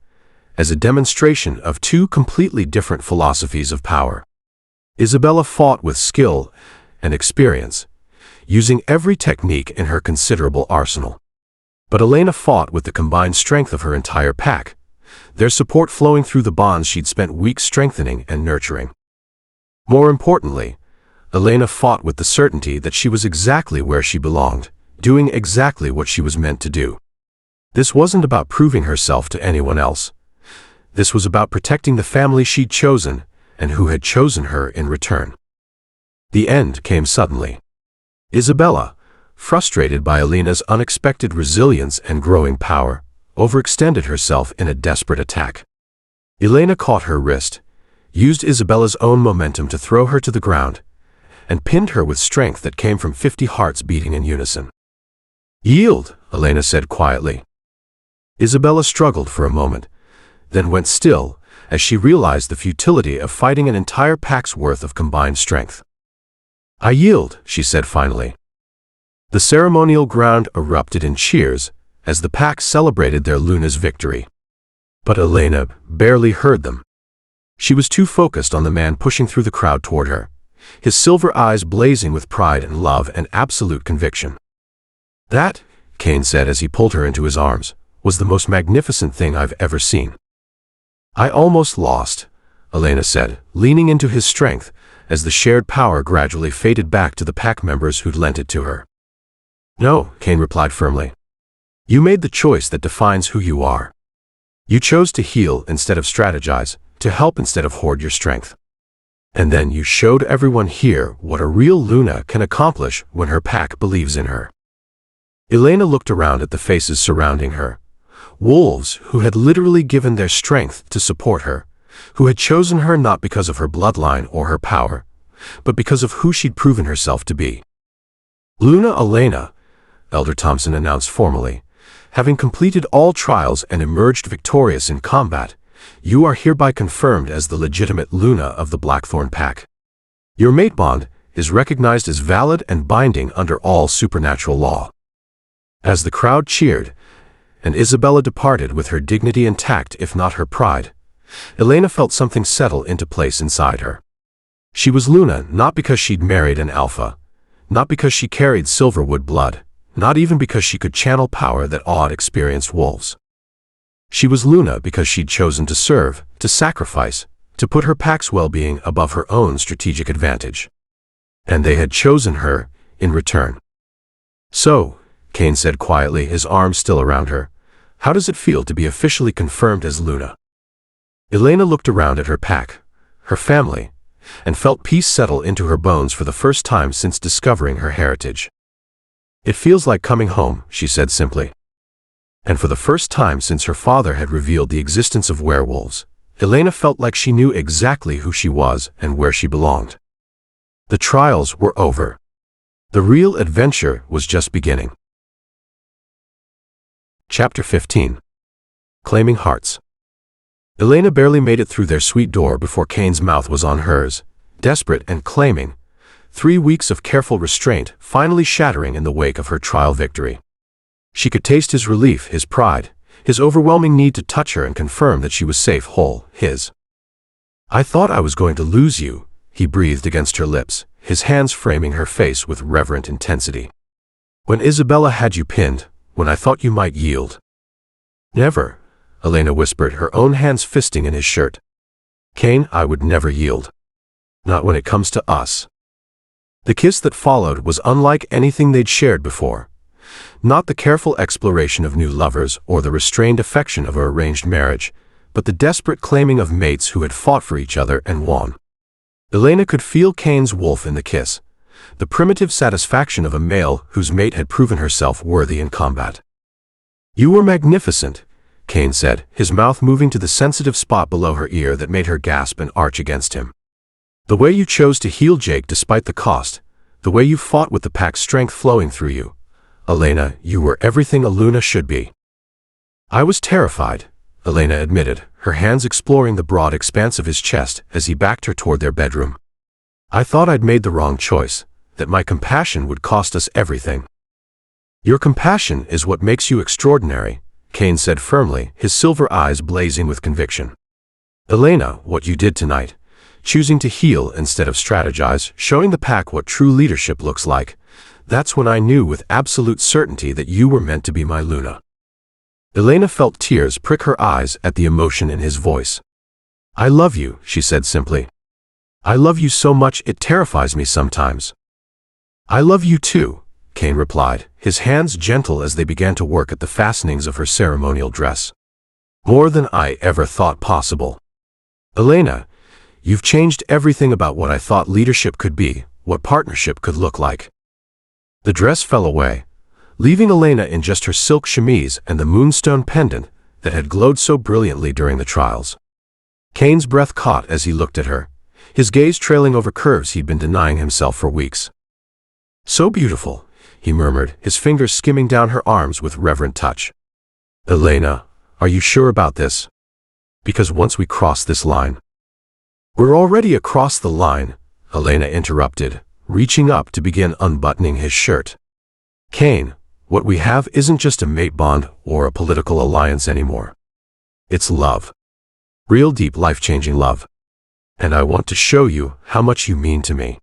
as a demonstration of two completely different philosophies of power. Isabella fought with skill and experience, using every technique in her considerable arsenal. But Elena fought with the combined strength of her entire pack, their support flowing through the bonds she'd spent weeks strengthening and nurturing. More importantly, Elena fought with the certainty that she was exactly where she belonged, doing exactly what she was meant to do. This wasn't about proving herself to anyone else. This was about protecting the family she'd chosen and who had chosen her in return. The end came suddenly. Isabella, frustrated by Elena's unexpected resilience and growing power, overextended herself in a desperate attack. Elena caught her wrist, used Isabella's own momentum to throw her to the ground, and pinned her with strength that came from 50 hearts beating in unison. "Yield," Elena said quietly. Isabella struggled for a moment, then went still as she realized the futility of fighting an entire pack's worth of combined strength. "I yield," she said finally. The ceremonial ground erupted in cheers as the pack celebrated their Luna's victory. But Elena barely heard them. She was too focused on the man pushing through the crowd toward her, his silver eyes blazing with pride and love and absolute conviction. "That," Caine said as he pulled her into his arms, "was the most magnificent thing I've ever seen." "I almost lost," Elena said, leaning into his strength as the shared power gradually faded back to the pack members who'd lent it to her. "No," Caine replied firmly. "You made the choice that defines who you are. You chose to heal instead of strategize, to help instead of hoard your strength. And then you showed everyone here what a real Luna can accomplish when her pack believes in her." Elena looked around at the faces surrounding her. Wolves who had literally given their strength to support her, who had chosen her not because of her bloodline or her power, but because of who she'd proven herself to be. "Luna Elena," Elder Thompson announced formally, "having completed all trials and emerged victorious in combat, you are hereby confirmed as the legitimate Luna of the Blackthorne pack. Your mate bond is recognized as valid and binding under all supernatural law." As the crowd cheered, and Isabella departed with her dignity intact if not her pride, Elena felt something settle into place inside her. She was Luna not because she'd married an alpha, not because she carried Silverwood blood, not even because she could channel power that awed experienced wolves. She was Luna because she'd chosen to serve, to sacrifice, to put her pack's well-being above her own strategic advantage. And they had chosen her in return. "So," Caine said quietly, his arms still around her, "how does it feel to be officially confirmed as Luna?" Elena looked around at her pack, her family, and felt peace settle into her bones for the first time since discovering her heritage. "It feels like coming home," she said simply. And for the first time since her father had revealed the existence of werewolves, Elena felt like she knew exactly who she was and where she belonged. The trials were over. The real adventure was just beginning. Chapter 15. Claiming Hearts. Elena barely made it through their sweet door before Caine's mouth was on hers, desperate and claiming, 3 weeks of careful restraint finally shattering in the wake of her trial victory. She could taste his relief, his pride, his overwhelming need to touch her and confirm that she was safe, whole, his. "I thought I was going to lose you," he breathed against her lips, his hands framing her face with reverent intensity. "When Isabella had you pinned, when I thought you might yield." "Never," Elena whispered, her own hands fisting in his shirt. "Caine, I would never yield. Not when it comes to us." The kiss that followed was unlike anything they'd shared before. Not the careful exploration of new lovers or the restrained affection of an arranged marriage, but the desperate claiming of mates who had fought for each other and won. Elena could feel Caine's wolf in the kiss, the primitive satisfaction of a male whose mate had proven herself worthy in combat. You were magnificent, Caine said, his mouth moving to the sensitive spot below her ear that made her gasp and arch against him. The way you chose to heal Jake despite the cost, the way you fought with the pack's strength flowing through you. Elena, you were everything a Luna should be. I was terrified, Elena admitted, her hands exploring the broad expanse of his chest as he backed her toward their bedroom. I thought I'd made the wrong choice, that my compassion would cost us everything. Your compassion is what makes you extraordinary, Caine said firmly, his silver eyes blazing with conviction. Elena, what you did tonight, choosing to heal instead of strategize, showing the pack what true leadership looks like, that's when I knew with absolute certainty that you were meant to be my Luna. Elena felt tears prick her eyes at the emotion in his voice. I love you, she said simply. I love you so much it terrifies me sometimes. I love you too, Caine replied, his hands gentle as they began to work at the fastenings of her ceremonial dress. More than I ever thought possible. Elena, you've changed everything about what I thought leadership could be, what partnership could look like. The dress fell away, leaving Elena in just her silk chemise and the moonstone pendant that had glowed so brilliantly during the trials. Caine's breath caught as he looked at her, his gaze trailing over curves he'd been denying himself for weeks. So beautiful, he murmured, his fingers skimming down her arms with reverent touch. Elena, are you sure about this? Because once we cross this line... We're already across the line, Elena interrupted, reaching up to begin unbuttoning his shirt. Caine, what we have isn't just a mate bond or a political alliance anymore. It's love. Real deep life-changing love. And I want to show you how much you mean to me.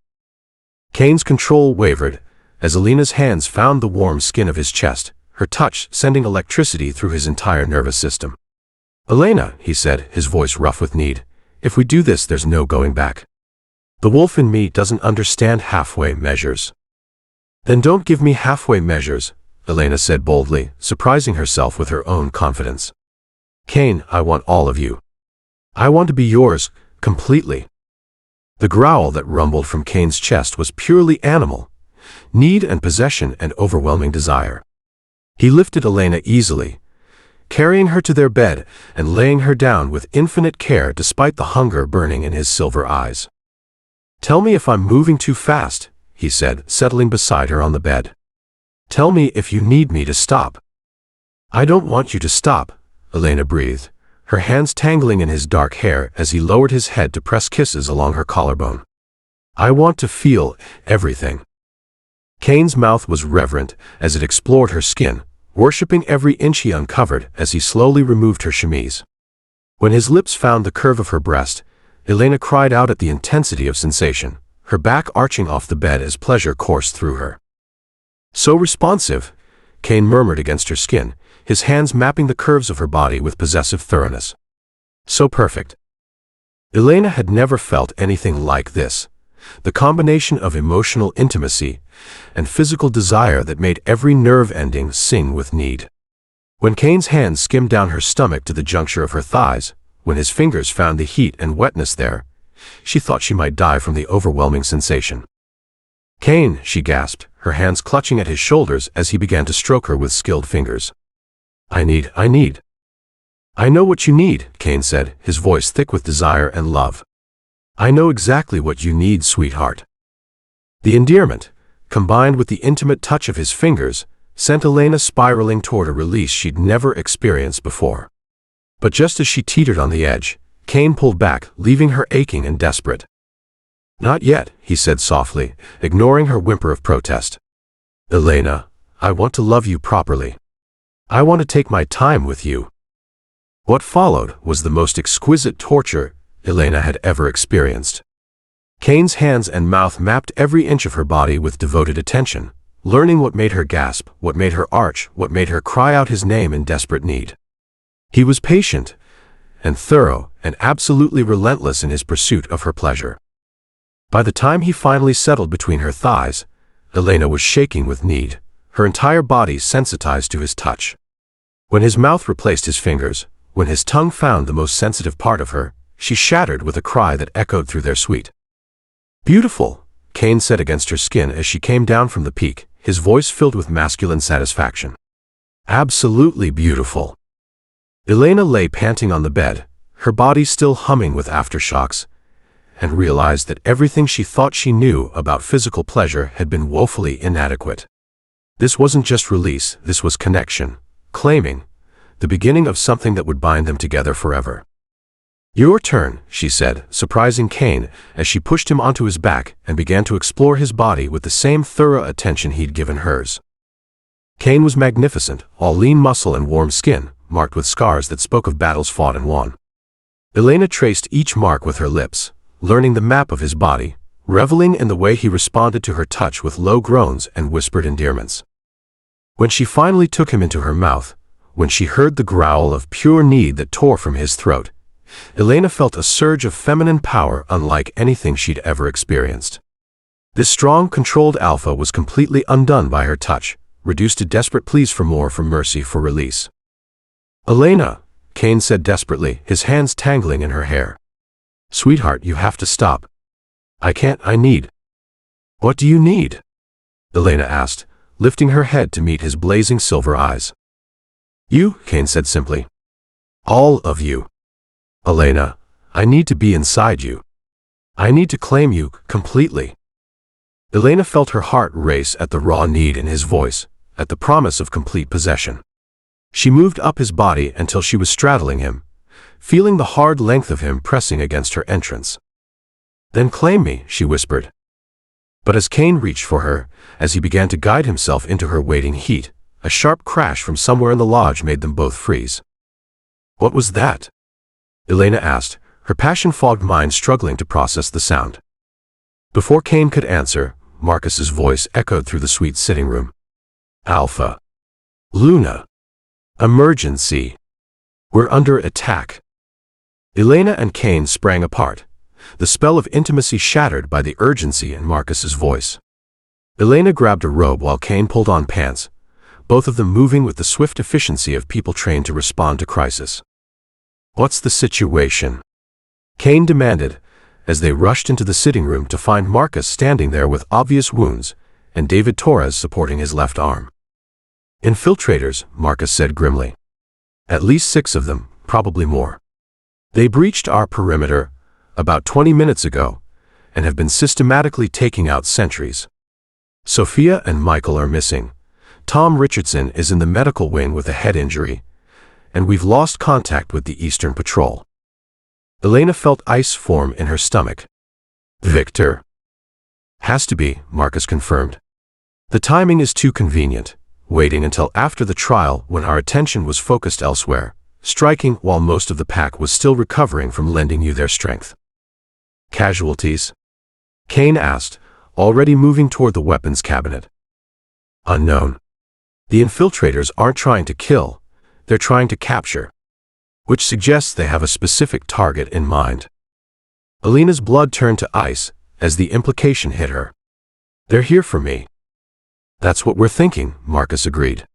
Caine's control wavered as Elena's hands found the warm skin of his chest, her touch sending electricity through his entire nervous system. Elena, he said, his voice rough with need, if we do this there's no going back. The wolf in me doesn't understand halfway measures. Then don't give me halfway measures, Elena said boldly, surprising herself with her own confidence. Caine, I want all of you. I want to be yours, completely. The growl that rumbled from Caine's chest was purely animal, need and possession and overwhelming desire. He lifted Elena easily, carrying her to their bed and laying her down with infinite care despite the hunger burning in his silver eyes. Tell me if I'm moving too fast, he said, settling beside her on the bed. Tell me if you need me to stop. I don't want you to stop, Elena breathed, her hands tangling in his dark hair as he lowered his head to press kisses along her collarbone. I want to feel everything. Caine's mouth was reverent as it explored her skin, worshipping every inch he uncovered as he slowly removed her chemise. When his lips found the curve of her breast, Elena cried out at the intensity of sensation, her back arching off the bed as pleasure coursed through her. So responsive, Caine murmured against her skin, his hands mapping the curves of her body with possessive thoroughness. So perfect. Elena had never felt anything like this, the combination of emotional intimacy and physical desire that made every nerve ending sing with need. When Caine's hands skimmed down her stomach to the juncture of her thighs, when his fingers found the heat and wetness there, she thought she might die from the overwhelming sensation. Caine, she gasped, her hands clutching at his shoulders as he began to stroke her with skilled fingers. I need. I know what you need, Caine said, his voice thick with desire and love. I know exactly what you need, sweetheart. The endearment, combined with the intimate touch of his fingers, sent Elena spiraling toward a release she'd never experienced before. But just as she teetered on the edge, Caine pulled back, leaving her aching and desperate. Not yet, he said softly, ignoring her whimper of protest. Elena, I want to love you properly. I want to take my time with you. What followed was the most exquisite torture Elena had ever experienced. Caine's hands and mouth mapped every inch of her body with devoted attention, learning what made her gasp, what made her arch, what made her cry out his name in desperate need. He was patient and thorough and absolutely relentless in his pursuit of her pleasure. By the time he finally settled between her thighs, Elena was shaking with need, her entire body sensitized to his touch. When his mouth replaced his fingers, when his tongue found the most sensitive part of her, she shattered with a cry that echoed through their suite. Beautiful, Caine said against her skin as she came down from the peak, his voice filled with masculine satisfaction. Absolutely beautiful. Elena lay panting on the bed, her body still humming with aftershocks, and realized that everything she thought she knew about physical pleasure had been woefully inadequate. This wasn't just release, this was connection, claiming, the beginning of something that would bind them together forever. "Your turn," she said, surprising Caine as she pushed him onto his back and began to explore his body with the same thorough attention he'd given hers. Caine was magnificent, all lean muscle and warm skin, marked with scars that spoke of battles fought and won. Elena traced each mark with her lips, learning the map of his body, reveling in the way he responded to her touch with low groans and whispered endearments. When she finally took him into her mouth, when she heard the growl of pure need that tore from his throat, Elena felt a surge of feminine power unlike anything she'd ever experienced. This strong, controlled alpha was completely undone by her touch, reduced to desperate pleas for more, for mercy, for release. "Elena," Caine said desperately, his hands tangling in her hair. "Sweetheart, you have to stop. I can't, I need." "What do you need?" Elena asked, lifting her head to meet his blazing silver eyes. "You," Caine said simply. "All of you. Elena, I need to be inside you. I need to claim you, completely." Elena felt her heart race at the raw need in his voice, at the promise of complete possession. She moved up his body until she was straddling him, feeling the hard length of him pressing against her entrance. "Then claim me," she whispered. But as Caine reached for her, as he began to guide himself into her waiting heat, a sharp crash from somewhere in the lodge made them both freeze. "What was that?" Elena asked, her passion-fogged mind struggling to process the sound. Before Caine could answer, Marcus's voice echoed through the sweet sitting room. "Alpha. Luna. Emergency. We're under attack." Elena and Caine sprang apart, the spell of intimacy shattered by the urgency in Marcus's voice. Elena grabbed a robe while Caine pulled on pants, both of them moving with the swift efficiency of people trained to respond to crisis. "What's the situation?" Caine demanded, as they rushed into the sitting room to find Marcus standing there with obvious wounds and David Torres supporting his left arm. "Infiltrators," Marcus said grimly. "At least 6 of them, probably more. They breached our perimeter about 20 minutes ago and have been systematically taking out sentries. Sophia and Michael are missing. Tom Richardson is in the medical wing with a head injury, and we've lost contact with the Eastern Patrol." Elena felt ice form in her stomach. "Victor?" "Has to be," Marcus confirmed. "The timing is too convenient, waiting until after the trial when our attention was focused elsewhere, striking while most of the pack was still recovering from lending you their strength." "Casualties?" Caine asked, already moving toward the weapons cabinet. "Unknown. The infiltrators aren't trying to kill, they're trying to capture, which suggests they have a specific target in mind." Elena's blood turned to ice as the implication hit her. "They're here for me." "That's what we're thinking," Marcus agreed.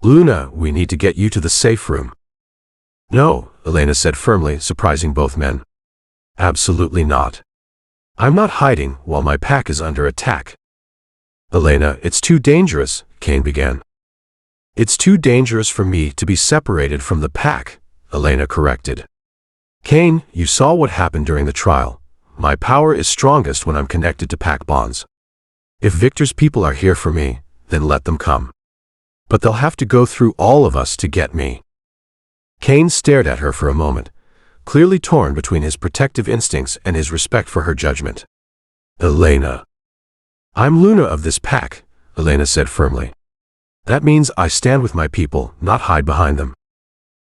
"Luna, we need to get you to the safe room." "No," Elena said firmly, surprising both men. "Absolutely not. I'm not hiding while my pack is under attack." "Elena, it's too dangerous," Caine began. "It's too dangerous for me to be separated from the pack," Elena corrected. "Caine, you saw what happened during the trial. My power is strongest when I'm connected to pack bonds. If Victor's people are here for me, then let them come. But they'll have to go through all of us to get me." Caine stared at her for a moment, clearly torn between his protective instincts and his respect for her judgment. "Elena." "I'm Luna of this pack," Elena said firmly. "That means I stand with my people, not hide behind them.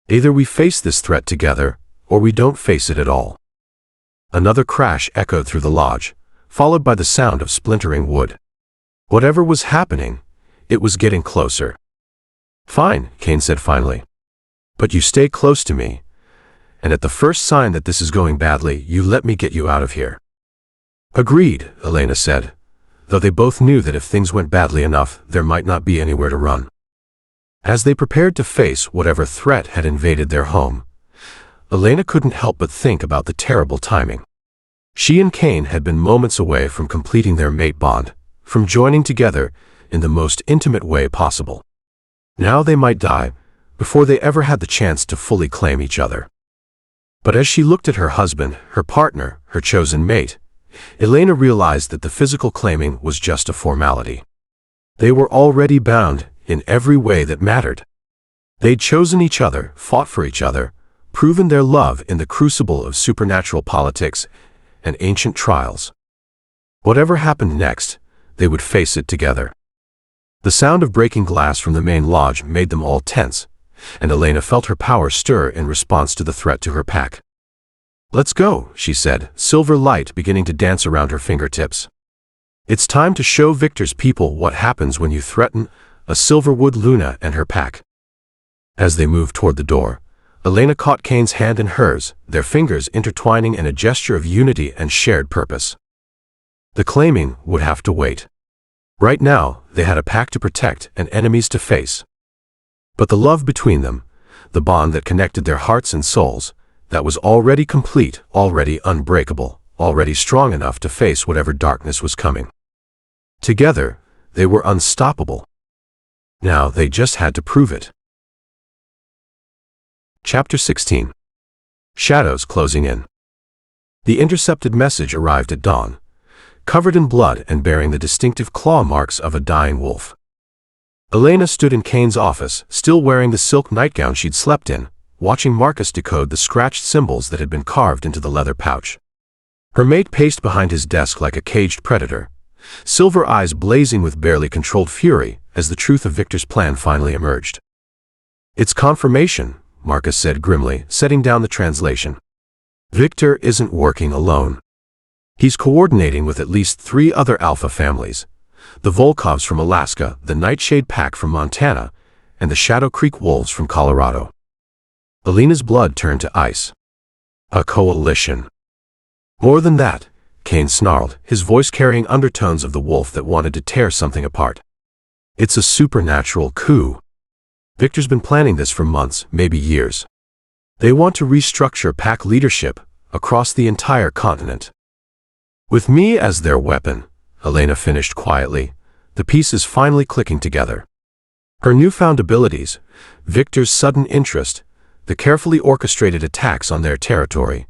Either we face this threat together, or we don't face it at all." Another crash echoed through the lodge, followed by the sound of splintering wood. Whatever was happening, it was getting closer. "Fine," Caine said finally. "But you stay close to me, and at the first sign that this is going badly, you let me get you out of here." "Agreed," Elena said, though they both knew that if things went badly enough, there might not be anywhere to run. As they prepared to face whatever threat had invaded their home, Elena couldn't help but think about the terrible timing. She and Caine had been moments away from completing their mate bond, from joining together in the most intimate way possible. Now they might die, before they ever had the chance to fully claim each other. But as she looked at her husband, her partner, her chosen mate, Elena realized that the physical claiming was just a formality. They were already bound in every way that mattered. They'd chosen each other, fought for each other, proven their love in the crucible of supernatural politics and ancient trials. Whatever happened next, they would face it together. The sound of breaking glass from the main lodge made them all tense, and Elena felt her power stir in response to the threat to her pack. "Let's go," she said, silver light beginning to dance around her fingertips. "It's time to show Victor's people what happens when you threaten a Silverwood Luna and her pack." As they moved toward the door, Elena caught Caine's hand in hers, their fingers intertwining in a gesture of unity and shared purpose. The claiming would have to wait. Right now, they had a pack to protect and enemies to face. But the love between them, the bond that connected their hearts and souls, that was already complete, already unbreakable, already strong enough to face whatever darkness was coming. Together, they were unstoppable. Now they just had to prove it. Chapter 16. Shadows closing in. The intercepted message arrived at dawn, covered in blood and bearing the distinctive claw marks of a dying wolf. Elena stood in Caine's office, still wearing the silk nightgown she'd slept in, watching Marcus decode the scratched symbols that had been carved into the leather pouch. Her mate paced behind his desk like a caged predator, silver eyes blazing with barely controlled fury as the truth of Victor's plan finally emerged. "It's confirmation," Marcus said grimly, setting down the translation. "Victor isn't working alone. He's coordinating with at least 3 other Alpha families, the Volkovs from Alaska, the Nightshade Pack from Montana, and the Shadow Creek Wolves from Colorado." Elena's blood turned to ice. "A coalition." "More than that," Caine snarled, his voice carrying undertones of the wolf that wanted to tear something apart. "It's a supernatural coup. Victor's been planning this for months, maybe years. They want to restructure pack leadership across the entire continent. With me as their weapon," Elena finished quietly, the pieces finally clicking together. Her newfound abilities, Victor's sudden interest, the carefully orchestrated attacks on their territory,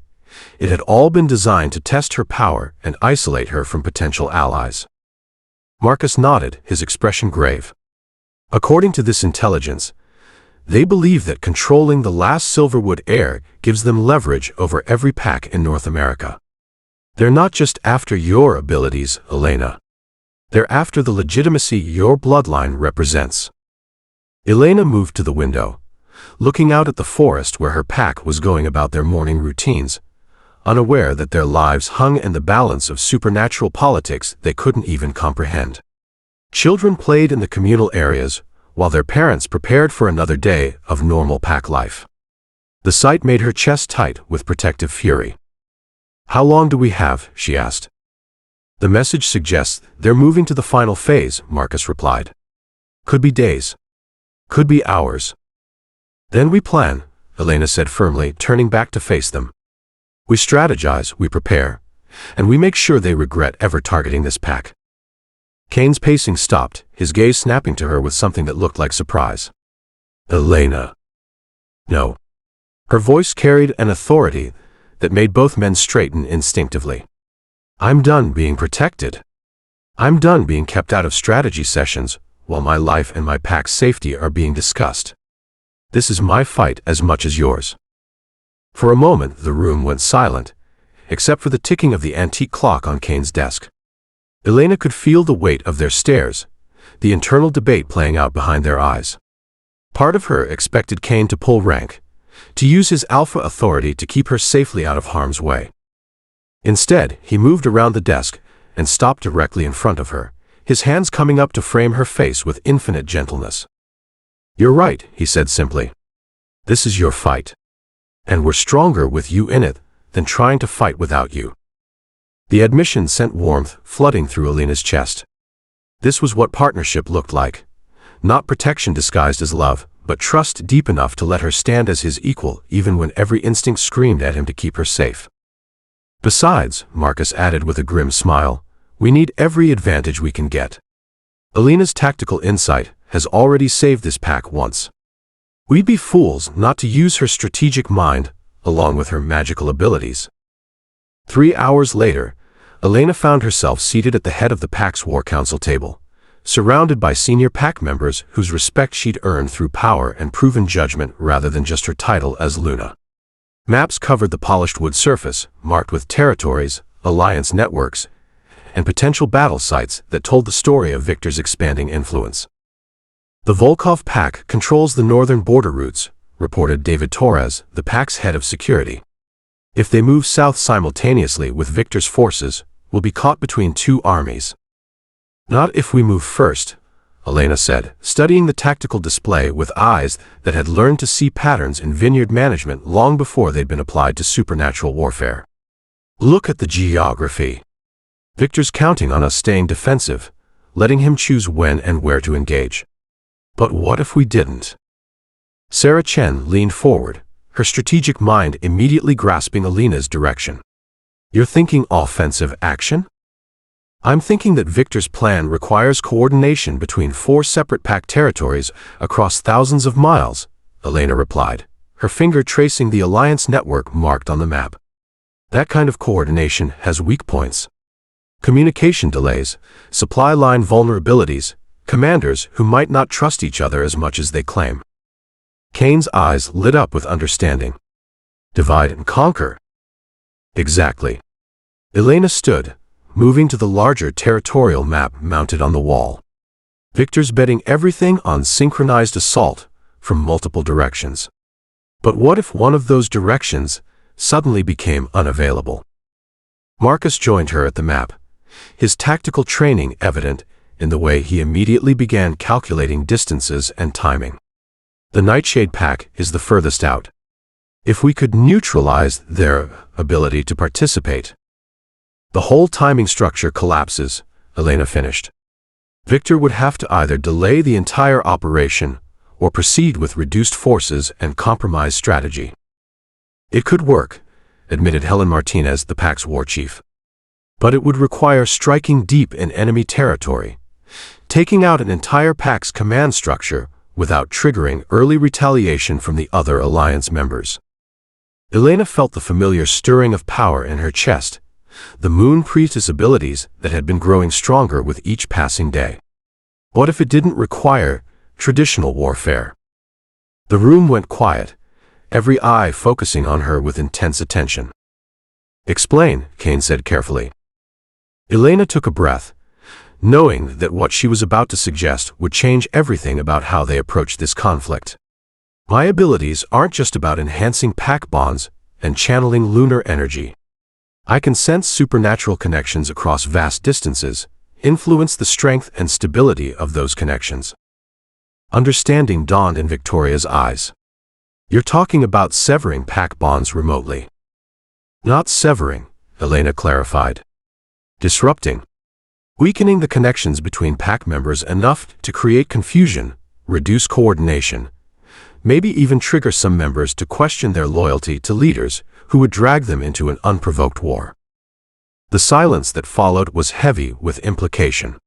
it had all been designed to test her power and isolate her from potential allies. Marcus nodded, his expression grave. "According to this intelligence, they believe that controlling the last Silverwood heir gives them leverage over every pack in North America. They're not just after your abilities, Elena. They're after the legitimacy your bloodline represents." Elena moved to the window, looking out at the forest where her pack was going about their morning routines, unaware that their lives hung in the balance of supernatural politics they couldn't even comprehend. Children played in the communal areas, while their parents prepared for another day of normal pack life. The sight made her chest tight with protective fury. "How long do we have?" she asked. "The message suggests they're moving to the final phase," Marcus replied. "Could be days. Could be hours." "Then we plan," Elena said firmly, turning back to face them. "We strategize, we prepare, and we make sure they regret ever targeting this pack." Caine's pacing stopped, his gaze snapping to her with something that looked like surprise. "Elena." "No." Her voice carried an authority that made both men straighten instinctively. "I'm done being protected. I'm done being kept out of strategy sessions while my life and my pack's safety are being discussed. This is my fight as much as yours." For a moment, the room went silent, except for the ticking of the antique clock on Caine's desk. Elena could feel the weight of their stares, the internal debate playing out behind their eyes. Part of her expected Caine to pull rank, to use his alpha authority to keep her safely out of harm's way. Instead, he moved around the desk and stopped directly in front of her, his hands coming up to frame her face with infinite gentleness. "You're right," he said simply. "This is your fight. And we're stronger with you in it than trying to fight without you." The admission sent warmth flooding through Elena's chest. This was what partnership looked like. Not protection disguised as love, but trust deep enough to let her stand as his equal even when every instinct screamed at him to keep her safe. "Besides," Marcus added with a grim smile, "we need every advantage we can get." Elena's tactical insight, has already saved this pack once. We'd be fools not to use her strategic mind along with her magical abilities. 3 hours later, Elena found herself seated at the head of the pack's War Council table, surrounded by senior pack members whose respect she'd earned through power and proven judgment rather than just her title as Luna. Maps covered the polished wood surface, marked with territories, alliance networks, and potential battle sites that told the story of Victor's expanding influence. The Volkov pack controls the northern border routes, reported David Torres, the pack's head of security. If they move south simultaneously with Victor's forces, we'll be caught between two armies. Not if we move first, Elena said, studying the tactical display with eyes that had learned to see patterns in vineyard management long before they'd been applied to supernatural warfare. Look at the geography. Victor's counting on us staying defensive, letting him choose when and where to engage. But what if we didn't? Sarah Chen leaned forward, her strategic mind immediately grasping Elena's direction. You're thinking offensive action? I'm thinking that Victor's plan requires coordination between 4 separate pack territories across thousands of miles, Elena replied, her finger tracing the alliance network marked on the map. That kind of coordination has weak points. Communication delays, supply line vulnerabilities, commanders who might not trust each other as much as they claim. Caine's eyes lit up with understanding. Divide and conquer. Exactly. Elena stood, moving to the larger territorial map mounted on the wall. Victor's betting everything on synchronized assault from multiple directions. But what if one of those directions suddenly became unavailable? Marcus joined her at the map, his tactical training evident in the way he immediately began calculating distances and timing. The Nightshade pack is the furthest out. If we could neutralize their ability to participate, the whole timing structure collapses, Elena finished. Victor would have to either delay the entire operation or proceed with reduced forces and compromise strategy. It could work, admitted Elena Martinez, the pack's war chief. But it would require striking deep in enemy territory, taking out an entire pack's command structure without triggering early retaliation from the other alliance members. Elena felt the familiar stirring of power in her chest, the moon priestess abilities that had been growing stronger with each passing day. What if it didn't require traditional warfare? The room went quiet, every eye focusing on her with intense attention. Explain, Caine said carefully. Elena took a breath, knowing that what she was about to suggest would change everything about how they approached this conflict. My abilities aren't just about enhancing pack bonds and channeling lunar energy. I can sense supernatural connections across vast distances, influence the strength and stability of those connections. Understanding dawned in Victoria's eyes. You're talking about severing pack bonds remotely. Not severing, Elena clarified. Disrupting. Weakening the connections between pack members enough to create confusion, reduce coordination, maybe even trigger some members to question their loyalty to leaders who would drag them into an unprovoked war. The silence that followed was heavy with implication.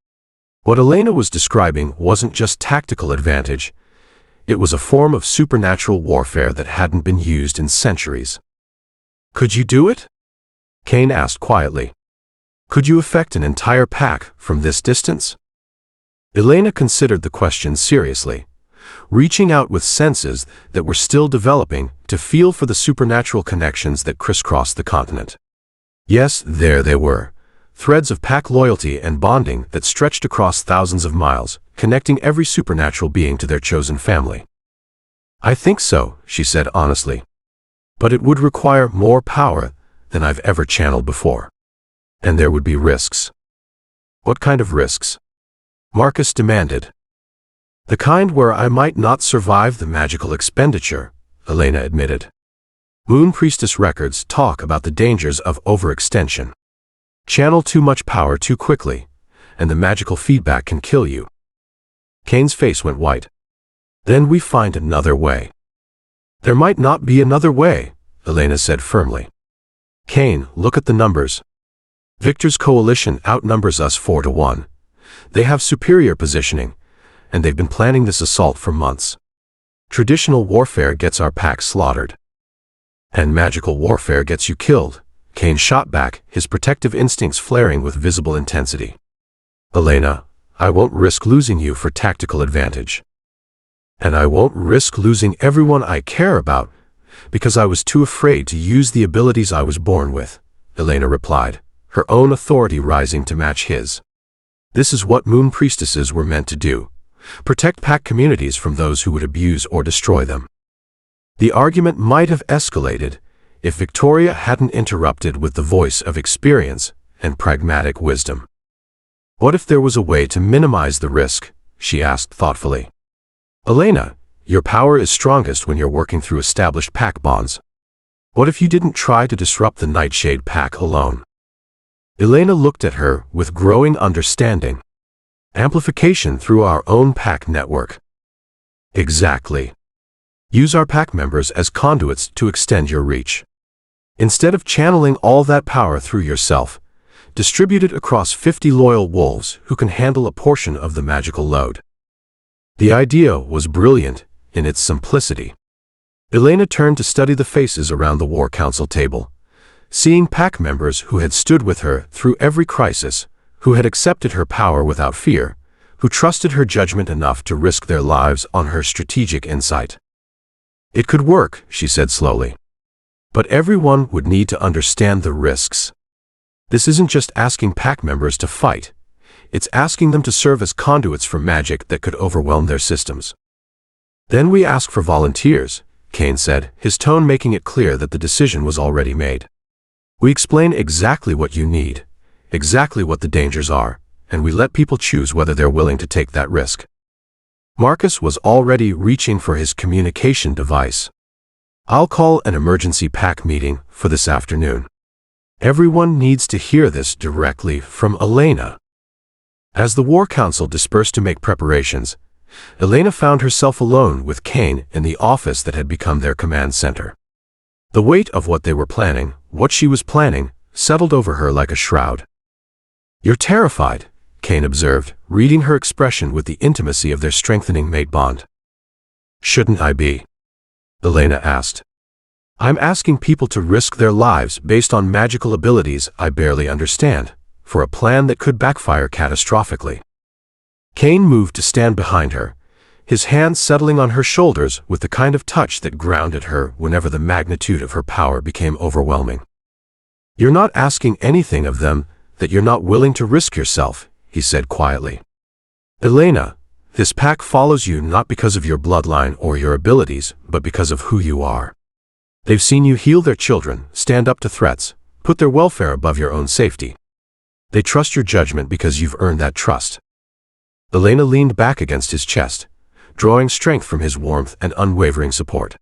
What Elena was describing wasn't just tactical advantage, it was a form of supernatural warfare that hadn't been used in centuries. Could you do it? Caine asked quietly. Could you affect an entire pack from this distance? Elena considered the question seriously, reaching out with senses that were still developing to feel for the supernatural connections that crisscrossed the continent. Yes, there they were, threads of pack loyalty and bonding that stretched across thousands of miles, connecting every supernatural being to their chosen family. I think so, she said honestly. But it would require more power than I've ever channeled before. And there would be risks. What kind of risks? Marcus demanded. The kind where I might not survive the magical expenditure, Elena admitted. Moon Priestess records talk about the dangers of overextension. Channel too much power too quickly, and the magical feedback can kill you. Caine's face went white. Then we find another way. There might not be another way, Elena said firmly. Caine, look at the numbers. Victor's coalition outnumbers us 4-1. They have superior positioning, and they've been planning this assault for months. Traditional warfare gets our pack slaughtered. And magical warfare gets you killed, Caine shot back, his protective instincts flaring with visible intensity. Elena, I won't risk losing you for tactical advantage. And I won't risk losing everyone I care about, because I was too afraid to use the abilities I was born with, Elena replied, her own authority rising to match his. This is what moon priestesses were meant to do, protect pack communities from those who would abuse or destroy them. The argument might have escalated if Victoria hadn't interrupted with the voice of experience and pragmatic wisdom. What if there was a way to minimize the risk? She asked thoughtfully. Elena, your power is strongest when you're working through established pack bonds. What if you didn't try to disrupt the Nightshade pack alone? Elena looked at her with growing understanding. Amplification through our own pack network. Exactly. Use our pack members as conduits to extend your reach. Instead of channeling all that power through yourself, distribute it across 50 loyal wolves who can handle a portion of the magical load. The idea was brilliant in its simplicity. Elena turned to study the faces around the War Council table, seeing pack members who had stood with her through every crisis, who had accepted her power without fear, who trusted her judgment enough to risk their lives on her strategic insight. It could work, she said slowly. But everyone would need to understand the risks. This isn't just asking pack members to fight. It's asking them to serve as conduits for magic that could overwhelm their systems. Then we ask for volunteers, Caine said, his tone making it clear that the decision was already made. We explain exactly what you need, exactly what the dangers are, and we let people choose whether they're willing to take that risk. Marcus was already reaching for his communication device. I'll call an emergency pack meeting for this afternoon. Everyone needs to hear this directly from Elena. As the War Council dispersed to make preparations, Elena found herself alone with Caine in the office that had become their command center. The weight of what they were planning, what she was planning, settled over her like a shroud. You're terrified, Caine observed, reading her expression with the intimacy of their strengthening mate bond. Shouldn't I be? Elena asked. I'm asking people to risk their lives based on magical abilities I barely understand, for a plan that could backfire catastrophically. Caine moved to stand behind her, his hands settling on her shoulders with the kind of touch that grounded her whenever the magnitude of her power became overwhelming. You're not asking anything of them that you're not willing to risk yourself, he said quietly. Elena, this pack follows you not because of your bloodline or your abilities, but because of who you are. They've seen you heal their children, stand up to threats, put their welfare above your own safety. They trust your judgment because you've earned that trust. Elena leaned back against his chest, drawing strength from his warmth and unwavering support.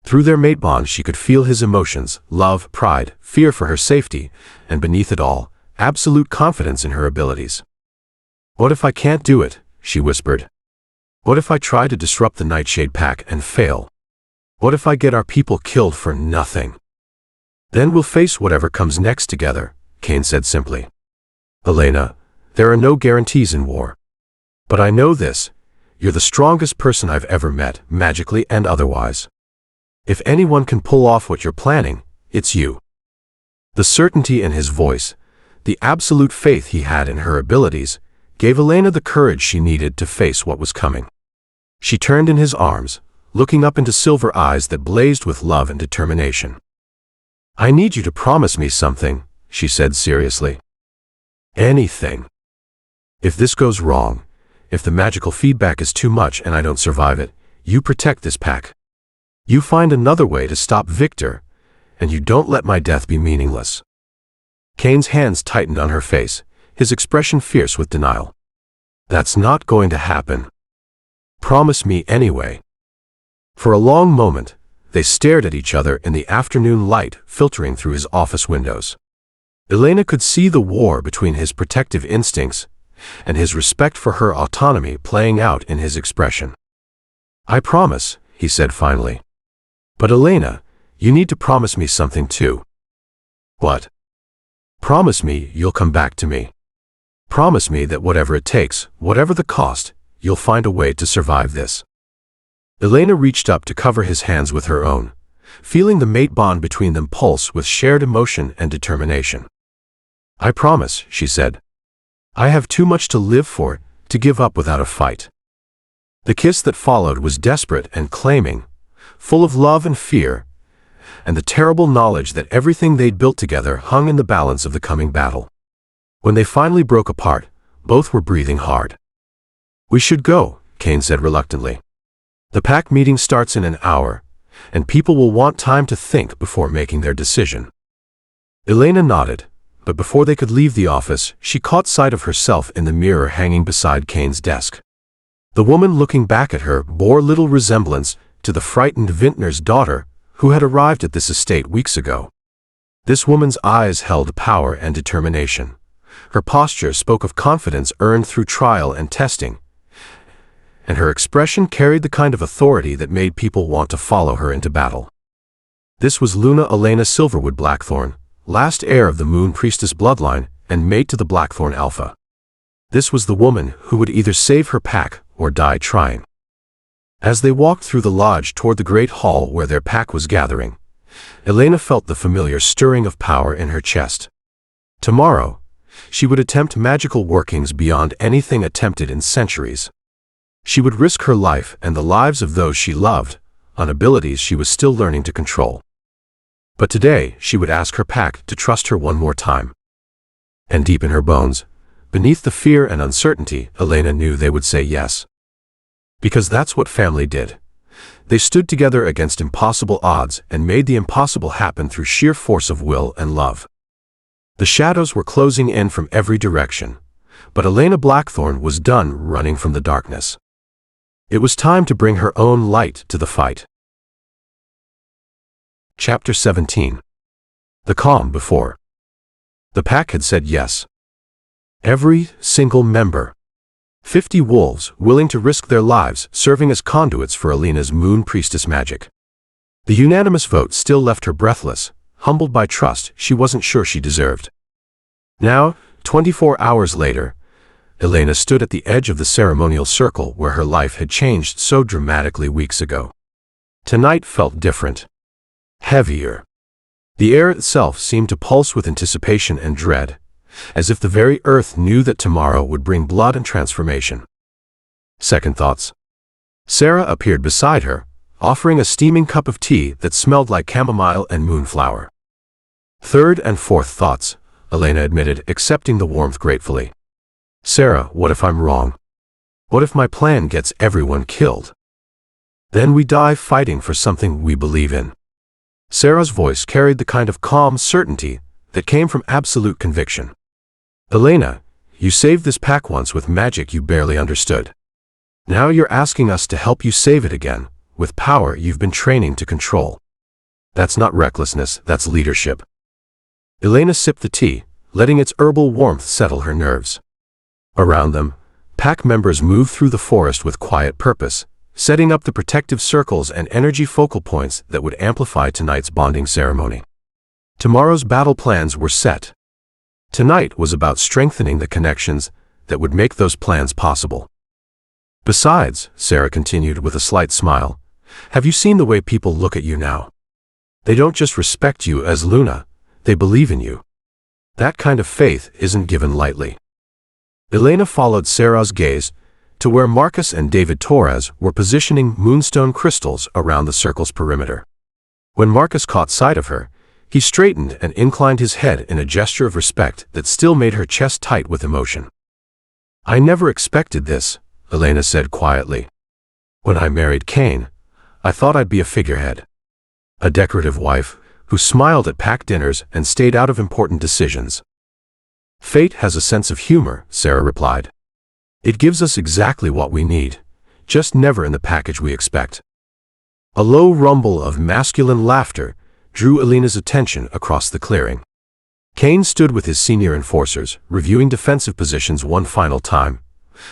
Through their mate bond she could feel his emotions, love, pride, fear for her safety, and beneath it all, absolute confidence in her abilities. What if I can't do it? She whispered. What if I try to disrupt the Nightshade pack and fail? What if I get our people killed for nothing? Then we'll face whatever comes next together, Caine said simply. Elena, there are no guarantees in war. But I know this, you're the strongest person I've ever met, magically and otherwise. If anyone can pull off what you're planning, it's you. The certainty in his voice, the absolute faith he had in her abilities, gave Elena the courage she needed to face what was coming. She turned in his arms, looking up into silver eyes that blazed with love and determination. I need you to promise me something, she said seriously. Anything. If this goes wrong, if the magical feedback is too much and I don't survive it, you protect this pack. You find another way to stop Victor, and you don't let my death be meaningless. Caine's hands tightened on her face, his expression fierce with denial. That's not going to happen. Promise me anyway. For a long moment, they stared at each other in the afternoon light filtering through his office windows. Elena could see the war between his protective instincts and his respect for her autonomy playing out in his expression. I promise, he said finally. But Elena, you need to promise me something too. What? Promise me you'll come back to me. Promise me that whatever it takes, whatever the cost, you'll find a way to survive this." Elena reached up to cover his hands with her own, feeling the mate bond between them pulse with shared emotion and determination. "I promise," she said. "I have too much to live for to give up without a fight." The kiss that followed was desperate and claiming, full of love and fear, and the terrible knowledge that everything they'd built together hung in the balance of the coming battle. When they finally broke apart, both were breathing hard. "We should go," Caine said reluctantly. "The pack meeting starts in an hour, and people will want time to think before making their decision." Elena nodded, but before they could leave the office, she caught sight of herself in the mirror hanging beside Caine's desk. The woman looking back at her bore little resemblance to the frightened vintner's daughter who had arrived at this estate weeks ago. This woman's eyes held power and determination. Her posture spoke of confidence earned through trial and testing, and her expression carried the kind of authority that made people want to follow her into battle. This was Luna Elena Silverwood Blackthorne, last heir of the Moon Priestess bloodline and mate to the Blackthorne Alpha. This was the woman who would either save her pack or die trying. As they walked through the lodge toward the great hall where their pack was gathering, Elena felt the familiar stirring of power in her chest. Tomorrow, she would attempt magical workings beyond anything attempted in centuries. She would risk her life and the lives of those she loved on abilities she was still learning to control. But today, she would ask her pack to trust her one more time. And deep in her bones, beneath the fear and uncertainty, Elena knew they would say yes. Because that's what family did. They stood together against impossible odds and made the impossible happen through sheer force of will and love. The shadows were closing in from every direction, but Elena Blackthorne was done running from the darkness. It was time to bring her own light to the fight. Chapter 17. The calm before. The pack had said yes. Every single member. 50 wolves willing to risk their lives serving as conduits for Elena's Moon Priestess magic. The unanimous vote still left her breathless, humbled by trust she wasn't sure she deserved. Now, 24 hours later, Elena stood at the edge of the ceremonial circle where her life had changed so dramatically weeks ago. Tonight felt different. Heavier. The air itself seemed to pulse with anticipation and dread, as if the very earth knew that tomorrow would bring blood and transformation. Second thoughts. Sarah appeared beside her, offering a steaming cup of tea that smelled like chamomile and moonflower. Third and fourth thoughts, Elena admitted, accepting the warmth gratefully. "Sarah, what if I'm wrong? What if my plan gets everyone killed? Then we die fighting for something we believe in." Sarah's voice carried the kind of calm certainty that came from absolute conviction. "Elena, you saved this pack once with magic you barely understood. Now you're asking us to help you save it again, with power you've been training to control. That's not recklessness, that's leadership." Elena sipped the tea, letting its herbal warmth settle her nerves. Around them, pack members moved through the forest with quiet purpose, setting up the protective circles and energy focal points that would amplify tonight's bonding ceremony. Tomorrow's battle plans were set. Tonight was about strengthening the connections that would make those plans possible. "Besides," Sarah continued with a slight smile, "have you seen the way people look at you now? They don't just respect you as Luna, they believe in you. That kind of faith isn't given lightly." Elena followed Sarah's gaze to where Marcus and David Torres were positioning moonstone crystals around the circle's perimeter. When Marcus caught sight of her, he straightened and inclined his head in a gesture of respect that still made her chest tight with emotion. "I never expected this," Elena said quietly. "When I married Caine, I thought I'd be a figurehead. A decorative wife who smiled at pack dinners and stayed out of important decisions." "Fate has a sense of humor," Sarah replied. "It gives us exactly what we need, just never in the package we expect." A low rumble of masculine laughter drew Elena's attention across the clearing. Caine stood with his senior enforcers, reviewing defensive positions one final time,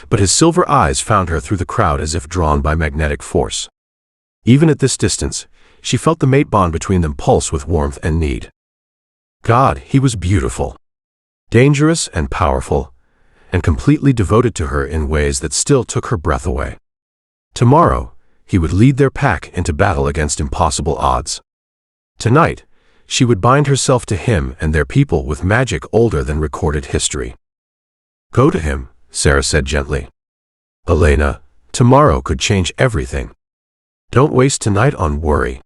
but his silver eyes found her through the crowd as if drawn by magnetic force. Even at this distance, she felt the mate bond between them pulse with warmth and need. God, he was beautiful. Dangerous and powerful, and completely devoted to her in ways that still took her breath away. Tomorrow, he would lead their pack into battle against impossible odds. Tonight, she would bind herself to him and their people with magic older than recorded history. "Go to him," Sarah said gently. "Elena, tomorrow could change everything. Don't waste tonight on worry."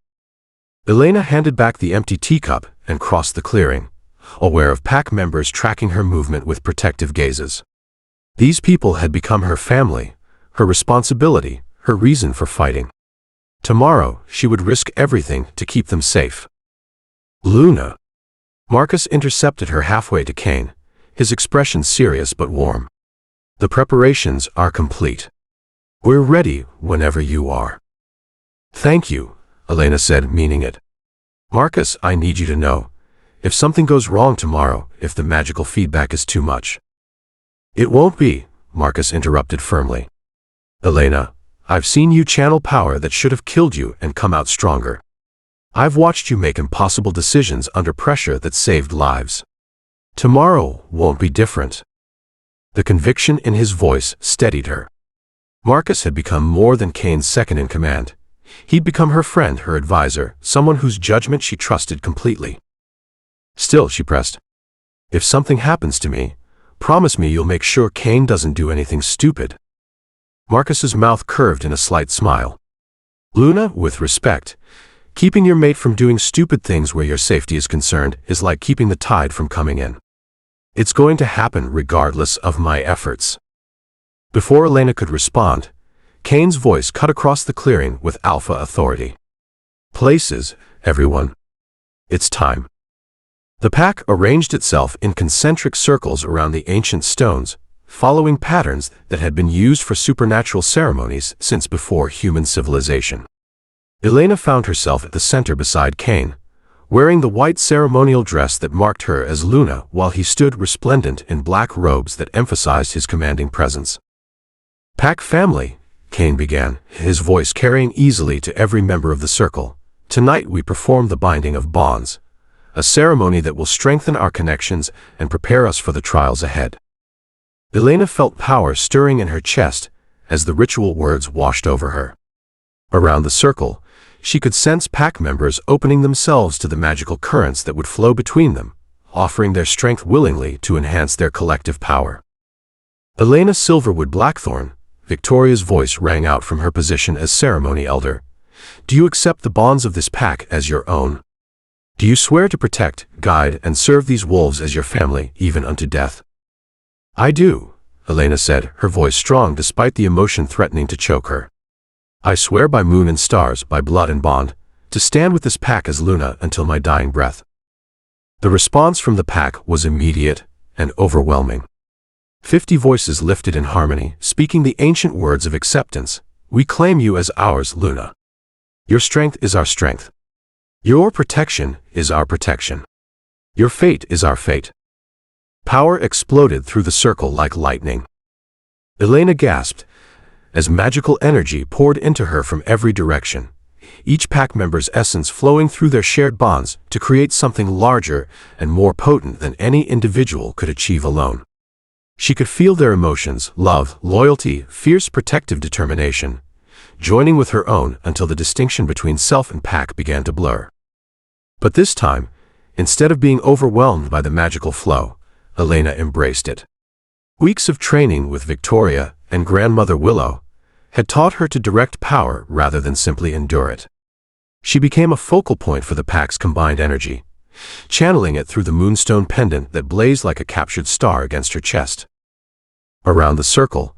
Elena handed back the empty teacup and crossed the clearing, aware of pack members tracking her movement with protective gazes. These people had become her family, her responsibility, her reason for fighting. Tomorrow, she would risk everything to keep them safe. "Luna." Marcus intercepted her halfway to Caine, his expression serious but warm. "The preparations are complete. We're ready whenever you are." "Thank you," Elena said, meaning it. "Marcus, I need you to know, if something goes wrong tomorrow, if the magical feedback is too much." "It won't be," Marcus interrupted firmly. "Elena, I've seen you channel power that should have killed you and come out stronger. I've watched you make impossible decisions under pressure that saved lives. Tomorrow won't be different." The conviction in his voice steadied her. Marcus had become more than Caine's second in command. He'd become her friend, her advisor, someone whose judgment she trusted completely. "Still," she pressed, "if something happens to me, promise me you'll make sure Caine doesn't do anything stupid." Marcus's mouth curved in a slight smile. "Luna, with respect, keeping your mate from doing stupid things where your safety is concerned is like keeping the tide from coming in. It's going to happen regardless of my efforts." Before Elena could respond, Caine's voice cut across the clearing with alpha authority. "Places, everyone. It's time." The pack arranged itself in concentric circles around the ancient stones, following patterns that had been used for supernatural ceremonies since before human civilization. Elena found herself at the center beside Caine, wearing the white ceremonial dress that marked her as Luna while he stood resplendent in black robes that emphasized his commanding presence. "Pack family," Caine began, his voice carrying easily to every member of the circle, "tonight we perform the binding of bonds, a ceremony that will strengthen our connections and prepare us for the trials ahead." Elena felt power stirring in her chest as the ritual words washed over her. Around the circle, she could sense pack members opening themselves to the magical currents that would flow between them, offering their strength willingly to enhance their collective power. "Elena Silverwood Blackthorne," Victoria's voice rang out from her position as ceremony elder, "do you accept the bonds of this pack as your own? Do you swear to protect, guide, and serve these wolves as your family, even unto death?" "I do," Elena said, her voice strong despite the emotion threatening to choke her. "I swear by moon and stars, by blood and bond, to stand with this pack as Luna until my dying breath." The response from the pack was immediate and overwhelming. 50 voices lifted in harmony, speaking the ancient words of acceptance. "We claim you as ours, Luna. Your strength is our strength. Your protection is our protection. Your fate is our fate." Power exploded through the circle like lightning. Elena gasped as magical energy poured into her from every direction, each pack member's essence flowing through their shared bonds to create something larger and more potent than any individual could achieve alone. She could feel their emotions, love, loyalty, fierce protective determination, joining with her own until the distinction between self and pack began to blur. But this time, instead of being overwhelmed by the magical flow, Elena embraced it. Weeks of training with Victoria and Grandmother Willow had taught her to direct power rather than simply endure it. She became a focal point for the pack's combined energy, channeling it through the moonstone pendant that blazed like a captured star against her chest. Around the circle,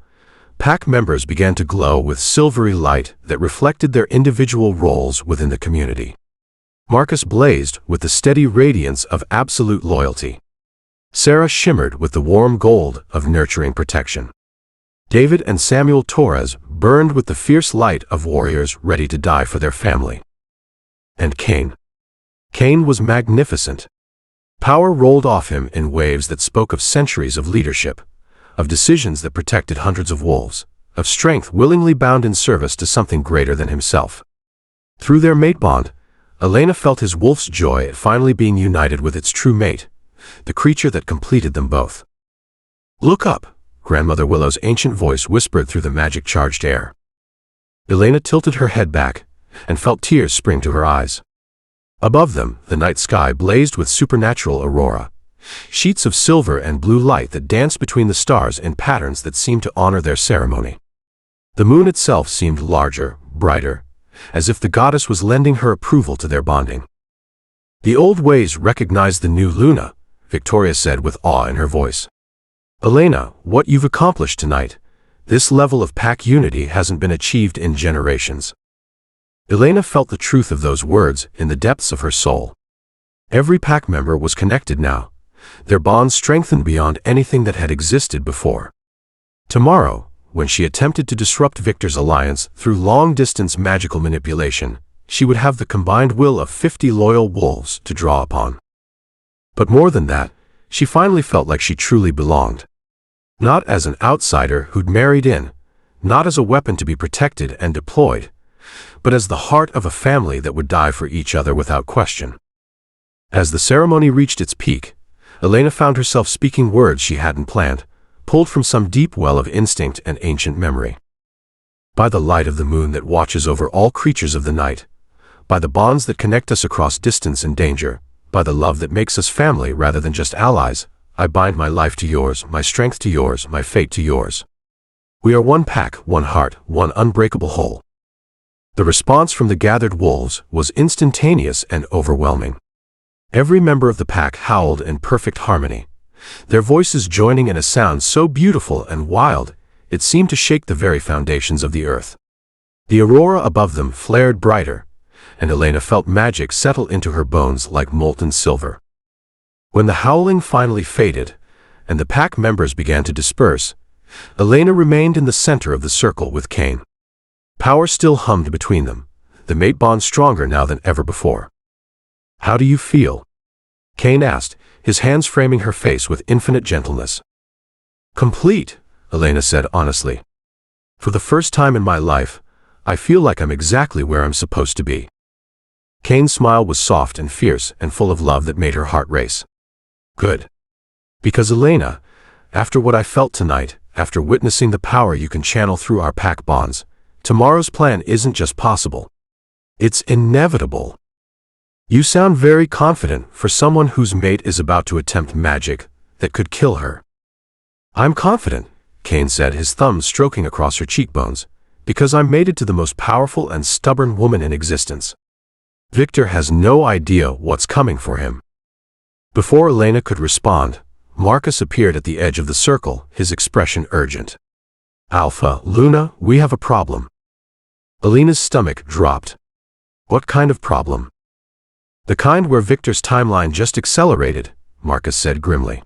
pack members began to glow with silvery light that reflected their individual roles within the community. Marcus blazed with the steady radiance of absolute loyalty. Sarah shimmered with the warm gold of nurturing protection. David and Samuel Torres burned with the fierce light of warriors ready to die for their family. And Caine. Caine was magnificent. Power rolled off him in waves that spoke of centuries of leadership, of decisions that protected hundreds of wolves, of strength willingly bound in service to something greater than himself. Through their mate bond, Elena felt his wolf's joy at finally being united with its true mate, the creature that completed them both. "Look up," Grandmother Willow's ancient voice whispered through the magic-charged air. Elena tilted her head back and felt tears spring to her eyes. Above them, the night sky blazed with supernatural aurora, sheets of silver and blue light that danced between the stars in patterns that seemed to honor their ceremony. The moon itself seemed larger, brighter, as if the goddess was lending her approval to their bonding. "The old ways recognize the new Luna," Victoria said with awe in her voice. "Elena, what you've accomplished tonight, this level of pack unity hasn't been achieved in generations." Elena felt the truth of those words in the depths of her soul. Every pack member was connected now, their bonds strengthened beyond anything that had existed before. Tomorrow, when she attempted to disrupt Victor's alliance through long-distance magical manipulation, she would have the combined will of 50 loyal wolves to draw upon. But more than that, she finally felt like she truly belonged. Not as an outsider who'd married in, not as a weapon to be protected and deployed, but as the heart of a family that would die for each other without question. As the ceremony reached its peak, Elena found herself speaking words she hadn't planned, pulled from some deep well of instinct and ancient memory. "By the light of the moon that watches over all creatures of the night, by the bonds that connect us across distance and danger, by the love that makes us family rather than just allies, I bind my life to yours, my strength to yours, my fate to yours. We are one pack, one heart, one unbreakable whole." The response from the gathered wolves was instantaneous and overwhelming. Every member of the pack howled in perfect harmony, their voices joining in a sound so beautiful and wild it seemed to shake the very foundations of the earth. The aurora above them flared brighter, and Elena felt magic settle into her bones like molten silver. When the howling finally faded, and the pack members began to disperse, Elena remained in the center of the circle with Caine. Power still hummed between them, the mate bond stronger now than ever before. "How do you feel?" Caine asked, his hands framing her face with infinite gentleness. "Complete," Elena said honestly. "For the first time in my life, I feel like I'm exactly where I'm supposed to be." Caine's smile was soft and fierce and full of love that made her heart race. "Good. Because Elena, after what I felt tonight, after witnessing the power you can channel through our pack bonds, tomorrow's plan isn't just possible. It's inevitable. You sound very confident for someone whose mate is about to attempt magic that could kill her." "I'm confident," Caine said, his thumbs stroking across her cheekbones, "because I'm mated to the most powerful and stubborn woman in existence. Victor has no idea what's coming for him." Before Elena could respond, Marcus appeared at the edge of the circle, his expression urgent. "Alpha, Luna, we have a problem." Elena's stomach dropped. "What kind of problem?" "The kind where Victor's timeline just accelerated," Marcus said grimly.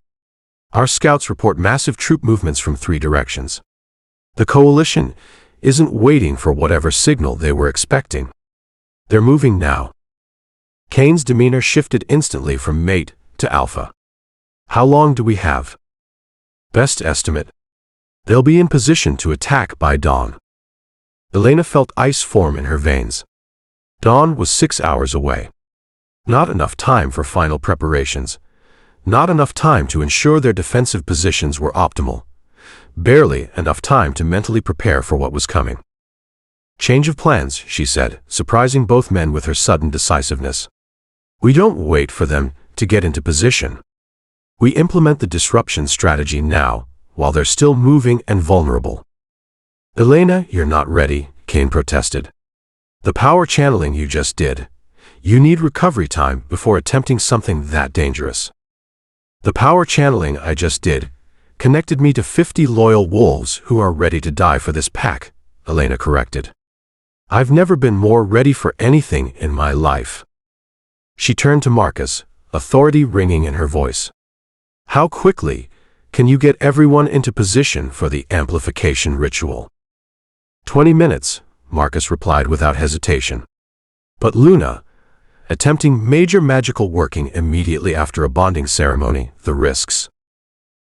"Our scouts report massive troop movements from 3 directions. The coalition isn't waiting for whatever signal they were expecting. They're moving now." Caine's demeanor shifted instantly from mate to alpha. "How long do we have?" "Best estimate. They'll be in position to attack by dawn." Elena felt ice form in her veins. Dawn was 6 hours away. Not enough time for final preparations. Not enough time to ensure their defensive positions were optimal. Barely enough time to mentally prepare for what was coming. "Change of plans," she said, surprising both men with her sudden decisiveness. "We don't wait for them to get into position. We implement the disruption strategy now, while they're still moving and vulnerable." "Elena, you're not ready," Caine protested. "The power channeling you just did. You need recovery time before attempting something that dangerous." "The power channeling I just did connected me to 50 loyal wolves who are ready to die for this pack," Elena corrected. "I've never been more ready for anything in my life." She turned to Marcus, authority ringing in her voice. "How quickly can you get everyone into position for the amplification ritual?" 20 minutes, Marcus replied without hesitation. "But Luna, attempting major magical working immediately after a bonding ceremony, the risks."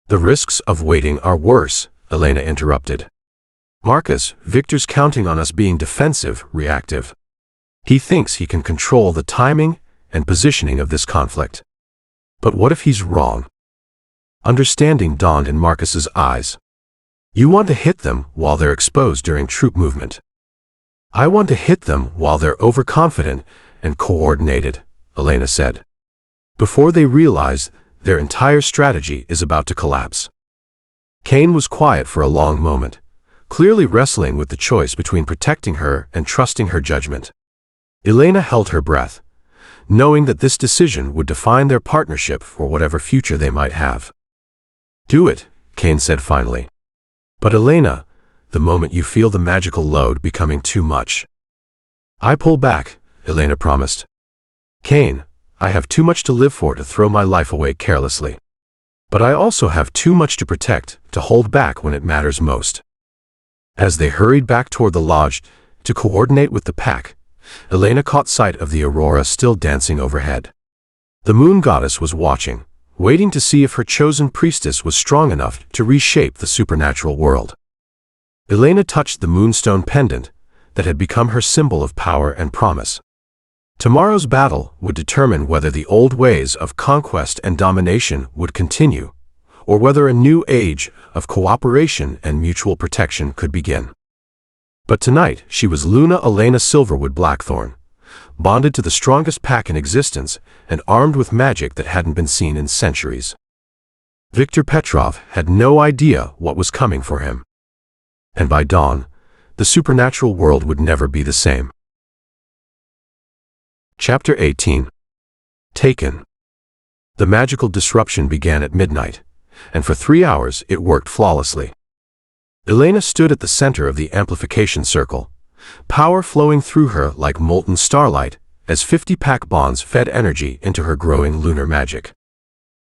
"The risks of waiting are worse," Elena interrupted. "Marcus, Victor's counting on us being defensive, reactive. He thinks he can control the timing and positioning of this conflict. But what if he's wrong?" Understanding dawned in Marcus's eyes. You want to hit them while they're exposed during troop movement. I want to hit them while they're overconfident and coordinated, Elena said. Before they realize their entire strategy is about to collapse. Caine was quiet for a long moment, clearly wrestling with the choice between protecting her and trusting her judgment. Elena held her breath, knowing that this decision would define their partnership for whatever future they might have. Do it, Caine said finally. But Elena, the moment you feel the magical load becoming too much. I pull back, Elena promised. Caine, I have too much to live for to throw my life away carelessly. But I also have too much to protect, to hold back when it matters most. As they hurried back toward the lodge to coordinate with the pack, Elena caught sight of the aurora still dancing overhead. The moon goddess was watching, waiting to see if her chosen priestess was strong enough to reshape the supernatural world. Elena touched the moonstone pendant that had become her symbol of power and promise. Tomorrow's battle would determine whether the old ways of conquest and domination would continue, or whether a new age of cooperation and mutual protection could begin. But tonight she was Luna Elena Silverwood Blackthorne, bonded to the strongest pack in existence and armed with magic that hadn't been seen in centuries. Viktor Petrov had no idea what was coming for him. And by dawn, the supernatural world would never be the same. Chapter 18. Taken. The magical disruption began at midnight, and for 3 hours it worked flawlessly. Elena stood at the center of the amplification circle, power flowing through her like molten starlight as 50 pack bonds fed energy into her growing lunar magic.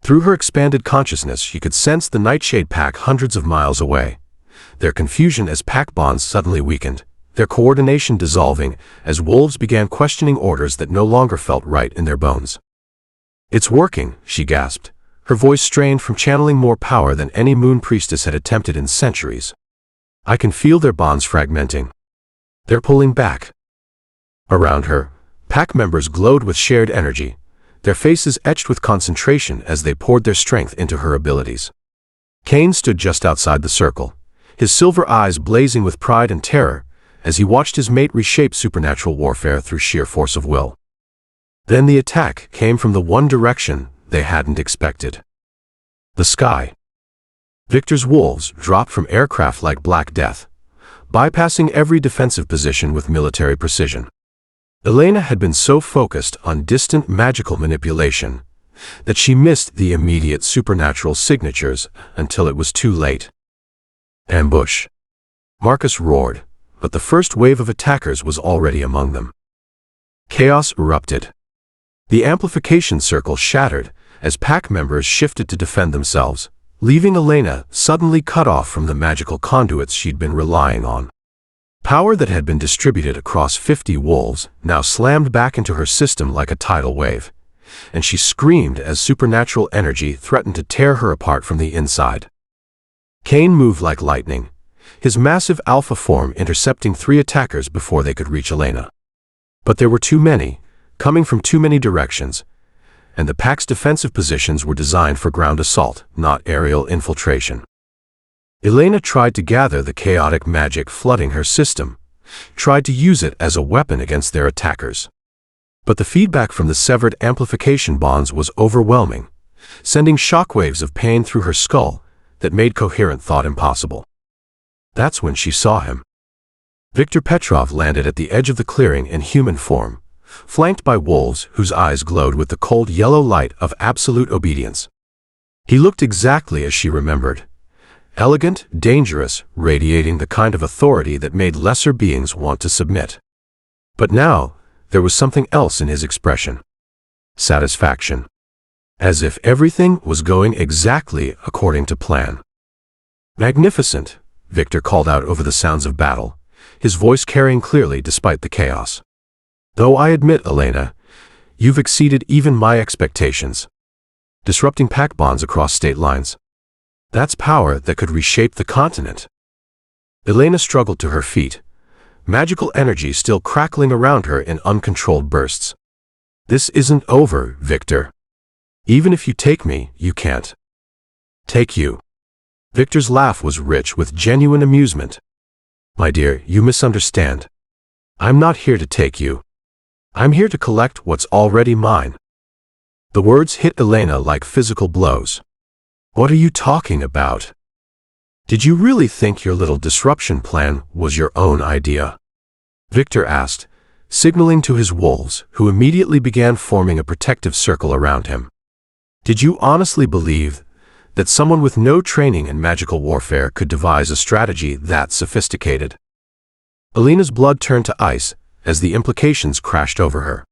Through her expanded consciousness she could sense the Nightshade pack hundreds of miles away, their confusion as pack bonds suddenly weakened, their coordination dissolving as wolves began questioning orders that no longer felt right in their bones. It's working, she gasped, her voice strained from channeling more power than any moon priestess had attempted in centuries. I can feel their bonds fragmenting. They're pulling back. Around her, pack members glowed with shared energy, their faces etched with concentration as they poured their strength into her abilities. Caine stood just outside the circle, his silver eyes blazing with pride and terror as he watched his mate reshape supernatural warfare through sheer force of will. Then the attack came from the one direction they hadn't expected. The sky. Victor's wolves dropped from aircraft like Black Death, bypassing every defensive position with military precision. Elena had been so focused on distant magical manipulation that she missed the immediate supernatural signatures until it was too late. Ambush. Marcus roared, but the first wave of attackers was already among them. Chaos erupted. The amplification circle shattered as pack members shifted to defend themselves, leaving Elena suddenly cut off from the magical conduits she'd been relying on. Power that had been distributed across 50 wolves now slammed back into her system like a tidal wave, and she screamed as supernatural energy threatened to tear her apart from the inside. Caine moved like lightning, his massive alpha form intercepting 3 attackers before they could reach Elena. But there were too many, coming from too many directions, and the pack's defensive positions were designed for ground assault, not aerial infiltration. Elena tried to gather the chaotic magic flooding her system, tried to use it as a weapon against their attackers. But the feedback from the severed amplification bonds was overwhelming, sending shockwaves of pain through her skull that made coherent thought impossible. That's when she saw him. Viktor Petrov landed at the edge of the clearing in human form, flanked by wolves whose eyes glowed with the cold yellow light of absolute obedience. He looked exactly as she remembered. Elegant, dangerous, radiating the kind of authority that made lesser beings want to submit. But now, there was something else in his expression. Satisfaction. As if everything was going exactly according to plan. Magnificent, Viktor called out over the sounds of battle, his voice carrying clearly despite the chaos. Though I admit, Elena, you've exceeded even my expectations. Disrupting pack bonds across state lines. That's power that could reshape the continent. Elena struggled to her feet, magical energy still crackling around her in uncontrolled bursts. This isn't over, Viktor. Even if you take me, you can't take you. Victor's laugh was rich with genuine amusement. My dear, you misunderstand. I'm not here to take you. I'm here to collect what's already mine. The words hit Elena like physical blows. What are you talking about? Did you really think your little disruption plan was your own idea? Victor asked, signaling to his wolves, who immediately began forming a protective circle around him. Did you honestly believe that someone with no training in magical warfare could devise a strategy that sophisticated? Elena's blood turned to ice as the implications crashed over her.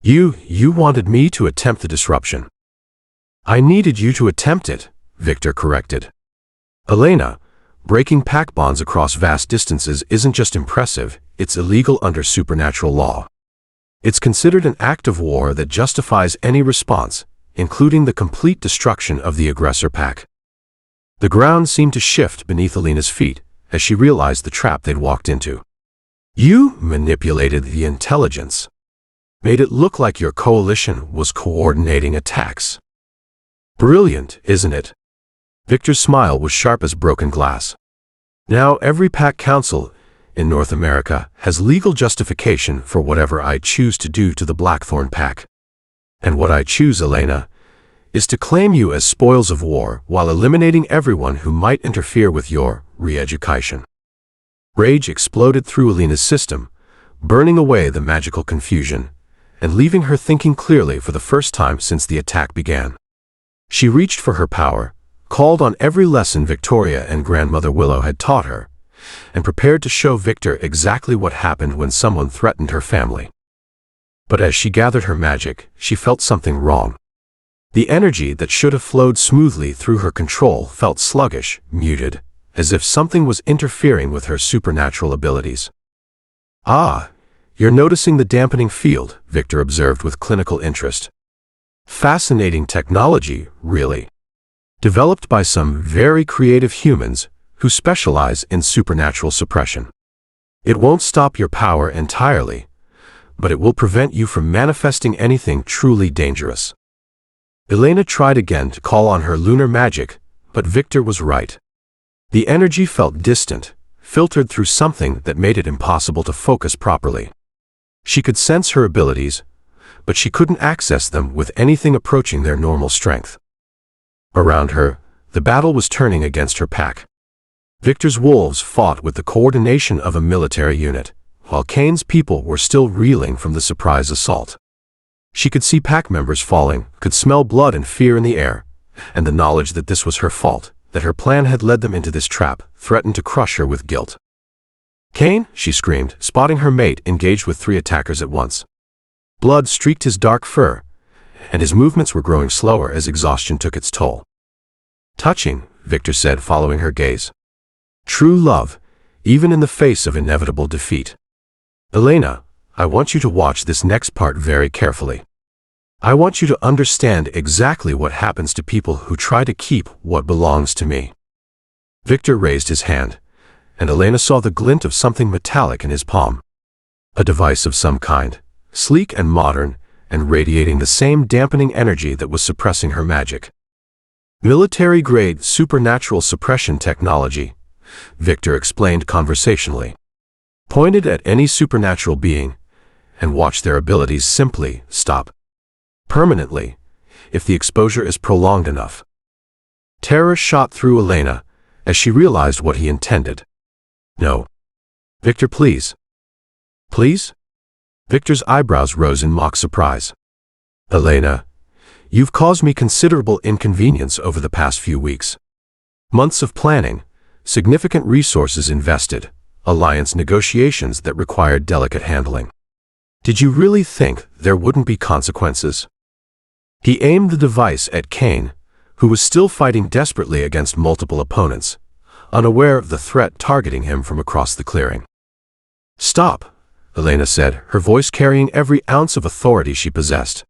You wanted me to attempt the disruption. I needed you to attempt it, Victor corrected. Elena, breaking pack bonds across vast distances isn't just impressive, it's illegal under supernatural law. It's considered an act of war that justifies any response, including the complete destruction of the aggressor pack. The ground seemed to shift beneath Elena's feet as she realized the trap they'd walked into. You manipulated the intelligence. Made it look like your coalition was coordinating attacks. Brilliant, isn't it? Victor's smile was sharp as broken glass. Now every pack council in North America has legal justification for whatever I choose to do to the Blackthorne pack. And what I choose, Elena, is to claim you as spoils of war while eliminating everyone who might interfere with your re-education. Rage exploded through Elena's system, burning away the magical confusion and leaving her thinking clearly for the first time since the attack began. She reached for her power, called on every lesson Victoria and Grandmother Willow had taught her, and prepared to show Victor exactly what happened when someone threatened her family. But as she gathered her magic, she felt something wrong. The energy that should have flowed smoothly through her control felt sluggish, muted, as if something was interfering with her supernatural abilities. Ah, you're noticing the dampening field, Victor observed with clinical interest. Fascinating technology, really. Developed by some very creative humans who specialize in supernatural suppression. It won't stop your power entirely, but it will prevent you from manifesting anything truly dangerous. Elena tried again to call on her lunar magic, but Victor was right. The energy felt distant, filtered through something that made it impossible to focus properly. She could sense her abilities, but she couldn't access them with anything approaching their normal strength. Around her, the battle was turning against her pack. Victor's wolves fought with the coordination of a military unit, while Caine's people were still reeling from the surprise assault. She could see pack members falling, could smell blood and fear in the air, and the knowledge that this was her fault, that her plan had led them into this trap, threatened to crush her with guilt. Caine, she screamed, spotting her mate engaged with 3 attackers at once. Blood streaked his dark fur, and his movements were growing slower as exhaustion took its toll. Touching, Victor said, following her gaze. True love, even in the face of inevitable defeat. Elena, I want you to watch this next part very carefully. I want you to understand exactly what happens to people who try to keep what belongs to me. Victor raised his hand, and Elena saw the glint of something metallic in his palm. A device of some kind, sleek and modern, and radiating the same dampening energy that was suppressing her magic. Military-grade supernatural suppression technology, Victor explained conversationally. Pointed at any supernatural being, and watch their abilities simply stop. Permanently, if the exposure is prolonged enough. Terror shot through Elena as she realized what he intended. No. Victor, please. Please? Victor's eyebrows rose in mock surprise. Elena, you've caused me considerable inconvenience over the past few weeks. Months of planning, significant resources invested, alliance negotiations that required delicate handling. Did you really think there wouldn't be consequences? He aimed the device at Caine, who was still fighting desperately against multiple opponents, unaware of the threat targeting him from across the clearing. Stop, Elena said, her voice carrying every ounce of authority she possessed.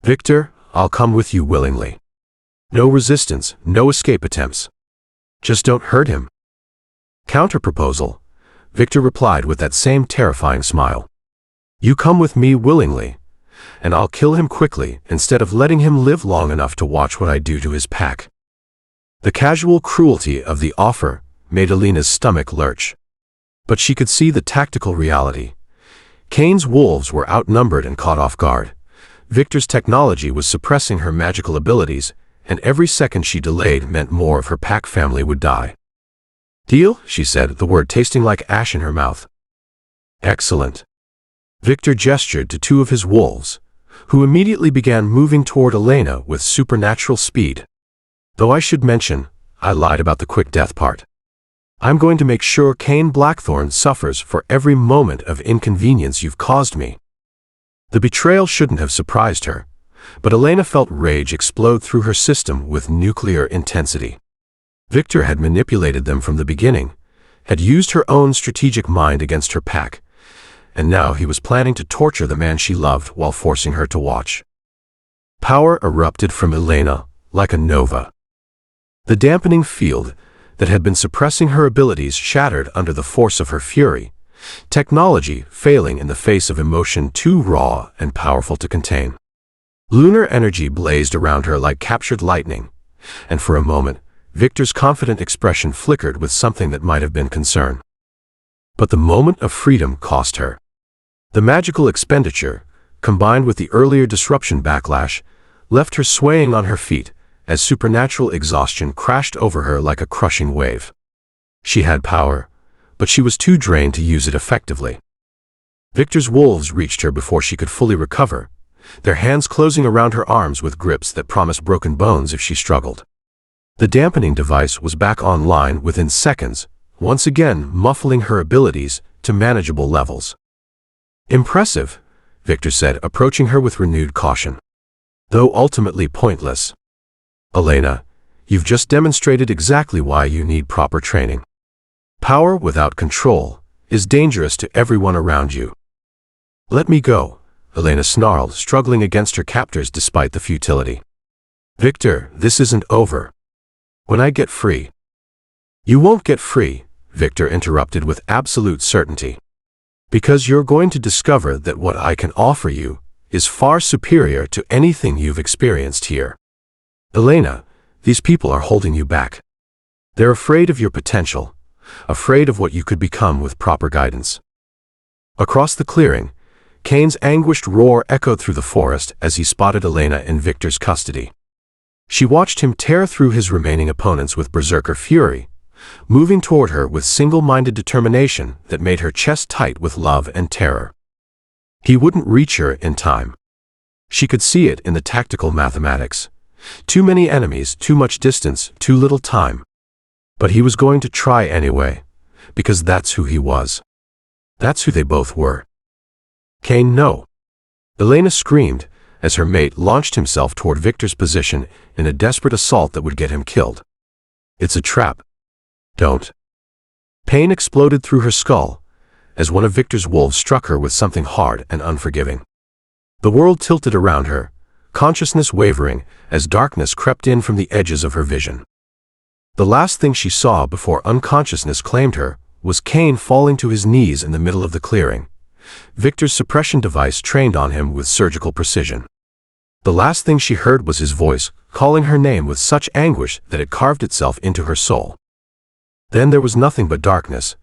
Victor, I'll come with you willingly. No resistance, no escape attempts. Just don't hurt him. Counter-proposal, Victor replied with that same terrifying smile. You come with me willingly, and I'll kill him quickly instead of letting him live long enough to watch what I do to his pack. The casual cruelty of the offer made Elena's stomach lurch. But she could see the tactical reality. Caine's wolves were outnumbered and caught off guard. Victor's technology was suppressing her magical abilities, and every second she delayed meant more of her pack family would die. "Deal?" she said, the word tasting like ash in her mouth. "Excellent." Victor gestured to two of his wolves, who immediately began moving toward Elena with supernatural speed. Though I should mention, I lied about the quick death part. I'm going to make sure Caine Blackthorne suffers for every moment of inconvenience you've caused me. The betrayal shouldn't have surprised her, but Elena felt rage explode through her system with nuclear intensity. Victor had manipulated them from the beginning, had used her own strategic mind against her pack, and now he was planning to torture the man she loved while forcing her to watch. Power erupted from Elena like a nova. The dampening field that had been suppressing her abilities shattered under the force of her fury, technology failing in the face of emotion too raw and powerful to contain. Lunar energy blazed around her like captured lightning, and for a moment, Victor's confident expression flickered with something that might have been concern. But the moment of freedom cost her. The magical expenditure, combined with the earlier disruption backlash, left her swaying on her feet as supernatural exhaustion crashed over her like a crushing wave. She had power, but she was too drained to use it effectively. Victor's wolves reached her before she could fully recover, their hands closing around her arms with grips that promised broken bones if she struggled. The dampening device was back online within seconds, once again muffling her abilities to manageable levels. "Impressive," Victor said, approaching her with renewed caution. "Though ultimately pointless. Elena, you've just demonstrated exactly why you need proper training. Power without control is dangerous to everyone around you." "Let me go," Elena snarled, struggling against her captors despite the futility. "Victor, this isn't over. When I get free—" "You won't get free," Victor interrupted with absolute certainty. "Because you're going to discover that what I can offer you is far superior to anything you've experienced here. Elena, these people are holding you back. They're afraid of your potential, afraid of what you could become with proper guidance." Across the clearing, Caine's anguished roar echoed through the forest as he spotted Elena in Victor's custody. She watched him tear through his remaining opponents with berserker fury, moving toward her with single-minded determination that made her chest tight with love and terror. He wouldn't reach her in time. She could see it in the tactical mathematics. Too many enemies, too much distance, too little time. But he was going to try anyway, because that's who he was. That's who they both were. "Caine, no!" Elena screamed as her mate launched himself toward Victor's position in a desperate assault that would get him killed. "It's a trap. Don't." Pain exploded through her skull as one of Victor's wolves struck her with something hard and unforgiving. The world tilted around her, consciousness wavering as darkness crept in from the edges of her vision. The last thing she saw before unconsciousness claimed her was Caine falling to his knees in the middle of the clearing, Victor's suppression device trained on him with surgical precision. The last thing she heard was his voice, calling her name with such anguish that it carved itself into her soul. Then there was nothing but darkness,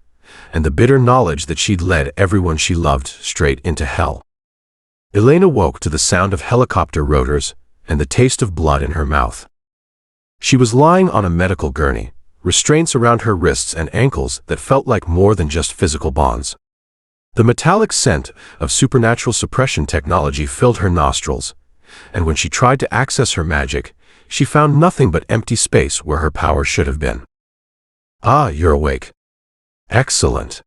and the bitter knowledge that she'd led everyone she loved straight into hell. Elena woke to the sound of helicopter rotors and the taste of blood in her mouth. She was lying on a medical gurney, restraints around her wrists and ankles that felt like more than just physical bonds. The metallic scent of supernatural suppression technology filled her nostrils, and when she tried to access her magic, she found nothing but empty space where her power should have been. "Ah, you're awake. Excellent."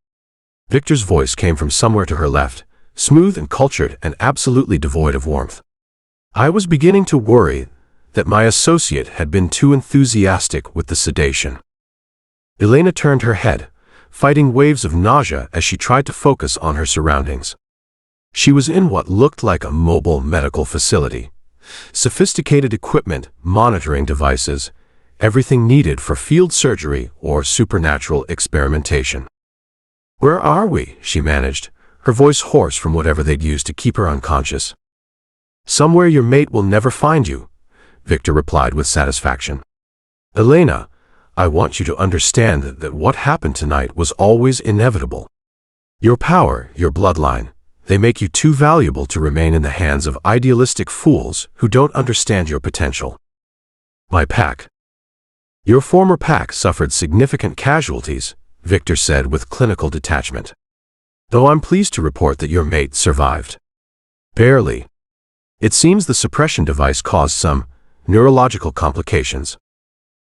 Victor's voice came from somewhere to her left, smooth and cultured and absolutely devoid of warmth. "I was beginning to worry that my associate had been too enthusiastic with the sedation." Elena turned her head, fighting waves of nausea as she tried to focus on her surroundings. She was in what looked like a mobile medical facility. Sophisticated equipment, monitoring devices, everything needed for field surgery or supernatural experimentation. "Where are we?" she managed, her voice hoarse from whatever they'd used to keep her unconscious. "Somewhere your mate will never find you," Victor replied with satisfaction. Elena, I want you to understand that what happened tonight was always inevitable. Your power, your bloodline, they make you too valuable to remain in the hands of idealistic fools who don't understand your potential. My pack. Your former pack suffered significant casualties, Victor said with clinical detachment. Though I'm pleased to report that your mate survived. Barely. It seems the suppression device caused some neurological complications.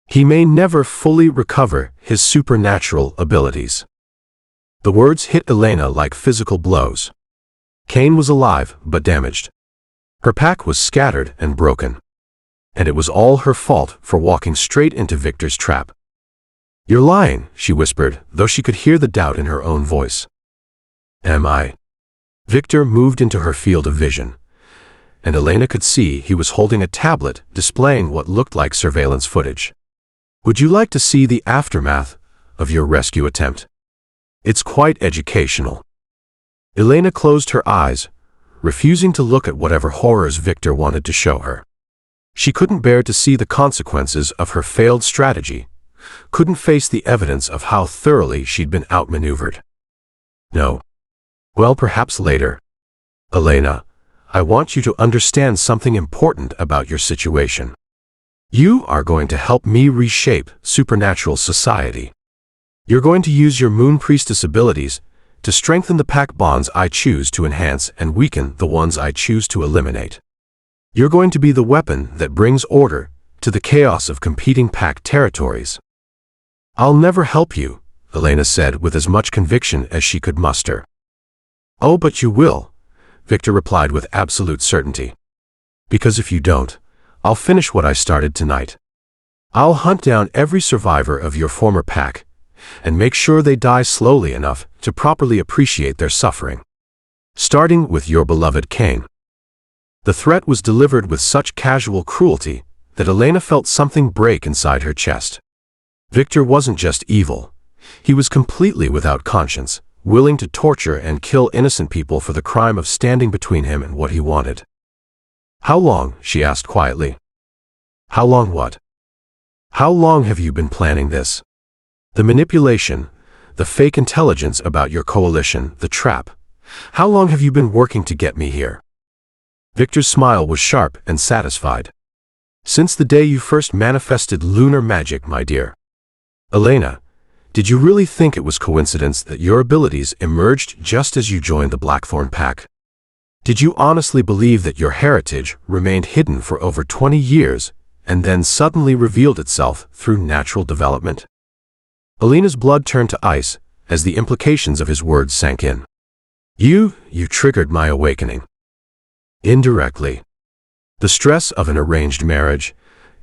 He may never fully recover his supernatural abilities. The words hit Elena like physical blows. Caine was alive, but damaged. Her pack was scattered and broken. And it was all her fault for walking straight into Victor's trap. You're lying, she whispered, though she could hear the doubt in her own voice. Am I? Victor moved into her field of vision, and Elena could see he was holding a tablet displaying what looked like surveillance footage. Would you like to see the aftermath of your rescue attempt? It's quite educational. Elena closed her eyes, refusing to look at whatever horrors Victor wanted to show her. She couldn't bear to see the consequences of her failed strategy, couldn't face the evidence of how thoroughly she'd been outmaneuvered. No. Well, perhaps later. Elena, I want you to understand something important about your situation. You are going to help me reshape supernatural society. You're going to use your moon priestess abilities to strengthen the pack bonds I choose to enhance and weaken the ones I choose to eliminate. You're going to be the weapon that brings order to the chaos of competing pack territories. I'll never help you, Elena said with as much conviction as she could muster. Oh, but you will, Victor replied with absolute certainty. Because if you don't, I'll finish what I started tonight. I'll hunt down every survivor of your former pack and make sure they die slowly enough to properly appreciate their suffering. Starting with your beloved Caine. The threat was delivered with such casual cruelty that Elena felt something break inside her chest. Victor wasn't just evil. He was completely without conscience, willing to torture and kill innocent people for the crime of standing between him and what he wanted. How long? She asked quietly. How long what? How long have you been planning this? The manipulation, the fake intelligence about your coalition, the trap. How long have you been working to get me here? Victor's smile was sharp and satisfied. Since the day you first manifested lunar magic, my dear. Elena, did you really think it was coincidence that your abilities emerged just as you joined the Blackthorne pack? Did you honestly believe that your heritage remained hidden for over 20 years and then suddenly revealed itself through natural development? Elena's blood turned to ice as the implications of his words sank in. You triggered my awakening. Indirectly. The stress of an arranged marriage,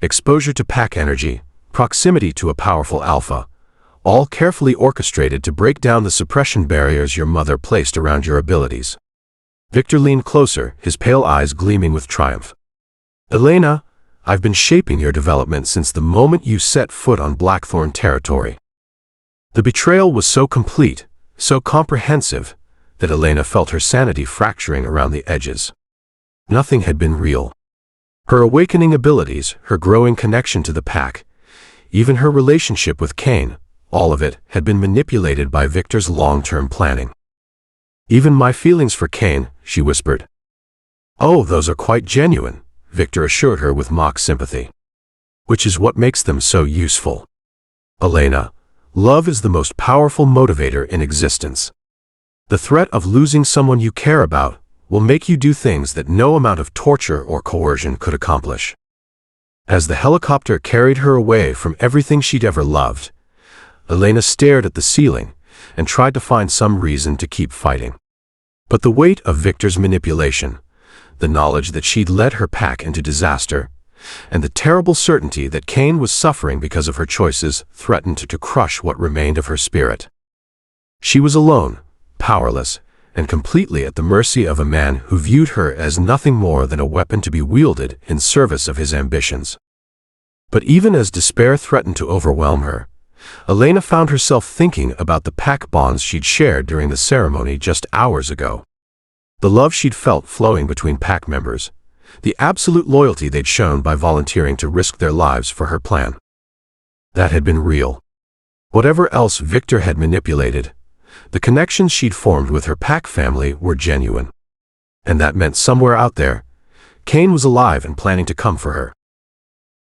exposure to pack energy, proximity to a powerful alpha, all carefully orchestrated to break down the suppression barriers your mother placed around your abilities. Victor leaned closer, his pale eyes gleaming with triumph. Elena, I've been shaping your development since the moment you set foot on Blackthorne territory. The betrayal was so complete, so comprehensive, that Elena felt her sanity fracturing around the edges. Nothing had been real. Her awakening abilities, her growing connection to the pack, even her relationship with Caine, all of it had been manipulated by Victor's long-term planning. Even my feelings for Caine, she whispered. Oh, those are quite genuine, Victor assured her with mock sympathy. Which is what makes them so useful. Elena, love is the most powerful motivator in existence. The threat of losing someone you care about will make you do things that no amount of torture or coercion could accomplish. As the helicopter carried her away from everything she'd ever loved, Elena stared at the ceiling and tried to find some reason to keep fighting. But the weight of Victor's manipulation, the knowledge that she'd led her pack into disaster, and the terrible certainty that Caine was suffering because of her choices threatened to crush what remained of her spirit. She was alone, powerless, and completely at the mercy of a man who viewed her as nothing more than a weapon to be wielded in service of his ambitions. But even as despair threatened to overwhelm her, Elena found herself thinking about the pack bonds she'd shared during the ceremony just hours ago. The love she'd felt flowing between pack members, the absolute loyalty they'd shown by volunteering to risk their lives for her plan. That had been real. Whatever else Victor had manipulated, the connections she'd formed with her pack family were genuine. And that meant somewhere out there, Caine was alive and planning to come for her.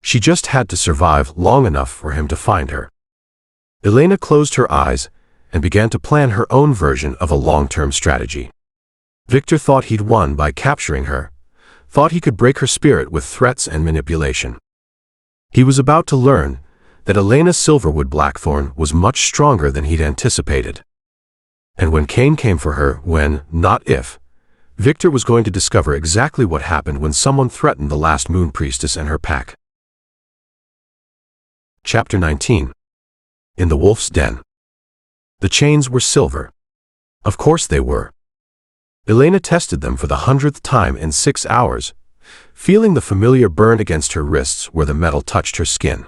She just had to survive long enough for him to find her. Elena closed her eyes and began to plan her own version of a long-term strategy. Victor thought he'd won by capturing her, thought he could break her spirit with threats and manipulation. He was about to learn that Elena Silverwood Blackthorne was much stronger than he'd anticipated. And when Caine came for her, when, not if, Victor was going to discover exactly what happened when someone threatened the last moon priestess and her pack. Chapter 19. In the Wolf's Den. The chains were silver. Of course they were. Elena tested them for the 100th time in 6 hours, feeling the familiar burn against her wrists where the metal touched her skin.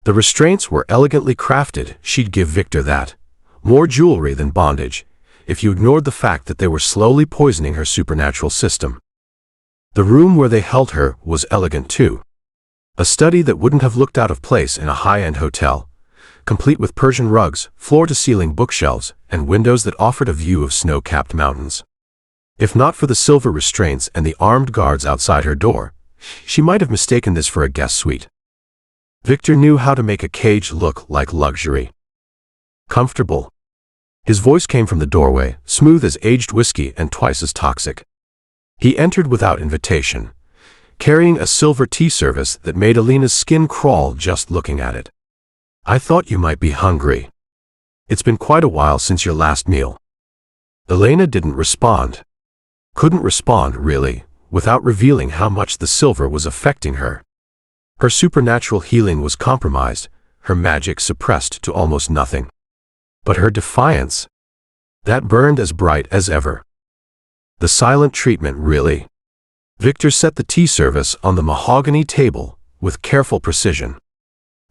The restraints were elegantly crafted, she'd give Victor that. More jewelry than bondage, if you ignored the fact that they were slowly poisoning her supernatural system. The room where they held her was elegant too. A study that wouldn't have looked out of place in a high-end hotel, complete with Persian rugs, floor-to-ceiling bookshelves, and windows that offered a view of snow-capped mountains. If not for the silver restraints and the armed guards outside her door, she might have mistaken this for a guest suite. Victor knew how to make a cage look like luxury. Comfortable. His voice came from the doorway, smooth as aged whiskey and twice as toxic. He entered without invitation, carrying a silver tea service that made Elena's skin crawl just looking at it. "I thought you might be hungry. It's been quite a while since your last meal." Elena didn't respond. Couldn't respond, really, without revealing how much the silver was affecting her. Her supernatural healing was compromised, her magic suppressed to almost nothing. But her defiance, that burned as bright as ever. The silent treatment, really. Victor set the tea service on the mahogany table with careful precision.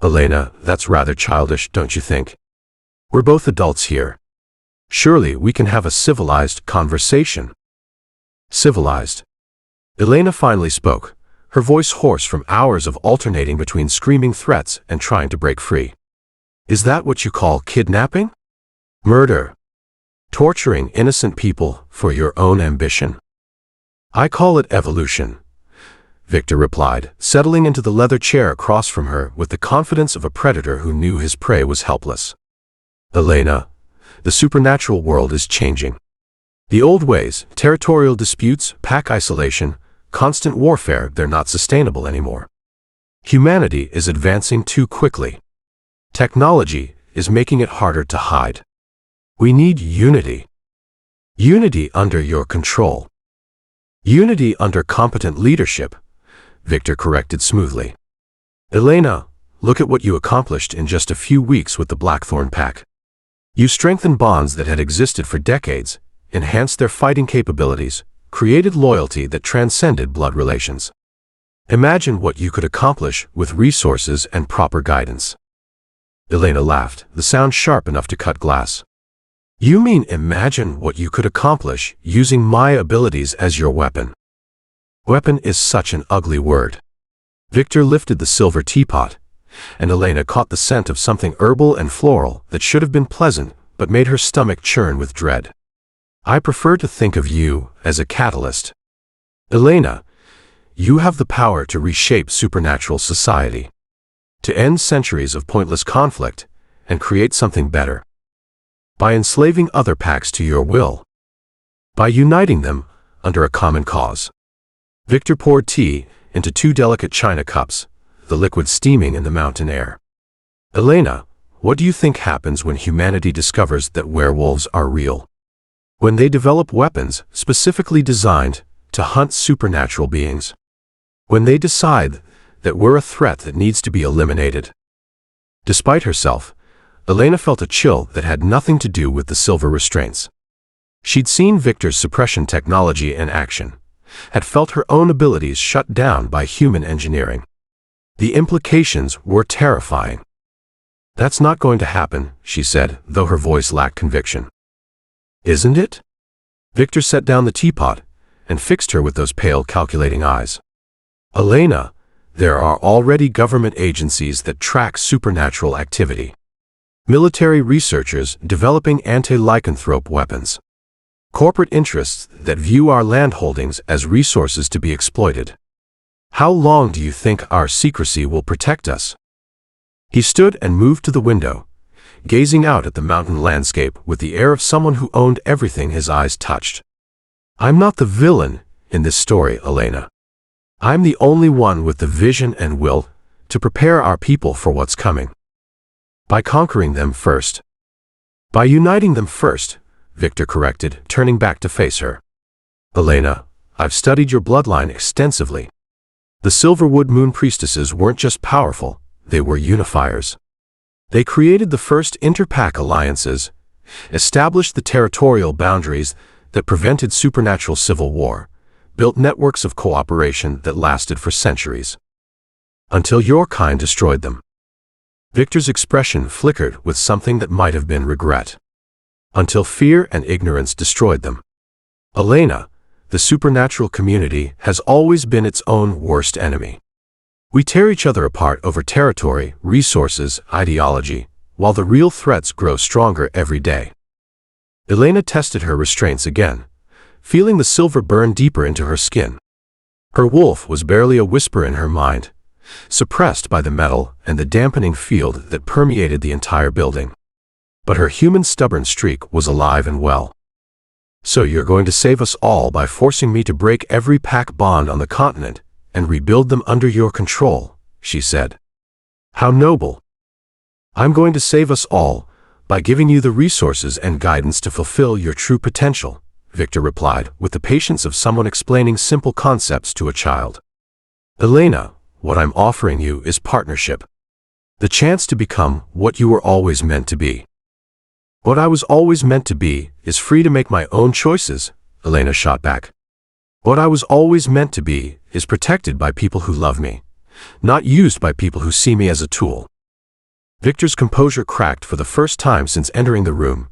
"Elena, that's rather childish, don't you think? We're both adults here. Surely we can have a civilized conversation." Civilized. Elena finally spoke, her voice hoarse from hours of alternating between screaming threats and trying to break free. "Is that what you call kidnapping? Murder? Torturing innocent people for your own ambition?" "I call it evolution," Victor replied, settling into the leather chair across from her with the confidence of a predator who knew his prey was helpless. "Elena, the supernatural world is changing. The old ways, territorial disputes, pack isolation, constant warfare, they're not sustainable anymore. Humanity is advancing too quickly. Technology is making it harder to hide. We need unity. Unity under your control. Unity under competent leadership," Victor corrected smoothly. "Elena, look at what you accomplished in just a few weeks with the Blackthorne pack. You strengthened bonds that had existed for decades, enhanced their fighting capabilities, created loyalty that transcended blood relations. Imagine what you could accomplish with resources and proper guidance." Elena laughed, the sound sharp enough to cut glass. "You mean imagine what you could accomplish using my abilities as your weapon?" Weapon is such an ugly word. Victor lifted the silver teapot, and Elena caught the scent of something herbal and floral that should have been pleasant but made her stomach churn with dread. "I prefer to think of you as a catalyst. Elena, you have the power to reshape supernatural society, to end centuries of pointless conflict and create something better. By enslaving other packs to your will. By uniting them under a common cause." Victor poured tea into 2 delicate china cups, the liquid steaming in the mountain air. "Elena, what do you think happens when humanity discovers that werewolves are real? When they develop weapons specifically designed to hunt supernatural beings? When they decide that we're a threat that needs to be eliminated?" Despite herself, Elena felt a chill that had nothing to do with the silver restraints. She'd seen Victor's suppression technology in action, had felt her own abilities shut down by human engineering. The implications were terrifying. "That's not going to happen," she said, though her voice lacked conviction. "Isn't it?" Victor set down the teapot and fixed her with those pale, calculating eyes. "Elena, There are already government agencies that track supernatural activity. Military researchers developing anti-lycanthrope weapons. Corporate interests that view our land holdings as resources to be exploited. How long do you think our secrecy will protect us? He stood and moved to the window, gazing out at the mountain landscape with the air of someone who owned everything his eyes touched. I'm not the villain in this story, Elena. I'm the only one with the vision and will to prepare our people for what's coming. By conquering them first. By uniting them first, Victor corrected, turning back to face her. Elena, I've studied your bloodline extensively. The Silverwood Moon priestesses weren't just powerful, they were unifiers. They created the first interpack alliances, established the territorial boundaries that prevented supernatural civil war, built networks of cooperation that lasted for centuries. Until your kind destroyed them. Victor's expression flickered with something that might have been regret. Until fear and ignorance destroyed them. Elena, the supernatural community has always been its own worst enemy. We tear each other apart over territory, resources, ideology, while the real threats grow stronger every day. Elena tested her restraints again, feeling the silver burn deeper into her skin. Her wolf was barely a whisper in her mind, suppressed by the metal and the dampening field that permeated the entire building. But her human stubborn streak was alive and well. So you're going to save us all by forcing me to break every pack bond on the continent and rebuild them under your control, she said. How noble. I'm going to save us all by giving you the resources and guidance to fulfill your true potential, Victor replied with the patience of someone explaining simple concepts to a child. Elena, what I'm offering you is partnership. The chance to become what you were always meant to be. What I was always meant to be is free to make my own choices, Elena shot back. What I was always meant to be is protected by people who love me, not used by people who see me as a tool. Victor's composure cracked for the first time since entering the room,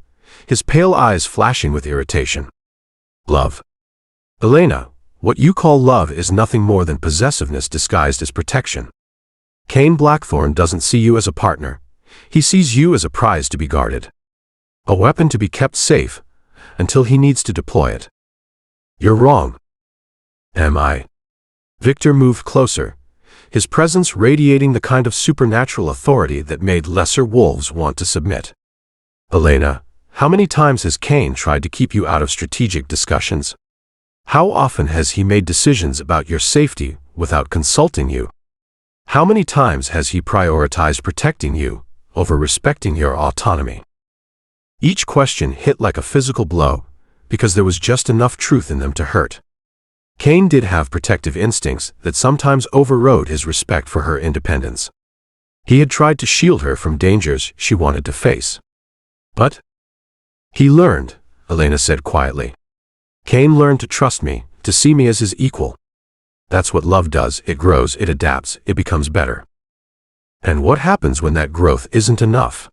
his pale eyes flashing with irritation. Love. Elena, what you call love is nothing more than possessiveness disguised as protection. Caine Blackthorne doesn't see you as a partner. He sees you as a prize to be guarded. A weapon to be kept safe until he needs to deploy it. You're wrong. Am I? Victor moved closer, his presence radiating the kind of supernatural authority that made lesser wolves want to submit. Elena, how many times has Caine tried to keep you out of strategic discussions? How often has he made decisions about your safety without consulting you? How many times has he prioritized protecting you over respecting your autonomy? Each question hit like a physical blow because there was just enough truth in them to hurt. Caine did have protective instincts that sometimes overrode his respect for her independence. He had tried to shield her from dangers she wanted to face. But he learned, Elena said quietly. Caine learned to trust me, to see me as his equal. That's what love does. It grows, it adapts, it becomes better. And what happens when that growth isn't enough?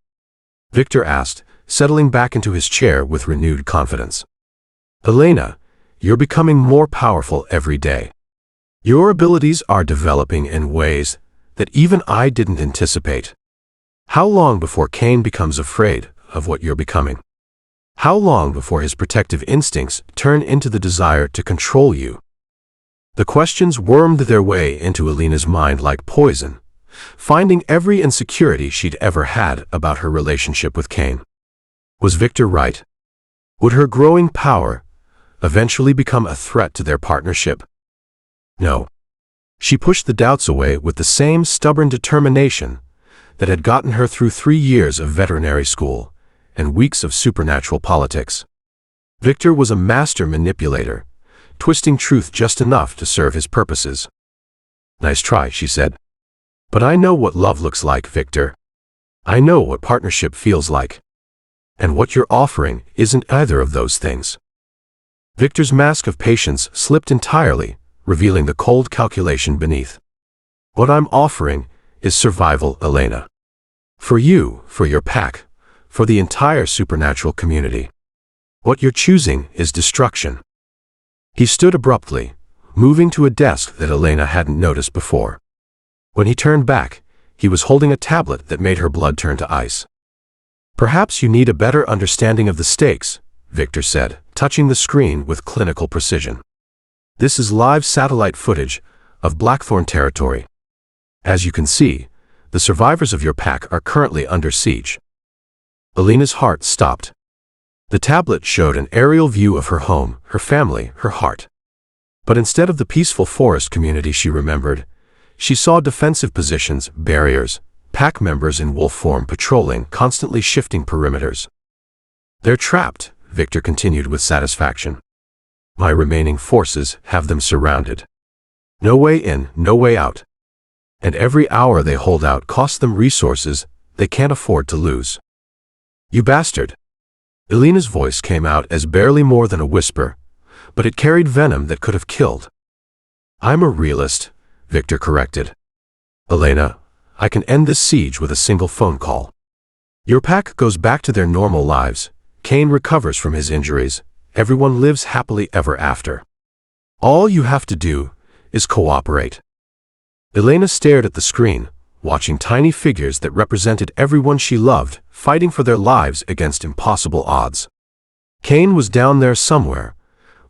Victor asked, settling back into his chair with renewed confidence. Elena, you're becoming more powerful every day. Your abilities are developing in ways that even I didn't anticipate. How long before Caine becomes afraid of what you're becoming? How long before his protective instincts turn into the desire to control you? The questions wormed their way into Elena's mind like poison, finding every insecurity she'd ever had about her relationship with Caine. Was Victor right? Would her growing power eventually become a threat to their partnership? No. She pushed the doubts away with the same stubborn determination that had gotten her through 3 years of veterinary school and weeks of supernatural politics. Victor was a master manipulator, twisting truth just enough to serve his purposes. Nice try, she said. But I know what love looks like, Victor. I know what partnership feels like. And what you're offering isn't either of those things. Victor's mask of patience slipped entirely, revealing the cold calculation beneath. What I'm offering is survival, Elena. For you, for your pack, for the entire supernatural community. What you're choosing is destruction. He stood abruptly, moving to a desk that Elena hadn't noticed before. When he turned back, he was holding a tablet that made her blood turn to ice. "Perhaps you need a better understanding of the stakes," Victor said, touching the screen with clinical precision. "This is live satellite footage of Blackthorne territory. As you can see, the survivors of your pack are currently under siege." Elena's heart stopped. The tablet showed an aerial view of her home, her family, her heart. But instead of the peaceful forest community she remembered, she saw defensive positions, barriers, pack members in wolf form patrolling, constantly shifting perimeters. "They're trapped," Victor continued with satisfaction. "My remaining forces have them surrounded. No way in, no way out. And every hour they hold out costs them resources they can't afford to lose." "You bastard!" Elena's voice came out as barely more than a whisper, but it carried venom that could have killed. "I'm a realist," Victor corrected. "Elena, I can end this siege with a single phone call. Your pack goes back to their normal lives, Caine recovers from his injuries, everyone lives happily ever after. All you have to do is cooperate." Elena stared at the screen, watching tiny figures that represented everyone she loved, fighting for their lives against impossible odds. Caine was down there somewhere,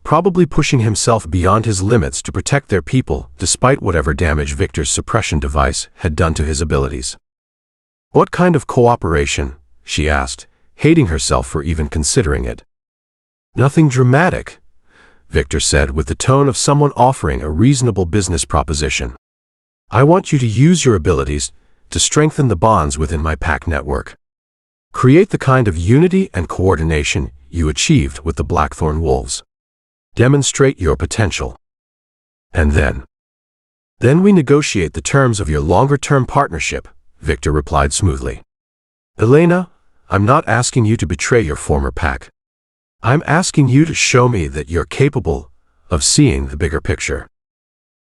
probably pushing himself beyond his limits to protect their people, despite whatever damage Victor's suppression device had done to his abilities. "What kind of cooperation?" she asked, hating herself for even considering it. "Nothing dramatic," Victor said with the tone of someone offering a reasonable business proposition. "I want you to use your abilities to strengthen the bonds within my pack network. Create the kind of unity and coordination you achieved with the Blackthorne wolves. Demonstrate your potential. And then we negotiate the terms of your longer-term partnership," Victor replied smoothly. "Elena, I'm not asking you to betray your former pack. I'm asking you to show me that you're capable of seeing the bigger picture."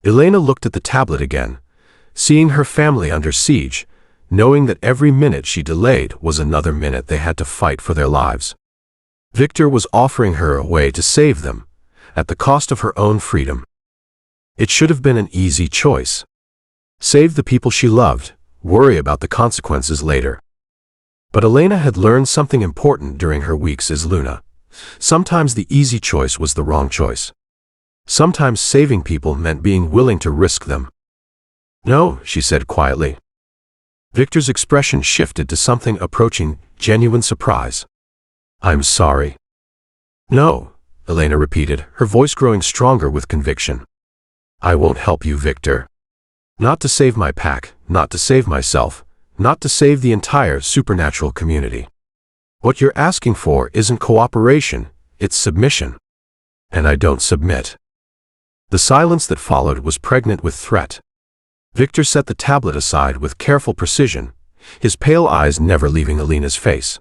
Elena looked at the tablet again, seeing her family under siege, knowing that every minute she delayed was another minute they had to fight for their lives. Victor was offering her a way to save them, at the cost of her own freedom. It should have been an easy choice. Save the people she loved, worry about the consequences later. But Elena had learned something important during her weeks as Luna. Sometimes the easy choice was the wrong choice. Sometimes saving people meant being willing to risk them. "No," she said quietly. Victor's expression shifted to something approaching genuine surprise. "I'm sorry." "No," Elena repeated, her voice growing stronger with conviction. "I won't help you, Victor. Not to save my pack, not to save myself, not to save the entire supernatural community. What you're asking for isn't cooperation, it's submission. And I don't submit." The silence that followed was pregnant with threat. Victor set the tablet aside with careful precision, his pale eyes never leaving Elena's face.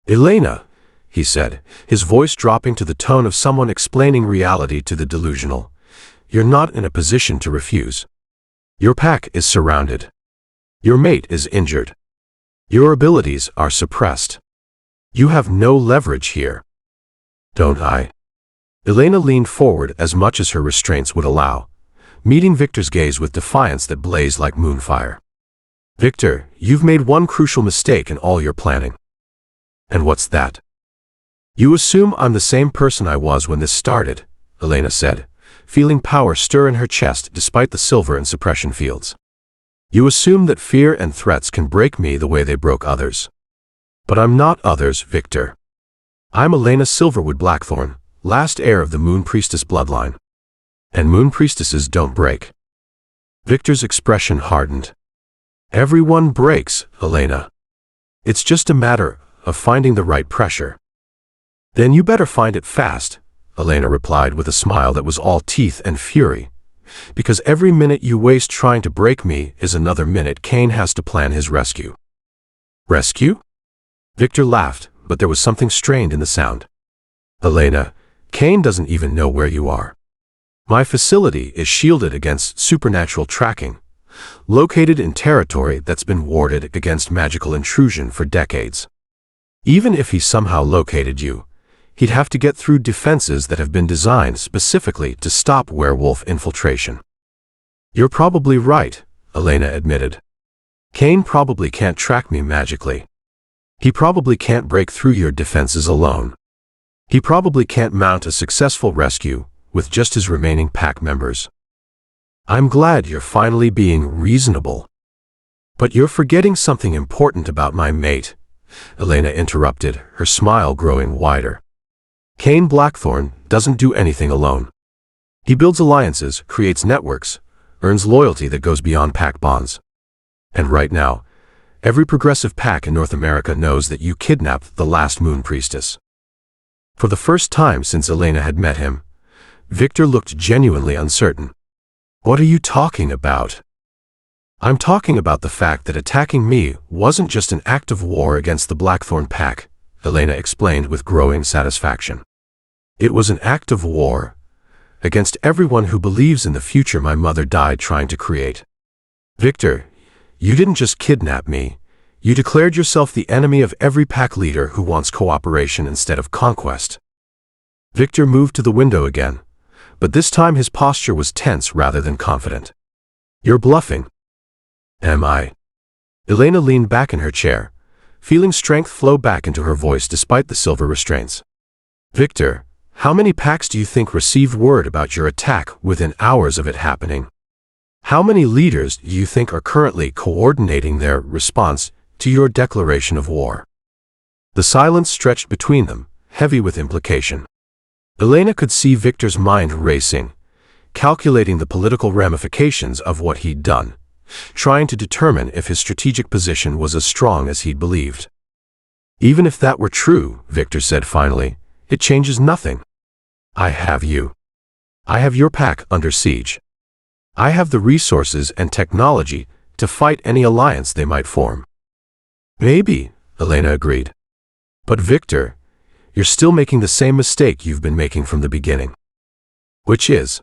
"Elena," he said, his voice dropping to the tone of someone explaining reality to the delusional, "you're not in a position to refuse. Your pack is surrounded. Your mate is injured. Your abilities are suppressed. You have no leverage here." "Don't I?" Elena leaned forward as much as her restraints would allow, meeting Victor's gaze with defiance that blazed like moonfire. "Victor, you've made one crucial mistake in all your planning." "And what's that?" "You assume I'm the same person I was when this started," Elena said, feeling power stir in her chest despite the silver and suppression fields. "You assume that fear and threats can break me the way they broke others. But I'm not others, Victor. I'm Elena Silverwood Blackthorne, last heir of the Moon Priestess bloodline. And Moon Priestesses don't break." Victor's expression hardened. "Everyone breaks, Elena. It's just a matter of finding the right pressure." "Then you better find it fast," Elena replied with a smile that was all teeth and fury. "Because every minute you waste trying to break me is another minute Caine has to plan his rescue." "Rescue?" Victor laughed, but there was something strained in the sound. "Elena, Caine doesn't even know where you are. My facility is shielded against supernatural tracking, located in territory that's been warded against magical intrusion for decades. Even if he somehow located you, he'd have to get through defenses that have been designed specifically to stop werewolf infiltration." "You're probably right," Elena admitted. Caine probably can't track me magically. He probably can't break through your defenses alone. He probably can't mount a successful rescue with just his remaining pack members. I'm glad you're finally being reasonable. But you're forgetting something important about my mate, Elena interrupted, her smile growing wider. Caine Blackthorne doesn't do anything alone. He builds alliances, creates networks, earns loyalty that goes beyond pack bonds. And right now, every progressive pack in North America knows that you kidnapped the last moon priestess. For the first time since Elena had met him, Victor looked genuinely uncertain. What are you talking about? I'm talking about the fact that attacking me wasn't just an act of war against the Blackthorne pack, Elena explained with growing satisfaction. It was an act of war against everyone who believes in the future my mother died trying to create. Victor, you didn't just kidnap me, you declared yourself the enemy of every pack leader who wants cooperation instead of conquest. Victor moved to the window again, but this time his posture was tense rather than confident. You're bluffing. Am I? Elena leaned back in her chair, feeling strength flow back into her voice despite the silver restraints. Victor, how many packs do you think received word about your attack within hours of it happening? How many leaders do you think are currently coordinating their response to your declaration of war? The silence stretched between them, heavy with implication. Elena could see Victor's mind racing, calculating the political ramifications of what he'd done, trying to determine if his strategic position was as strong as he'd believed. Even if that were true, Victor said finally, it changes nothing. I have you. I have your pack under siege. I have the resources and technology to fight any alliance they might form. Maybe, Elena agreed. But Victor, you're still making the same mistake you've been making from the beginning. Which is?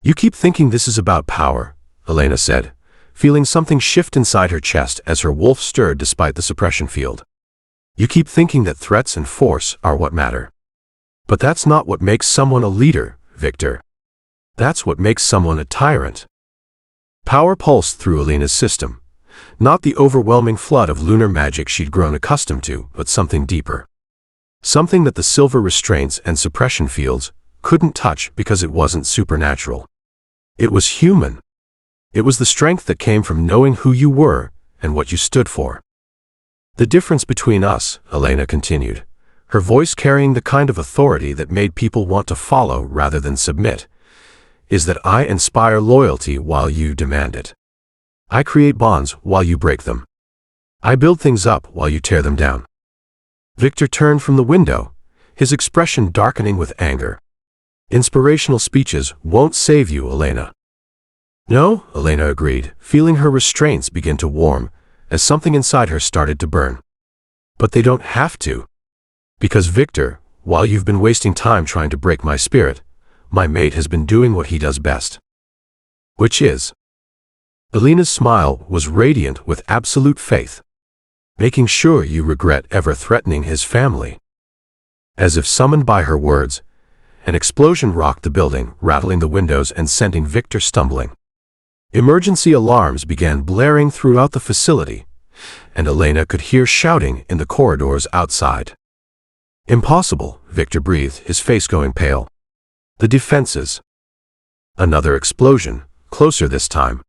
You keep thinking this is about power, Elena said, feeling something shift inside her chest as her wolf stirred despite the suppression field. You keep thinking that threats and force are what matter. But that's not what makes someone a leader, Victor. That's what makes someone a tyrant. Power pulsed through Elena's system, not the overwhelming flood of lunar magic she'd grown accustomed to, but something deeper. Something that the silver restraints and suppression fields couldn't touch because it wasn't supernatural. It was human. It was the strength that came from knowing who you were and what you stood for. The difference between us, Elena continued, her voice carrying the kind of authority that made people want to follow rather than submit, is that I inspire loyalty while you demand it. I create bonds while you break them. I build things up while you tear them down. Victor turned from the window, his expression darkening with anger. Inspirational speeches won't save you, Elena. No, Elena agreed, feeling her restraints begin to warm as something inside her started to burn. But they don't have to. Because Victor, while you've been wasting time trying to break my spirit, my mate has been doing what he does best. Which is? Elena's smile was radiant with absolute faith. Making sure you regret ever threatening his family. As if summoned by her words, an explosion rocked the building, rattling the windows and sending Victor stumbling. Emergency alarms began blaring throughout the facility, and Elena could hear shouting in the corridors outside. Impossible, Victor breathed, his face going pale. The defenses. Another explosion, closer this time.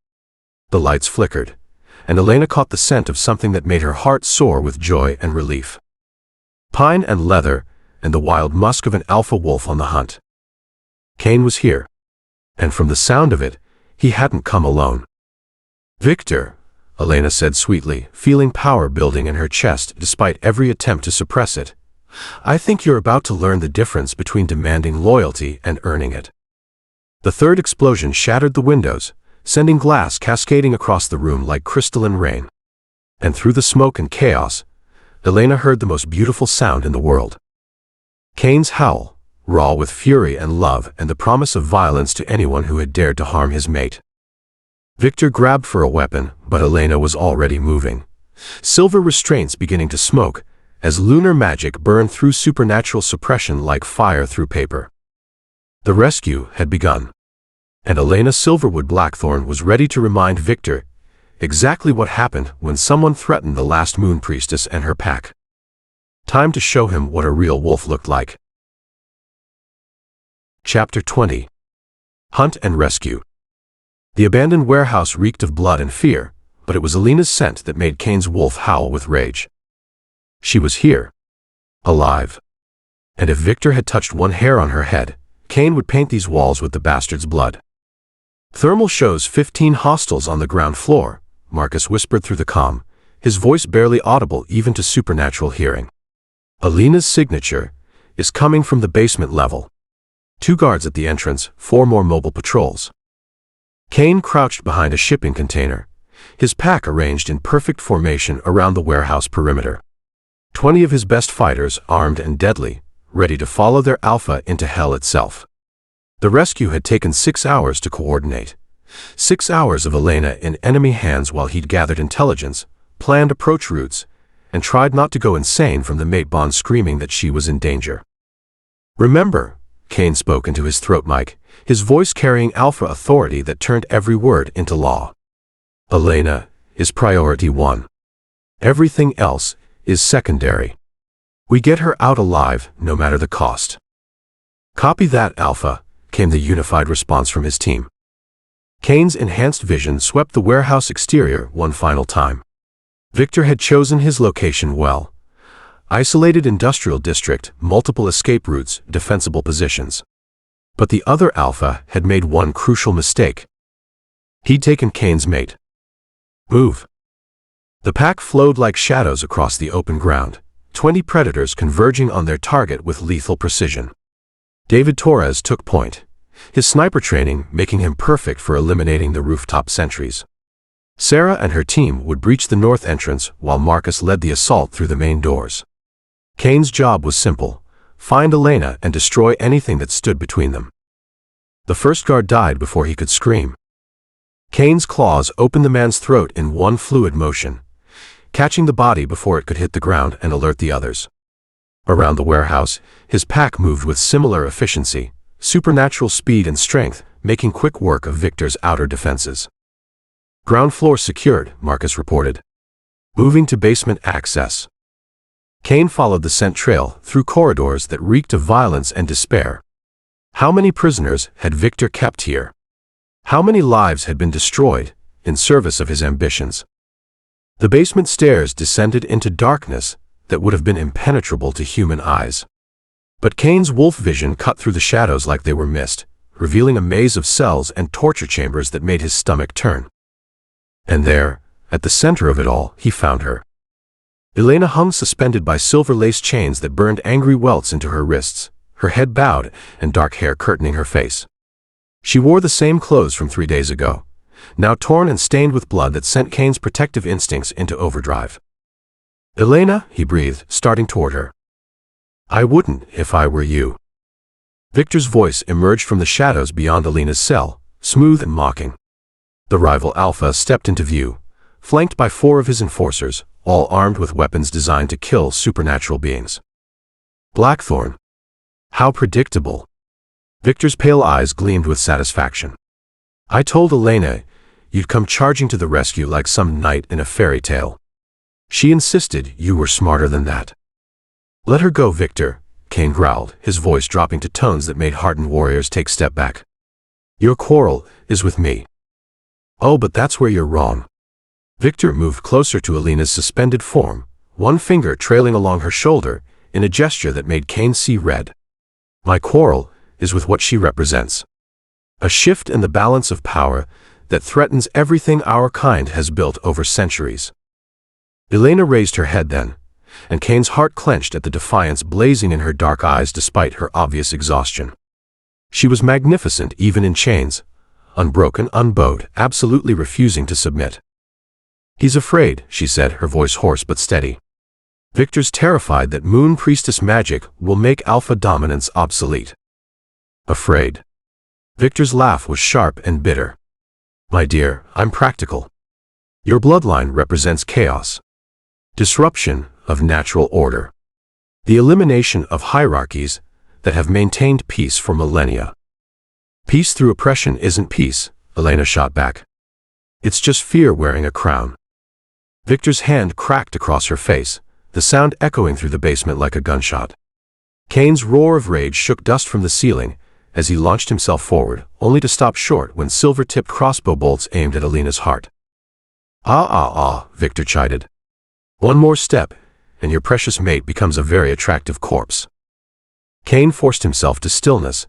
The lights flickered, and Elena caught the scent of something that made her heart soar with joy and relief. Pine and leather, and the wild musk of an alpha wolf on the hunt. Caine was here, and from the sound of it, he hadn't come alone. Victor, Elena said sweetly, feeling power building in her chest despite every attempt to suppress it, I think you're about to learn the difference between demanding loyalty and earning it. The third explosion shattered the windows, sending glass cascading across the room like crystalline rain. And through the smoke and chaos, Elena heard the most beautiful sound in the world. Caine's howl, raw with fury and love and the promise of violence to anyone who had dared to harm his mate. Victor grabbed for a weapon, but Elena was already moving. Silver restraints beginning to smoke, as lunar magic burned through supernatural suppression like fire through paper. The rescue had begun. And Elena Silverwood Blackthorne was ready to remind Victor exactly what happened when someone threatened the last moon priestess and her pack. Time to show him what a real wolf looked like. Chapter 20. Hunt and Rescue. The abandoned warehouse reeked of blood and fear, but it was Elena's scent that made Caine's wolf howl with rage. She was here. Alive. And if Victor had touched one hair on her head, Caine would paint these walls with the bastard's blood. Thermal shows 15 hostels on the ground floor, Marcus whispered through the comm, his voice barely audible even to supernatural hearing. Elena's signature is coming from the basement level. 2 guards at the entrance, 4 more mobile patrols. Caine crouched behind a shipping container, his pack arranged in perfect formation around the warehouse perimeter. 20 of his best fighters, armed and deadly, ready to follow their alpha into hell itself. The rescue had taken 6 hours to coordinate. 6 hours of Elena in enemy hands while he'd gathered intelligence, planned approach routes, and tried not to go insane from the mate bond screaming that she was in danger. Remember, Caine spoke into his throat mic, his voice carrying alpha authority that turned every word into law. Elena is priority 1. Everything else is secondary. We get her out alive, no matter the cost. Copy that, Alpha, came the unified response from his team. Caine's enhanced vision swept the warehouse exterior one final time. Victor had chosen his location well. Isolated industrial district, multiple escape routes, defensible positions. But the other Alpha had made one crucial mistake. He'd taken Caine's mate. Move. The pack flowed like shadows across the open ground, 20 predators converging on their target with lethal precision. David Torres took point, his sniper training making him perfect for eliminating the rooftop sentries. Sarah and her team would breach the north entrance while Marcus led the assault through the main doors. Caine's job was simple: find Elena and destroy anything that stood between them. The first guard died before he could scream. Caine's claws opened the man's throat in one fluid motion, catching the body before it could hit the ground and alert the others. Around the warehouse, his pack moved with similar efficiency, supernatural speed and strength, making quick work of Victor's outer defenses. Ground floor secured, Marcus reported. Moving to basement access. Caine followed the scent trail through corridors that reeked of violence and despair. How many prisoners had Victor kept here? How many lives had been destroyed in service of his ambitions? The basement stairs descended into darkness that would have been impenetrable to human eyes. But Caine's wolf vision cut through the shadows like they were mist, revealing a maze of cells and torture chambers that made his stomach turn. And there, at the center of it all, he found her. Elena hung suspended by silver-laced chains that burned angry welts into her wrists, her head bowed and dark hair curtaining her face. She wore the same clothes from 3 days ago, now torn and stained with blood that sent Caine's protective instincts into overdrive. Elena, he breathed, starting toward her. I wouldn't if I were you. Victor's voice emerged from the shadows beyond Elena's cell, smooth and mocking. The rival Alpha stepped into view, flanked by 4 of his enforcers, all armed with weapons designed to kill supernatural beings. Blackthorne. How predictable. Victor's pale eyes gleamed with satisfaction. I told Elena you'd come charging to the rescue like some knight in a fairy tale. She insisted you were smarter than that. Let her go, Victor, Caine growled, his voice dropping to tones that made hardened warriors take step back. Your quarrel is with me. Oh, but that's where you're wrong. Victor moved closer to Elena's suspended form, one finger trailing along her shoulder in a gesture that made Caine see red. My quarrel is with what she represents. A shift in the balance of power that threatens everything our kind has built over centuries. Elena raised her head then, and Caine's heart clenched at the defiance blazing in her dark eyes despite her obvious exhaustion. She was magnificent even in chains, unbroken, unbowed, absolutely refusing to submit. He's afraid, she said, her voice hoarse but steady. Victor's terrified that moon priestess magic will make alpha dominance obsolete. Afraid. Victor's laugh was sharp and bitter. My dear, I'm practical. Your bloodline represents chaos. Disruption of natural order. The elimination of hierarchies that have maintained peace for millennia. Peace through oppression isn't peace, Elena shot back. It's just fear wearing a crown. Victor's hand cracked across her face, the sound echoing through the basement like a gunshot. Caine's roar of rage shook dust from the ceiling as he launched himself forward, only to stop short when silver-tipped crossbow bolts aimed at Elena's heart. Victor chided. One more step, and your precious mate becomes a very attractive corpse. Caine forced himself to stillness,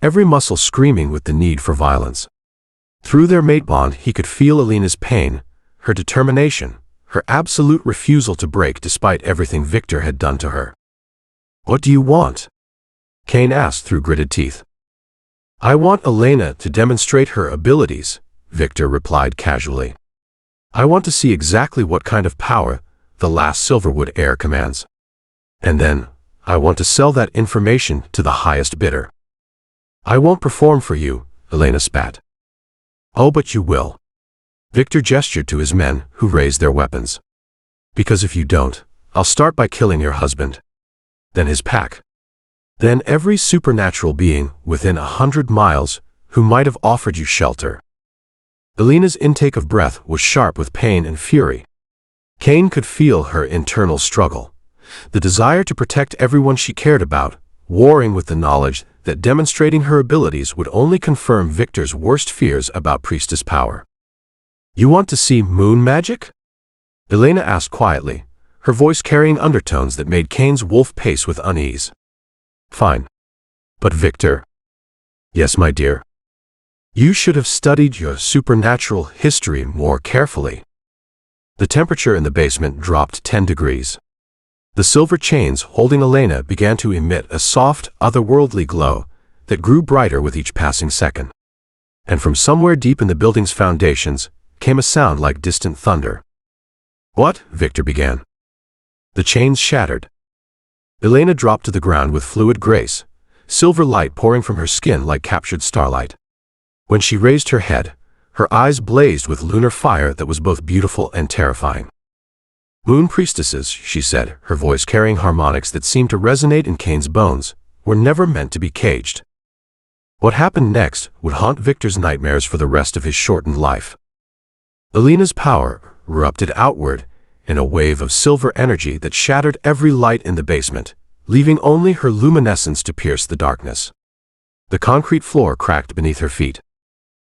every muscle screaming with the need for violence. Through their mate bond he could feel Elena's pain, her determination, her absolute refusal to break despite everything Victor had done to her. "What do you want?" Caine asked through gritted teeth. "I want Elena to demonstrate her abilities," Victor replied casually. "I want to see exactly what kind of power the last Silverwood heir commands. And then, I want to sell that information to the highest bidder." "I won't perform for you," Elena spat. "Oh, but you will." Victor gestured to his men, who raised their weapons. "Because if you don't, I'll start by killing your husband. Then his pack. Then every supernatural being within 100 miles who might have offered you shelter." Elena's intake of breath was sharp with pain and fury. Caine could feel her internal struggle, the desire to protect everyone she cared about, warring with the knowledge that demonstrating her abilities would only confirm Victor's worst fears about priestess power. "You want to see moon magic?" Elena asked quietly, her voice carrying undertones that made Caine's wolf pace with unease. "Fine. But Victor?" "Yes, my dear. You should have studied your supernatural history more carefully." The temperature in the basement dropped 10 degrees. The silver chains holding Elena began to emit a soft, otherworldly glow that grew brighter with each passing second. And from somewhere deep in the building's foundations came a sound like distant thunder. "What?" Victor began. The chains shattered. Elena dropped to the ground with fluid grace, silver light pouring from her skin like captured starlight. When she raised her head, her eyes blazed with lunar fire that was both beautiful and terrifying. "Moon priestesses," she said, her voice carrying harmonics that seemed to resonate in Caine's bones, "were never meant to be caged." What happened next would haunt Victor's nightmares for the rest of his shortened life. Elena's power erupted outward in a wave of silver energy that shattered every light in the basement, leaving only her luminescence to pierce the darkness. The concrete floor cracked beneath her feet.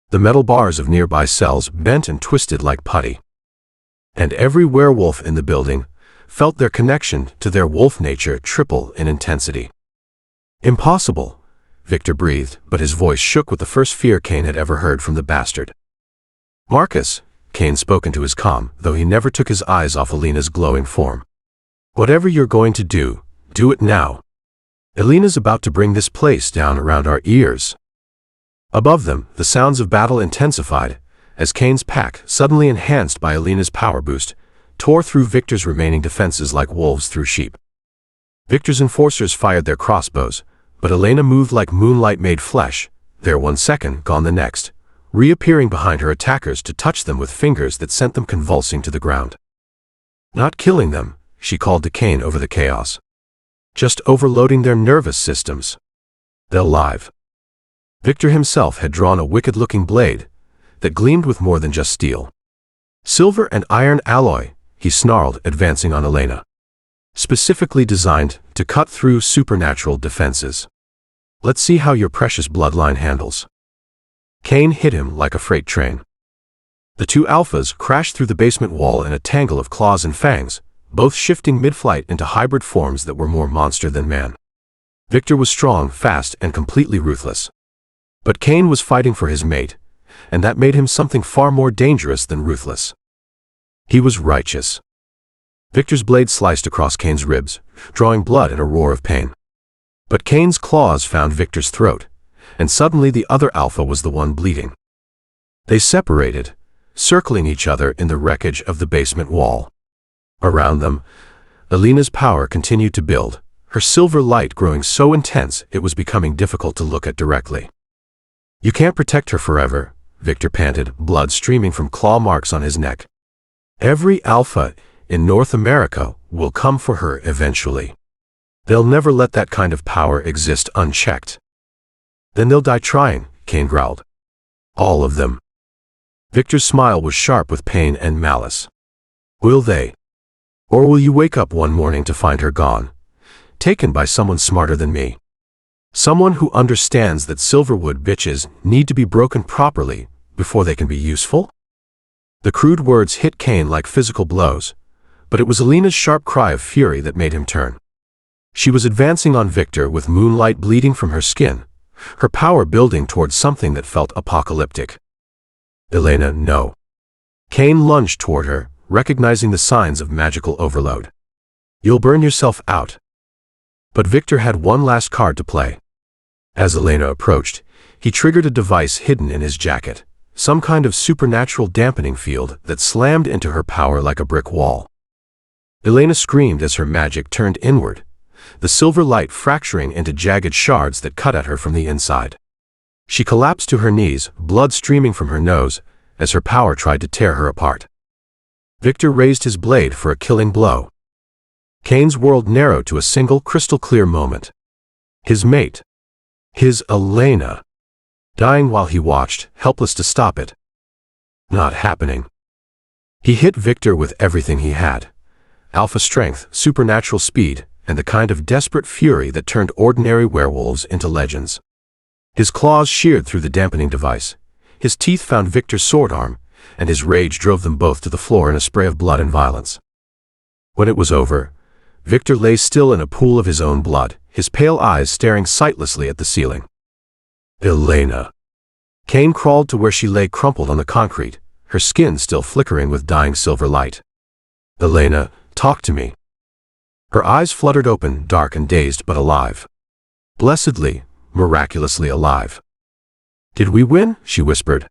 The metal bars of nearby cells bent and twisted like putty. And every werewolf in the building felt their connection to their wolf nature triple in intensity. "Impossible," Victor breathed, but his voice shook with the first fear Caine had ever heard from the bastard. "Marcus," Caine spoke into his calm, though he never took his eyes off Elena's glowing form. "Whatever you're going to do it now. Elena's about to bring this place down around our ears." Above them, the sounds of battle intensified, as Caine's pack, suddenly enhanced by Elena's power boost, tore through Victor's remaining defenses like wolves through sheep. Victor's enforcers fired their crossbows, but Elena moved like moonlight made flesh, there 1 second, gone the next, reappearing behind her attackers to touch them with fingers that sent them convulsing to the ground. "Not killing them," she called to Caine over the chaos. "Just overloading their nervous systems. They'll live." Victor himself had drawn a wicked-looking blade that gleamed with more than just steel. "Silver and iron alloy," he snarled, advancing on Elena. "Specifically designed to cut through supernatural defenses. Let's see how your precious bloodline handles." Caine hit him like a freight train. The two alphas crashed through the basement wall in a tangle of claws and fangs, both shifting mid-flight into hybrid forms that were more monster than man. Victor was strong, fast, and completely ruthless. But Caine was fighting for his mate, and that made him something far more dangerous than ruthless. He was righteous. Victor's blade sliced across Caine's ribs, drawing blood in a roar of pain. But Caine's claws found Victor's throat, and suddenly the other alpha was the one bleeding. They separated, circling each other in the wreckage of the basement wall. Around them, Elena's power continued to build, her silver light growing so intense it was becoming difficult to look at directly. "You can't protect her forever," Victor panted, blood streaming from claw marks on his neck. "Every alpha in North America will come for her eventually. They'll never let that kind of power exist unchecked. Then they'll die trying," Caine growled. All of them. Victor's smile was sharp with pain and malice. Will they? Or will you wake up one morning to find her gone, taken by someone smarter than me? Someone who understands that Silverwood bitches need to be broken properly before they can be useful? The crude words hit Caine like physical blows, but it was Elena's sharp cry of fury that made him turn. She was advancing on Victor with moonlight bleeding from her skin, her power building towards something that felt apocalyptic. Elena, no. Caine lunged toward her, recognizing the signs of magical overload. You'll burn yourself out. But Victor had one last card to play. As Elena approached, he triggered a device hidden in his jacket, some kind of supernatural dampening field that slammed into her power like a brick wall. Elena screamed as her magic turned inward, the silver light fracturing into jagged shards that cut at her from the inside. She collapsed to her knees, blood streaming from her nose, as her power tried to tear her apart. Victor raised his blade for a killing blow. Caine's world narrowed to a single crystal-clear moment. His mate. His Elena. Dying while he watched, helpless to stop it. Not happening. He hit Victor with everything he had. Alpha strength, supernatural speed, and the kind of desperate fury that turned ordinary werewolves into legends. His claws sheared through the dampening device. His teeth found Victor's sword arm, and his rage drove them both to the floor in a spray of blood and violence. When it was over, Victor lay still in a pool of his own blood, his pale eyes staring sightlessly at the ceiling. Elena. Caine crawled to where she lay crumpled on the concrete, her skin still flickering with dying silver light. Elena, talk to me. Her eyes fluttered open, dark and dazed but alive. Blessedly, miraculously alive. Did we win? She whispered.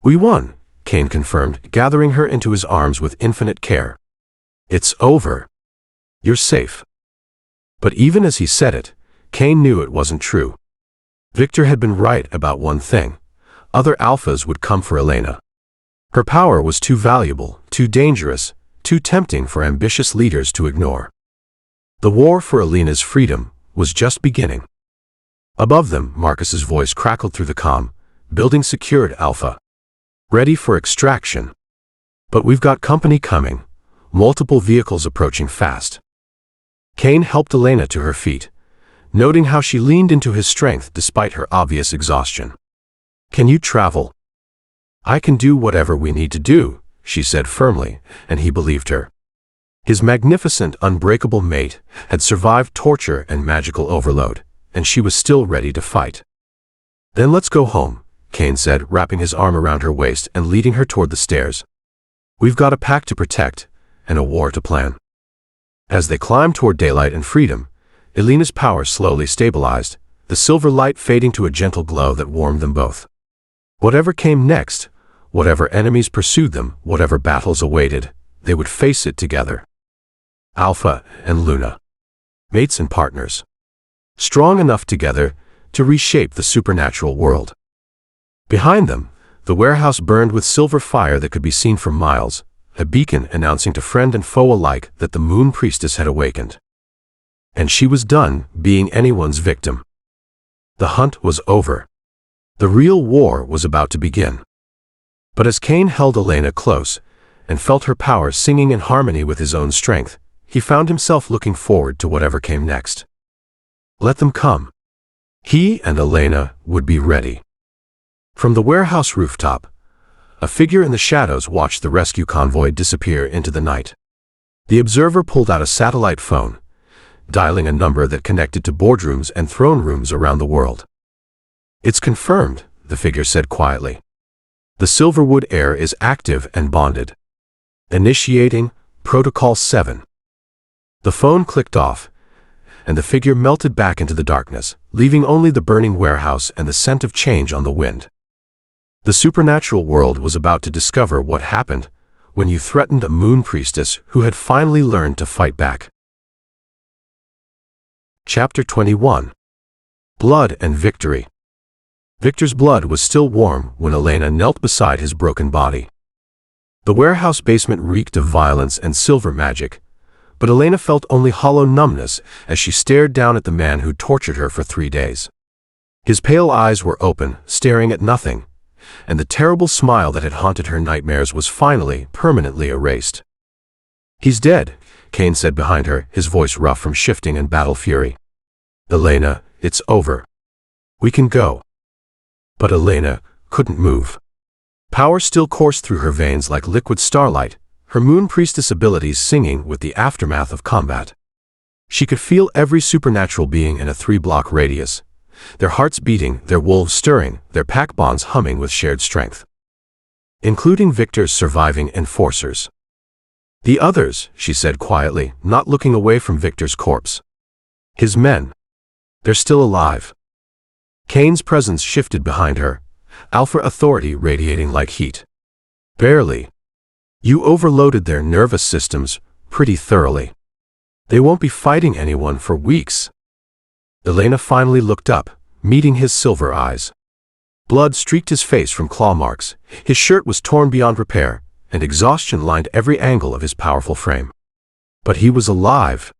We won, Caine confirmed, gathering her into his arms with infinite care. It's over. You're safe. But even as he said it, Caine knew it wasn't true. Victor had been right about one thing. Other alphas would come for Elena. Her power was too valuable, too dangerous, too tempting for ambitious leaders to ignore. The war for Elena's freedom was just beginning. Above them, Marcus's voice crackled through the comm, building secured alpha. Ready for extraction. But we've got company coming, multiple vehicles approaching fast. Caine helped Elena to her feet, noting how she leaned into his strength despite her obvious exhaustion. Can you travel? I can do whatever we need to do, she said firmly, and he believed her. His magnificent, unbreakable mate had survived torture and magical overload, and she was still ready to fight. Then let's go home, Caine said, wrapping his arm around her waist and leading her toward the stairs. We've got a pack to protect, and a war to plan. As they climbed toward daylight and freedom, Elena's power slowly stabilized, the silver light fading to a gentle glow that warmed them both. Whatever came next, whatever enemies pursued them, whatever battles awaited, they would face it together. Alpha and Luna. Mates and partners. Strong enough together to reshape the supernatural world. Behind them, the warehouse burned with silver fire that could be seen for miles, a beacon announcing to friend and foe alike that the moon priestess had awakened. And she was done being anyone's victim. The hunt was over. The real war was about to begin. But as Caine held Elena close and felt her power singing in harmony with his own strength, he found himself looking forward to whatever came next. Let them come. He and Elena would be ready. From the warehouse rooftop, a figure in the shadows watched the rescue convoy disappear into the night. The observer pulled out a satellite phone, dialing a number that connected to boardrooms and throne rooms around the world. It's confirmed, the figure said quietly. The Silverwood heir is active and bonded. Initiating Protocol 7. The phone clicked off, and the figure melted back into the darkness, leaving only the burning warehouse and the scent of change on the wind. The supernatural world was about to discover what happened when you threatened a moon priestess who had finally learned to fight back. Chapter 21. Blood and Victory. Victor's blood was still warm when Elena knelt beside his broken body. The warehouse basement reeked of violence and silver magic, but Elena felt only hollow numbness as she stared down at the man who tortured her for 3 days. His pale eyes were open, staring at nothing, and the terrible smile that had haunted her nightmares was finally, permanently erased. "He's dead," Caine said behind her, his voice rough from shifting and battle fury. "Elena, it's over. We can go." But Elena couldn't move. Power still coursed through her veins like liquid starlight, her moon priestess abilities singing with the aftermath of combat. She could feel every supernatural being in a 3-block radius, their hearts beating, their wolves stirring, their pack bonds humming with shared strength. Including Victor's surviving enforcers. "The others," she said quietly, not looking away from Victor's corpse. "His men. They're still alive." Caine's presence shifted behind her, alpha authority radiating like heat. "Barely. You overloaded their nervous systems pretty thoroughly. They won't be fighting anyone for weeks." Elena finally looked up, meeting his silver eyes. Blood streaked his face from claw marks, his shirt was torn beyond repair, and exhaustion lined every angle of his powerful frame. But he was alive.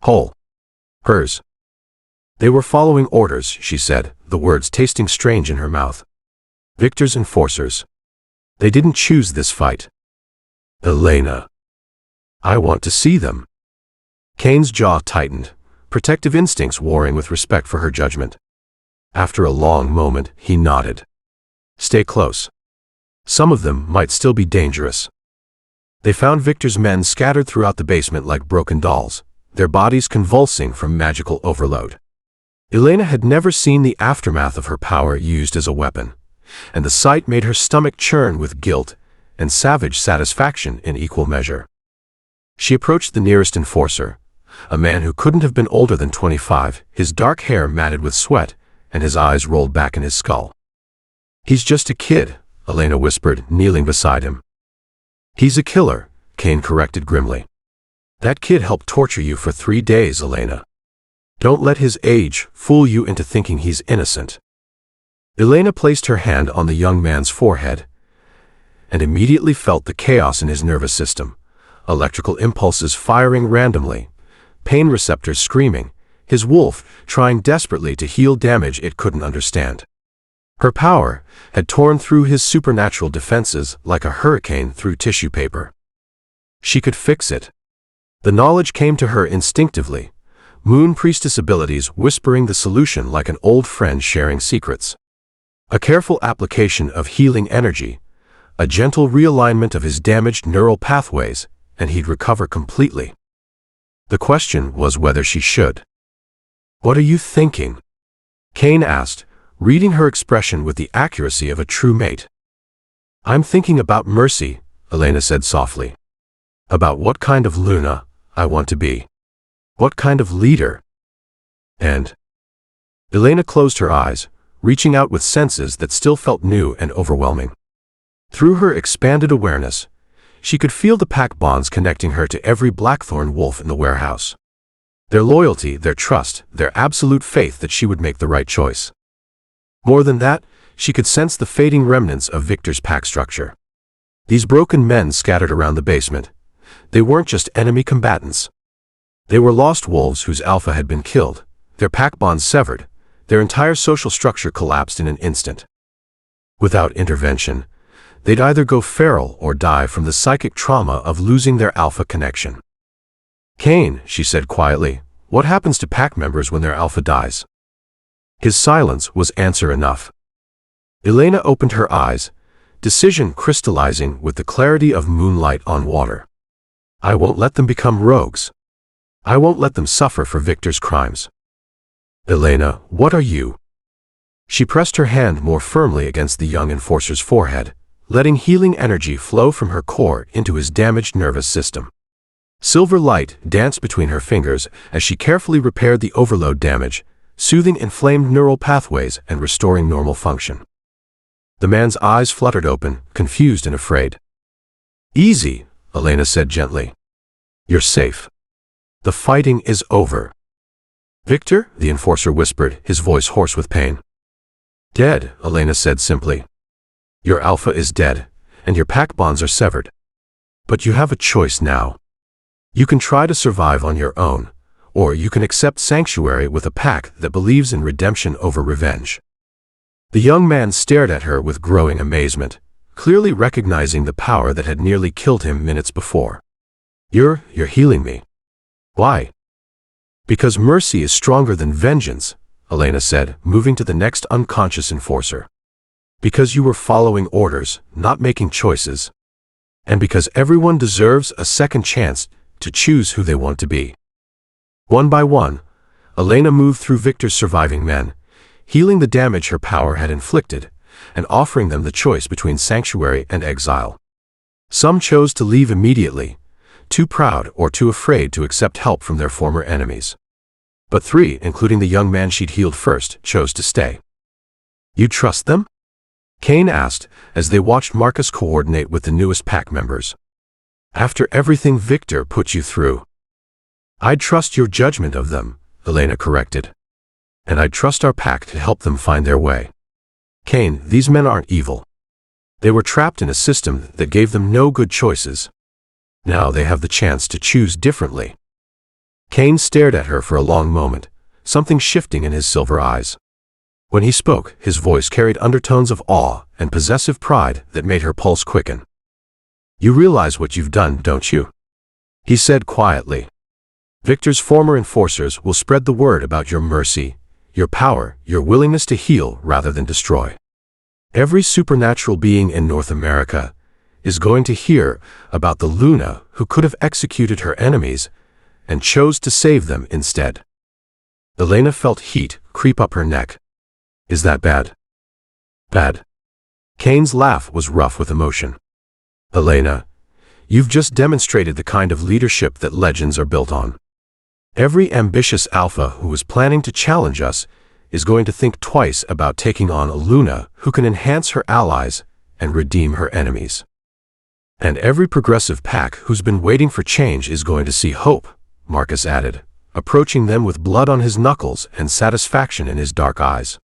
Whole. Hers. "They were following orders," she said, the words tasting strange in her mouth. "Victor's enforcers. They didn't choose this fight." "Elena. I want to see them." Caine's jaw tightened, protective instincts warring with respect for her judgment. After a long moment, he nodded. "Stay close. Some of them might still be dangerous." They found Victor's men scattered throughout the basement like broken dolls, their bodies convulsing from magical overload. Elena had never seen the aftermath of her power used as a weapon, and the sight made her stomach churn with guilt and savage satisfaction in equal measure. She approached the nearest enforcer, a man who couldn't have been older than 25, his dark hair matted with sweat, and his eyes rolled back in his skull. "He's just a kid," Elena whispered, kneeling beside him. "He's a killer," Caine corrected grimly. "That kid helped torture you for 3 days, Elena. Don't let his age fool you into thinking he's innocent." Elena placed her hand on the young man's forehead and immediately felt the chaos in his nervous system, electrical impulses firing randomly, pain receptors screaming, his wolf trying desperately to heal damage it couldn't understand. Her power had torn through his supernatural defenses like a hurricane through tissue paper. She could fix it. The knowledge came to her instinctively, moon priestess abilities whispering the solution like an old friend sharing secrets. A careful application of healing energy, a gentle realignment of his damaged neural pathways, and he'd recover completely. The question was whether she should. "What are you thinking?" Caine asked, reading her expression with the accuracy of a true mate. "I'm thinking about mercy," Elena said softly. "About what kind of Luna I want to be. What kind of leader." And Elena closed her eyes, reaching out with senses that still felt new and overwhelming. Through her expanded awareness, she could feel the pack bonds connecting her to every Blackthorne wolf in the warehouse. Their loyalty, their trust, their absolute faith that she would make the right choice. More than that, she could sense the fading remnants of Victor's pack structure. These broken men scattered around the basement. They weren't just enemy combatants. They were lost wolves whose alpha had been killed, their pack bonds severed, their entire social structure collapsed in an instant. Without intervention, they'd either go feral or die from the psychic trauma of losing their alpha connection. "Caine," she said quietly, "what happens to pack members when their alpha dies?" His silence was answer enough. Elena opened her eyes, decision crystallizing with the clarity of moonlight on water. "I won't let them become rogues. I won't let them suffer for Victor's crimes." "Elena, what are you?" She pressed her hand more firmly against the young enforcer's forehead, letting healing energy flow from her core into his damaged nervous system. Silver light danced between her fingers as she carefully repaired the overload damage, soothing inflamed neural pathways and restoring normal function. The man's eyes fluttered open, confused and afraid. "Easy," Elena said gently. "You're safe. The fighting is over." "Victor?" the enforcer whispered, his voice hoarse with pain. "Dead," Elena said simply. "Your alpha is dead, and your pack bonds are severed. But you have a choice now. You can try to survive on your own, or you can accept sanctuary with a pack that believes in redemption over revenge." The young man stared at her with growing amazement, clearly recognizing the power that had nearly killed him minutes before. You're healing me." "Why?" "Because mercy is stronger than vengeance," Elena said, moving to the next unconscious enforcer. "Because you were following orders, not making choices. And because everyone deserves a second chance to choose who they want to be." One by one, Elena moved through Victor's surviving men, healing the damage her power had inflicted, and offering them the choice between sanctuary and exile. Some chose to leave immediately, too proud or too afraid to accept help from their former enemies. But 3, including the young man she'd healed first, chose to stay. "You trust them?" Caine asked as they watched Marcus coordinate with the newest pack members. "After everything Victor put you through." "I'd trust your judgment of them," Elena corrected. "And I'd trust our pack to help them find their way." "Caine, these men aren't evil. They were trapped in a system that gave them no good choices. Now they have the chance to choose differently." Caine stared at her for a long moment, something shifting in his silver eyes. When he spoke, his voice carried undertones of awe and possessive pride that made her pulse quicken. "You realize what you've done, don't you?" he said quietly. "Victor's former enforcers will spread the word about your mercy, your power, your willingness to heal rather than destroy. Every supernatural being in North America is going to hear about the Luna who could have executed her enemies and chose to save them instead." Elena felt heat creep up her neck. "Is that bad?" "Bad." Caine's laugh was rough with emotion. "Elena, you've just demonstrated the kind of leadership that legends are built on. Every ambitious alpha who is planning to challenge us is going to think twice about taking on a Luna who can enhance her allies and redeem her enemies. And every progressive pack who's been waiting for change is going to see hope," Marcus added, approaching them with blood on his knuckles and satisfaction in his dark eyes.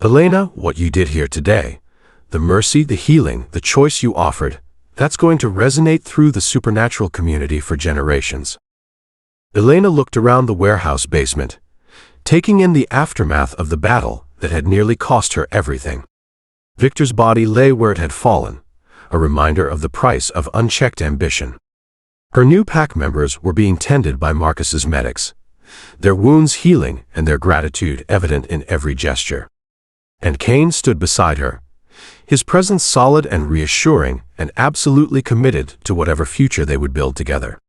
"Elena, what you did here today, the mercy, the healing, the choice you offered, that's going to resonate through the supernatural community for generations." Elena looked around the warehouse basement, taking in the aftermath of the battle that had nearly cost her everything. Victor's body lay where it had fallen, a reminder of the price of unchecked ambition. Her new pack members were being tended by Marcus's medics, their wounds healing and their gratitude evident in every gesture. And Caine stood beside her, his presence solid and reassuring and absolutely committed to whatever future they would build together.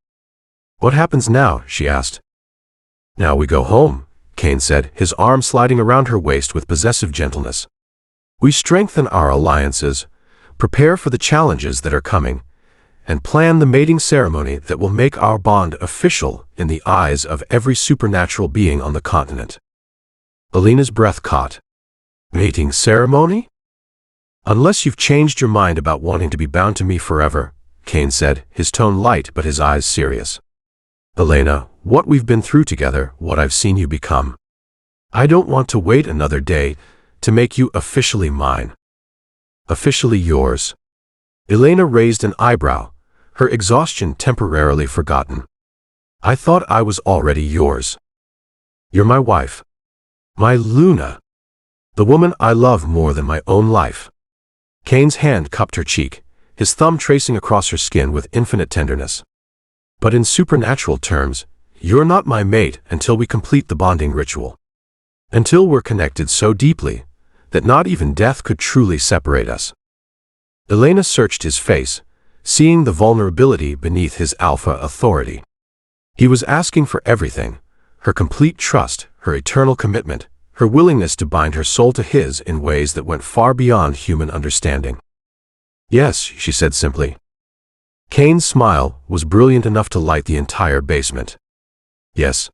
"What happens now?" she asked. "Now we go home," Caine said, his arm sliding around her waist with possessive gentleness. "We strengthen our alliances, prepare for the challenges that are coming, and plan the mating ceremony that will make our bond official in the eyes of every supernatural being on the continent." Elena's breath caught. "Mating ceremony?" "Unless you've changed your mind about wanting to be bound to me forever," Caine said, his tone light but his eyes serious. "Elena, what we've been through together, what I've seen you become. I don't want to wait another day to make you officially mine." "Officially yours." Elena raised an eyebrow, her exhaustion temporarily forgotten. "I thought I was already yours. You're my wife. My Luna. The woman I love more than my own life." Caine's hand cupped her cheek, his thumb tracing across her skin with infinite tenderness. "But in supernatural terms, you're not my mate until we complete the bonding ritual. Until we're connected so deeply that not even death could truly separate us." Elena searched his face, seeing the vulnerability beneath his alpha authority. He was asking for everything: her complete trust, her eternal commitment, her willingness to bind her soul to his in ways that went far beyond human understanding. "Yes," she said simply. Caine's smile was brilliant enough to light the entire basement. "Yes.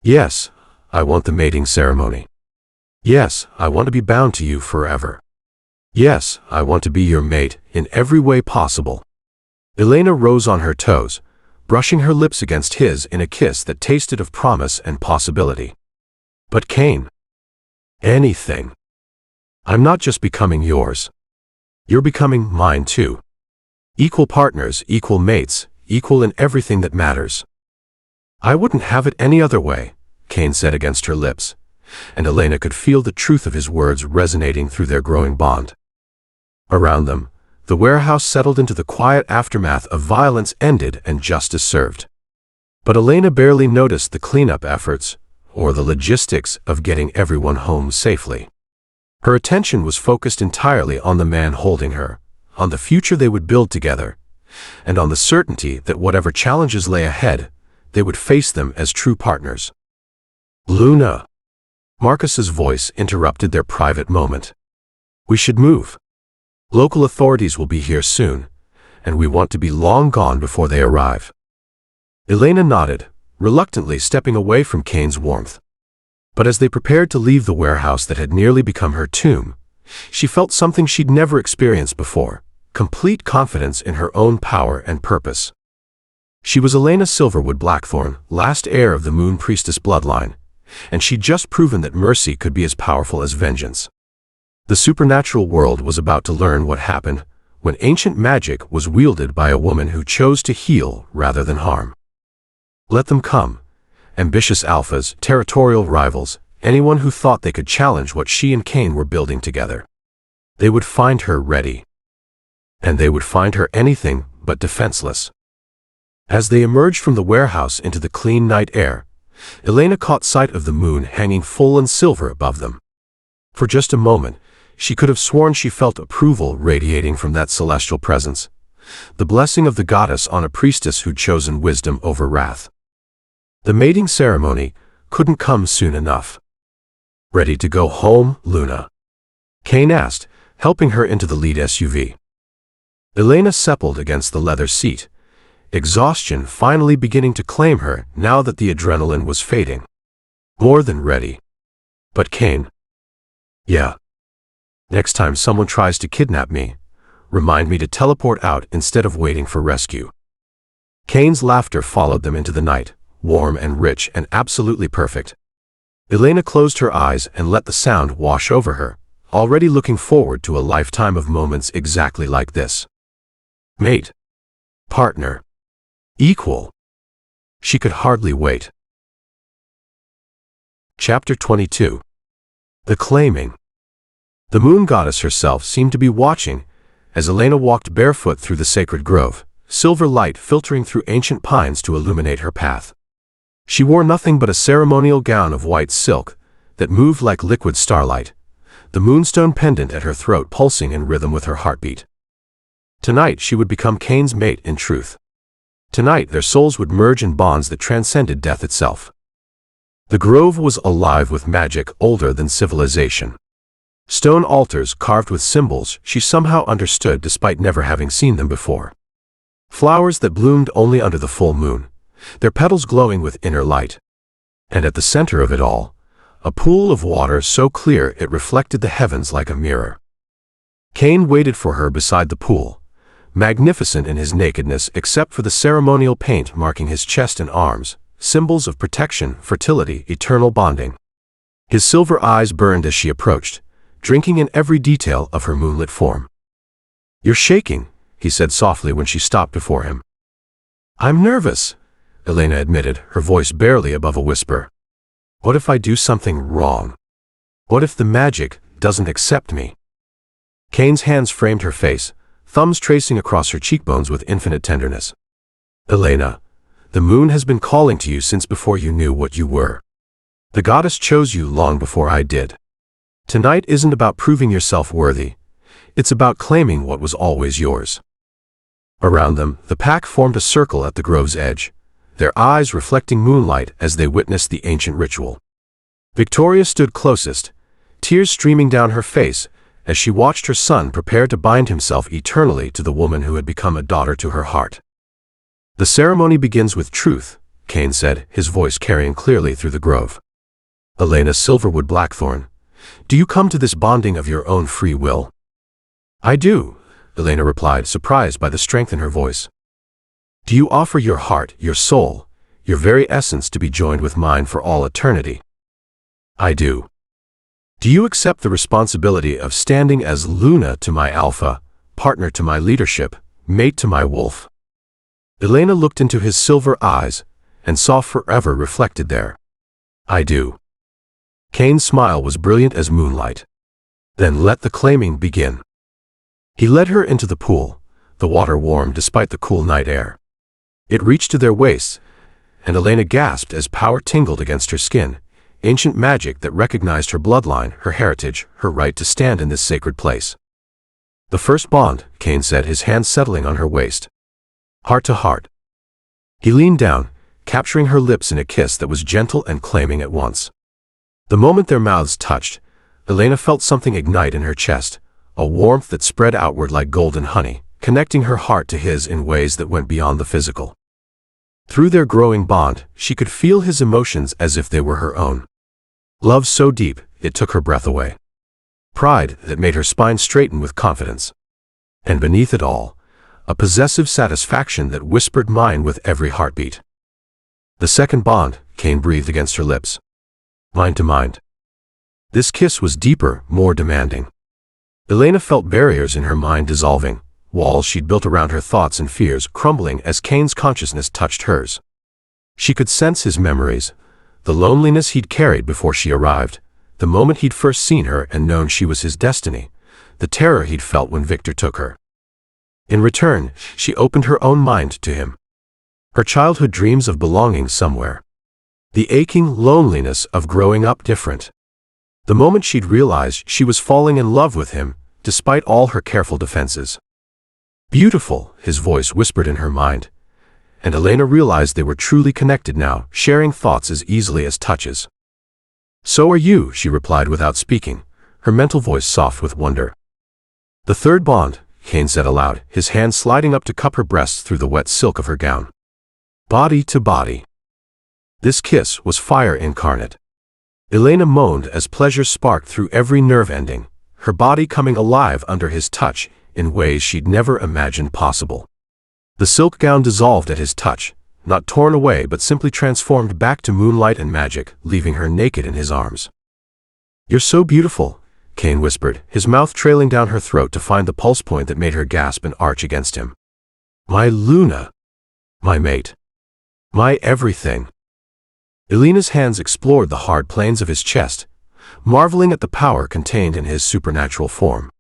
Yes, I want the mating ceremony. Yes, I want to be bound to you forever. Yes, I want to be your mate in every way possible." Elena rose on her toes, brushing her lips against his in a kiss that tasted of promise and possibility. "But Caine, anything. I'm not just becoming yours. You're becoming mine too. Equal partners, equal mates, equal in everything that matters." I wouldn't have it any other way, Caine said against her lips, and Elena could feel the truth of his words resonating through their growing bond. Around them, the warehouse settled into the quiet aftermath of violence ended and justice served. But Elena barely noticed the cleanup efforts or the logistics of getting everyone home safely. Her attention was focused entirely on the man holding her, on the future they would build together, and on the certainty that whatever challenges lay ahead, they would face them as true partners. Luna. Marcus's voice interrupted their private moment. We should move. Local authorities will be here soon, and we want to be long gone before they arrive. Elena nodded, reluctantly stepping away from Caine's warmth. But as they prepared to leave the warehouse that had nearly become her tomb, she felt something she'd never experienced before, complete confidence in her own power and purpose. She was Elena Blackthorne, last heir of the Moon Priestess bloodline, and she'd just proven that mercy could be as powerful as vengeance. The supernatural world was about to learn what happened when ancient magic was wielded by a woman who chose to heal rather than harm. Let them come. Ambitious alphas, territorial rivals, anyone who thought they could challenge what she and Caine were building together. They would find her ready. And they would find her anything but defenseless. As they emerged from the warehouse into the clean night air, Elena caught sight of the moon hanging full and silver above them. For just a moment, she could have sworn she felt approval radiating from that celestial presence, the blessing of the goddess on a priestess who'd chosen wisdom over wrath. The mating ceremony couldn't come soon enough. Ready to go home, Luna? Caine asked, helping her into the lead SUV. Elena settled against the leather seat, exhaustion finally beginning to claim her now that the adrenaline was fading. More than ready. But Caine? Yeah. Next time someone tries to kidnap me, remind me to teleport out instead of waiting for rescue. Caine's laughter followed them into the night, warm and rich and absolutely perfect. Elena closed her eyes and let the sound wash over her, already looking forward to a lifetime of moments exactly like this. Mate. Partner. Equal. She could hardly wait. Chapter 22. The Claiming. The moon goddess herself seemed to be watching as Elena walked barefoot through the sacred grove, silver light filtering through ancient pines to illuminate her path. She wore nothing but a ceremonial gown of white silk that moved like liquid starlight, the moonstone pendant at her throat pulsing in rhythm with her heartbeat. Tonight she would become Caine's mate in truth. Tonight their souls would merge in bonds that transcended death itself. The grove was alive with magic older than civilization. Stone altars carved with symbols she somehow understood despite never having seen them before. Flowers that bloomed only under the full moon, their petals glowing with inner light. And at the center of it all, a pool of water so clear it reflected the heavens like a mirror. Caine waited for her beside the pool, magnificent in his nakedness except for the ceremonial paint marking his chest and arms, symbols of protection, fertility, eternal bonding. His silver eyes burned as she approached, drinking in every detail of her moonlit form. You're shaking, he said softly when she stopped before him. I'm nervous, Elena admitted, her voice barely above a whisper. What if I do something wrong? What if the magic doesn't accept me? Caine's hands framed her face, thumbs tracing across her cheekbones with infinite tenderness. Elena, the moon has been calling to you since before you knew what you were. The goddess chose you long before I did. Tonight isn't about proving yourself worthy. It's about claiming what was always yours. Around them, the pack formed a circle at the grove's edge, their eyes reflecting moonlight as they witnessed the ancient ritual. Victoria stood closest, tears streaming down her face as she watched her son prepare to bind himself eternally to the woman who had become a daughter to her heart. The ceremony begins with truth, Caine said, his voice carrying clearly through the grove. Elena Blackthorne, do you come to this bonding of your own free will? I do, Elena replied, surprised by the strength in her voice. Do you offer your heart, your soul, your very essence to be joined with mine for all eternity? I do. Do you accept the responsibility of standing as Luna to my alpha, partner to my leadership, mate to my wolf? Elena looked into his silver eyes, and saw forever reflected there. I do. Caine's smile was brilliant as moonlight. Then let the claiming begin. He led her into the pool, the water warm despite the cool night air. It reached to their waists, and Elena gasped as power tingled against her skin, ancient magic that recognized her bloodline, her heritage, her right to stand in this sacred place. The first bond, Caine said, his hand settling on her waist. Heart to heart. He leaned down, capturing her lips in a kiss that was gentle and claiming at once. The moment their mouths touched, Elena felt something ignite in her chest, a warmth that spread outward like golden honey, connecting her heart to his in ways that went beyond the physical. Through their growing bond, she could feel his emotions as if they were her own. Love so deep, it took her breath away. Pride that made her spine straighten with confidence. And beneath it all, a possessive satisfaction that whispered mine with every heartbeat. The second bond, Caine breathed against her lips. Mind to mind. This kiss was deeper, more demanding. Elena felt barriers in her mind dissolving, walls she'd built around her thoughts and fears crumbling as Caine's consciousness touched hers. She could sense his memories, the loneliness he'd carried before she arrived, the moment he'd first seen her and known she was his destiny, the terror he'd felt when Victor took her. In return, she opened her own mind to him. Her childhood dreams of belonging somewhere. The aching loneliness of growing up different. The moment she'd realized she was falling in love with him, despite all her careful defenses. Beautiful, his voice whispered in her mind. And Elena realized they were truly connected now, sharing thoughts as easily as touches. So are you, she replied without speaking, her mental voice soft with wonder. The third bond, Caine said aloud, his hand sliding up to cup her breasts through the wet silk of her gown. Body to body. This kiss was fire incarnate. Elena moaned as pleasure sparked through every nerve ending, her body coming alive under his touch in ways she'd never imagined possible. The silk gown dissolved at his touch, not torn away but simply transformed back to moonlight and magic, leaving her naked in his arms. You're so beautiful, Caine whispered, his mouth trailing down her throat to find the pulse point that made her gasp and arch against him. My Luna. My mate. My everything. Elena's hands explored the hard planes of his chest, marveling at the power contained in his supernatural form.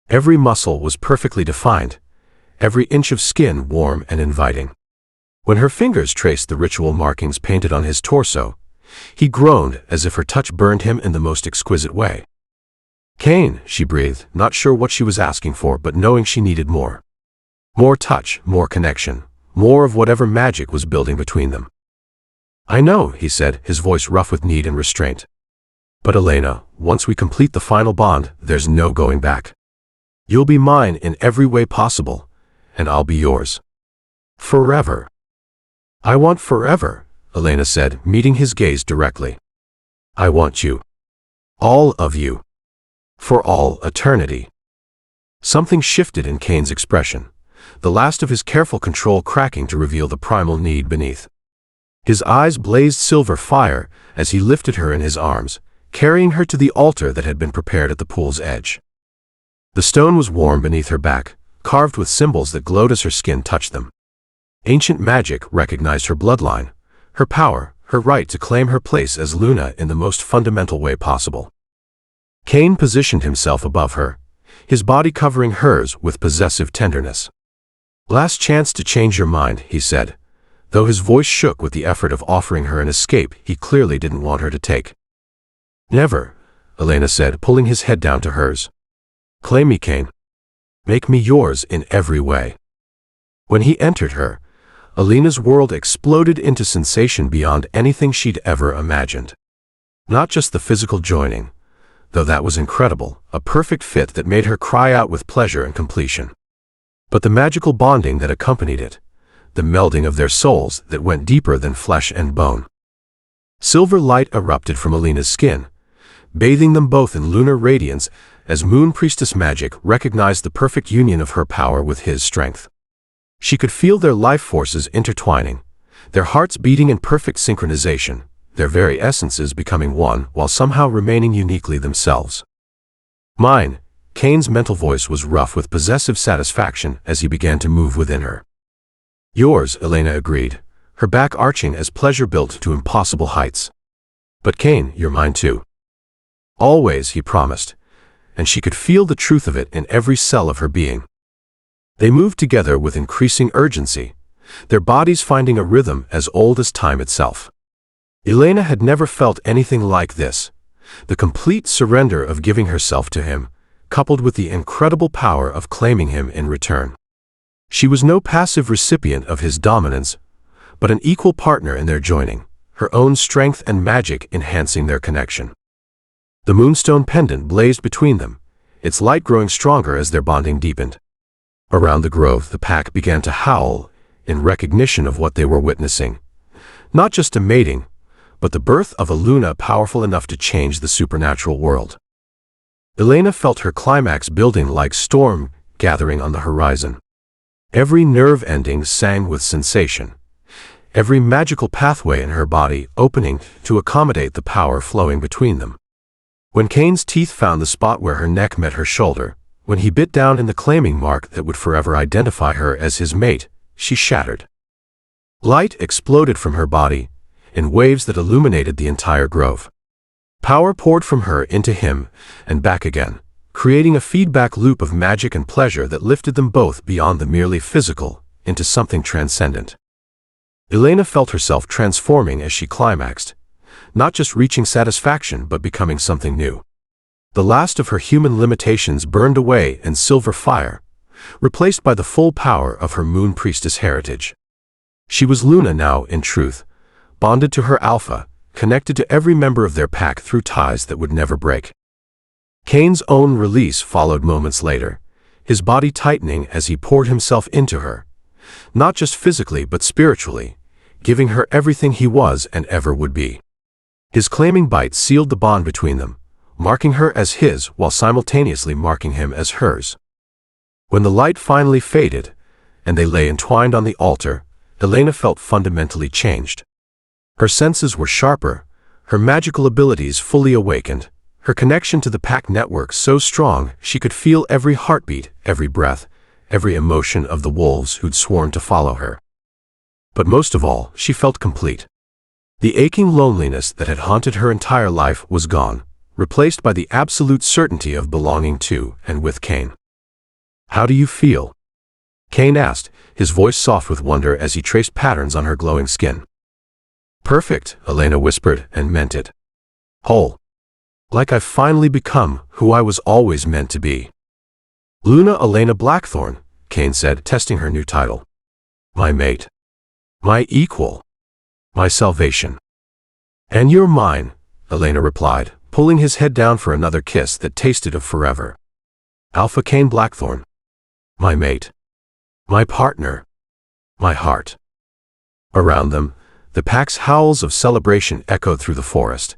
Every muscle was perfectly defined, every inch of skin warm and inviting. When her fingers traced the ritual markings painted on his torso, he groaned as if her touch burned him in the most exquisite way. Caine, she breathed, not sure what she was asking for but knowing she needed more. More touch, more connection, more of whatever magic was building between them. I know, he said, his voice rough with need and restraint. But Elena, once we complete the final bond, there's no going back. You'll be mine in every way possible, and I'll be yours. Forever. I want forever, Elena said, meeting his gaze directly. I want you. All of you. For all eternity. Something shifted in Caine's expression, the last of his careful control cracking to reveal the primal need beneath. His eyes blazed silver fire as he lifted her in his arms, carrying her to the altar that had been prepared at the pool's edge. The stone was warm beneath her back, carved with symbols that glowed as her skin touched them. Ancient magic recognized her bloodline, her power, her right to claim her place as Luna in the most fundamental way possible. Caine positioned himself above her, his body covering hers with possessive tenderness. Last chance to change your mind, he said, though his voice shook with the effort of offering her an escape he clearly didn't want her to take. Never, Elena said, pulling his head down to hers. Claim me, Caine. Make me yours in every way. When he entered her, Elena's world exploded into sensation beyond anything she'd ever imagined. Not just the physical joining, though that was incredible, a perfect fit that made her cry out with pleasure and completion. But the magical bonding that accompanied it, the melding of their souls that went deeper than flesh and bone. Silver light erupted from Elena's skin, bathing them both in lunar radiance as moon priestess magic recognized the perfect union of her power with his strength. She could feel their life forces intertwining, their hearts beating in perfect synchronization, their very essences becoming one while somehow remaining uniquely themselves. Mine, Caine's mental voice was rough with possessive satisfaction as he began to move within her. Yours, Elena agreed, her back arching as pleasure built to impossible heights. "But Caine, you're mine too." "Always," he promised, and she could feel the truth of it in every cell of her being. They moved together with increasing urgency, their bodies finding a rhythm as old as time itself. Elena had never felt anything like this, the complete surrender of giving herself to him, coupled with the incredible power of claiming him in return. She was no passive recipient of his dominance, but an equal partner in their joining, her own strength and magic enhancing their connection. The moonstone pendant blazed between them, its light growing stronger as their bonding deepened. Around the grove, the pack began to howl in recognition of what they were witnessing. Not just a mating, but the birth of a Luna powerful enough to change the supernatural world. Elena felt her climax building like storm gathering on the horizon. Every nerve ending sang with sensation, every magical pathway in her body opening to accommodate the power flowing between them. When Caine's teeth found the spot where her neck met her shoulder, when he bit down in the claiming mark that would forever identify her as his mate, she shattered. Light exploded from her body, in waves that illuminated the entire grove. Power poured from her into him and back again, creating a feedback loop of magic and pleasure that lifted them both beyond the merely physical into something transcendent. Elena felt herself transforming as she climaxed, not just reaching satisfaction but becoming something new. The last of her human limitations burned away in silver fire, replaced by the full power of her moon priestess heritage. She was Luna now, in truth, bonded to her alpha, connected to every member of their pack through ties that would never break. Caine's own release followed moments later, his body tightening as he poured himself into her, not just physically but spiritually, giving her everything he was and ever would be. His claiming bite sealed the bond between them, marking her as his while simultaneously marking him as hers. When the light finally faded, and they lay entwined on the altar, Elena felt fundamentally changed. Her senses were sharper, her magical abilities fully awakened, her connection to the pack network so strong she could feel every heartbeat, every breath, every emotion of the wolves who'd sworn to follow her. But most of all, she felt complete. The aching loneliness that had haunted her entire life was gone, replaced by the absolute certainty of belonging to and with Caine. "How do you feel?" Caine asked, his voice soft with wonder as he traced patterns on her glowing skin. "Perfect," Elena whispered, and meant it. "Whole. Like I've finally become who I was always meant to be." "Luna Elena Blackthorne," Caine said, testing her new title. "My mate. My equal. My salvation." "And you're mine," Elena replied, pulling his head down for another kiss that tasted of forever. "Alpha Caine Blackthorne. My mate. My partner. My heart." Around them, the pack's howls of celebration echoed through the forest,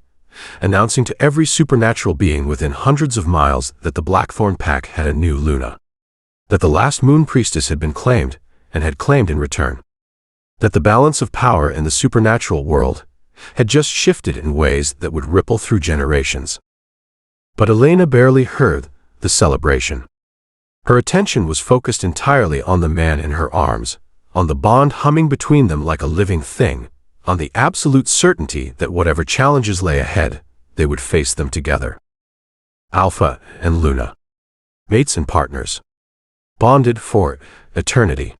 announcing to every supernatural being within hundreds of miles that the Blackthorne pack had a new Luna. That the last moon priestess had been claimed, and had claimed in return. That the balance of power in the supernatural world had just shifted in ways that would ripple through generations. But Elena barely heard the celebration. Her attention was focused entirely on the man in her arms, on the bond humming between them like a living thing, on the absolute certainty that whatever challenges lay ahead, they would face them together. Alpha and Luna. Mates and partners. Bonded for eternity.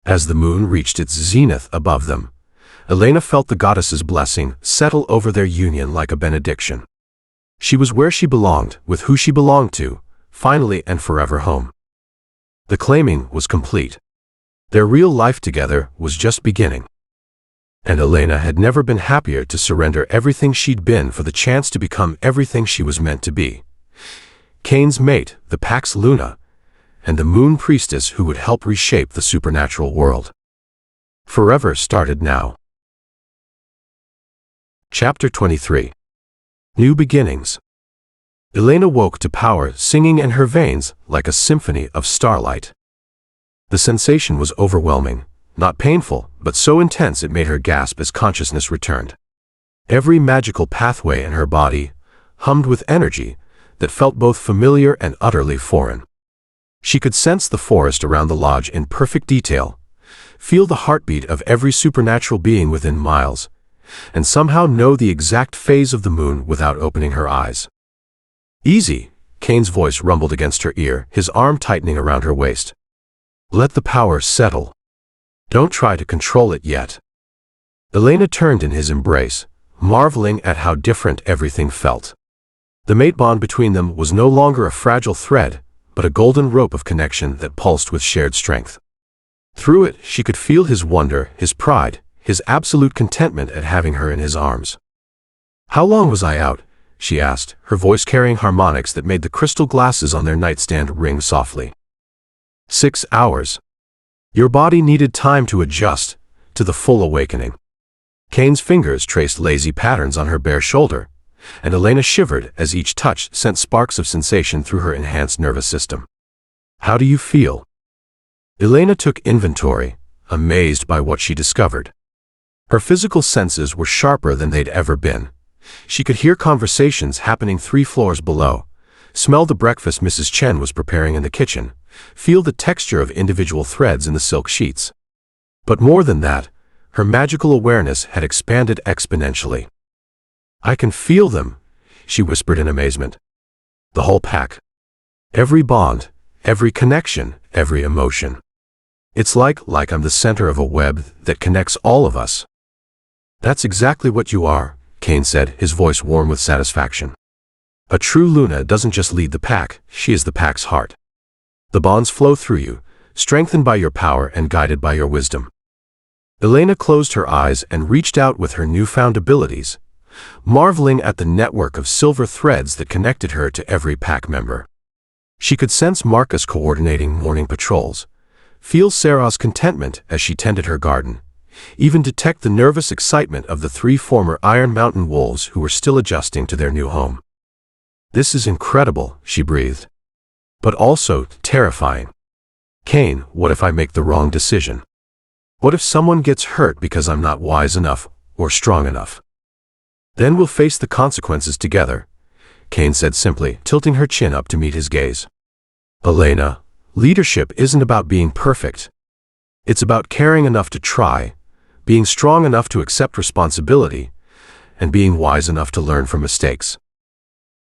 As the moon reached its zenith above them, Elena felt the goddess's blessing settle over their union like a benediction. She was where she belonged, with who she belonged to, finally and forever home. The claiming was complete. Their real life together was just beginning. And Elena had never been happier to surrender everything she'd been for the chance to become everything she was meant to be. Caine's mate, the pack's Luna, and the moon priestess who would help reshape the supernatural world. Forever started now. Chapter 23. New Beginnings. Elena woke to power singing in her veins like a symphony of starlight. The sensation was overwhelming, not painful, but so intense it made her gasp as consciousness returned. Every magical pathway in her body hummed with energy that felt both familiar and utterly foreign. She could sense the forest around the lodge in perfect detail, feel the heartbeat of every supernatural being within miles, and somehow know the exact phase of the moon without opening her eyes. Easy, Caine's voice rumbled against her ear, his arm tightening around her waist. Let the power settle. Don't try to control it yet. Elena turned in his embrace, marveling at how different everything felt. The mate bond between them was no longer a fragile thread, but a golden rope of connection that pulsed with shared strength. Through it, she could feel his wonder, his pride, his absolute contentment at having her in his arms. How long was I out? She asked, her voice carrying harmonics that made the crystal glasses on their nightstand ring softly. 6 hours. Your body needed time to adjust to the full awakening. Caine's fingers traced lazy patterns on her bare shoulder, and Elena shivered as each touch sent sparks of sensation through her enhanced nervous system. How do you feel? Elena took inventory, amazed by what she discovered. Her physical senses were sharper than they'd ever been. She could hear conversations happening 3 floors below, smell the breakfast Mrs. Chen was preparing in the kitchen, feel the texture of individual threads in the silk sheets. But more than that, her magical awareness had expanded exponentially. I can feel them, she whispered in amazement. The whole pack. Every bond, every connection, every emotion. It's like I'm the center of a web that connects all of us. That's exactly what you are, Caine said, his voice warm with satisfaction. A true Luna doesn't just lead the pack, she is the pack's heart. The bonds flow through you, strengthened by your power and guided by your wisdom. Elena closed her eyes and reached out with her newfound abilities, marveling at the network of silver threads that connected her to every pack member. She could sense Marcus coordinating morning patrols, feel Sarah's contentment as she tended her garden, even detect the nervous excitement of the 3 former Iron Mountain wolves who were still adjusting to their new home. This is incredible, she breathed. But also terrifying. Caine, what if I make the wrong decision? What if someone gets hurt because I'm not wise enough or strong enough? Then we'll face the consequences together, Caine said simply, tilting her chin up to meet his gaze. Elena, leadership isn't about being perfect. It's about caring enough to try, being strong enough to accept responsibility, and being wise enough to learn from mistakes.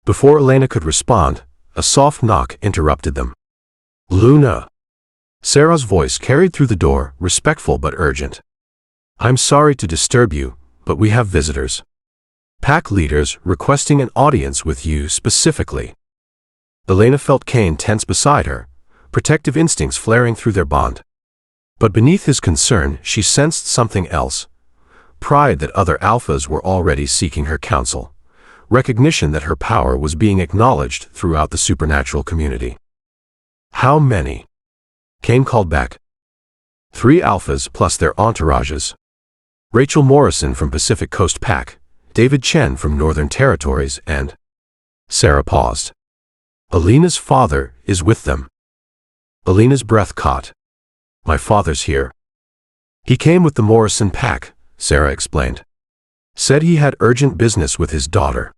Before Elena could respond, a soft knock interrupted them. Luna. Sarah's voice carried through the door, respectful but urgent. I'm sorry to disturb you, but we have visitors. Pack leaders requesting an audience with you specifically. Elena felt Caine tense beside her, protective instincts flaring through their bond. But beneath his concern, she sensed something else. Pride that other alphas were already seeking her counsel. Recognition that her power was being acknowledged throughout the supernatural community. How many? Caine called back. 3 alphas plus their entourages. Rachel Morrison from Pacific Coast Pack, David Chen from Northern Territories, and... Sarah paused. Elena's father is with them. Elena's breath caught. My father's here. He came with the Morrison pack, Sarah explained. Said he had urgent business with his daughter.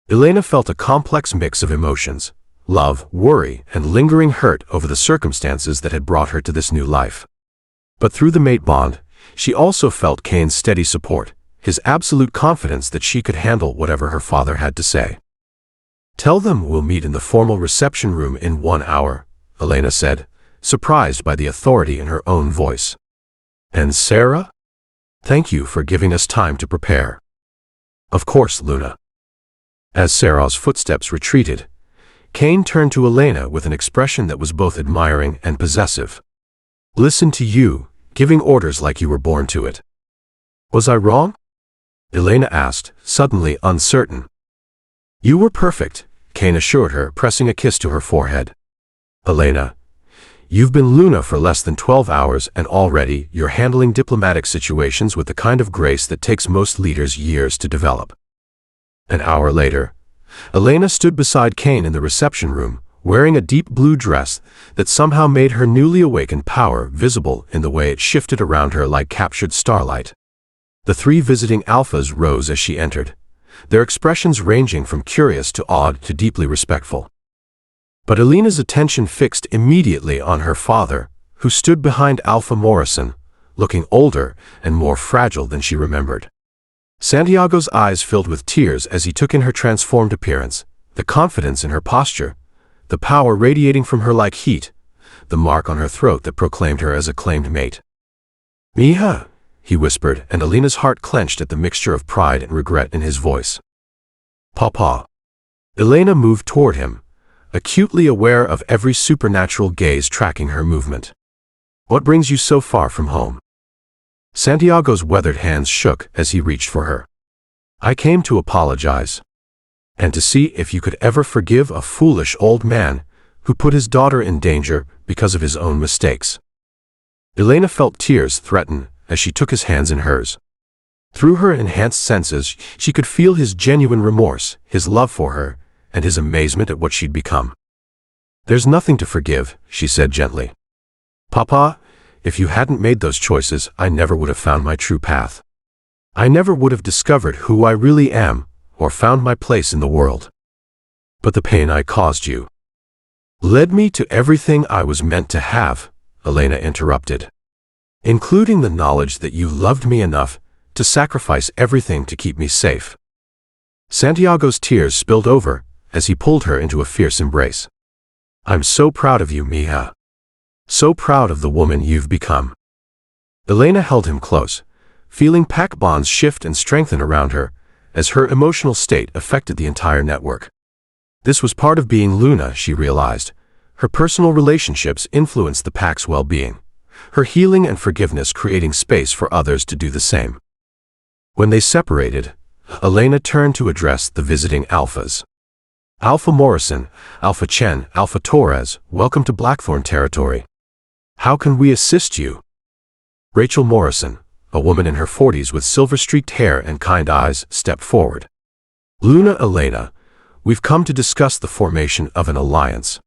Elena felt a complex mix of emotions. Love, worry, and lingering hurt over the circumstances that had brought her to this new life. But through the mate bond, she also felt Caine's steady support, his absolute confidence that she could handle whatever her father had to say. Tell them we'll meet in the formal reception room in 1 hour, Elena said, surprised by the authority in her own voice. And Sarah? Thank you for giving us time to prepare. Of course, Luna. As Sarah's footsteps retreated, Caine turned to Elena with an expression that was both admiring and possessive. Listen to you, giving orders like you were born to it. Was I wrong? Elena asked, suddenly uncertain. You were perfect, Caine assured her, pressing a kiss to her forehead. Elena, you've been Luna for less than 12 hours and already you're handling diplomatic situations with the kind of grace that takes most leaders years to develop. An hour later, Elena stood beside Caine in the reception room, wearing a deep blue dress that somehow made her newly awakened power visible in the way it shifted around her like captured starlight. The 3 visiting alphas rose as she entered, their expressions ranging from curious to awed to deeply respectful. But Elena's attention fixed immediately on her father, who stood behind Alpha Morrison, looking older and more fragile than she remembered. Santiago's eyes filled with tears as he took in her transformed appearance, the confidence in her posture, the power radiating from her like heat, the mark on her throat that proclaimed her as a claimed mate. "Mija," he whispered, and Elena's heart clenched at the mixture of pride and regret in his voice. "Papa." Elena moved toward him, acutely aware of every supernatural gaze tracking her movement. "What brings you so far from home?" Santiago's weathered hands shook as he reached for her. "I came to apologize, and to see if you could ever forgive a foolish old man who put his daughter in danger because of his own mistakes." Elena felt tears threaten as she took his hands in hers. Through her enhanced senses, she could feel his genuine remorse, his love for her, and his amazement at what she'd become. "There's nothing to forgive," she said gently. "Papa, if you hadn't made those choices, I never would have found my true path. I never would have discovered who I really am or found my place in the world. But the pain I caused you led me to everything I was meant to have," Elena interrupted, "including the knowledge that you loved me enough to sacrifice everything to keep me safe." Santiago's tears spilled over as he pulled her into a fierce embrace. "I'm so proud of you, Mija. So proud of the woman you've become." Elena held him close, feeling pack bonds shift and strengthen around her as her emotional state affected the entire network. This was part of being Luna, she realized. Her personal relationships influenced the pack's well-being, her healing and forgiveness creating space for others to do the same. When they separated, Elena turned to address the visiting alphas. "Alpha Morrison, Alpha Chen, Alpha Torres, welcome to Blackthorne territory. How can we assist you?" Rachel Morrison, a woman in her 40s with silver-streaked hair and kind eyes, stepped forward. "Luna, Elena, we've come to discuss the formation of an alliance.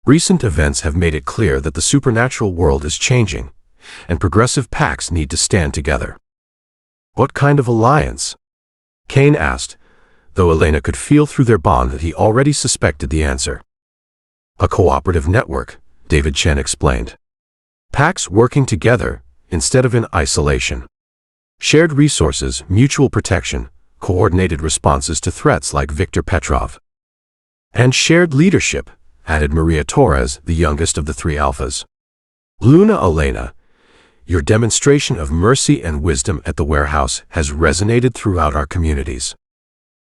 Recent events have made it clear that the supernatural world is changing, and progressive packs need to stand together." "What kind of alliance?" Caine asked, though Elena could feel through their bond that he already suspected the answer. "A cooperative network," David Chen explained. "Packs working together instead of in isolation. Shared resources, mutual protection, coordinated responses to threats like Victor Petrov. And shared leadership," added Maria Torres, the youngest of the three alphas. "Luna, Elena, your demonstration of mercy and wisdom at the warehouse has resonated throughout our communities.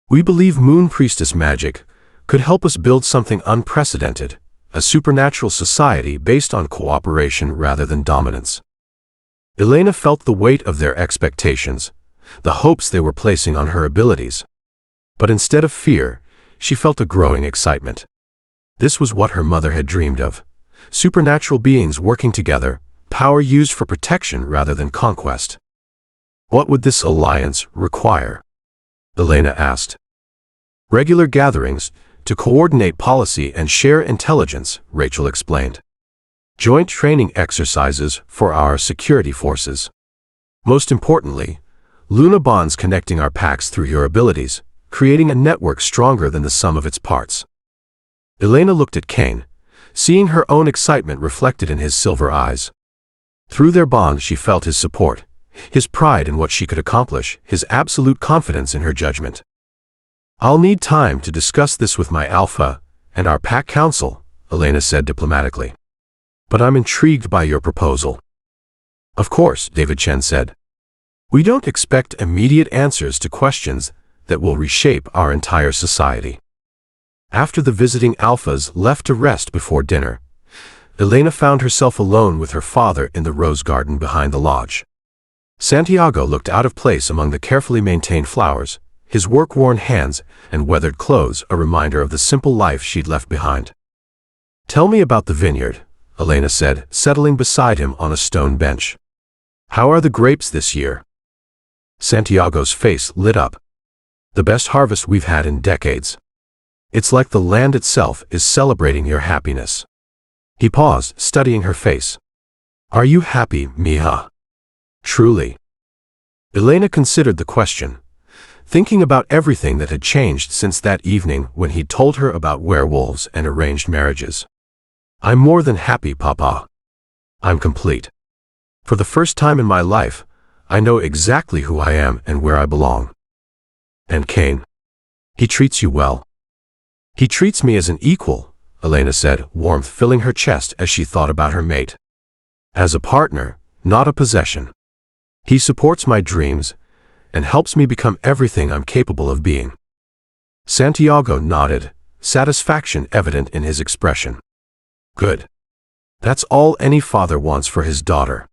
We believe Moon Priestess magic could help us build something unprecedented, a supernatural society based on cooperation rather than dominance." Elena felt the weight of their expectations, the hopes they were placing on her abilities. But instead of fear, she felt a growing excitement. This was what her mother had dreamed of: supernatural beings working together, power used for protection rather than conquest. "What would this alliance require?" Elena asked. "Regular gatherings to coordinate policy and share intelligence," Rachel explained. "Joint training exercises for our security forces. Most importantly, Luna bonds connecting our packs through your abilities, creating a network stronger than the sum of its parts." Elena looked at Caine, seeing her own excitement reflected in his silver eyes. Through their bond she felt his support, his pride in what she could accomplish, his absolute confidence in her judgment. "I'll need time to discuss this with my alpha and our pack council," Elena said diplomatically. "But I'm intrigued by your proposal." "Of course," David Chen said. "We don't expect immediate answers to questions that will reshape our entire society." After the visiting alphas left to rest before dinner, Elena found herself alone with her father in the rose garden behind the lodge. Santiago looked out of place among the carefully maintained flowers, his work-worn hands and weathered clothes a reminder of the simple life she'd left behind. "Tell me about the vineyard," Elena said, settling beside him on a stone bench. "How are the grapes this year?" Santiago's face lit up. "The best harvest we've had in decades. It's like the land itself is celebrating your happiness." He paused, studying her face. "Are you happy, Mija?" "Truly." Elena considered the question, thinking about everything that had changed since that evening when he'd told her about werewolves and arranged marriages. "I'm more than happy, Papa. I'm complete." For the first time in my life, I know exactly who I am and where I belong. And Caine, he treats you well. He treats me as an equal, Elena said, warmth filling her chest as she thought about her mate. As a partner, not a possession. He supports my dreams and helps me become everything I'm capable of being. Santiago nodded, satisfaction evident in his expression. Good. That's all any father wants for his daughter.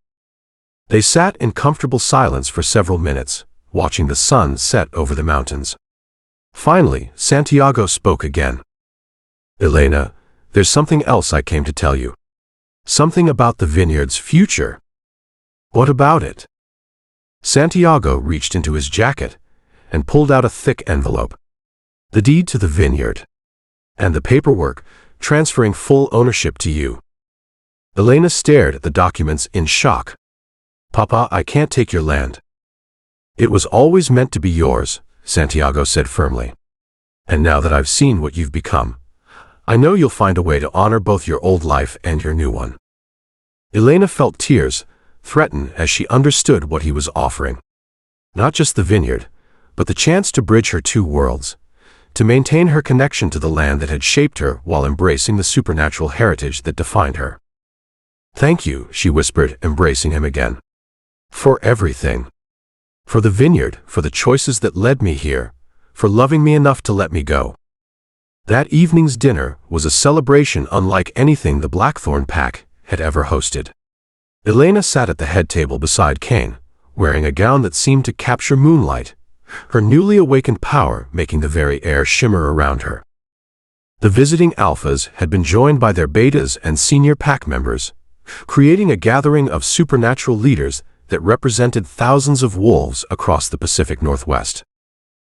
They sat in comfortable silence for several minutes, watching the sun set over the mountains. Finally, Santiago spoke again. Elena, there's something else I came to tell you. Something about the vineyard's future. What about it? Santiago reached into his jacket and pulled out a thick envelope. The deed to the vineyard. And the paperwork transferring full ownership to you. Elena stared at the documents in shock. Papa, I can't take your land. It was always meant to be yours, Santiago said firmly. And now that I've seen what you've become, I know you'll find a way to honor both your old life and your new one. Elena felt tears threaten as she understood what he was offering. Not just the vineyard, but the chance to bridge her two worlds, to maintain her connection to the land that had shaped her while embracing the supernatural heritage that defined her. Thank you, she whispered, embracing him again. For everything. For the vineyard, for the choices that led me here, for loving me enough to let me go. That evening's dinner was a celebration unlike anything the Blackthorne pack had ever hosted. Elena sat at the head table beside Caine, wearing a gown that seemed to capture moonlight, her newly awakened power making the very air shimmer around her. The visiting alphas had been joined by their betas and senior pack members, creating a gathering of supernatural leaders that represented thousands of wolves across the Pacific Northwest.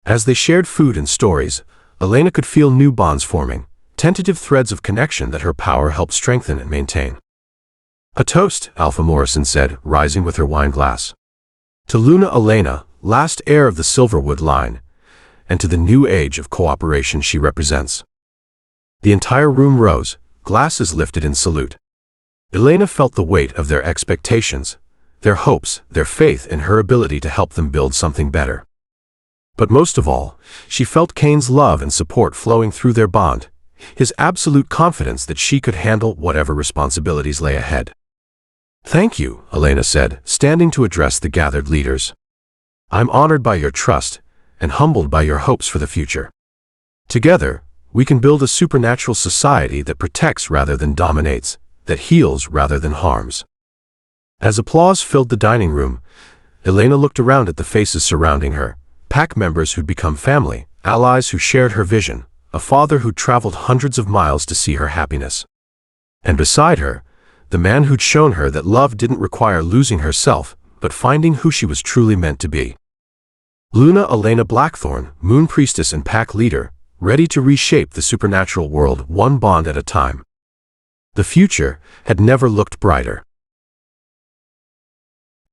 As they shared food and stories, Elena could feel new bonds forming, tentative threads of connection that her power helped strengthen and maintain. A toast, Alpha Morrison said, rising with her wine glass. To Luna Elena, last heir of the Silverwood line, and to the new age of cooperation she represents. The entire room rose, glasses lifted in salute. Elena felt the weight of their expectations, their hopes, their faith in her ability to help them build something better. But most of all, she felt Caine's love and support flowing through their bond, his absolute confidence that she could handle whatever responsibilities lay ahead. Thank you, Elena said, standing to address the gathered leaders. I'm honored by your trust and humbled by your hopes for the future. Together, we can build a supernatural society that protects rather than dominates, that heals rather than harms. As applause filled the dining room, Elena looked around at the faces surrounding her, pack members who'd become family, allies who shared her vision, a father who'd traveled hundreds of miles to see her happiness. And beside her, the man who'd shown her that love didn't require losing herself, but finding who she was truly meant to be. Luna Elena Blackthorne, moon priestess and pack leader, ready to reshape the supernatural world one bond at a time. The future had never looked brighter.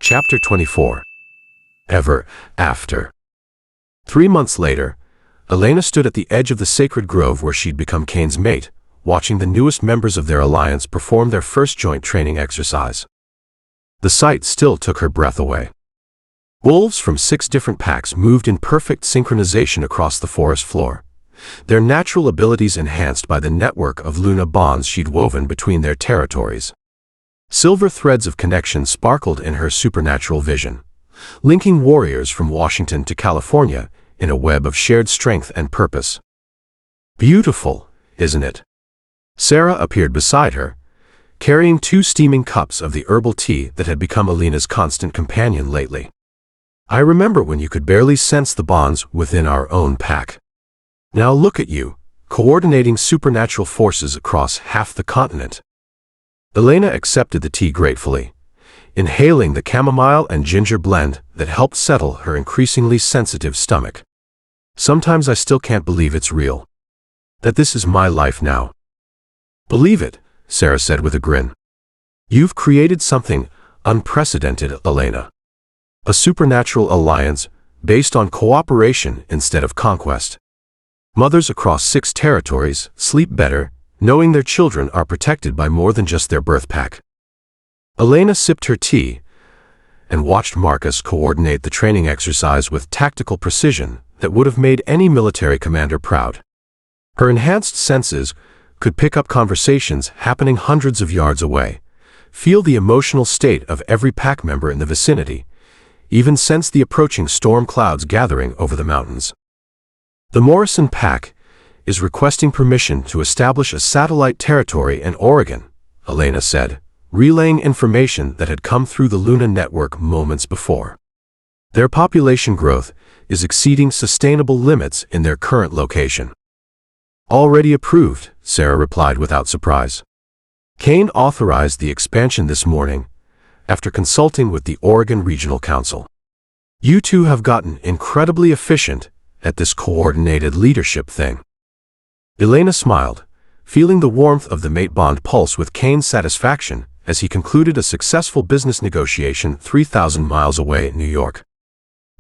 Chapter 24. Ever After. 3 months later, Elena stood at the edge of the sacred grove where she'd become Caine's mate, watching the newest members of their alliance perform their first joint training exercise. The sight still took her breath away. Wolves from 6 different packs moved in perfect synchronization across the forest floor, their natural abilities enhanced by the network of Luna bonds she'd woven between their territories. Silver threads of connection sparkled in her supernatural vision, linking warriors from Washington to California in a web of shared strength and purpose. Beautiful, isn't it? Sarah appeared beside her, carrying 2 steaming cups of the herbal tea that had become Elena's constant companion lately. I remember when you could barely sense the bonds within our own pack. Now look at you, coordinating supernatural forces across half the continent. Elena accepted the tea gratefully, inhaling the chamomile and ginger blend that helped settle her increasingly sensitive stomach. Sometimes I still can't believe it's real. That this is my life now. Believe it, Sarah said with a grin. You've created something unprecedented, Elena. A supernatural alliance based on cooperation instead of conquest. Mothers across 6 territories sleep better, knowing their children are protected by more than just their birth pack. Elena sipped her tea, and watched Marcus coordinate the training exercise with tactical precision that would have made any military commander proud. Her enhanced senses could pick up conversations happening hundreds of yards away, feel the emotional state of every pack member in the vicinity, even sense the approaching storm clouds gathering over the mountains. The Morrison pack is requesting permission to establish a satellite territory in Oregon, Elena said, relaying information that had come through the Luna network moments before. Their population growth is exceeding sustainable limits in their current location. Already approved, Sarah replied without surprise. Caine authorized the expansion this morning after consulting with the Oregon Regional Council. You two have gotten incredibly efficient at this coordinated leadership thing. Elena smiled, feeling the warmth of the mate bond pulse with Caine's satisfaction as he concluded a successful business negotiation 3,000 miles away in New York.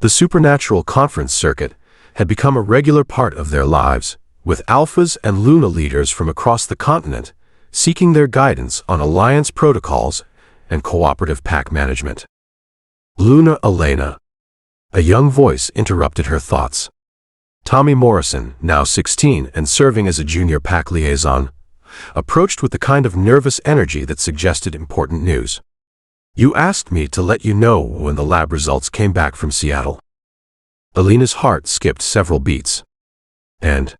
The supernatural conference circuit had become a regular part of their lives, with alphas and Luna leaders from across the continent seeking their guidance on alliance protocols and cooperative pack management. Luna Elena. A young voice interrupted her thoughts. Tommy Morrison, now 16 and serving as a junior pack liaison, approached with the kind of nervous energy that suggested important news. You asked me to let you know when the lab results came back from Seattle. Elena's heart skipped several beats. And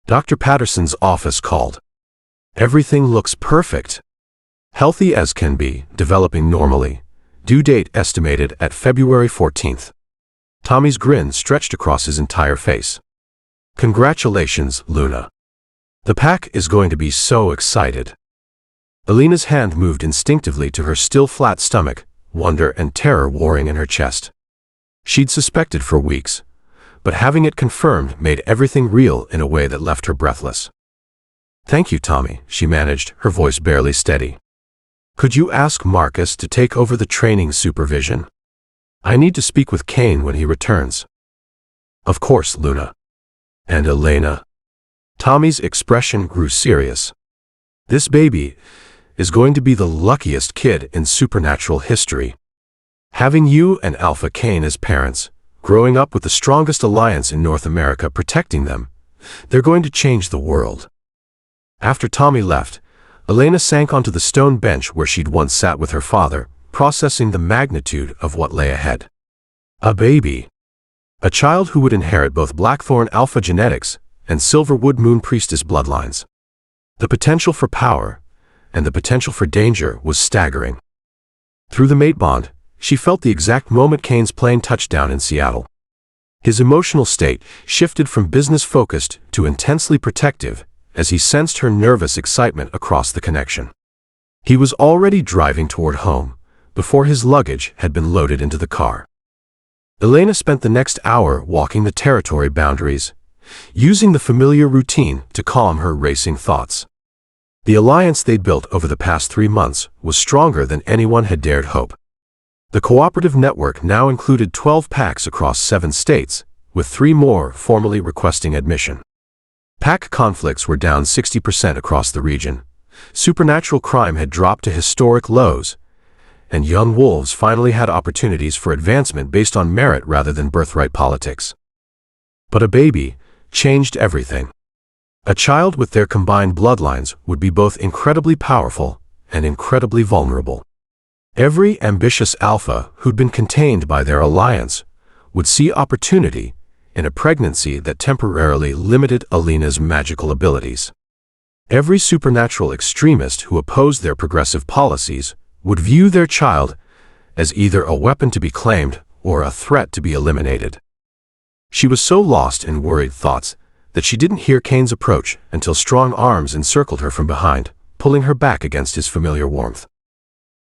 Dr. Patterson's office called. Everything looks perfect. Healthy as can be, developing normally. Due date estimated at February 14th. Tommy's grin stretched across his entire face. Congratulations, Luna. The pack is going to be so excited. Elena's hand moved instinctively to her still flat stomach, wonder and terror warring in her chest. She'd suspected for weeks, but having it confirmed made everything real in a way that left her breathless. Thank you, Tommy, she managed, her voice barely steady. Could you ask Marcus to take over the training supervision? I need to speak with Caine when he returns. Of course, Luna. And Elena. Tommy's expression grew serious. This baby is going to be the luckiest kid in supernatural history. Having you and Alpha Caine as parents, growing up with the strongest alliance in North America protecting them, they're going to change the world. After Tommy left, Elena sank onto the stone bench where she'd once sat with her father, processing the magnitude of what lay ahead. A baby. A child who would inherit both Blackthorne alpha genetics and Silverwood Moon priestess bloodlines. The potential for power and the potential for danger was staggering. Through the mate bond, she felt the exact moment Caine's plane touched down in Seattle. His emotional state shifted from business-focused to intensely protective as he sensed her nervous excitement across the connection. He was already driving toward home before his luggage had been loaded into the car. Elena spent the next hour walking the territory boundaries, using the familiar routine to calm her racing thoughts. The alliance they'd built over the past 3 months was stronger than anyone had dared hope. The cooperative network now included 12 packs across 7 states, with 3 more formally requesting admission. Pack conflicts were down 60% across the region. Supernatural crime had dropped to historic lows, and young wolves finally had opportunities for advancement based on merit rather than birthright politics. But a baby changed everything. A child with their combined bloodlines would be both incredibly powerful and incredibly vulnerable. Every ambitious alpha who'd been contained by their alliance would see opportunity in a pregnancy that temporarily limited Elena's magical abilities. Every supernatural extremist who opposed their progressive policies would view their child as either a weapon to be claimed or a threat to be eliminated. She was so lost in worried thoughts that she didn't hear Caine's approach until strong arms encircled her from behind, pulling her back against his familiar warmth.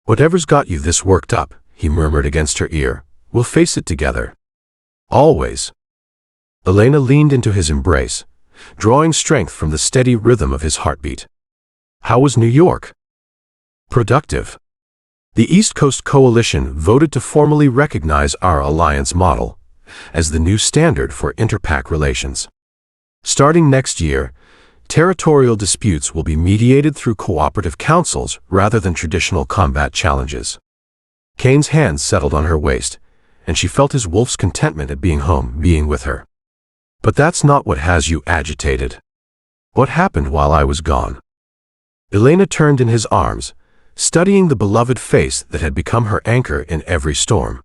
Whatever's got you this worked up, he murmured against her ear, we'll face it together. Always. Elena leaned into his embrace, drawing strength from the steady rhythm of his heartbeat. How was New York? Productive. The East Coast Coalition voted to formally recognize our alliance model as the new standard for interpack relations. Starting next year, territorial disputes will be mediated through cooperative councils rather than traditional combat challenges. Caine's hands settled on her waist, and she felt his wolf's contentment at being home, being with her. But that's not what has you agitated. What happened while I was gone? Elena turned in his arms, studying the beloved face that had become her anchor in every storm.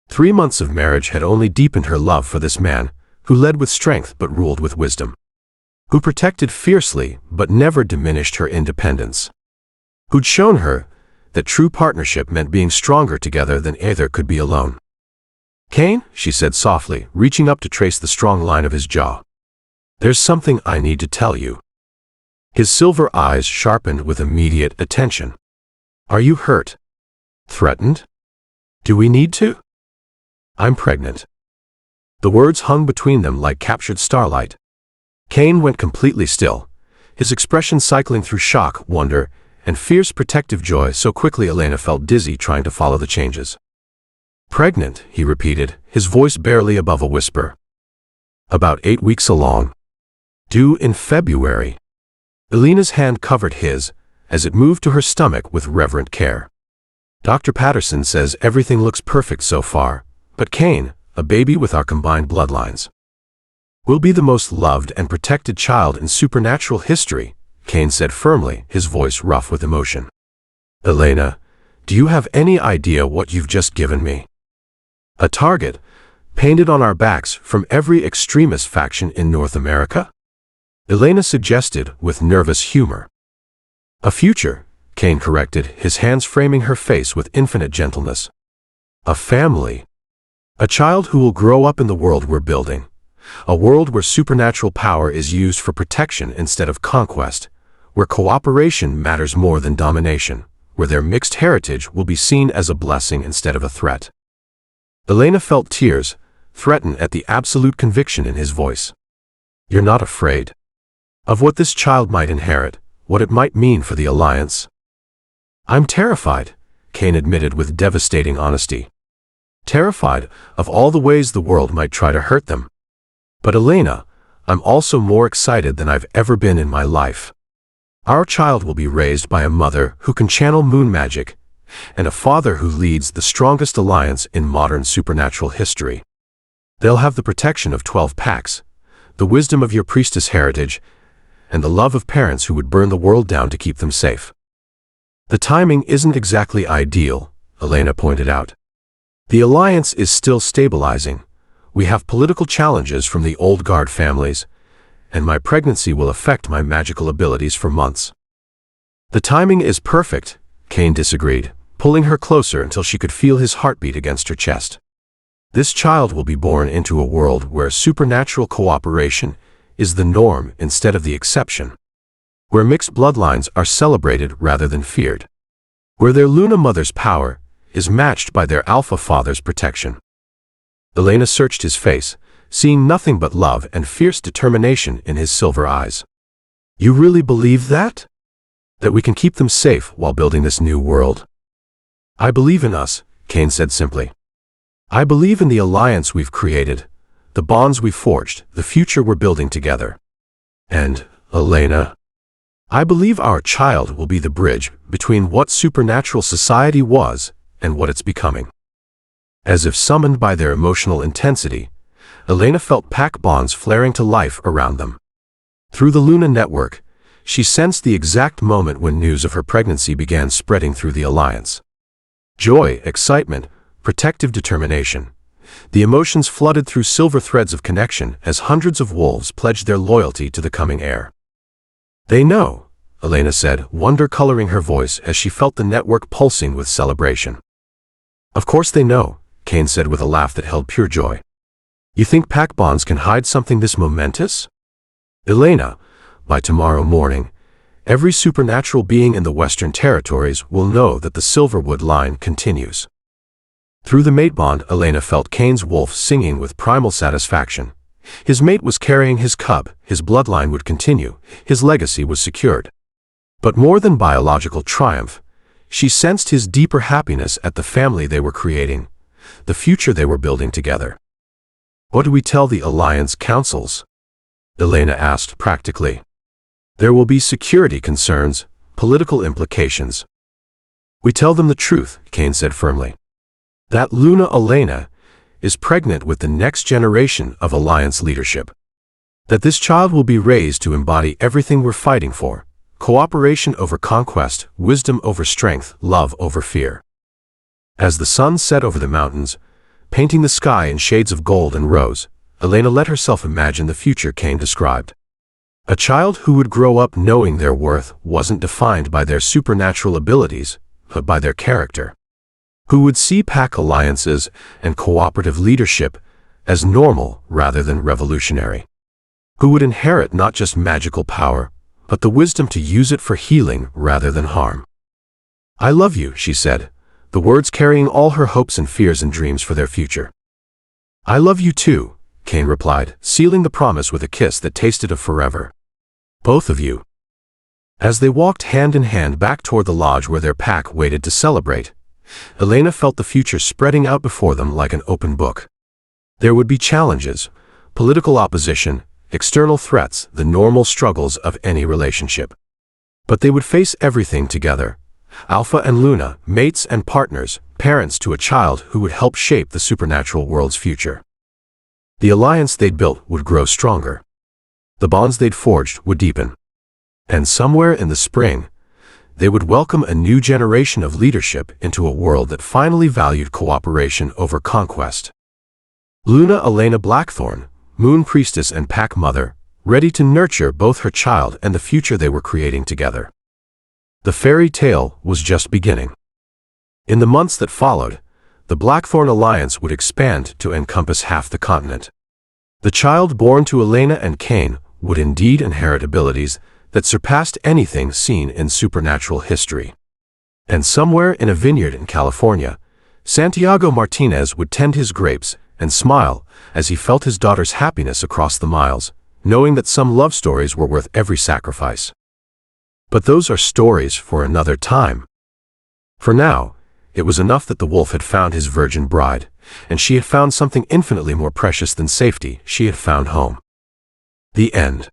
3 months of marriage had only deepened her love for this man, who led with strength but ruled with wisdom. Who protected fiercely but never diminished her independence. Who'd shown her that true partnership meant being stronger together than either could be alone. "Caine," she said softly, reaching up to trace the strong line of his jaw. "There's something I need to tell you." His silver eyes sharpened with immediate attention. "Are you hurt? Threatened? Do we need to?" "I'm pregnant." The words hung between them like captured starlight. Caine went completely still, his expression cycling through shock, wonder, and fierce protective joy so quickly Elena felt dizzy trying to follow the changes. "Pregnant," he repeated, his voice barely above a whisper. "About 8 weeks along. Due in February." Elena's hand covered his, as it moved to her stomach with reverent care. "Dr. Patterson says everything looks perfect so far, but Caine, a baby with our combined bloodlines, will be the most loved and protected child in supernatural history," Caine said firmly, his voice rough with emotion. "Elena, do you have any idea what you've just given me? A target, painted on our backs from every extremist faction in North America?" Elena suggested with nervous humor. "A future," Caine corrected, his hands framing her face with infinite gentleness. "A family. A child who will grow up in the world we're building. A world where supernatural power is used for protection instead of conquest, where cooperation matters more than domination, where their mixed heritage will be seen as a blessing instead of a threat." Elena felt tears, threatened at the absolute conviction in his voice. "You're not afraid of what this child might inherit, what it might mean for the Alliance?" "I'm terrified," Caine admitted with devastating honesty. "Terrified of all the ways the world might try to hurt them. But Elena, I'm also more excited than I've ever been in my life. Our child will be raised by a mother who can channel moon magic, and a father who leads the strongest alliance in modern supernatural history. They'll have the protection of 12 packs, the wisdom of your priestess heritage, and the love of parents who would burn the world down to keep them safe." "The timing isn't exactly ideal," Elena pointed out. "The alliance is still stabilizing. We have political challenges from the old guard families, and my pregnancy will affect my magical abilities for months." "The timing is perfect," Caine disagreed, pulling her closer until she could feel his heartbeat against her chest. "This child will be born into a world where supernatural cooperation is the norm instead of the exception, where mixed bloodlines are celebrated rather than feared, where their Luna mother's power is matched by their Alpha father's protection." Elena searched his face, seeing nothing but love and fierce determination in his silver eyes. "You really believe that? That we can keep them safe while building this new world?" "I believe in us," Caine said simply. "I believe in the alliance we've created, the bonds we've forged, the future we're building together. And, Elena, I believe our child will be the bridge between what supernatural society was and what it's becoming." As if summoned by their emotional intensity, Elena felt pack bonds flaring to life around them. Through the Luna network, she sensed the exact moment when news of her pregnancy began spreading through the alliance. Joy, excitement, protective determination. The emotions flooded through silver threads of connection as hundreds of wolves pledged their loyalty to the coming heir. "They know," Elena said, wonder coloring her voice as she felt the network pulsing with celebration. "Of course they know," Caine said with a laugh that held pure joy. "You think pack bonds can hide something this momentous? Elena, by tomorrow morning, every supernatural being in the Western Territories will know that the Silverwood line continues." Through the mate bond, Elena felt Caine's wolf singing with primal satisfaction. His mate was carrying his cub, his bloodline would continue, his legacy was secured. But more than biological triumph, she sensed his deeper happiness at the family they were creating, the future they were building together. "What do we tell the Alliance councils?" Elena asked practically. "There will be security concerns, political implications." "We tell them the truth," Caine said firmly. That Luna Elena is pregnant with the next generation of Alliance leadership. That this child will be raised to embody everything we're fighting for: cooperation over conquest, wisdom over strength, love over fear. As the sun set over the mountains, painting the sky in shades of gold and rose, Elena let herself imagine the future Caine described. A child who would grow up knowing their worth wasn't defined by their supernatural abilities, but by their character. Who would see pack alliances and cooperative leadership as normal rather than revolutionary. Who would inherit not just magical power, but the wisdom to use it for healing rather than harm. "I love you," she said, the words carrying all her hopes and fears and dreams for their future. "I love you too," Caine replied, sealing the promise with a kiss that tasted of forever. "Both of you." As they walked hand in hand back toward the lodge where their pack waited to celebrate, Elena felt the future spreading out before them like an open book. There would be challenges, political opposition, external threats, the normal struggles of any relationship. But they would face everything together. Alpha and Luna, mates and partners, parents to a child who would help shape the supernatural world's future. The alliance they'd built would grow stronger. The bonds they'd forged would deepen. And somewhere in the spring, they would welcome a new generation of leadership into a world that finally valued cooperation over conquest. Luna Elena Blackthorne, Moon Priestess and Pack Mother, ready to nurture both her child and the future they were creating together. The fairy tale was just beginning. In the months that followed, the Blackthorne alliance would expand to encompass half the continent. The child born to Elena and Caine would indeed inherit abilities that surpassed anything seen in supernatural history. And somewhere in a vineyard in California, Santiago Martinez would tend his grapes and smile as he felt his daughter's happiness across the miles, knowing that some love stories were worth every sacrifice. But those are stories for another time. For now, it was enough that the wolf had found his virgin bride, and she had found something infinitely more precious than safety. She had found home. The end.